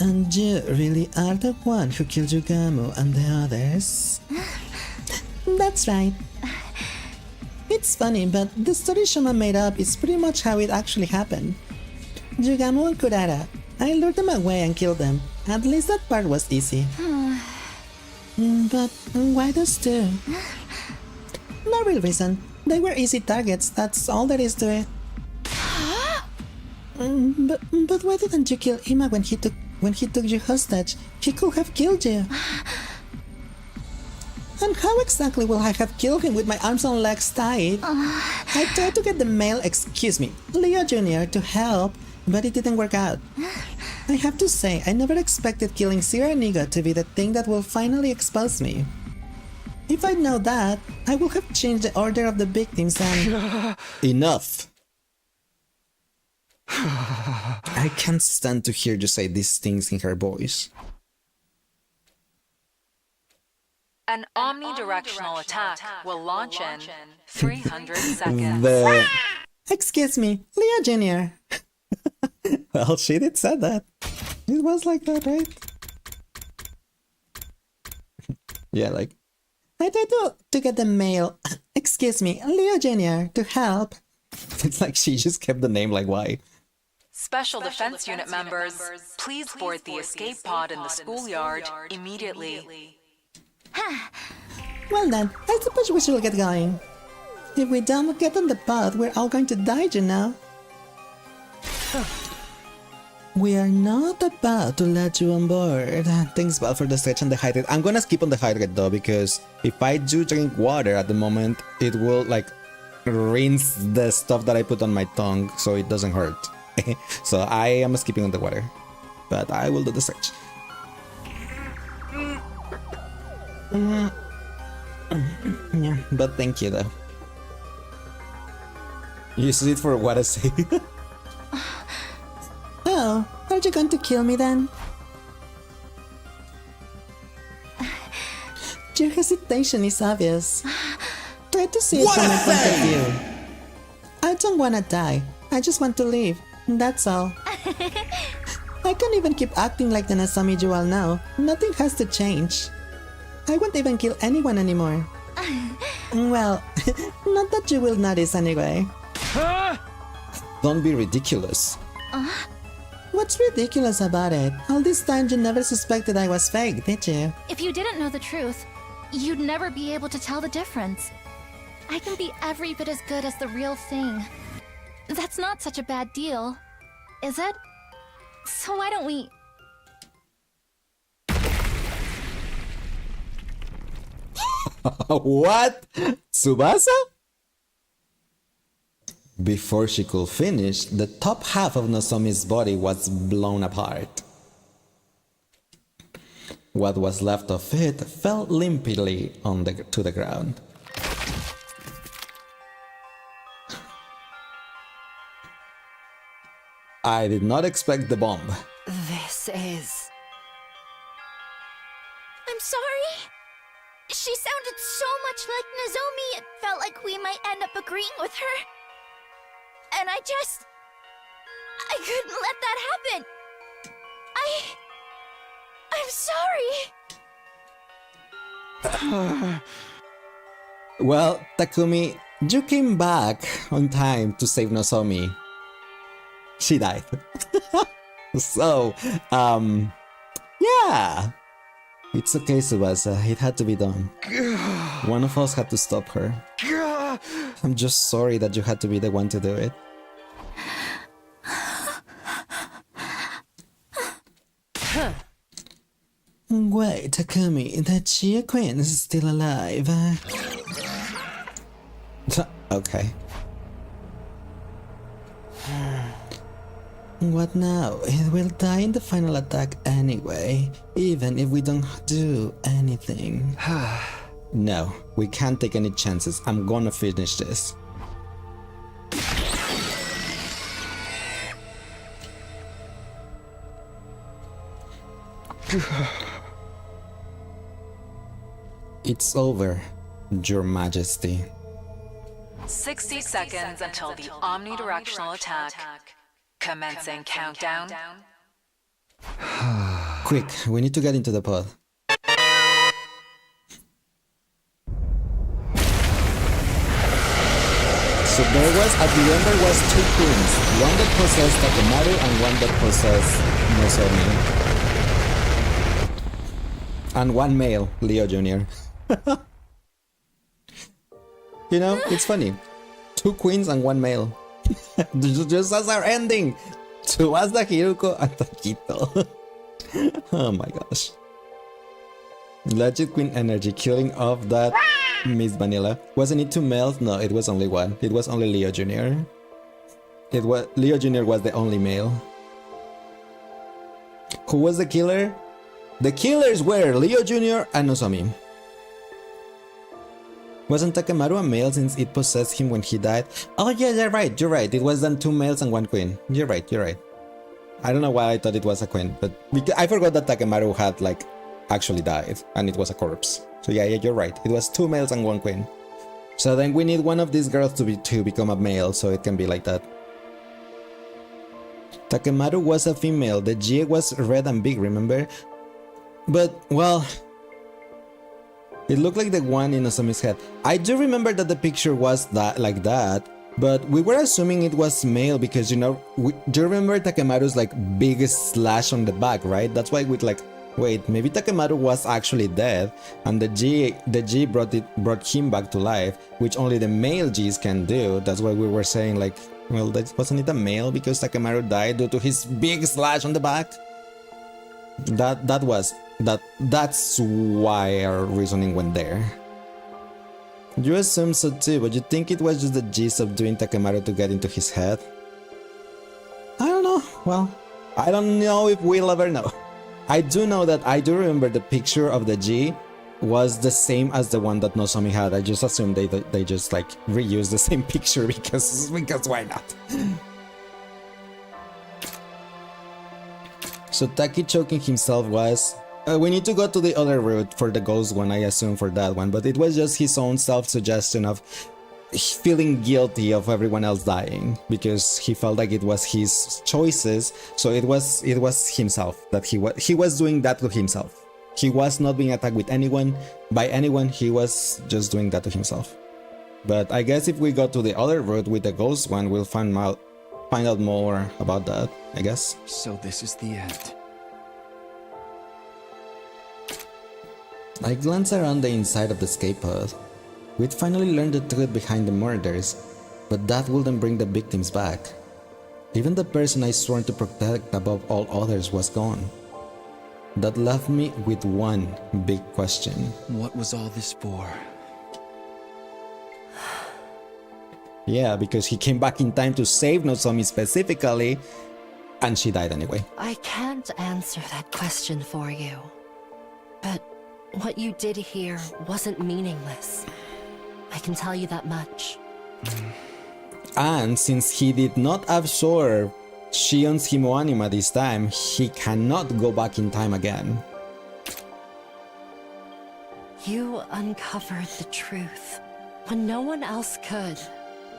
And you really are the one who killed Yugamo and the others? That's right. It's funny, but the story Shoma made up is pretty much how it actually happened. Yugamo and Kurara, I lured them away and killed them. At least that part was easy. But why those two? No real reason. They were easy targets, that's all there is to it. But why didn't you kill Ima when he took you hostage? He could have killed you. And how exactly will I have killed him with my arms and legs tied? I tried to get the male, Leo Jr. to help, but it didn't work out. I have to say, I never expected killing Sirei and Nigo to be the thing that will finally expose me. If I'd known that, I would have changed the order of the victims and... Enough! I can't stand to hear you say these things in her voice. An omnidirectional attack will launch in 300 seconds. Excuse me, Leo Jr. Well, she did said that. It was like that, right? Yeah, like... I tried to get the mail. Excuse me, Leo Jr. to help. It's like she just kept the name, like, why? Special Defense Unit members, please board the escape pod in the schoolyard immediately. Well then, I suppose we should get going. If we don't get on the pod, we're all going to die, you know. We are not about to let you on board. Thanks, Val, for the stretch and the hydrate. I'm gonna skip on the hydrate though, because if I do drink water at the moment, it will like rinse the stuff that I put on my tongue so it doesn't hurt. So I am skipping on the water, but I will do the stretch. Yeah, but thank you though. Use it for what I say. Oh, are you going to kill me then? Your hesitation is obvious. Try to see it from my point of view. I don't want to die. I just want to live. That's all. I can't even keep acting like the Nasami you all know. Nothing has to change. I won't even kill anyone anymore. Well, not that you will notice anyway. Don't be ridiculous. What's ridiculous about it? All this time you never suspected I was fake, did you? If you didn't know the truth, you'd never be able to tell the difference. I can be every bit as good as the real thing. That's not such a bad deal, is it? So why don't we... What? Tsubasa? Before she could finish, the top half of Nozomi's body was blown apart. What was left of it fell limply to the ground. I did not expect the bomb. This is... I'm sorry. She sounded so much like Nozomi, it felt like we might end up agreeing with her. And I couldn't let that happen. I'm sorry. Well, Takumi, you came back on time to save Nozomi. She died. So, yeah. It's okay, Tsubasa. It had to be done. One of us had to stop her. I'm just sorry that you had to be the one to do it. Wait, Takumi, that Chia Queen is still alive. Okay. What now? It will die in the final attack anyway, even if we don't do anything. No, we can't take any chances. I'm gonna finish this. It's over, Your Majesty. 60 seconds until the omnidirectional attack. Commencing countdown. Quick, we need to get into the pod. So there was, at the end there was two queens. One that possessed Takemaru and one that possessed Nozomi. And one male, Leo Jr. You know, it's funny. Two queens and one male. Just as our ending. Tsubasa, Hiruko, and Takito. Oh my gosh. Legit Queen energy killing off that Miss Vanilla. Wasn't it two males? No, it was only one. It was only Leo Jr. Leo Jr. was the only male. Who was the killer? The killers were Leo Jr. and Nozomi. Wasn't Takemaru a male since it possessed him when he died? Oh yeah, you're right. It was then two males and one queen. You're right. I don't know why I thought it was a queen, but I forgot that Takemaru had like actually died, and it was a corpse. So yeah, you're right. It was 2 males and 1 queen. So then we need one of these girls to become a male, so it can be like that. Takemaru was a female. The G was red and big, remember? But, well, it looked like the one in Nozomi's head. I do remember that the picture was like that, but we were assuming it was male because, you know, do you remember Takemaru's like big slash on the back, right? That's why we'd like, wait, maybe Takemaru was actually dead, and the G brought him back to life, which only the male Gs can do. That's why we were saying like, well, wasn't it a male because Takemaru died due to his big slash on the back? That's why our reasoning went there. You assume so too, but you think it was just the G subduing Takemaru to get into his head? I don't know. Well, I don't know if we'll ever know. I do know that I do remember the picture of the G was the same as the one that Nozomi had. I just assumed they just like reused the same picture because why not? So Taki choking himself was... we need to go to the other route for the ghost one, I assume, for that one, but it was just his own self-suggestion of feeling guilty of everyone else dying because he felt like it was his choices. So it was himself that he was doing that to himself. He was not being attacked with by anyone. He was just doing that to himself. But I guess if we go to the other route with the ghost one, we'll find out more about that, I guess. So this is the end. I glance around the inside of the escape pod. We'd finally learned the truth behind the murders, but that wouldn't bring the victims back. Even the person I sworn to protect above all others was gone. That left me with one big question. What was all this for? Yeah, because he came back in time to save Nozomi specifically, and she died anyway. I can't answer that question for you, but what you did here wasn't meaningless. I can tell you that much. And since he did not absorb Shion's Himoanima this time, he cannot go back in time again. You uncovered the truth when no one else could,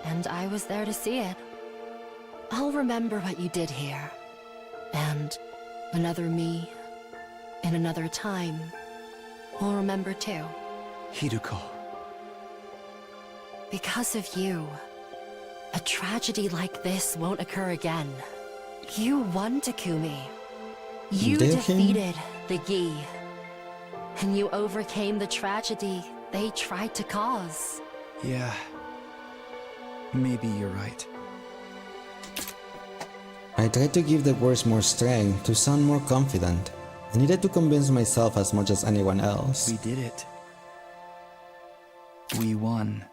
and I was there to see it. I'll remember what you did here, and another me, in another time, will remember too. Hiruko. Because of you, a tragedy like this won't occur again. You won, Takumi. You defeated the Gi. And you overcame the tragedy they tried to cause. Yeah. Maybe you're right. I tried to give the words more strength, to sound more confident. I needed to convince myself as much as anyone else. We did it. We won.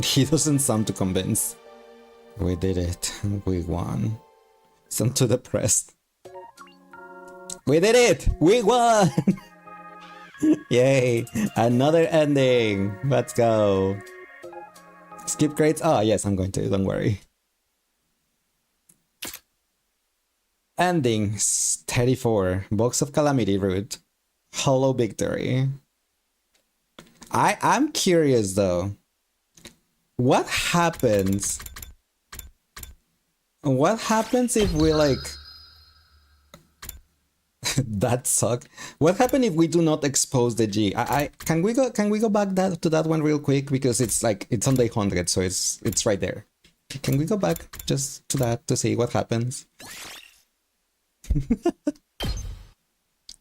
He doesn't sound too convinced. We did it. We won. Sound too depressed. We did it! We won! Yay! Another ending! Let's go! Skip crates? Oh yes, I'm going to, don't worry. Ending 34. Box of Calamity route. Hollow victory. I'm curious though. What happens? What happens if we like... that sucked. What happens if we do not expose the G? Can we go back to that one real quick, because it's like it's on day 100, so it's right there. Can we go back just to that to see what happens?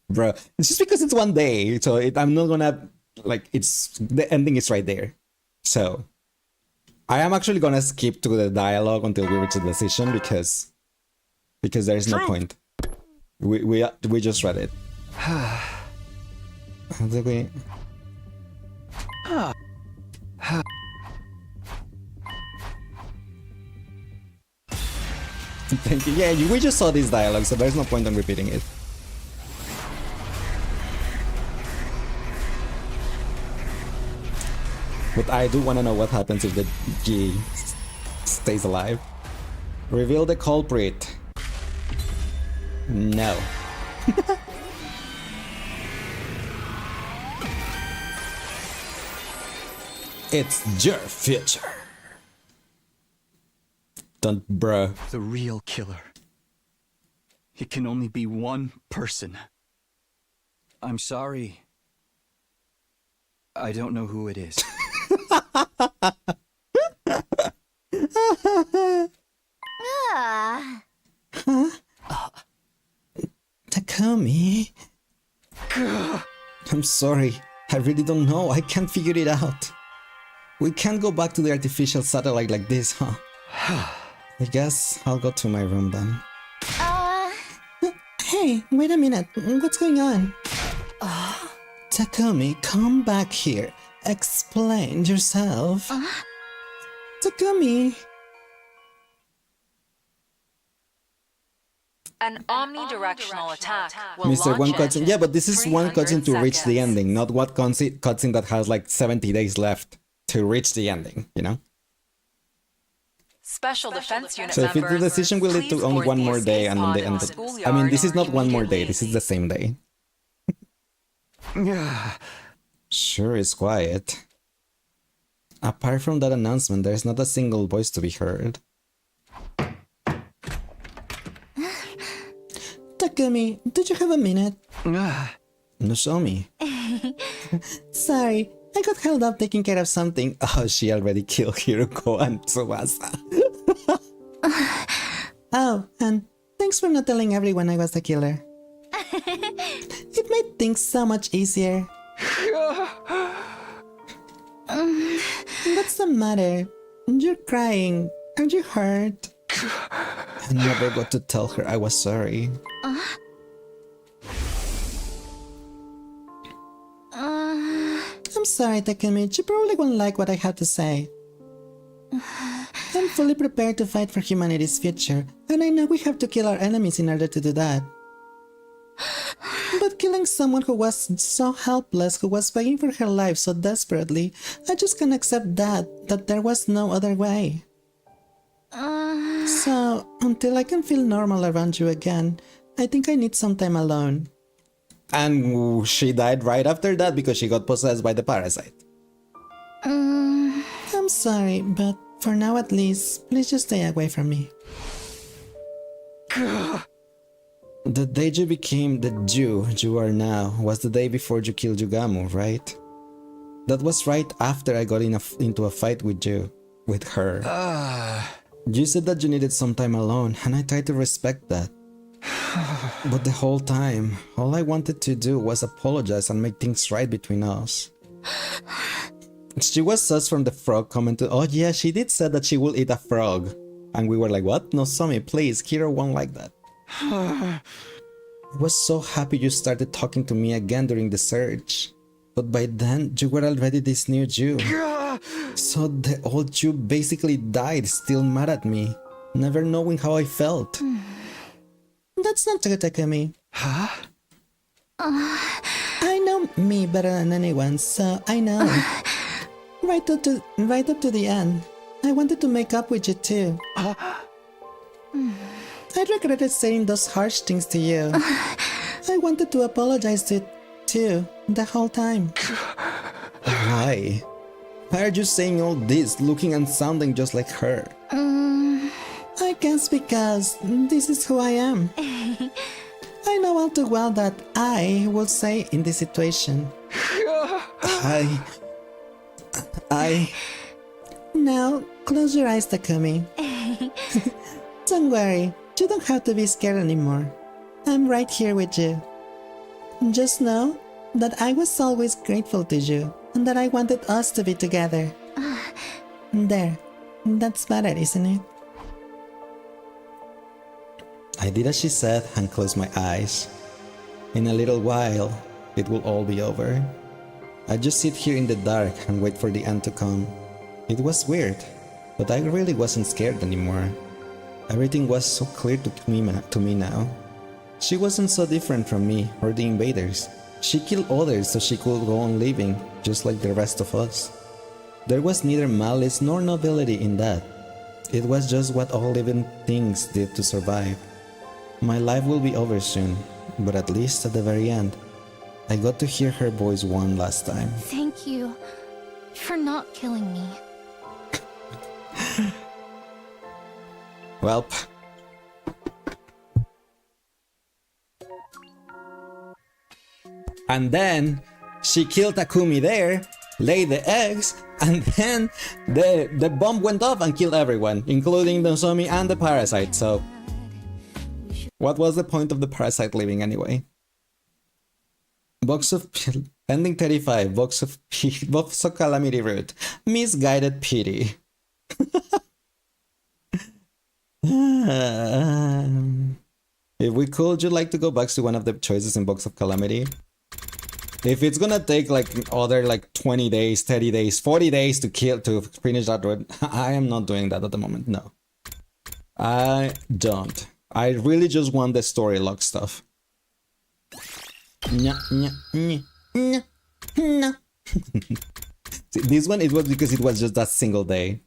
Bro, it's just because it's one day, so I'm not gonna like, it's the ending is right there. So I am actually gonna skip to the dialogue until we reach a decision, because there is no point. We just read it. Did we? Thank you. Yeah, we just saw this dialogue, so there's no point in repeating it. But I do want to know what happens if the G stays alive. Reveal the culprit. No. It's your future. Don't, bruh. The real killer. It can only be one person. I'm sorry. I don't know who it is. Huh? Takumi? I'm sorry. I really don't know. I can't figure it out. We can't go back to the artificial satellite like this, huh? I guess I'll go to my room then. Hey, wait a minute. What's going on? Takumi, come back here. Explain yourself. Takumi. An omnidirectional attack will Mr. One launch cutscene. Yeah, but this is one cutscene to reach the seconds. ending, not what cutscene that has like 70 days left to reach the ending, you know? Special defense unit So if the members, decision will lead to please only board one the more day escape and then pod the in end. the I schoolyard mean, this is not one more day, immediately. this is the same day. Sure, it's quiet. Apart from that announcement, there's not a single voice to be heard. Takumi, did you have a minute? No, show me. Sorry, I got held up taking care of something. Oh, she already killed Hiruko and Tsubasa. Oh, and thanks for not telling everyone I was the killer. It made things so much easier. What's the matter? You're crying. Are you hurt? I never got to tell her I was sorry. I'm sorry, Takumi. You probably won't like what I have to say. I'm fully prepared to fight for humanity's future, and I know we have to kill our enemies in order to do that. But killing someone who was so helpless, who was begging for her life so desperately, I just can't accept that there was no other way. So, until I can feel normal around you again, I think I need some time alone. And she died right after that because she got possessed by the parasite. I'm sorry, but for now at least, please just stay away from me. The day you became the Jew you are now was the day before you killed Yugamu, right? That was right after I got into a fight with you, with her. You said that you needed some time alone, and I tried to respect that. But the whole time, all I wanted to do was apologize and make things right between us. She was sus from the frog commented, oh yeah, she did say that she will eat a frog. And we were like, what? No, Sami, please, Hiro won't like that. I was so happy you started talking to me again during the search. But by then, you were already this new Jew. So the old Jew basically died, still mad at me, never knowing how I felt. That's not true, Takumi. Huh? I know me better than anyone, so I know. Right up to the end, I wanted to make up with you too. I regretted saying those harsh things to you. I wanted to apologize to you too, the whole time. Why? Why are you saying all this, looking and sounding just like her? I guess because this is who I am. I know all too well that I will say in this situation. Now, close your eyes, Takumi. Don't worry, you don't have to be scared anymore. I'm right here with you. Just know that I was always grateful to you and that I wanted us to be together. There, that's better, isn't it? I did as she said and closed my eyes. In a little while, it will all be over. I just sit here in the dark and wait for the end to come. It was weird, but I really wasn't scared anymore. Everything was so clear to me now. She wasn't so different from me or the invaders. She killed others so she could go on living, just like the rest of us. There was neither malice nor nobility in that. It was just what all living things did to survive. My life will be over soon, but at least at the very end, I got to hear her voice one last time. Thank you. for not killing me. Welp. And then she killed Takumi there, laid the eggs, and then the bomb went off and killed everyone, including Nozomi and the parasite. So what was the point of the parasite living anyway? Box of ending 35. Box of Calamity route. Misguided pity. If we could, you'd like to go back to one of the choices in Box of Calamity? If it's gonna take like other like 20 days, 30 days, 40 days to finish that road, I am not doing that at the moment. No, I don't. I really just want the story log stuff. No. This one, it was because it was just that single day.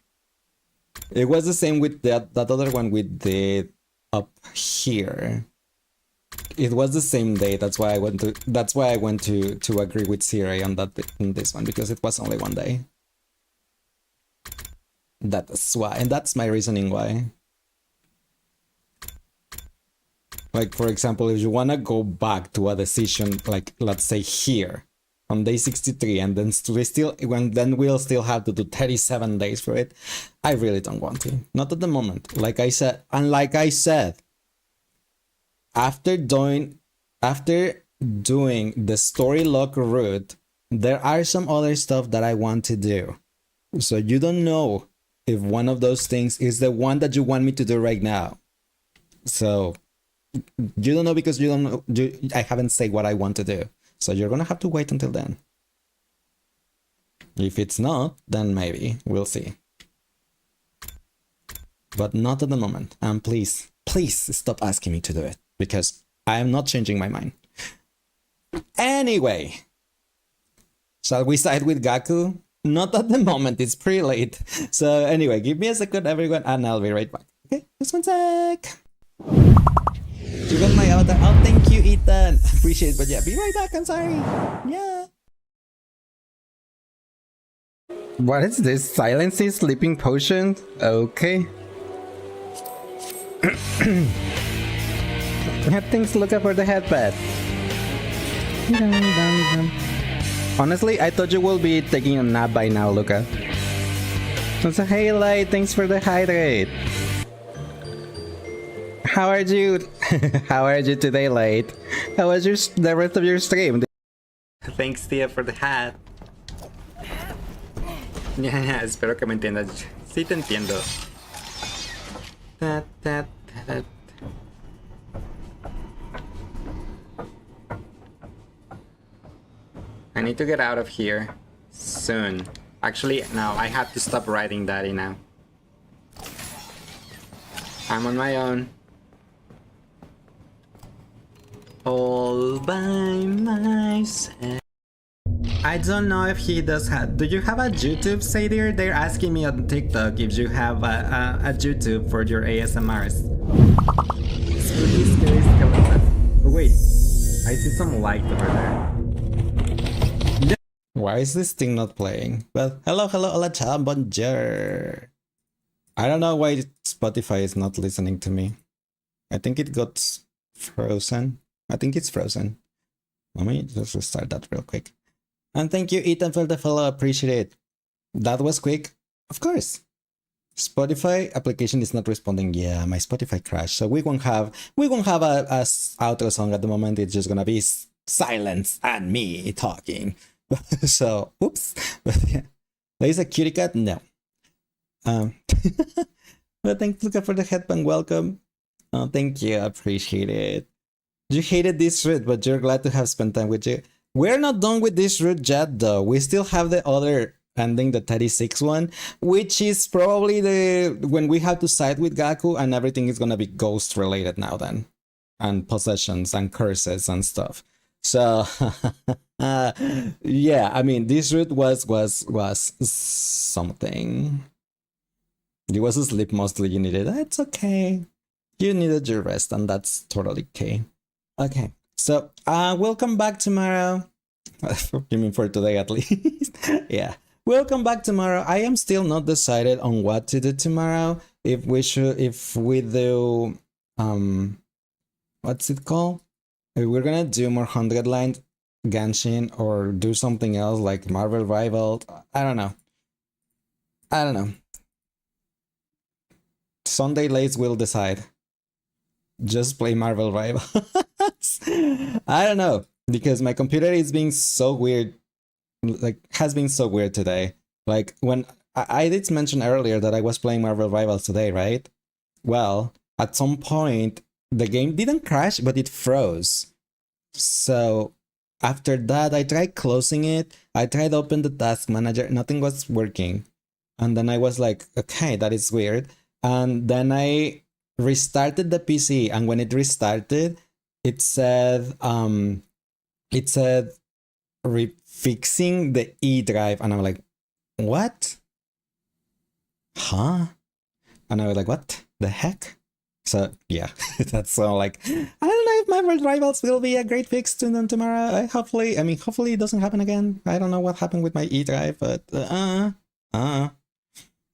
It was the same with that other one with the up here. It was the same day. That's why I went to agree with Siri on this one, because it was only one day. That's why, and that's my reasoning why. Like, for example, if you want to go back to a decision, like, let's say here, on day 63, and then we'll still have to do 37 days for it, I really don't want to. Not at the moment. Like I said, after doing the story log route, there are some other stuff that I want to do. So you don't know if one of those things is the one that you want me to do right now. So you don't know because you don't know. I haven't said what I want to do. So you're gonna have to wait until then. If it's not, then maybe we'll see. But not at the moment. And please stop asking me to do it, because I am not changing my mind. Anyway, shall we side with Gaku? Not at the moment, it's pretty late. So anyway, give me a second, everyone, and I'll be right back. Okay, just one sec. You got my avatar. Oh, thank you, Ethan. Appreciate it, but yeah, be right back. I'm sorry. Yeah. What is this? Silencing sleeping potion? Okay. Things look up for the headpad. Honestly, I thought you will be taking a nap by now, Luca. So, hey, Light, thanks for the hydrate. How are you? How are you today, Light? How was the rest of your stream? Thanks, Tia, for the hat. Yeah, espero que me entiendas. Sí te entiendo. I need to get out of here soon. Actually, no, I have to stop writing Daddy now. I'm on my own. All by myself. I don't know if he does have... Do you have a YouTube, Sadir? They're asking me on TikTok if you have a YouTube for your ASMRs. Spooky, scary skeletons. Oh, wait. I see some light over there. Why is this thing not playing? Well, hello, hola, ciao, bonjour. I don't know why Spotify is not listening to me. I think it got frozen. I think it's frozen. Let me just restart that real quick. And thank you, Ethan, for the follow. Appreciate it. That was quick. Of course. Spotify application is not responding. Yeah, my Spotify crashed. So we won't have a outro song at the moment. It's just gonna be silence and me talking. So, oops. But yeah. There is a cutie cat? No. But thanks, Luca, for the headband. Welcome. Oh, thank you. I appreciate it. You hated this route, but you're glad to have spent time with you. We're not done with this route yet, though. We still have the other ending, the 36 one, which is probably when we have to side with Gaku, and everything is gonna be ghost related now then, and possessions and curses and stuff. So yeah, I mean, this route was something. You was asleep mostly. You needed. It's okay. You needed your rest, and that's totally okay. Okay, so we'll come back tomorrow. You mean for today at least? Yeah, We'll come back tomorrow. I am still not decided on what to do tomorrow. If we do, what's it called? If we're gonna do more 100 line Genshin or do something else like Marvel Rival. I don't know. Sunday lates will decide. Just play Marvel Rivals. I don't know, because my computer is being so weird. Like, has been so weird today. Like, when I did mention earlier that I was playing Marvel Rivals today, right? Well, at some point the game didn't crash, but it froze. So after that, I tried closing it. I tried open the task manager. Nothing was working. And then I was like, okay, that is weird. And then I restarted the PC, and when it restarted, it said fixing the E drive, and I'm like, what? Huh? And I was like, what the heck? So yeah, that's all. Like, I don't know if Marvel Rivals will be a great fix to them tomorrow. Hopefully it doesn't happen again. I don't know what happened with my E drive, but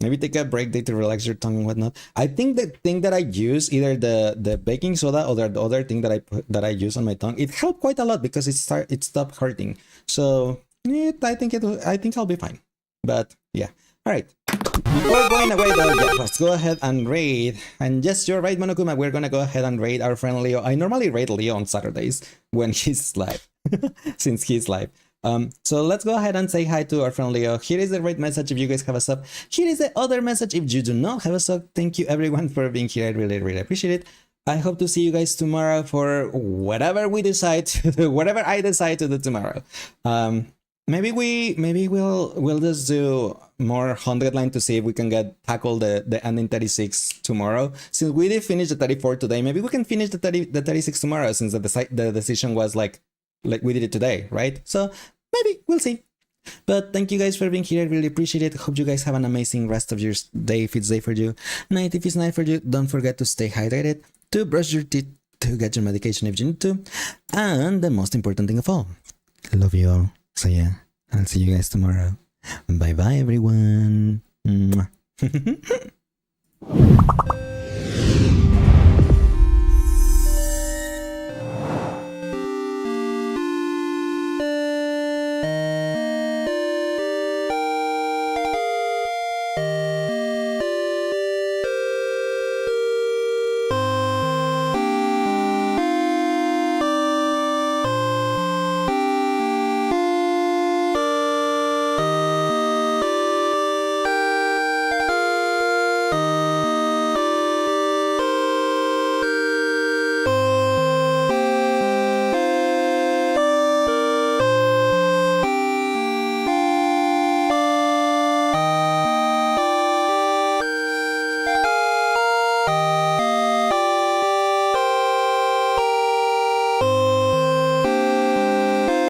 maybe take a break day to relax your tongue and whatnot. I think the thing that I use, either the baking soda or the other thing that I use on my tongue, it helped quite a lot because it stopped hurting. So yeah, I think I'll be fine. But yeah, all right. Before going away though, yeah, let's go ahead and raid. And yes, you're right, Monokuma. We're gonna go ahead and raid our friend Leo. I normally raid Leo on Saturdays when he's live, since he's live. So let's go ahead and say hi to our friend Leo. Here is the right message if you guys have a sub. Here is the other message if you do not have a sub. Thank you everyone for being here. I really, really appreciate it. I hope to see you guys tomorrow for whatever we decide to do, whatever I decide to do tomorrow. Maybe we'll just do more 100 line to see if we can tackle the ending 36 tomorrow. Since we did finish the 34 today, maybe we can finish the 36 tomorrow, since the decision was like we did it today, right? So maybe we'll see. But thank you guys for being here. I really appreciate it. Hope you guys have an amazing rest of your day if it's day for you. Night if it's night for you. Don't forget to stay hydrated, to brush your teeth, to get your medication if you need to. And the most important thing of all, love you all. So yeah, I'll see you guys tomorrow. Bye bye everyone. Mwah.